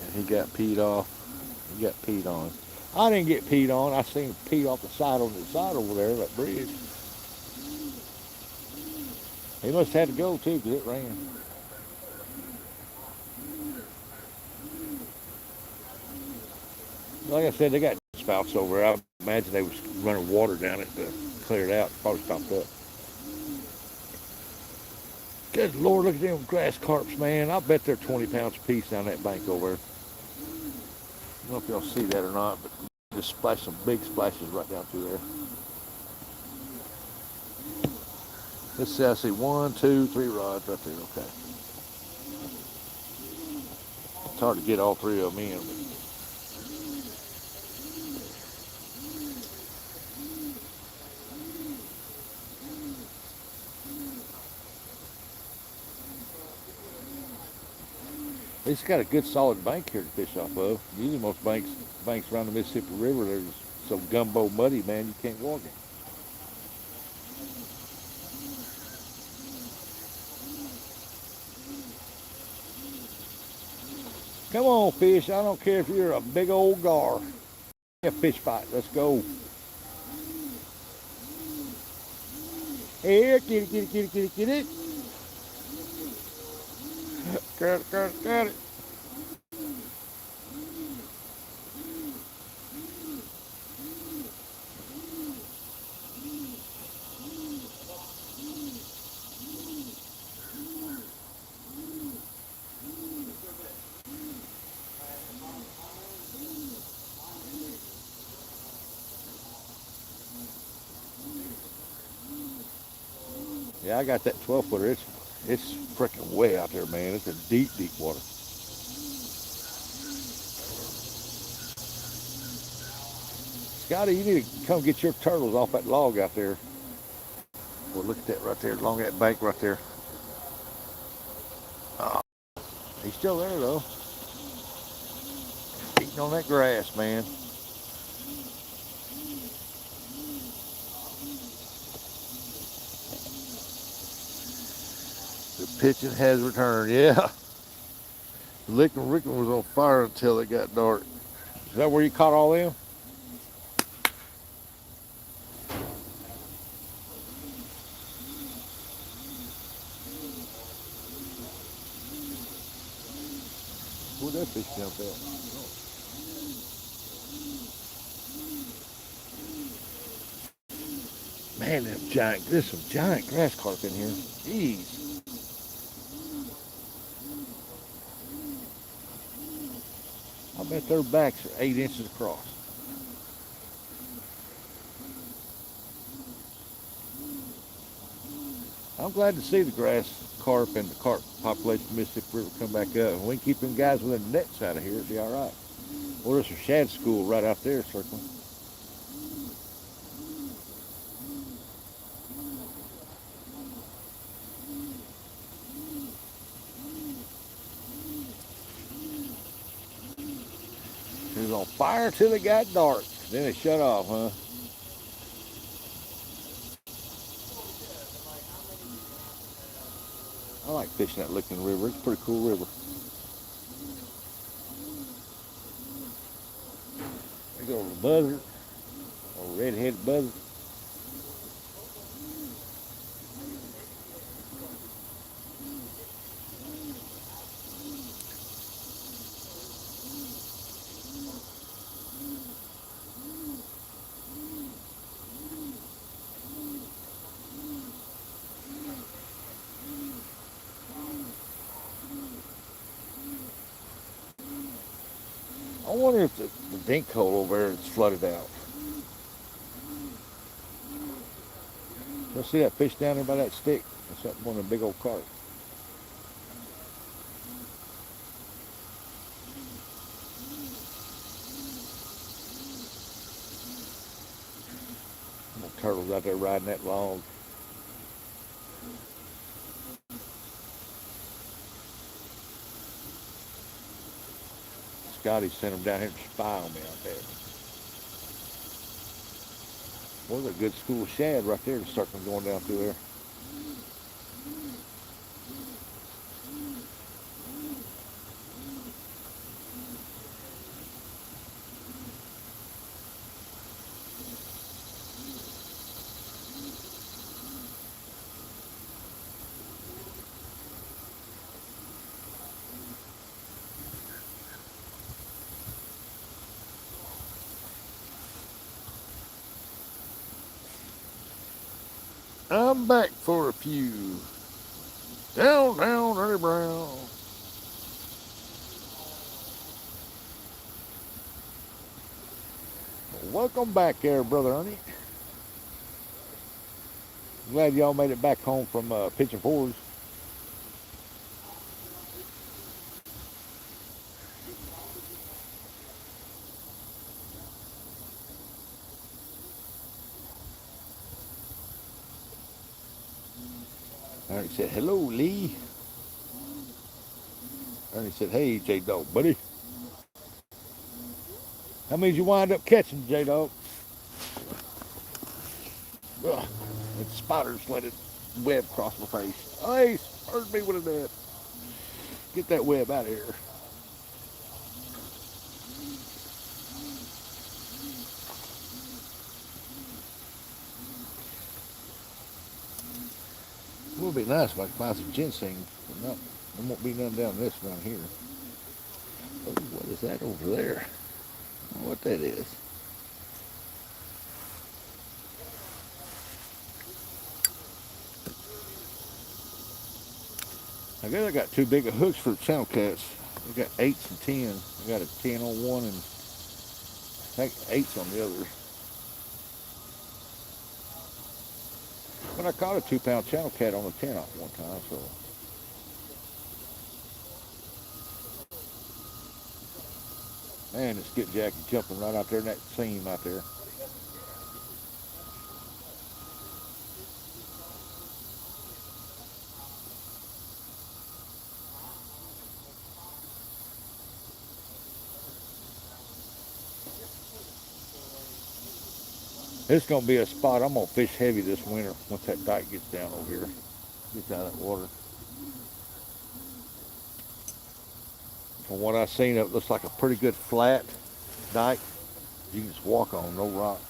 And he got peed off. He got peed on. I didn't get peed on. I seen him pee off the side on the side over there, that bridge. He must have had to go too, because it ran. Like I said, they got spouts over there. I imagine they was running water down it to clear it out. Probably stopped up. Good Lord, look at them grass carps, man. I bet they're 20 pounds a piece down that bank over there. I don't know if y'all see that or not, but just splash some big splashes right down through there. Let's see, I see 1, 2, 3 rods right there. Okay. It's hard to get all 3 of them in. But it's got a good solid bank here to fish off of. Usually most banks around the Mississippi River, there's So gumbo muddy, man, you can't go on there. Come on, fish. I don't care if you're a big old gar. A fish bite. Let's go. Here, kitty, kitty, kitty, kitty, kitty. Got it, got it, got it. Yeah, I got that 12-footer. It's freaking way out there, man. It's a deep, deep water. Scotty, you need to come get your turtles off that log out there. Well, look at that right there, along that bank right there. Oh, he's still there, though. Eating on that grass, man. The pitching has returned, yeah. Licking Rickman was on fire until it got dark. Is that where you caught all them? Where'd that fish jump at? Man, there's some giant grass carp in here. Jeez. I bet their backs are 8 inches across. I'm glad to see the grass carp and the carp population of Mississippi River come back up. And we can keep them guys within the nets out of here, it'd be all right. Well, there's a shad school right out there circling. It was on fire till it got dark. Then it shut off, huh? I like fishing that Licking River. It's a pretty cool river. There goes a buzzard, a red-headed buzzard. I wonder if the dink hole over there is flooded out. You see that fish down there by that stick? That's up one of the big old carp. Little turtles out there riding that log. Scotty sent them down here to spy on me out there. Well, there's a good school of shad right there, the circle going down through there. I'm back for a few. Down, down, Ernie Brown. Welcome back there, Brother Ernie. Glad y'all made it back home from Pigeon Forge. Ernie said, hello, Lee. Ernie said, hey, J-Dog, buddy. How many did you wind up catching, J-Dog? Ugh, and spiders let it web across my face. Hey, spurred me with a net. Get that web out of here. It would be nice if I could find some ginseng, but no, there won't be none down this around here. Oh, what is that over there? I don't know what that is. I guess I got too big of hooks for the channel cats. I got 8s and 10s. I got a 10 on one and I think 8s on the other. But I caught a 2-pound channel cat on a 10 off one time, so. Man, this skipjack is jumping right out there in that seam out there. It's going to be a spot I'm going to fish heavy this winter once that dike gets down over here. Gets out of that water. From what I've seen, it looks like a pretty good flat dike. You can just walk on, no rock.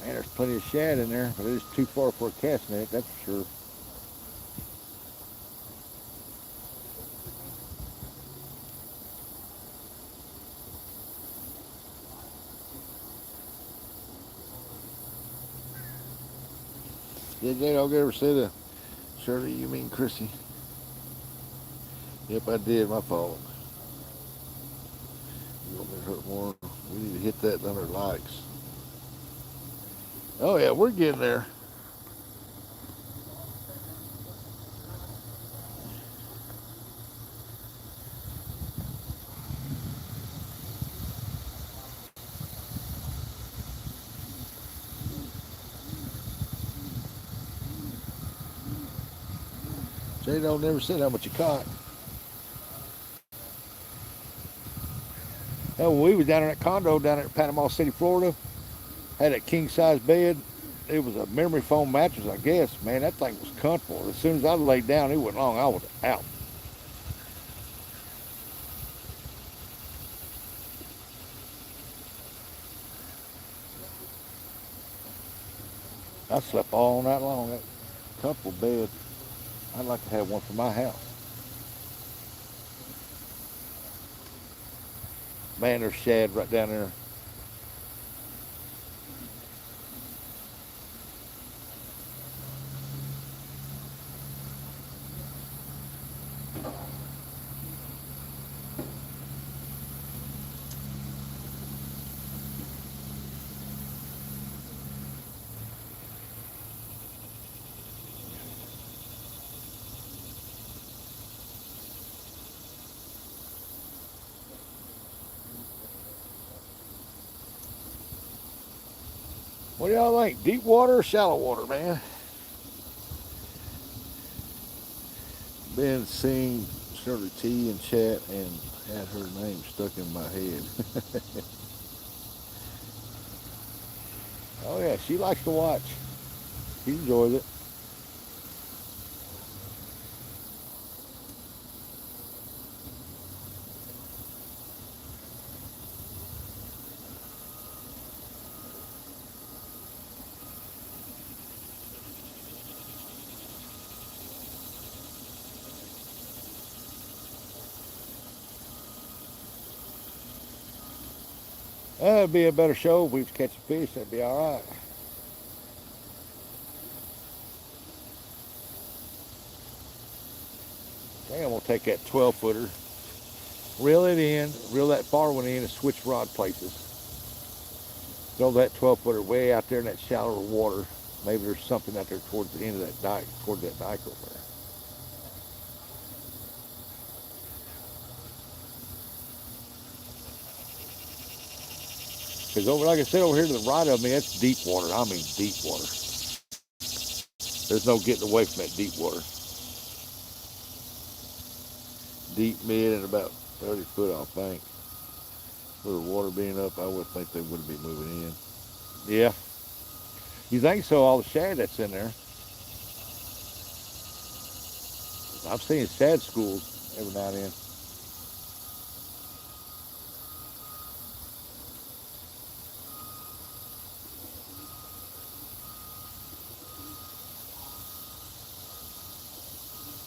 Man, there's plenty of shad in there, but it is too far for a cast net, that's for sure. Did that dog ever say to Shirley, you mean Chrissy? Yep, I did, my fault. You want me to hurt more? We need to hit that under likes. Oh yeah, we're getting there. Jay don't never said how much you caught. Hell, when we was down in that condo down at Panama City, Florida, had a king size bed. It was a memory foam mattress, I guess. Man, that thing was comfortable. As soon as I laid down, it wasn't long, I was out. I slept all night long. That comfortable bed. I'd like to have one for my house. Man, there's shad right down there. What do y'all think? Deep water or shallow water, man? Been seeing Shirley T in chat and had her name stuck in my head. Oh yeah, she likes to watch. She enjoys it. That'd be a better show if we was catching fish. That'd be all right. Okay, I'm gonna take that 12-footer, reel it in, reel that far one in, and switch rod places. Throw that 12-footer way out there in that shallower water. Maybe there's something out there towards the end of that dike, towards that dike over there. Because over, like I said, over here to the right of me, that's deep water. I mean deep water. There's no getting away from that deep water. Deep, mid, and about 30 foot, I think. With the water being up, I would think they would be moving in. Yeah. You think so, all the shad that's in there. I've seen shad schools every now and then.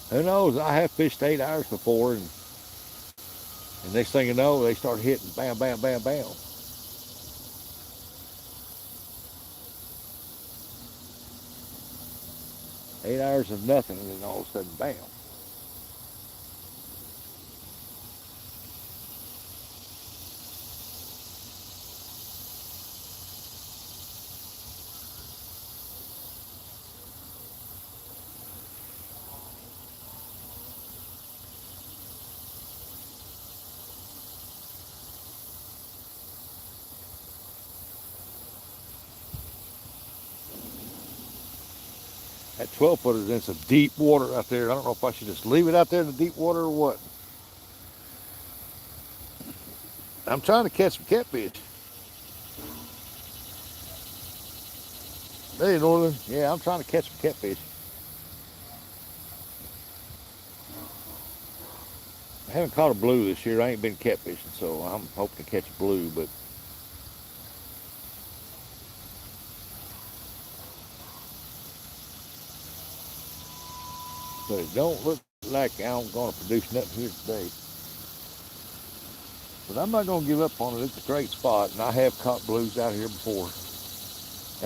Who knows? I have fished 8 hours before, and next thing you know, they start hitting bam, bam, bam, bam. Eight hours of nothing, and then all of a sudden, bam. That 12 footer's in some deep water out there. I don't know if I should just leave it out there in the deep water or what. I'm trying to catch some catfish. Hey, Northern. Yeah, I'm trying to catch some catfish. I haven't caught a blue this year. I ain't been catfishing, so I'm hoping to catch a blue, but it don't look like I'm going to produce nothing here today. But I'm not going to give up on it. It's a great spot, and I have caught blues out here before,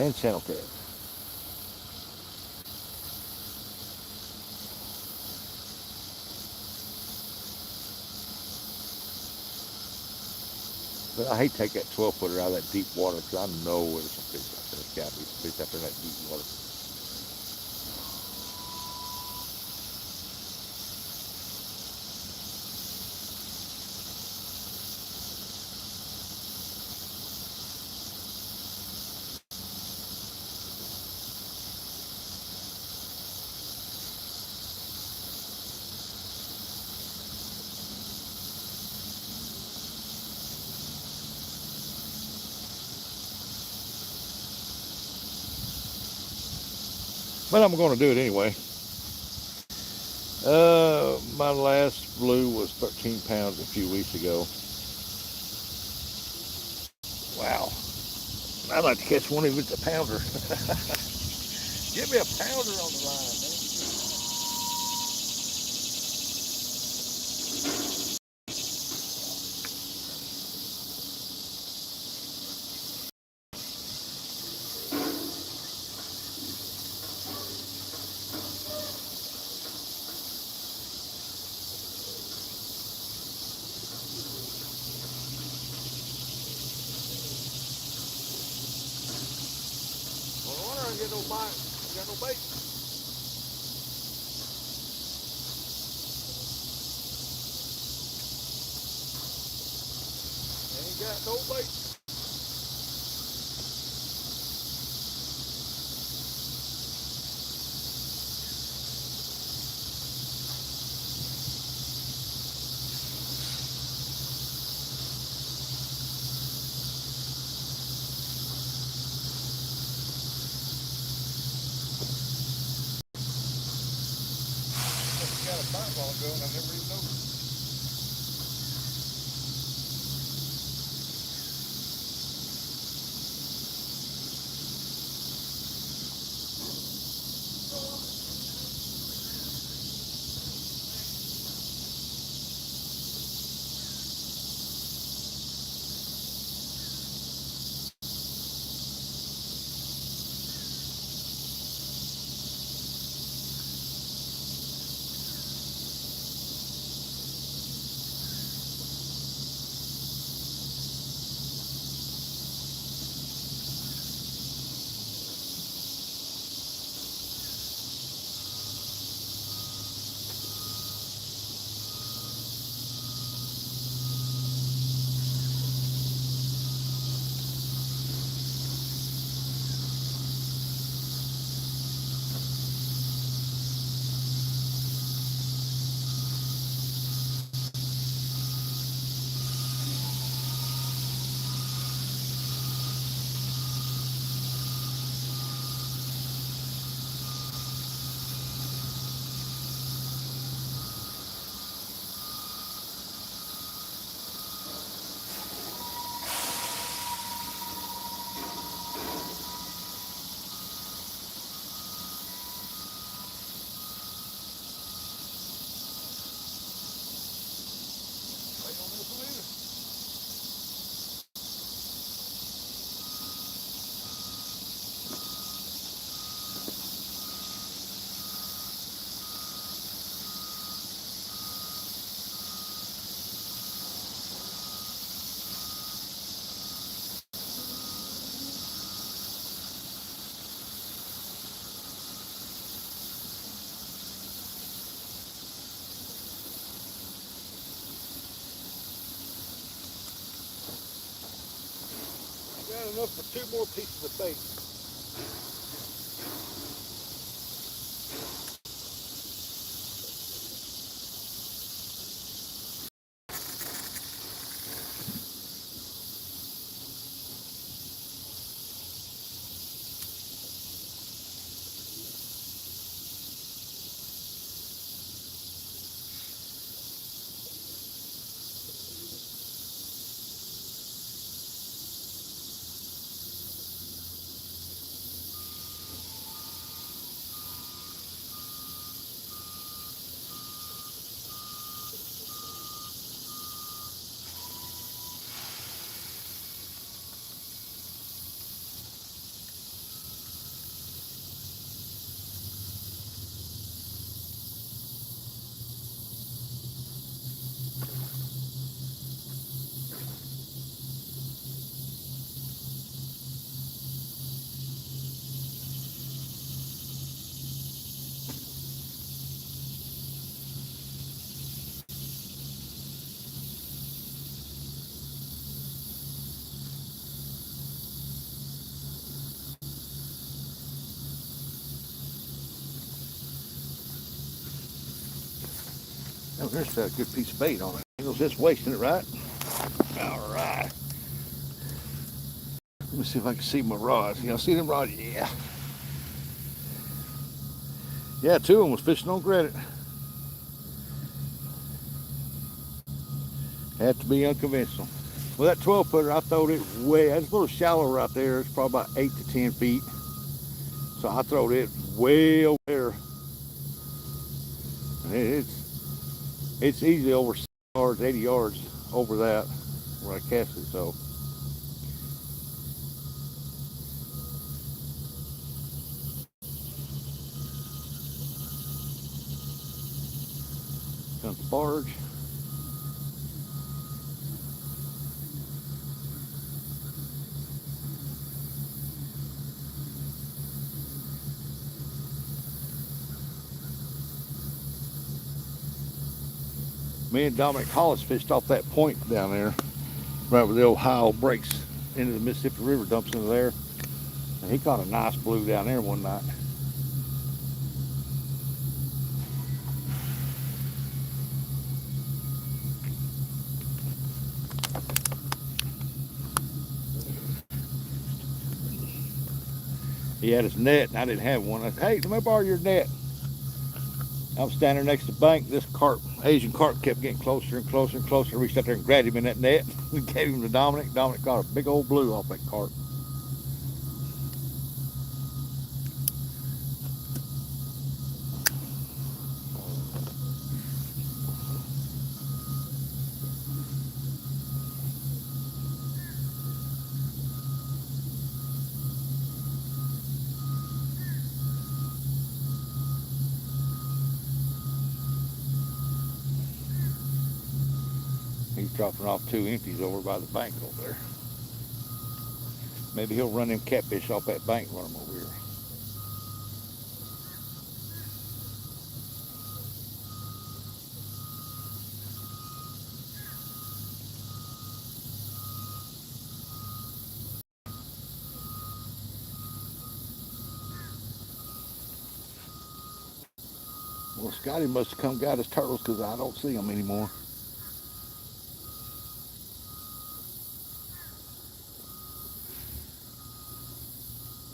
and channel crabs. But I hate to take that 12 footer out of that deep water because I know there's some fish out there. There's got to be some fish out there in that deep water. But I'm going to do it anyway. My last blue was 13 pounds a few weeks ago. Wow. I'd like to catch one if it's a pounder. Give me a pounder on the line, man. Well, I don't get no bite. I got no bait. Ain't got no bait. Got a bite while ago and I never even noticed. enough for 2 more pieces of bait. Oh, there's a good piece of bait on it. Angle's just wasting it, right? All right. Let me see if I can see my rods. Y'all see them rods? Yeah. Yeah, 2 of them was fishing on credit. Had to be unconventional. Well, that 12 footer, I throwed it way, it's a little shallow right there. It's probably about 8 to 10 feet. So I throwed it way over there. And it's easily over 60 yards, 80 yards over that where I cast it. So comes the barge. Me and Dominic Hollis fished off that point down there, right where the Ohio breaks into the Mississippi River, dumps into there. And he caught a nice blue down there one night. He had his net and I didn't have one. I said, hey, let me borrow your net. I was standing next to the bank. This carp, Asian carp, kept getting closer and closer and closer. I reached out there and grabbed him in that net. We gave him to Dominic. Dominic caught a big old blue off that carp. He's dropping off 2 empties over by the bank over there. Maybe he'll run them catfish off that bank and run them over here. Well, Scotty must have come got his turtles because I don't see them anymore.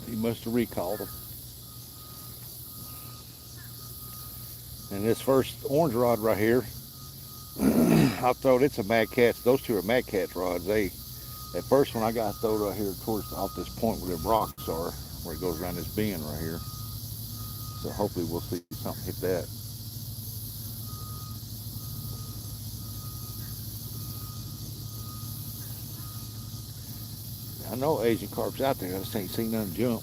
He must have recalled them. And this first orange rod right here, I thought it's a Mad Cats. Those 2 are Mad Cats rods. That first one I got throwed right here towards off this point where the rocks are, where it goes around this bend right here. So hopefully we'll see something hit that. I know Asian carp's out there. I just ain't seen none jump.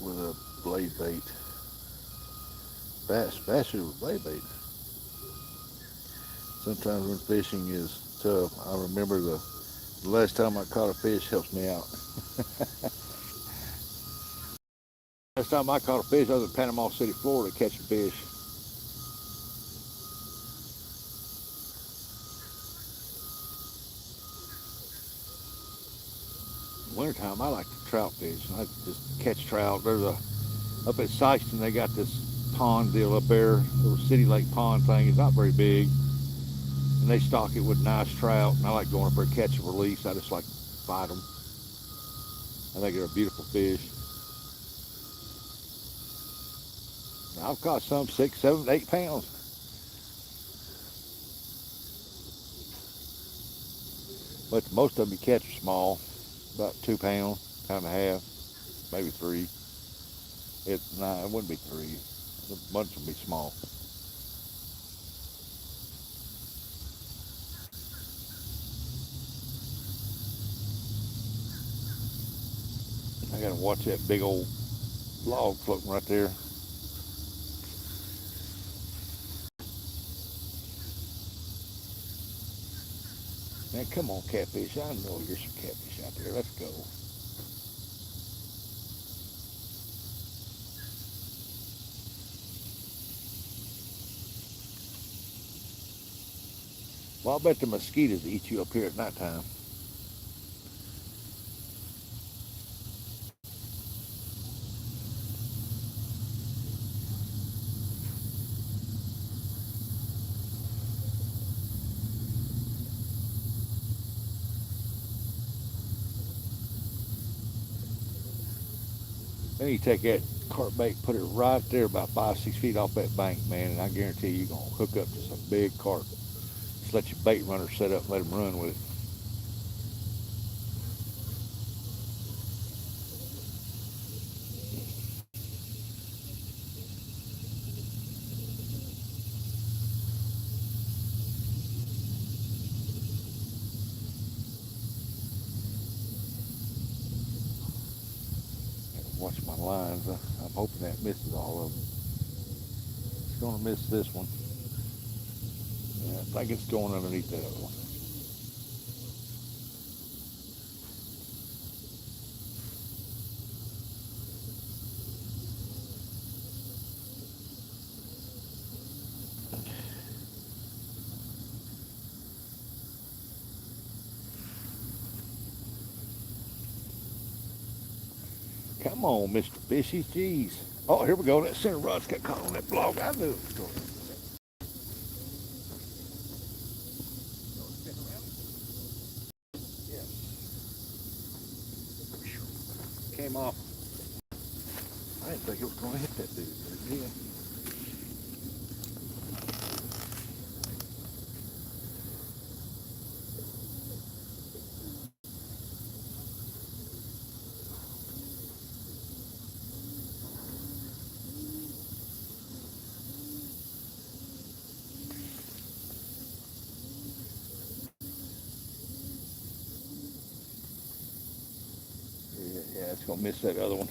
With a blade bait. Bass with blade bait. Sometimes when fishing is tough, I remember the last time I caught a fish helps me out. Last time I caught a fish, I was in Panama City, Florida, catching fish. Wintertime, I like to trout fish. I just catch trout. Up at Sykeston, they got this pond deal up there, little city lake pond thing. It's not very big, and they stock it with nice trout. And I like going up there, catch and release. I just like to fight them. I think they're a beautiful fish. Now, I've caught some 6, 7, 8 pounds. But most of them you catch are small, about 2 pounds, pound and a half, maybe 3. It wouldn't be 3. A bunch would be small. I gotta watch that big old log floating right there. Man, come on, catfish. I know there's some catfish out there. Let's go. Well, I'll bet the mosquitoes eat you up here at nighttime. Then you take that carp bait, put it right there about 5, 6 feet off that bank, man, and I guarantee you're going to hook up to some big carp. Just let your bait runner set up and let them run with it. Watch my lines. I'm hoping that misses all of them. It's going to miss this one. Yeah, I think it's going underneath that other one. Come on, Mr. Fishy. Jeez. Oh, here we go. That center rod's got caught on that block. I knew it was going. Yeah. Came off. I didn't think it was going to hit that dude, but it did. Yeah, it's going to miss that other one.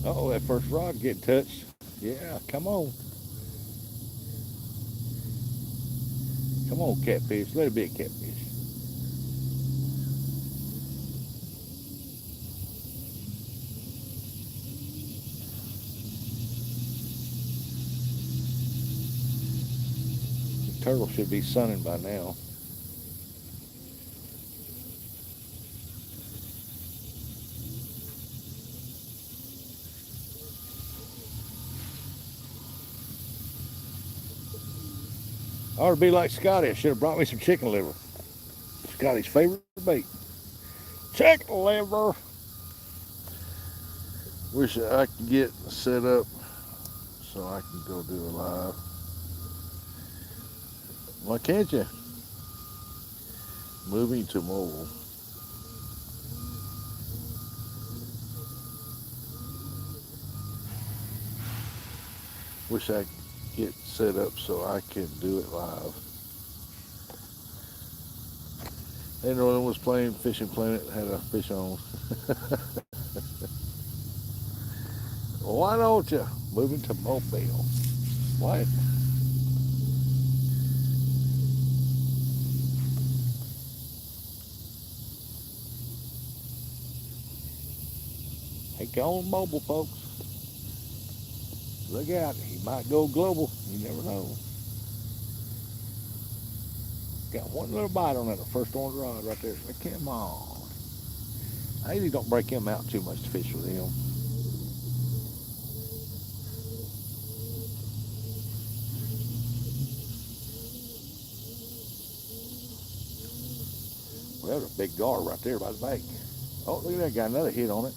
Oh, that first rod getting touched. Yeah, come on. Come on, catfish. Let it be a catfish. The turtle should be sunning by now. I ought to be like Scotty. I should have brought me some chicken liver. Scotty's favorite bait. Chicken liver. Wish I could get set up so I can go do a live. Why can't you? Moving to mobile. Wish I could get set up so I could do it live. And Northern was playing Fishing Planet, had a fish on. Well, why don't you? Moving to Mobile. What? Hey, go on mobile, folks. Look out, he might go global. You never know. Got one little bite on that first orange rod right there. So come on. I usually don't break him out too much to fish with him. Well, that was a big gar right there by the bank. Oh, look at that, got another hit on it.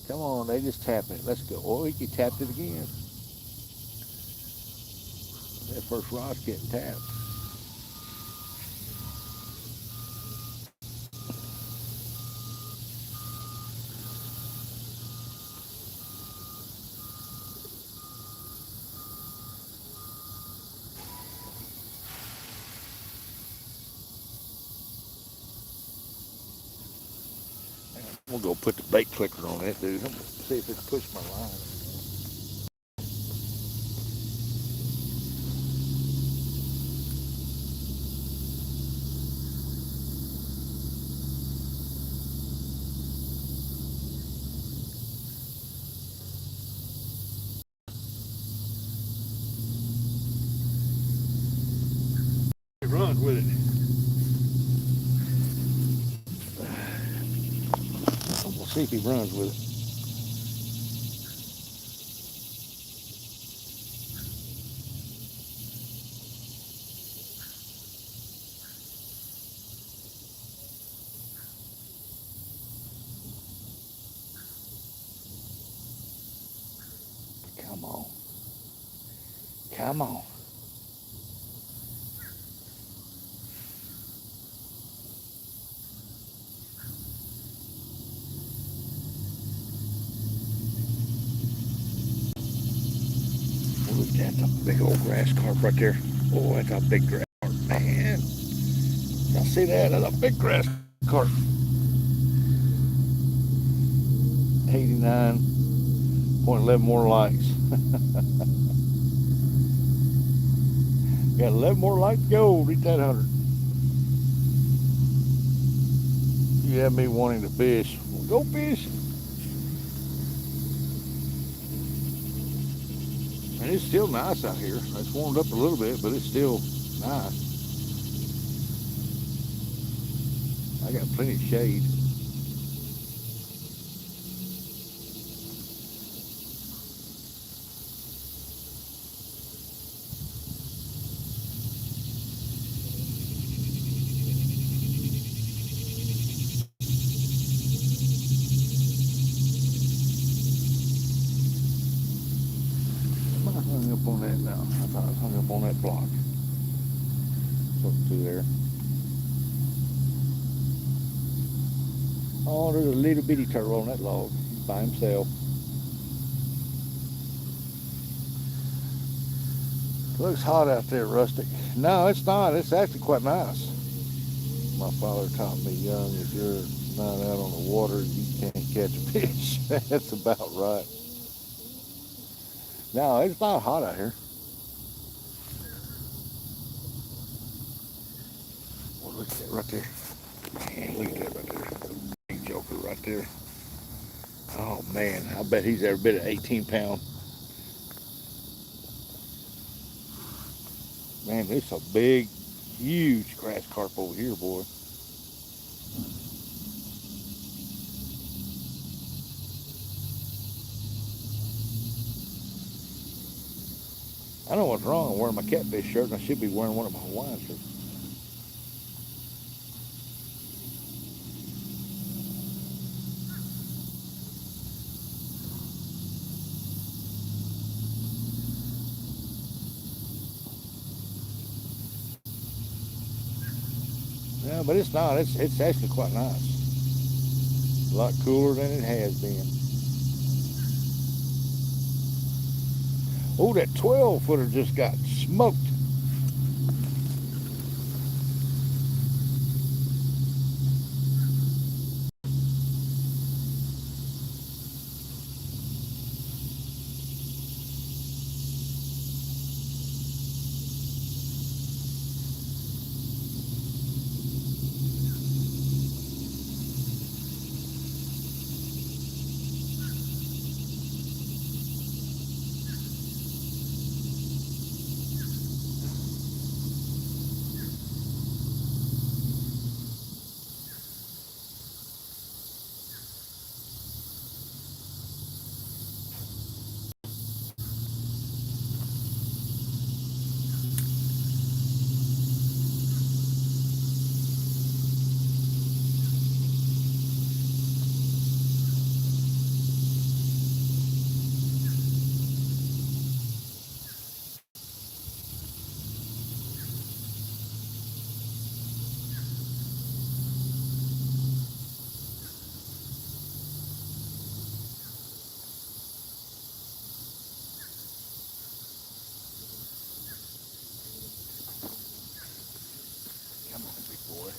Come on, they just tapped it. Let's go. Oh, he tapped it again. That first rod's getting tapped. I'm gonna go put the bait clicker on that dude. I'm gonna see if it can push my line. It runs with it. We'll see if he runs with it. Come on. Come on. Oh, look, that's a big old grass carp right there. Oh, that's a big grass carp, man. Y'all see that? That's a big grass carp. 89.11 more likes. Got 11 more likes to go. Reach that 100. You have me wanting to fish. Well, go fishing. And it's still nice out here. It's warmed up a little bit, but it's still nice. I got plenty of shade. I hung up on that now. I thought I was hung up on that block. Something through there. Oh, there's a little bitty turtle on that log by himself. Looks hot out there, Rustic. No, it's not. It's actually quite nice. My father taught me young, if you're not out on the water, you can't catch a fish. That's about right. No, it's not hot out here. Oh, look at that right there. Man, look at that right there. Big joker right there. Oh, man, I bet he's every bit of 18 pound. Man, there's a big, huge grass carp over here, boy. I know what's wrong. I'm wearing my catfish shirt, and I should be wearing one of my Hawaiian shirts. But it's not. It's actually quite nice. A lot cooler than it has been. Oh, that 12-footer just got smoked. Come on, big boy.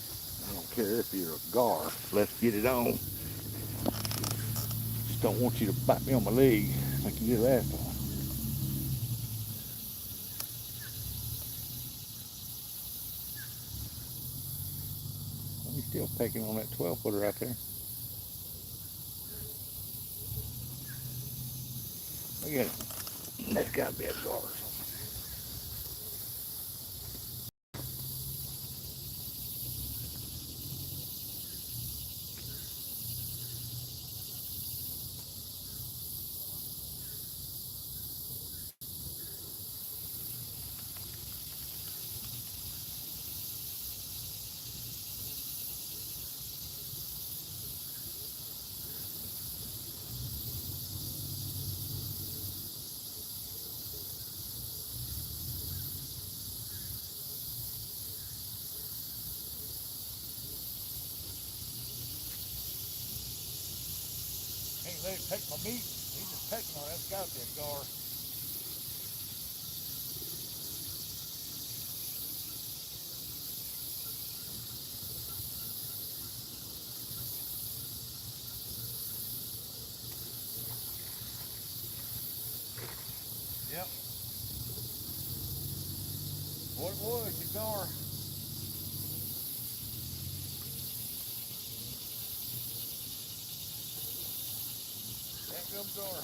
I don't care if you're a gar. Let's get it on. Just don't want you to bite me on my leg like you did last time. He's still pecking on that 12-footer out there. Look at it. That's got to be a gar or something. Can't let him take my meat. He's just pecking on it. That's got to be a gar. Yep. What it was, a gar. That gum gar.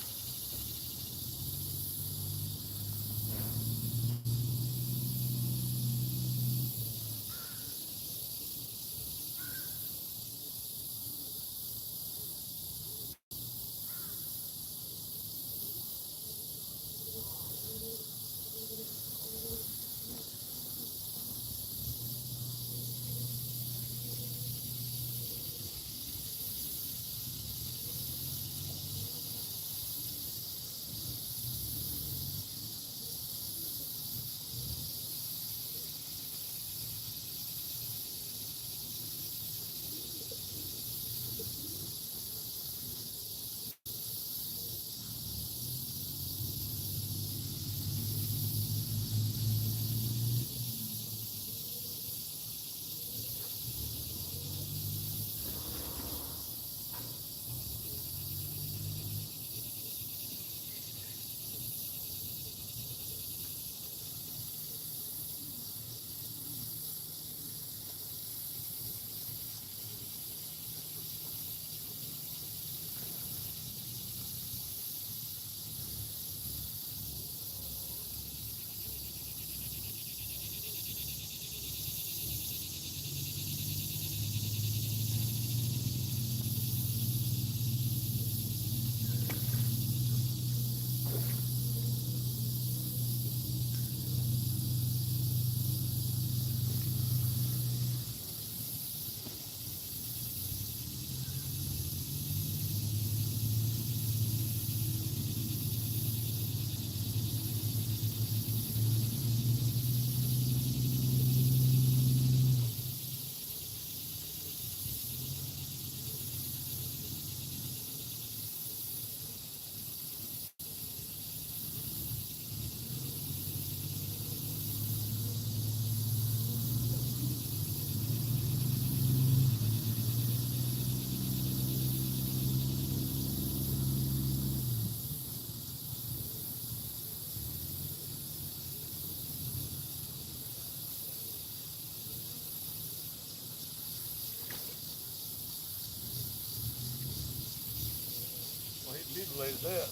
mutilated that.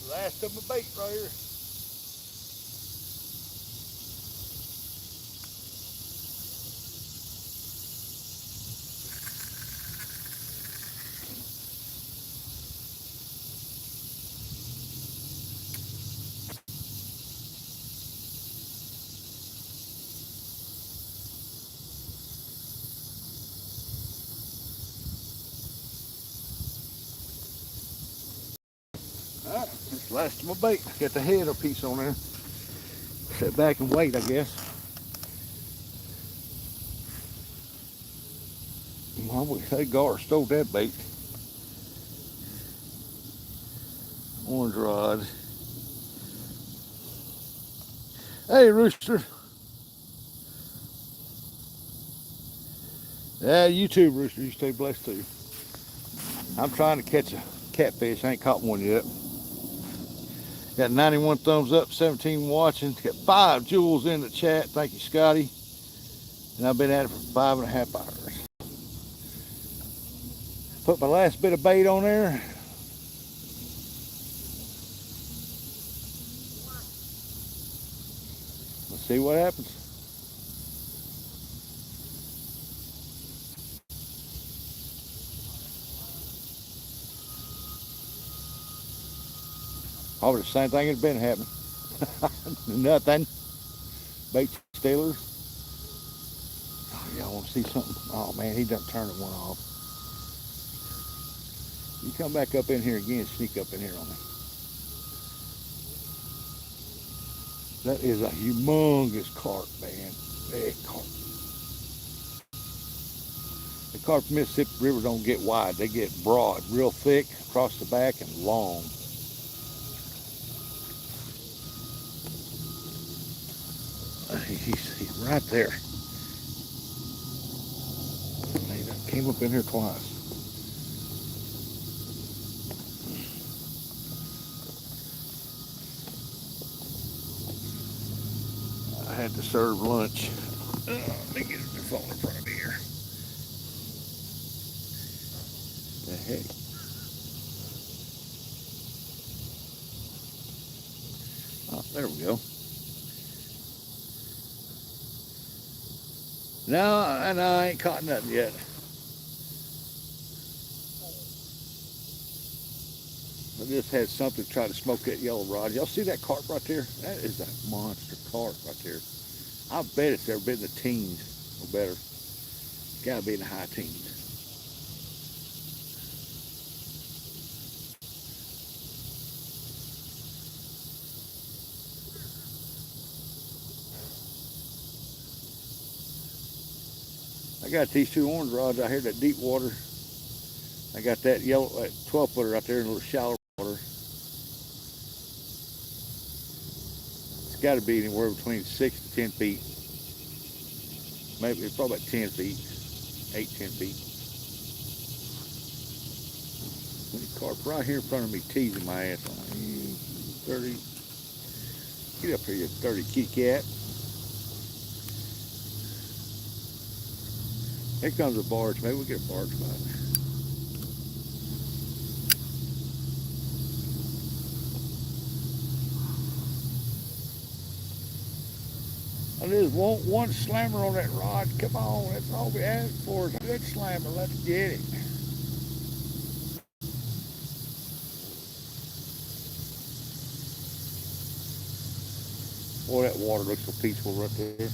Last of my bait right here. All right, that's the last of my bait. Got the head a piece on there. Sit back and wait, I guess. Well, we say Gar stole that bait. Orange rod. Hey, Rooster. Yeah, you too, Rooster. You stay blessed too. I'm trying to catch a catfish. I ain't caught one yet. Got 91 thumbs up, 17 watching. Got 5 jewels in the chat. Thank you, Scotty. And I've been at it for 5.5 hours. Put my last bit of bait on there. Let's see what happens. Probably the same thing has been happening. Nothing. Bait stealers. Oh, y'all want to see something? Oh man, he done turned one off. You come back up in here again, sneak up in here on me. That is a humongous carp, man. Big carp. The carp from Mississippi River don't get wide. They get broad, real thick across the back and long. He's right there. He done came up in here twice. I had to serve lunch. Let me get the phone in front of me here. The heck? Oh, there we go. No, I ain't caught nothing yet. I just had something to try to smoke that yellow rod. Y'all see that carp right there? That is a monster carp right there. I bet it's ever been in the teens or better. Gotta be in the high teens. I got these 2 orange rods out here, that deep water. I got that yellow, that 12 footer out there in a little shallow water. It's got to be anywhere between 6 to 10 feet. Maybe it's probably about 10 feet, 8, 10 feet. The carp right here in front of me teasing my ass on 30. Get up here, you 30 kitty cat. Here comes a barge. Maybe we'll get a barge by it. I just want one slammer on that rod. Come on, that's all we ask for is a good slammer. Let's get it. Boy, that water looks so peaceful right there.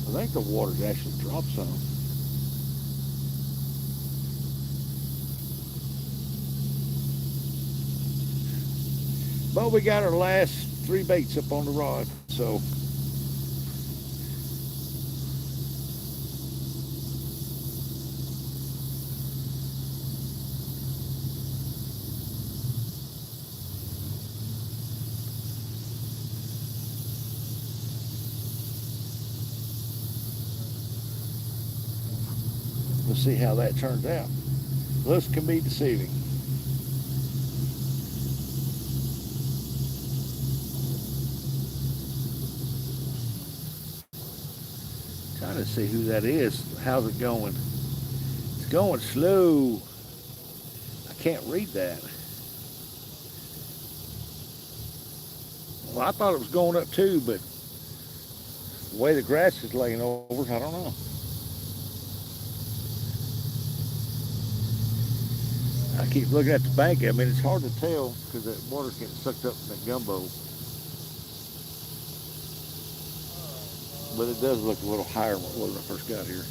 I think the water's actually dropped some. But we got our last 3 baits up on the rod, so we'll see how that turns out. Looks can be deceiving. Trying to see who that is. How's it going? It's going slow. I can't read that. Well, I thought it was going up too, but the way the grass is laying over, I don't know. I keep looking at the bank. I mean, it's hard to tell because that water's getting sucked up in that gumbo. But it does look a little higher than what it was when I first got here.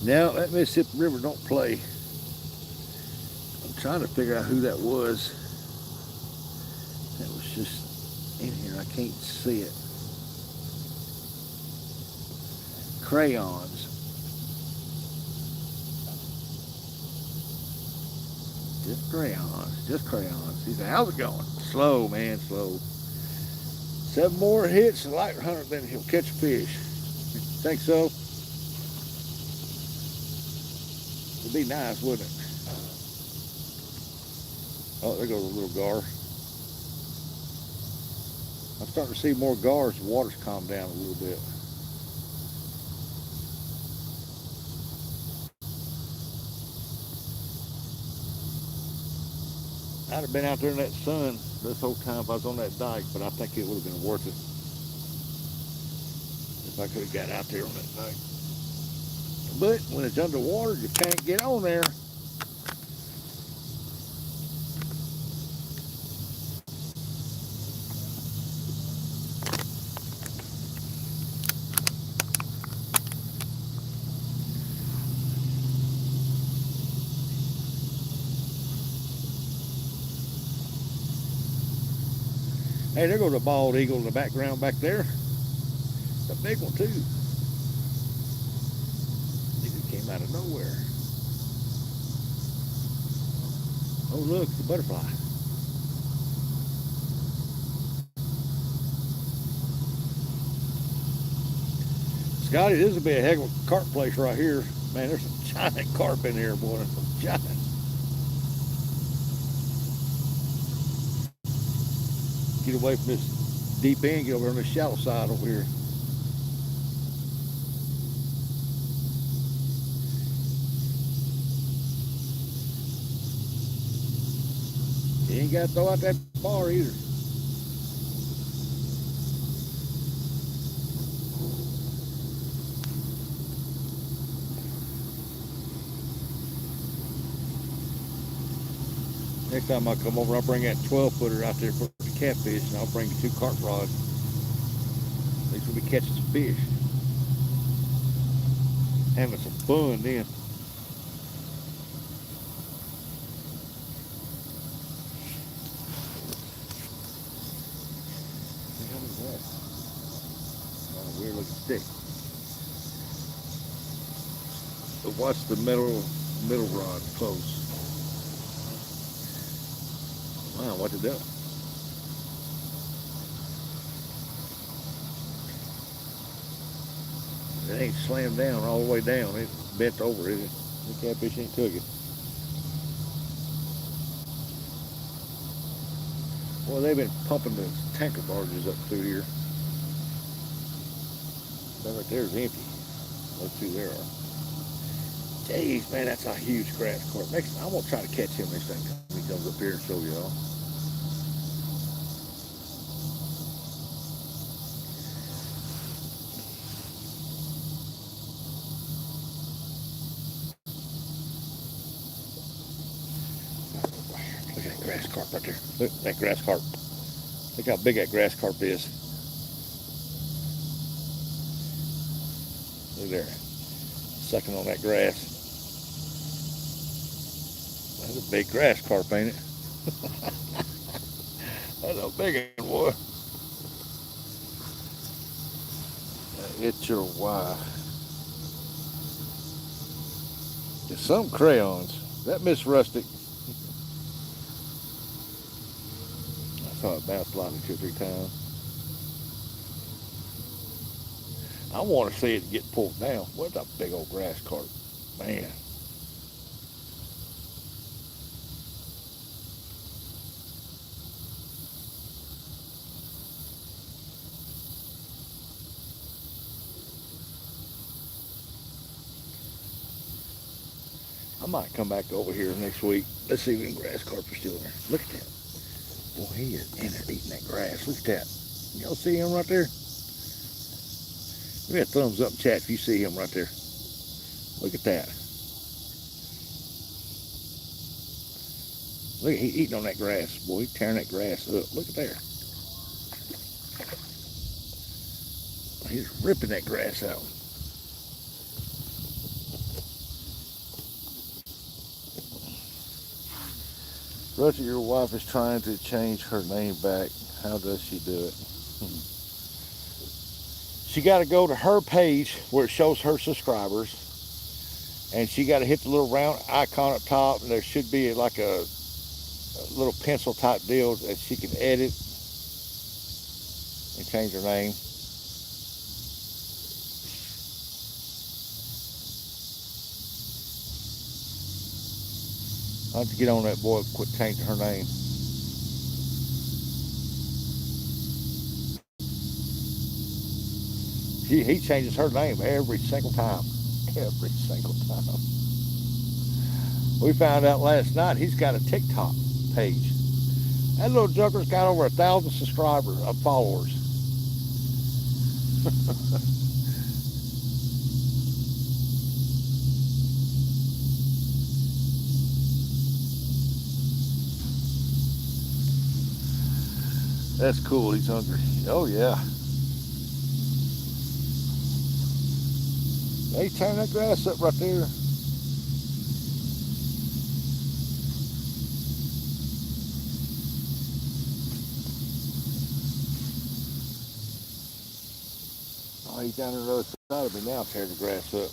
Now, that Mississippi River don't play. I'm trying to figure out who that was. That was just in here. I can't see it. Crayons. Just crayons. Just crayons. He said, how's it going? Slow, man, slow. 7 more hits, a light hunter, then he'll catch a fish. Think so? It'd be nice, wouldn't it? Oh, there goes a little gar. I'm starting to see more gars. The water's calmed down a little bit. I'd have been out there in that sun this whole time if I was on that dike, but I think it would have been worth it if I could have got out there on that dike. But when it's underwater, you can't get on there. Hey, there goes a bald eagle in the background back there. It's a big one too. It came out of nowhere. Oh look, it's a butterfly. Scotty, this would be a heck of a carp place right here. Man, there's some giant carp in here, boy. Some giant. Get away from this deep end, get over on the shallow side over here. You ain't got to throw out that bar either. Next time I come over, I'll bring that 12-footer out there for the catfish, and I'll bring you 2 carp rods. At least we'll be catching some fish. Having some fun then. What is that? Oh, weird looking stick. But watch the middle rod close. Wow, what's it doing? It ain't slammed down all the way down. It's bent over, is it? The catfish ain't took it. Well, they've been pumping the tanker barges up through here. That right there is empty. Those 2 there are. Jeez, man, that's a huge grass carp. Next time, I'm gonna try to catch him next time he comes up here and show y'all. Look at that grass carp. carp right there. Look, that grass carp. Look how big that grass carp is. Look there. Sucking on that grass. That's a big grass carp, ain't it? That's a big one, boy. It's your wife. There's some crayons. That Miss Rustic. I saw it bounce lightly 2 or 3 times. I want to see it get pulled down. What's a big old grass carp? Man. I might come back over here next week. Let's see if them grass carp are still there. Look at that. Boy, he is in there eating that grass. Look at that. Y'all see him right there? Give me a thumbs up, chat, if you see him right there. Look at that. Look, he eating on that grass. Boy, he's tearing that grass up. Look at there. He's ripping that grass out. Rusty, your wife is trying to change her name back. How does she do it? She got to go to her page where it shows her subscribers, and she got to hit the little round icon up top, and there should be like a little pencil type deal that she can edit and change her name. I have to get on that boy, quit changing her name. He changes her name every single time. Every single time. We found out last night he's got a TikTok page. That little joker's got over 1,000 subscribers, followers. That's cool, he's hungry. Oh yeah. They turn that grass up right there. Oh, he's down on the other side of me now, tearing the grass up.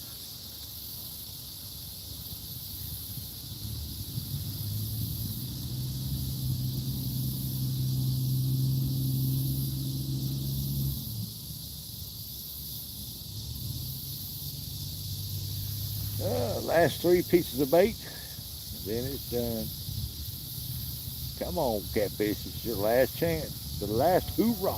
Last 3 pieces of bait, then it's done. Come on, catfish, it's your last chance, the last hoorah.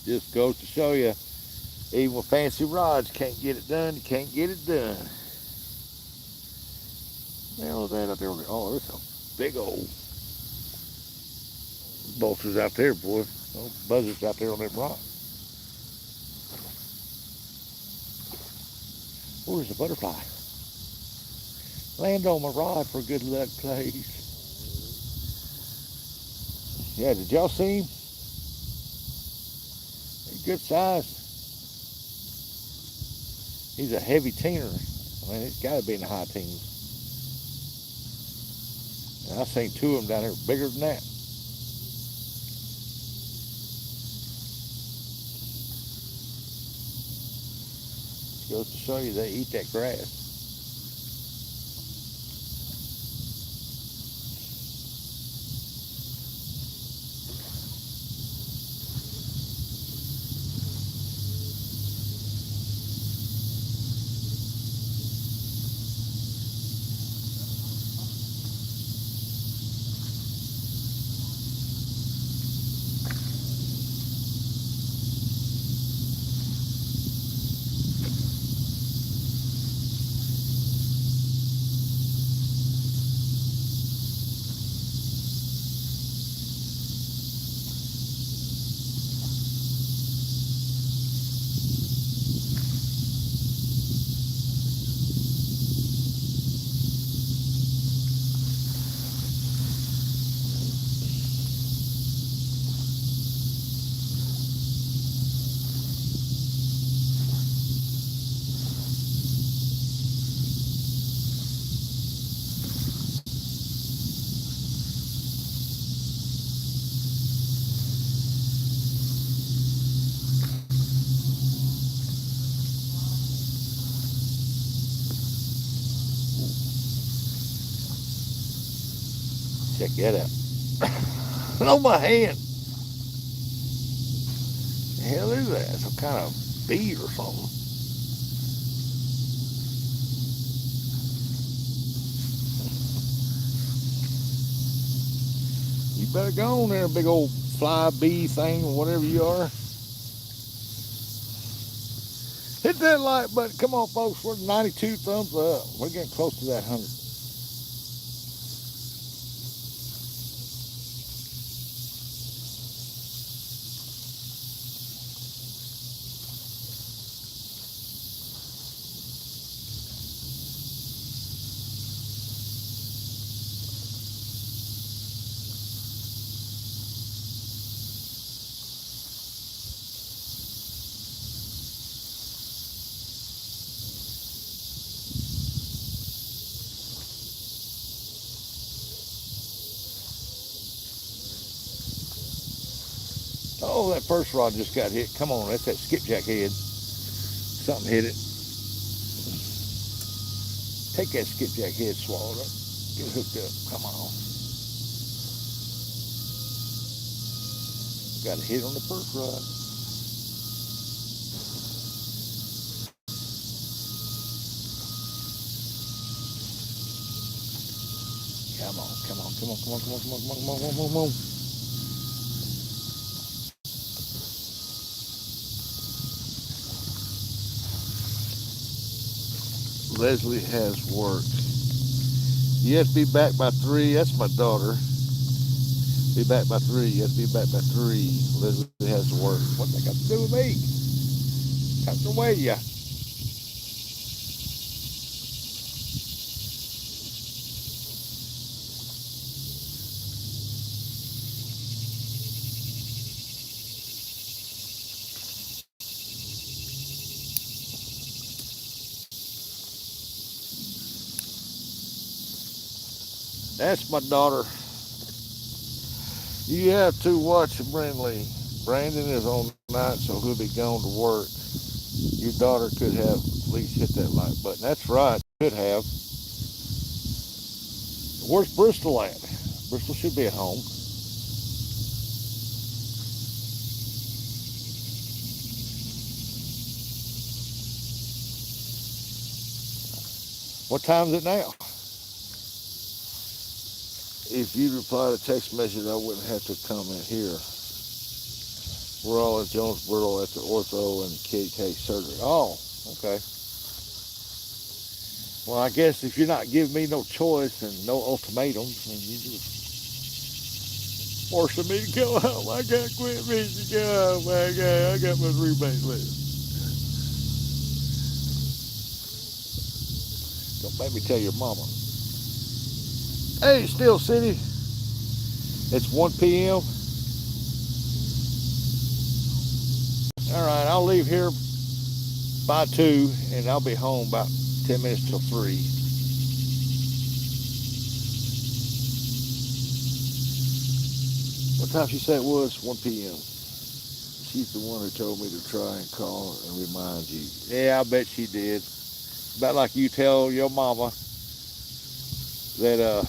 Just goes to show you, even with fancy rods, can't get it done, you can't get it done. What the hell is that out there? Oh, there's a big old vultures out there, boy. Those buzzards out there on that rock. Oh, there's a butterfly. Land on my rod for good luck, please. Yeah, did y'all see him? He's good size. He's a heavy teener. I mean, it's got to be in the high teens. And I've seen 2 of them down here bigger than that. Goes to show you they eat that grass. Check that out. On my hand. The hell is that? Some kind of bead or something. You better go on there, big old fly bee thing or whatever you are. Hit that like button. Come on, folks. We're 92 thumbs up. We're getting close to that 100. Oh, that first rod just got hit. Come on, that's that skipjack head. Something hit it. Take that skipjack head, swallow it up. Get it hooked up. Come on. Got a hit on the first rod. Come on, come on, come on, come on, come on, come on, come on, come on, come on, come on. Leslie has work. You have to be back by 3. That's my daughter. Be back by 3. You have to be back by 3. Leslie has work. What that got to do with me? Got to weigh ya. That's my daughter. You have to watch Brindley. Brandon is on night, so he'll be gone to work. Your daughter could have at least hit that like button. That's right, could have. Where's Bristol at? Bristol should be at home. What time is it now? If you reply to text message, I wouldn't have to comment here. We're all in Jonesboro at the ortho and KK surgery. Oh, okay. Well, I guess if you're not giving me no choice and no ultimatums, then you just forcing me to go home. I got to quit fishing. Oh my God, I got my roommate list. Don't make me tell your mama. Hey, Steel City. It's 1 p.m. All right, I'll leave here by 2, and I'll be home about 10 minutes till 3. What time she said it was? 1 p.m. She's the one who told me to try and call and remind you. Yeah, I bet she did. About like you tell your mama that,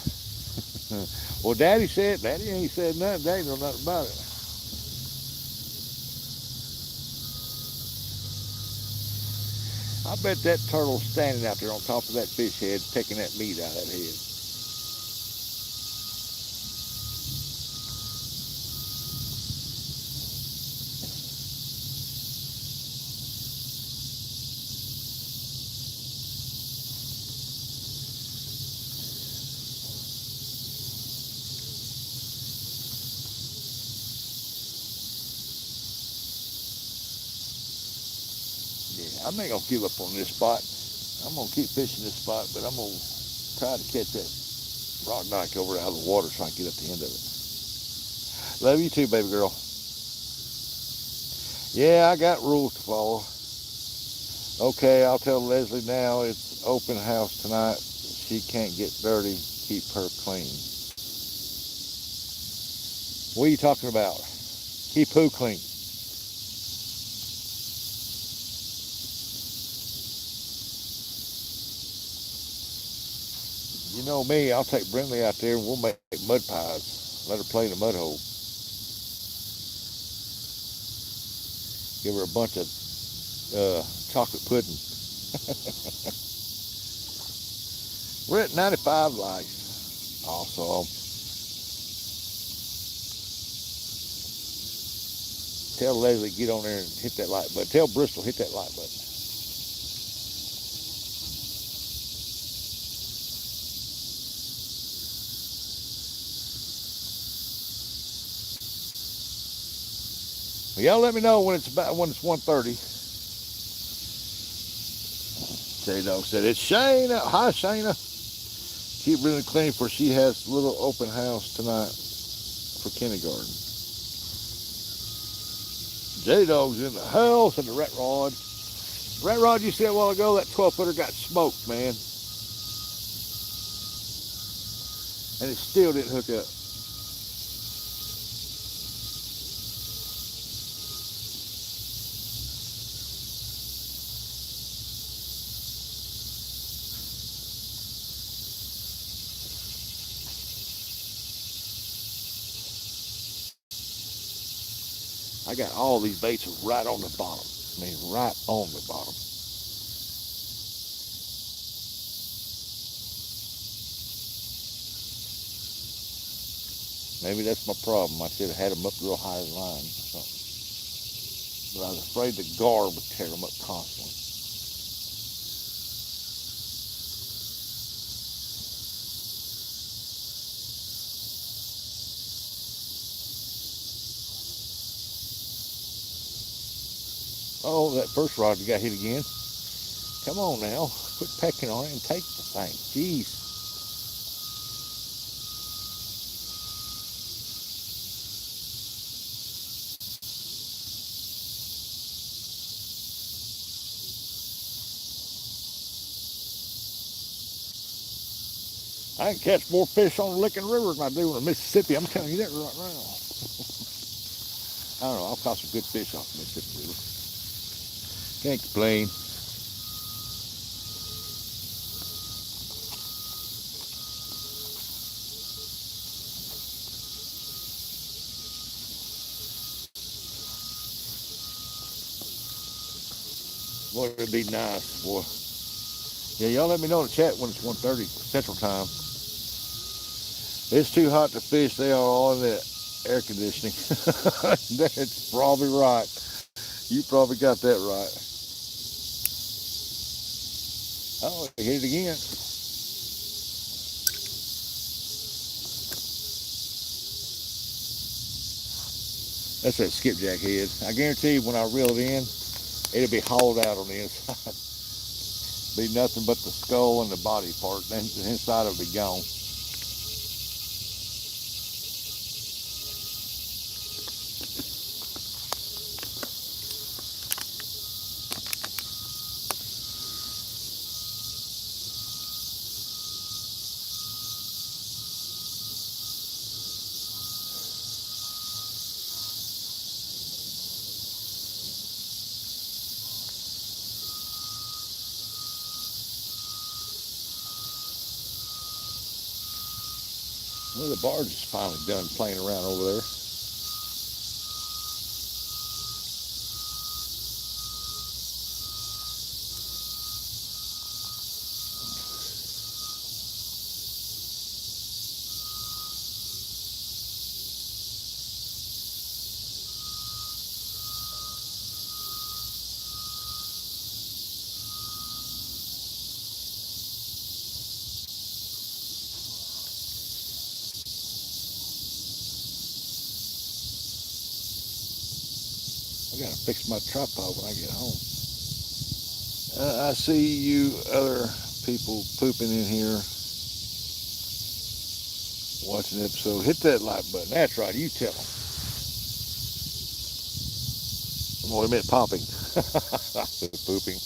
well, Daddy said, Daddy ain't said nothing. Daddy know nothing about it. I bet that turtle's standing out there on top of that fish head, picking that meat out of that head. Yeah, I'm not gonna give up on this spot. I'm gonna keep fishing this spot, but I'm gonna try to catch that rock dike over out of the water so I can get up the end of it. Love you too, baby girl. Yeah, I got rules to follow. Okay, I'll tell Leslie now it's open house tonight. She can't get dirty. Keep her clean. What are you talking about? Keep who clean? You know me, I'll take Brindley out there and we'll make make mud pies. Let her play in the mud hole. Give her a bunch of chocolate pudding. We're at 95 likes. Awesome. Tell Leslie get on there and hit that like button. Tell Bristol hit that like button. Well, y'all let me know when it's 1:30. J-Dog said it's Shayna. Hi Shayna. Keep really clean for she has a little open house tonight for kindergarten. J-Dog's in the house and the rat rod. Rat rod you said a while ago, that 12-footer got smoked, man. And it still didn't hook up. I got all these baits right on the bottom. I mean, right on the bottom. Maybe that's my problem. I should have had them up real high in line or something. But I was afraid the guard would tear them up constantly. Oh, that first rod got hit again. Come on now. Quit pecking on it and take the thing. Jeez. I can catch more fish on the Licking River than I do in the Mississippi. I'm telling you that right now. I don't know. I've caught some good fish off the Mississippi River. Can't complain. Boy, it'd be nice, boy. Yeah, y'all let me know in the chat when it's 1:30 Central Time. It's too hot to fish. They are all in the air conditioning. That's probably right. You probably got that right. Oh, he hit it again. That's that skipjack head. I guarantee you when I reel it in, it'll be hauled out on the inside. Be nothing but the skull and the body part. Then the inside will be gone. Well, the barge is finally done playing around over there. I gotta fix my tripod when I get home. I see you other people pooping in here watching the episode. Hit that like button. That's right. You tell them. Well, I meant popping. Pooping.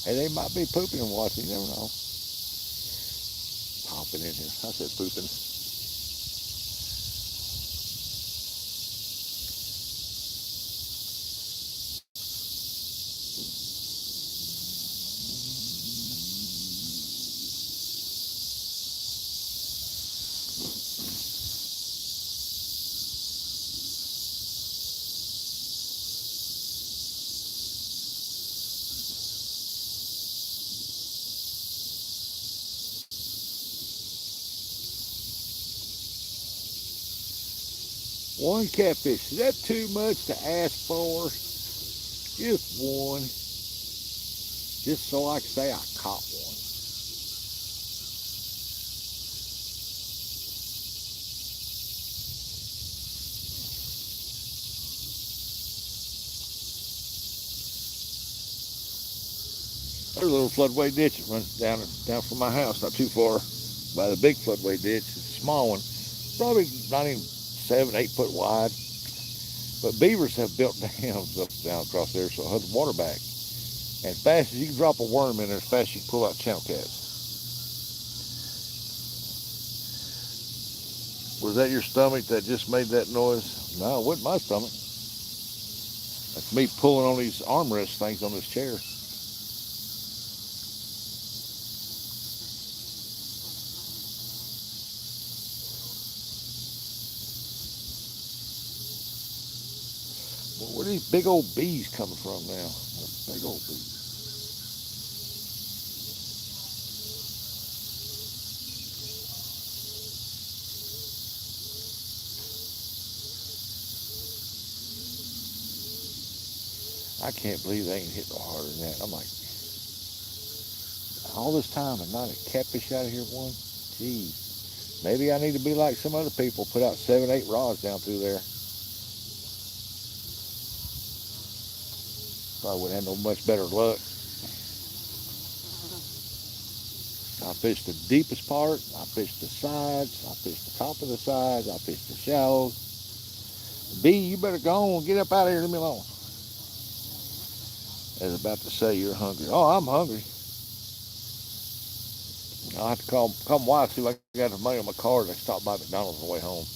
Hey, they might be pooping and watching. You never know. Popping in here. I said pooping. One catfish. Is that too much to ask for? Just one. Just so I can say I caught one. There's a little floodway ditch that runs down from my house, not too far, by the big floodway ditch. It's a small one, probably not even 7, 8 foot wide. But beavers have built dams up down across there, so it holds water back. And as fast as you can drop a worm in there, as fast as you can pull out channel cats. Was that your stomach that just made that noise? No, it wasn't my stomach. That's me pulling on these armrest things on this chair. Well, where are these big old bees coming from now? Big old bees. I can't believe they ain't hit no harder than that. I'm like, all this time and not a catfish out of here one? Jeez. Maybe I need to be like some other people, put out 7, 8 rods down through there. Probably wouldn't have no much better luck. I fished the deepest part, I fished the sides, I fished the top of the sides, I fished the shallows. B, you better go on and get up out of here, leave me alone. I was about to say you're hungry. Oh, I'm hungry. I'll have to call my wife, see if I got the money on my card. I can stop by McDonald's on the way home.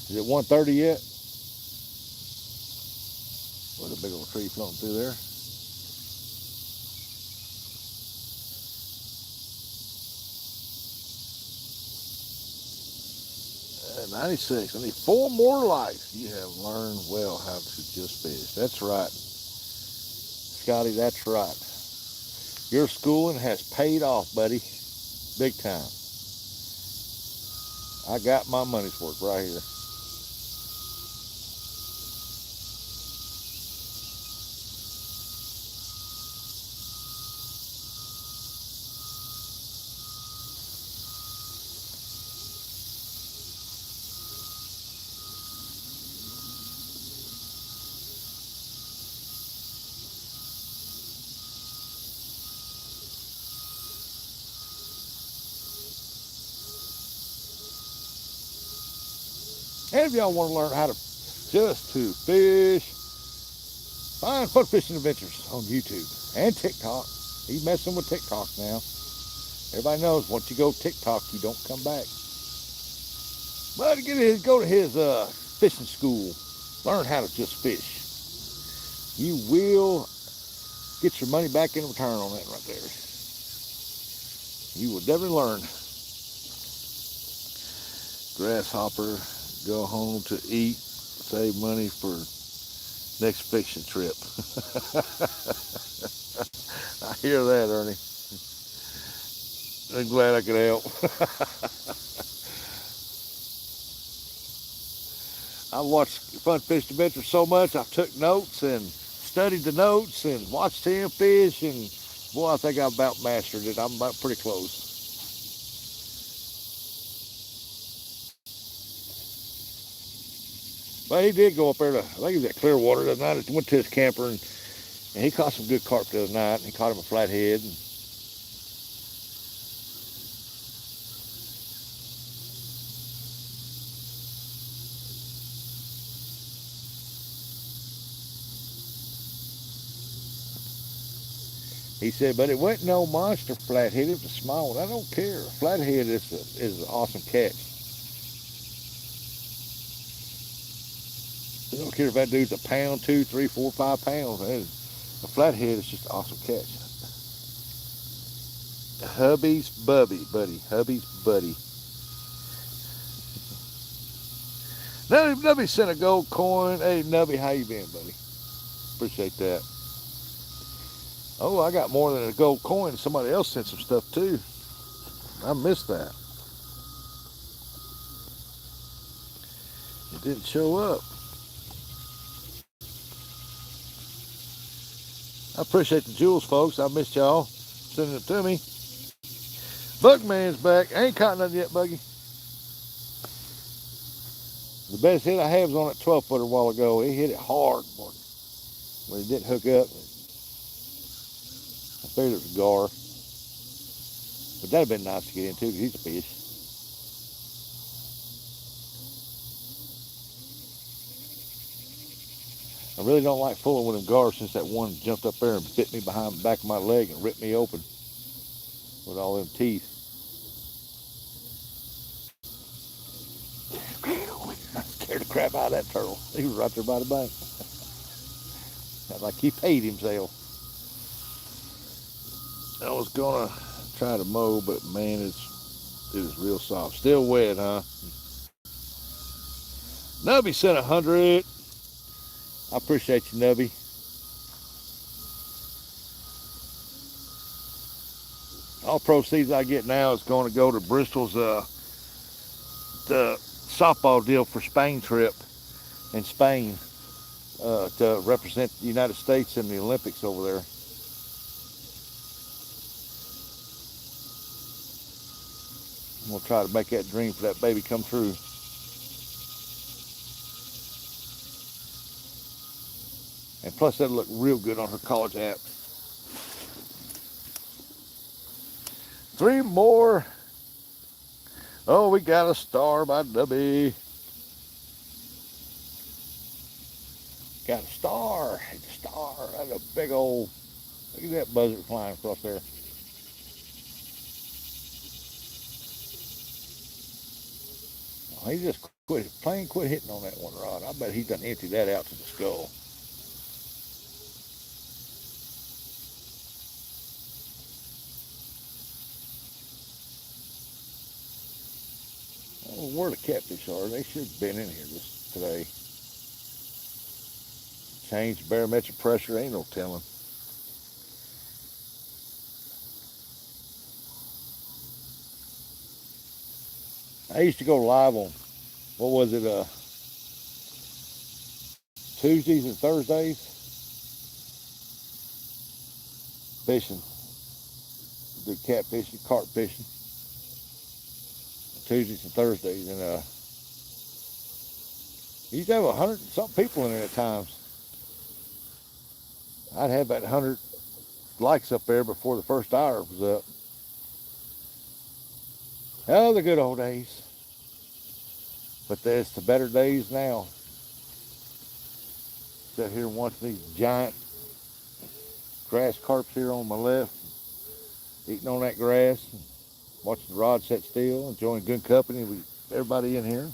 Is it 1:30 yet? What a big old tree floating through there. 96. I need 4 more likes. You have learned well how to just fish. That's right. Scotty, that's right. Your schooling has paid off, buddy. Big time. I got my money's worth right here. And if y'all want to learn how to just to fish, find Fun Fishing Adventures on YouTube and TikTok. He's messing with TikTok now. Everybody knows once you go TikTok, you don't come back. But go to his fishing school. Learn how to just fish. You will get your money back in return on that right there. You will definitely learn. Grasshopper, go home to eat, save money for next fishing trip. I hear that, Ernie. I'm glad I could help. I watched Fun Fishing Adventures so much, I took notes and studied the notes and watched him fish, and boy, I think I about mastered it. I'm about pretty close. But he did go up there to, I think he was at Clearwater the other night. He went to his camper, and he caught some good carp the other night. He caught him a flathead. And he said, but it wasn't no monster flathead. It was a small one. I don't care. Flathead is an awesome catch. I don't care if that dude's a pound, 2, 3, 4, 5 pounds. A flathead is just an awesome catch. Hubby's buddy. Hubby's buddy. Nubby sent a gold coin. Hey, Nubby, how you been, buddy? Appreciate that. Oh, I got more than a gold coin. Somebody else sent some stuff, too. I missed that. didn't show up. I appreciate the jewels, folks. I missed y'all sending it to me. Buckman's back. I ain't caught nothing yet, Buggy. The best hit I had was on that 12-footer a while ago. He hit it hard, boy. But it didn't hook up. I figured it was gar. But that'd have been nice to get into because he's a fish. I really don't like fooling with them gars since that one jumped up there and bit me behind the back of my leg and ripped me open with all them teeth. I scared the crap out of that turtle. He was right there by the bank. Like he paid himself. I was gonna try to mow, but man, it is real soft. Still wet, huh? Nubby sent 100. I appreciate you, Nubby. All proceeds I get now is going to go to Bristol's the softball deal for Spain trip in Spain to represent the United States in the Olympics over there. I'm going to try to make that dream for that baby come true. And plus that'll look real good on her college app. 3 more. Oh, we got a star by Dubby. Got a star. It's a star. That's a big old, look at that buzzard flying across there. Oh, he just quit hitting on that one rod. I bet he done emptied that out to the skull. I don't know where the catfish are. They should have been in here today. Change barometric pressure, ain't no telling. I used to go live on, what was it, Tuesdays and Thursdays, fishing, do catfishing, carp fishing, Tuesdays and Thursdays, and used to have 100 and something people in there at times. I'd have about 100 likes up there before the first hour was up. Oh, the good old days. But it's the better days now. Sit here and watch these giant grass carps here on my left, eating on that grass, watching the rod set still, enjoying good company with everybody in here.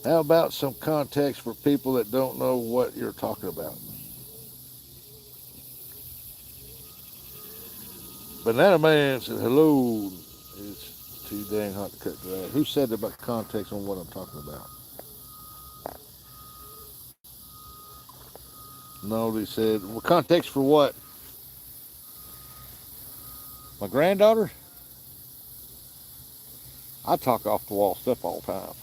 How about some context for people that don't know what you're talking about? Banana Man said, hello. It's too dang hot to cut grass. Who said about context on what I'm talking about? No, they said, well, context for what? My granddaughter? I talk off the wall stuff all the time.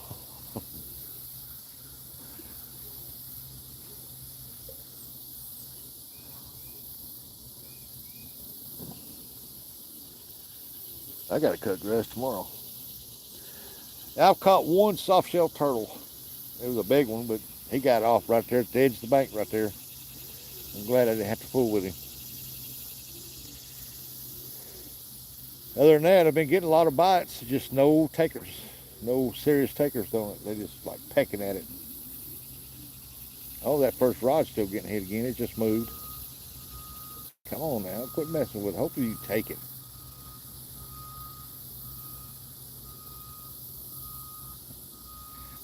I gotta cut grass tomorrow. I've caught one soft shell turtle. It was a big one, but he got off right there at the edge of the bank right there. I'm glad I didn't have to fool with him. Other than that, I've been getting a lot of bites, just no takers. No serious takers on it. They just like pecking at it. Oh, that first rod's still getting hit again. It just moved. Come on now, quit messing with it. Hopefully you take it.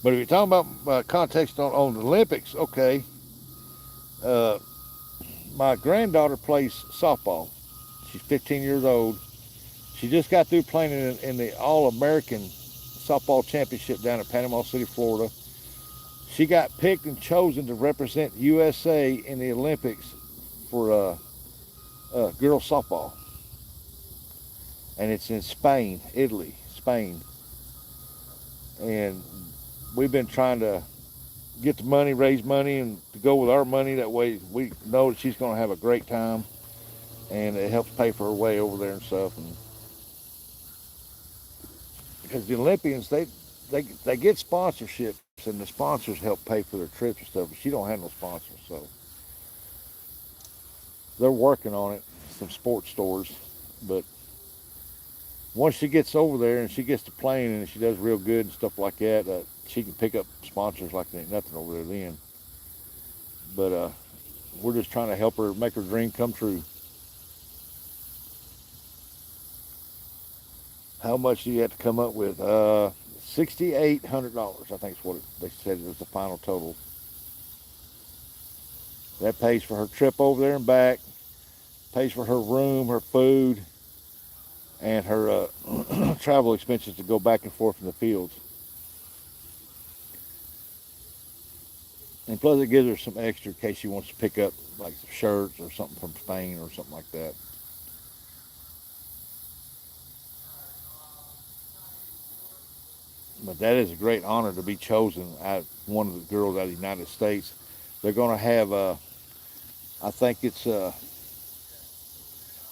But if you're talking about context on the Olympics, okay. My granddaughter plays softball. She's 15 years old. She just got through playing in the All-American Softball Championship down at Panama City, Florida. She got picked and chosen to represent USA in the Olympics for girls softball. And it's in Spain, Italy, Spain. And we've been trying to get the money, raise money, and to go with our money. That way we know that she's going to have a great time, and it helps pay for her way over there and stuff. And because the Olympians, they get sponsorships, and the sponsors help pay for their trips and stuff. But she don't have no sponsors, so they're working on it. Some sports stores, but once she gets over there and she gets to playing and she does real good and stuff like that, she can pick up sponsors like there ain't nothing over there then. But we're just trying to help her make her dream come true. How much do you have to come up with? $6,800, I think is what they said was the final total. That pays for her trip over there and back, pays for her room, her food, and her travel expenses to go back and forth in the fields. And plus it gives her some extra in case she wants to pick up like some shirts or something from Spain or something like that. But that is a great honor to be chosen as one of the girls out of the United States. They're going to have, I think it's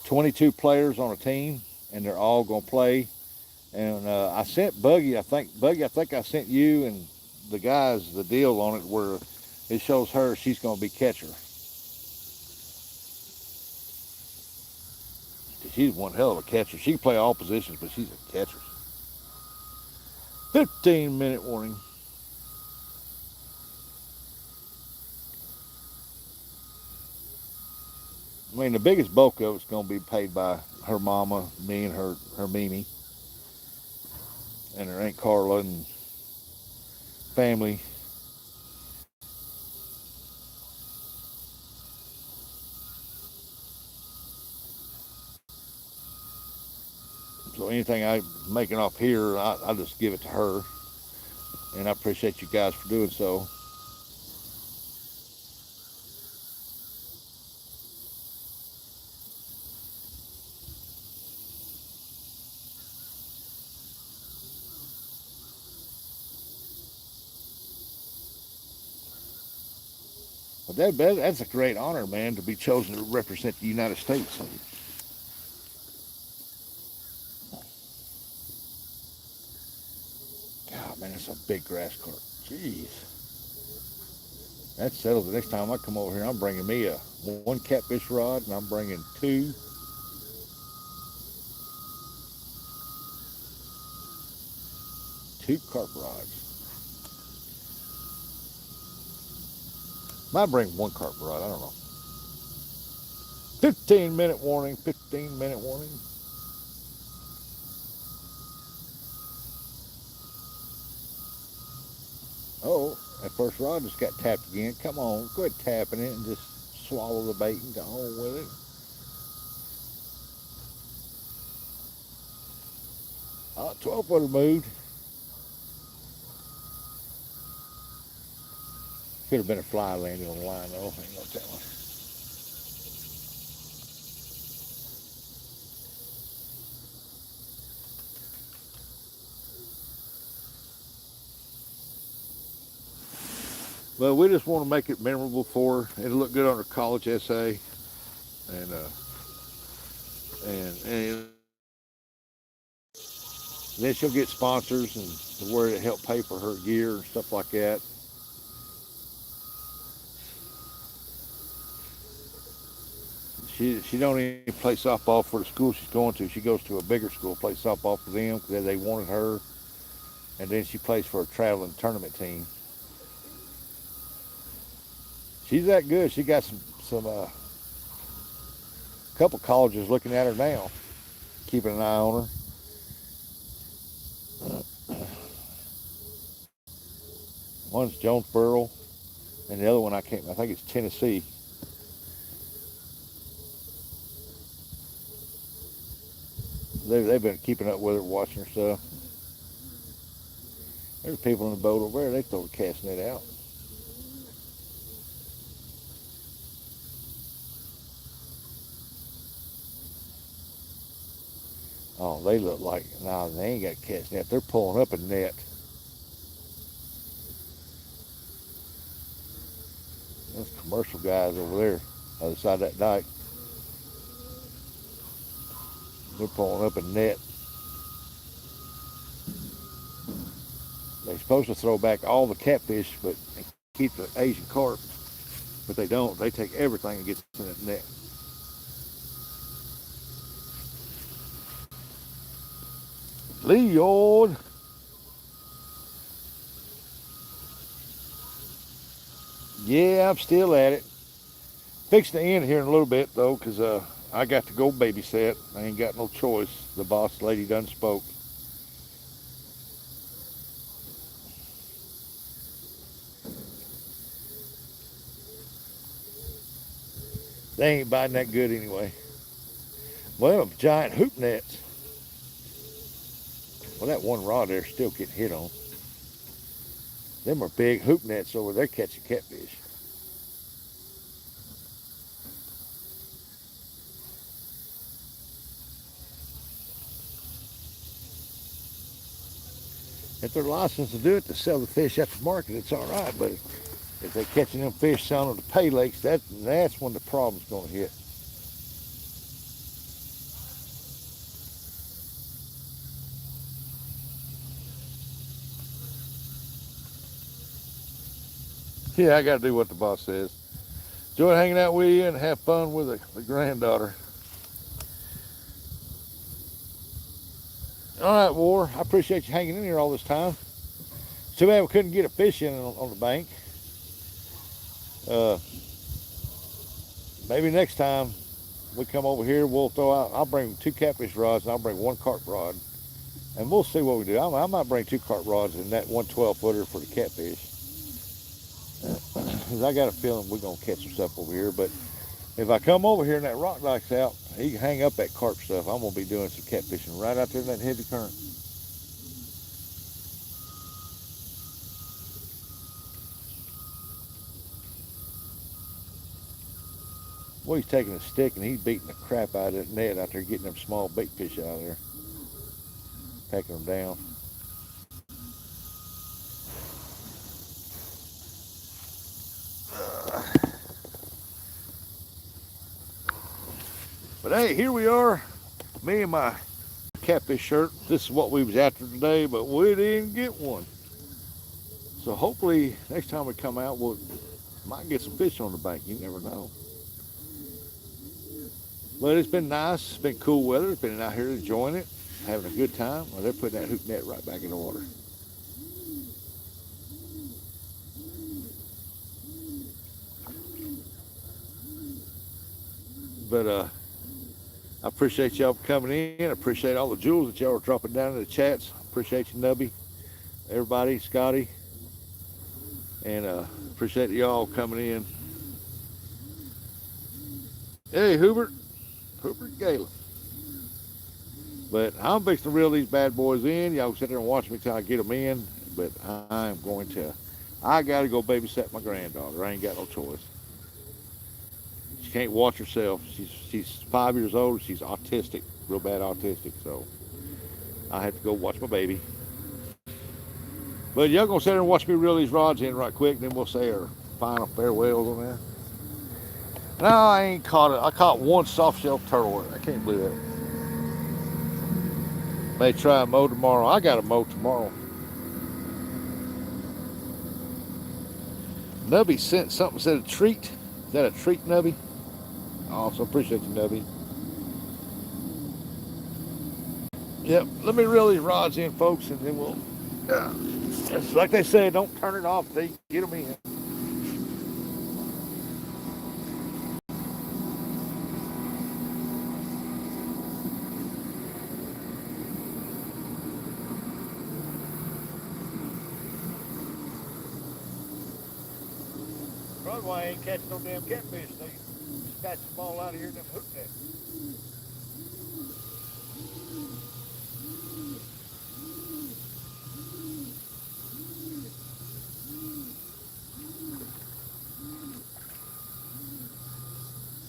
22 players on a team, and they're all going to play. And I sent Buggy, I think I sent you and the guys the deal on it where it shows her she's going to be catcher. She's one hell of a catcher. She can play all positions, but she's a catcher. 15-minute warning. I mean, the biggest bulk of it's going to be paid by her mama, me, and her Mimi, and her Aunt Carla and family. So anything I'm making off here, I just give it to her, and I appreciate you guys for doing so. But that's a great honor, man, to be chosen to represent the United States. God, man, that's a big grass cart. Jeez. That settles it. Next time I come over here, I'm bringing me one catfish rod, and I'm bringing two carp rods. Might bring one carp rod, I don't know. 15-minute warning, 15-minute warning. Oh, that first rod just got tapped again. Come on, quit tapping it and just swallow the bait and go on with it. 12-footer moved. Could have been a fly landing on the line though. Ain't no telling. Well, we just want to make it memorable for her. It'll look good on her college essay, and then she'll get sponsors and where to help pay for her gear and stuff like that. She don't even play softball for the school she's going to. She goes to a bigger school, plays softball for them because they wanted her, and then she plays for a traveling tournament team. She's that good. She got some couple colleges looking at her now, keeping an eye on her. One's Jonesboro, and the other one I think it's Tennessee. They've been keeping up with her, watching her stuff. There's people in the boat over there. They throw the cast net out. Oh, they look like, nah, they ain't got cast net. They're pulling up a net. There's commercial guys over there, other side of that dike. They're pulling up a net. They're supposed to throw back all the catfish, but keep the Asian carp. But they don't. They take everything and gets in that net. Leod. Yeah, I'm still at it. Fixing to end here in a little bit though, because I got to go babysit. I ain't got no choice. The boss lady done spoke. They ain't biting that good anyway. Well, giant hoop nets. Well, that one rod there still getting hit on. Them are big hoop nets over there catching catfish. If they're licensed to do it to sell the fish at the market, it's all right. But if they're catching them fish selling them to pay lakes, that's when the problem's going to hit. Yeah, I got to do what the boss says. Enjoy hanging out with you and have fun with the granddaughter. All right, War. I appreciate you hanging in here all this time. Too bad we couldn't get a fish in on the bank. Maybe next time we come over here, we'll throw out. I'll bring 2 catfish rods and I'll bring 1 carp rod, and we'll see what we do. I might bring 2 carp rods and that 1 12-footer for the catfish. Cause I got a feeling we're gonna catch some stuff over here. But if I come over here and that rock dike's out, he can hang up that carp stuff. I'm gonna be doing some catfishing right out there in that heavy current. Well, he's taking a stick and he's beating the crap out of that net out there, getting them small bait fish out of there, pecking them down. But hey, here we are, me and my catfish shirt. This is what we was after today, but we didn't get one. So hopefully next time we come out, we might get some fish on the bank. You never know. But it's been nice. It's been cool weather. It's been out here enjoying it, having a good time. Well, they're putting that hook net right back in the water. But I appreciate y'all coming in. I appreciate all the jewels that y'all are dropping down in the chats. Appreciate you, Nubby, everybody, Scotty, and appreciate y'all coming in. Hey, Hubert Galen. But I'm fixing to reel these bad boys in. Y'all sit there and watch me till I get them in. But I'm going to. I got to go babysit my granddaughter. I ain't got no choice. She can't watch herself. She's 5 years old. She's autistic, real bad autistic. So I have to go watch my baby. But y'all gonna sit there and watch me reel these rods in right quick, then we'll say our final farewells on that. No, I ain't caught it. I caught 1 soft shell turtle. I can't believe that. May try and mow tomorrow. I got to mow tomorrow. Nubby sent something, said a treat. Is that a treat, Nubby? Awesome. Appreciate you, Nubby. Yep. Let me reel these rods in, folks, and then we'll. It's like they say, don't turn it off till you get them in. Probably why I ain't catching no damn catfish. They snatch them all out of here in them hook nets.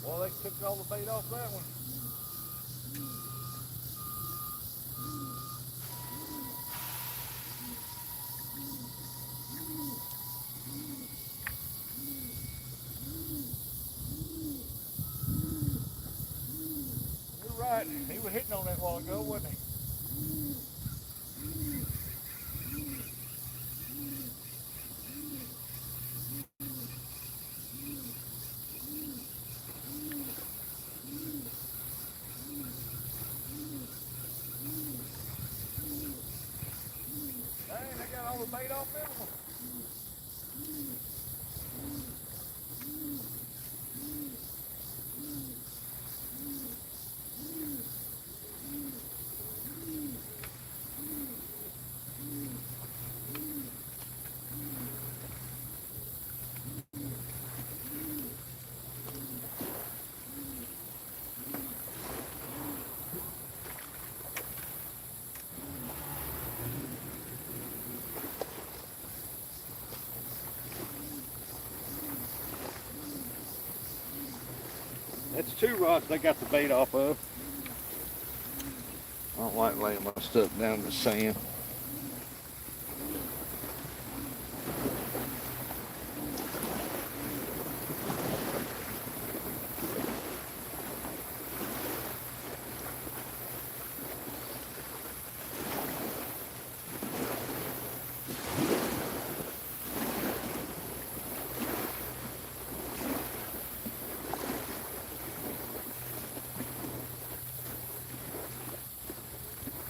Well, they took all the bait off that one. He was hitting on that a while ago, wasn't he? Dang, they got all the bait off them. That's 2 rods they got the bait off of. I don't like laying my stuff down in the sand.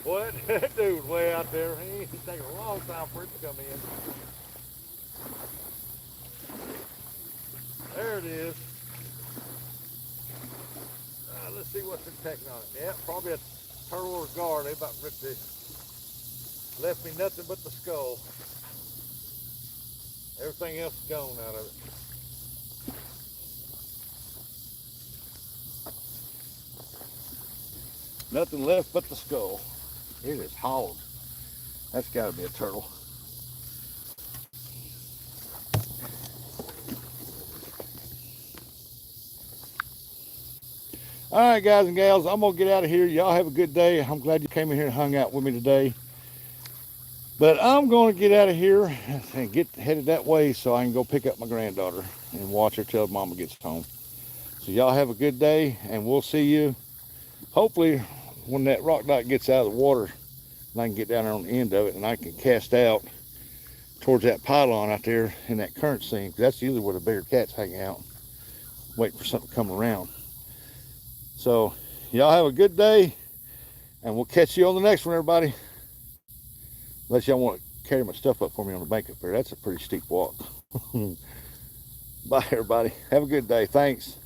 What? That dude's way out there. He's taking a long time for it to come in. There it is. Let's see what's attacking on it. Yeah, probably a turtle or a gar. They about ripped it. Left me nothing but the skull. Everything else is gone out of it. Nothing left but the skull. It is hauled. That's got to be a turtle. All right, guys and gals, I'm going to get out of here. Y'all have a good day. I'm glad you came in here and hung out with me today. But I'm going to get out of here and get headed that way so I can go pick up my granddaughter and watch her till mama gets home. So y'all have a good day, and we'll see you hopefully when that rock dike gets out of the water and I can get down there on the end of it and I can cast out towards that pylon out there in that current seam. That's usually where the bigger cats hang out, waiting for something to come around. So y'all have a good day, and we'll catch you on the next one, everybody. Unless y'all want to carry my stuff up for me on the bank up there. That's a pretty steep walk. Bye, everybody. Have a good day. Thanks.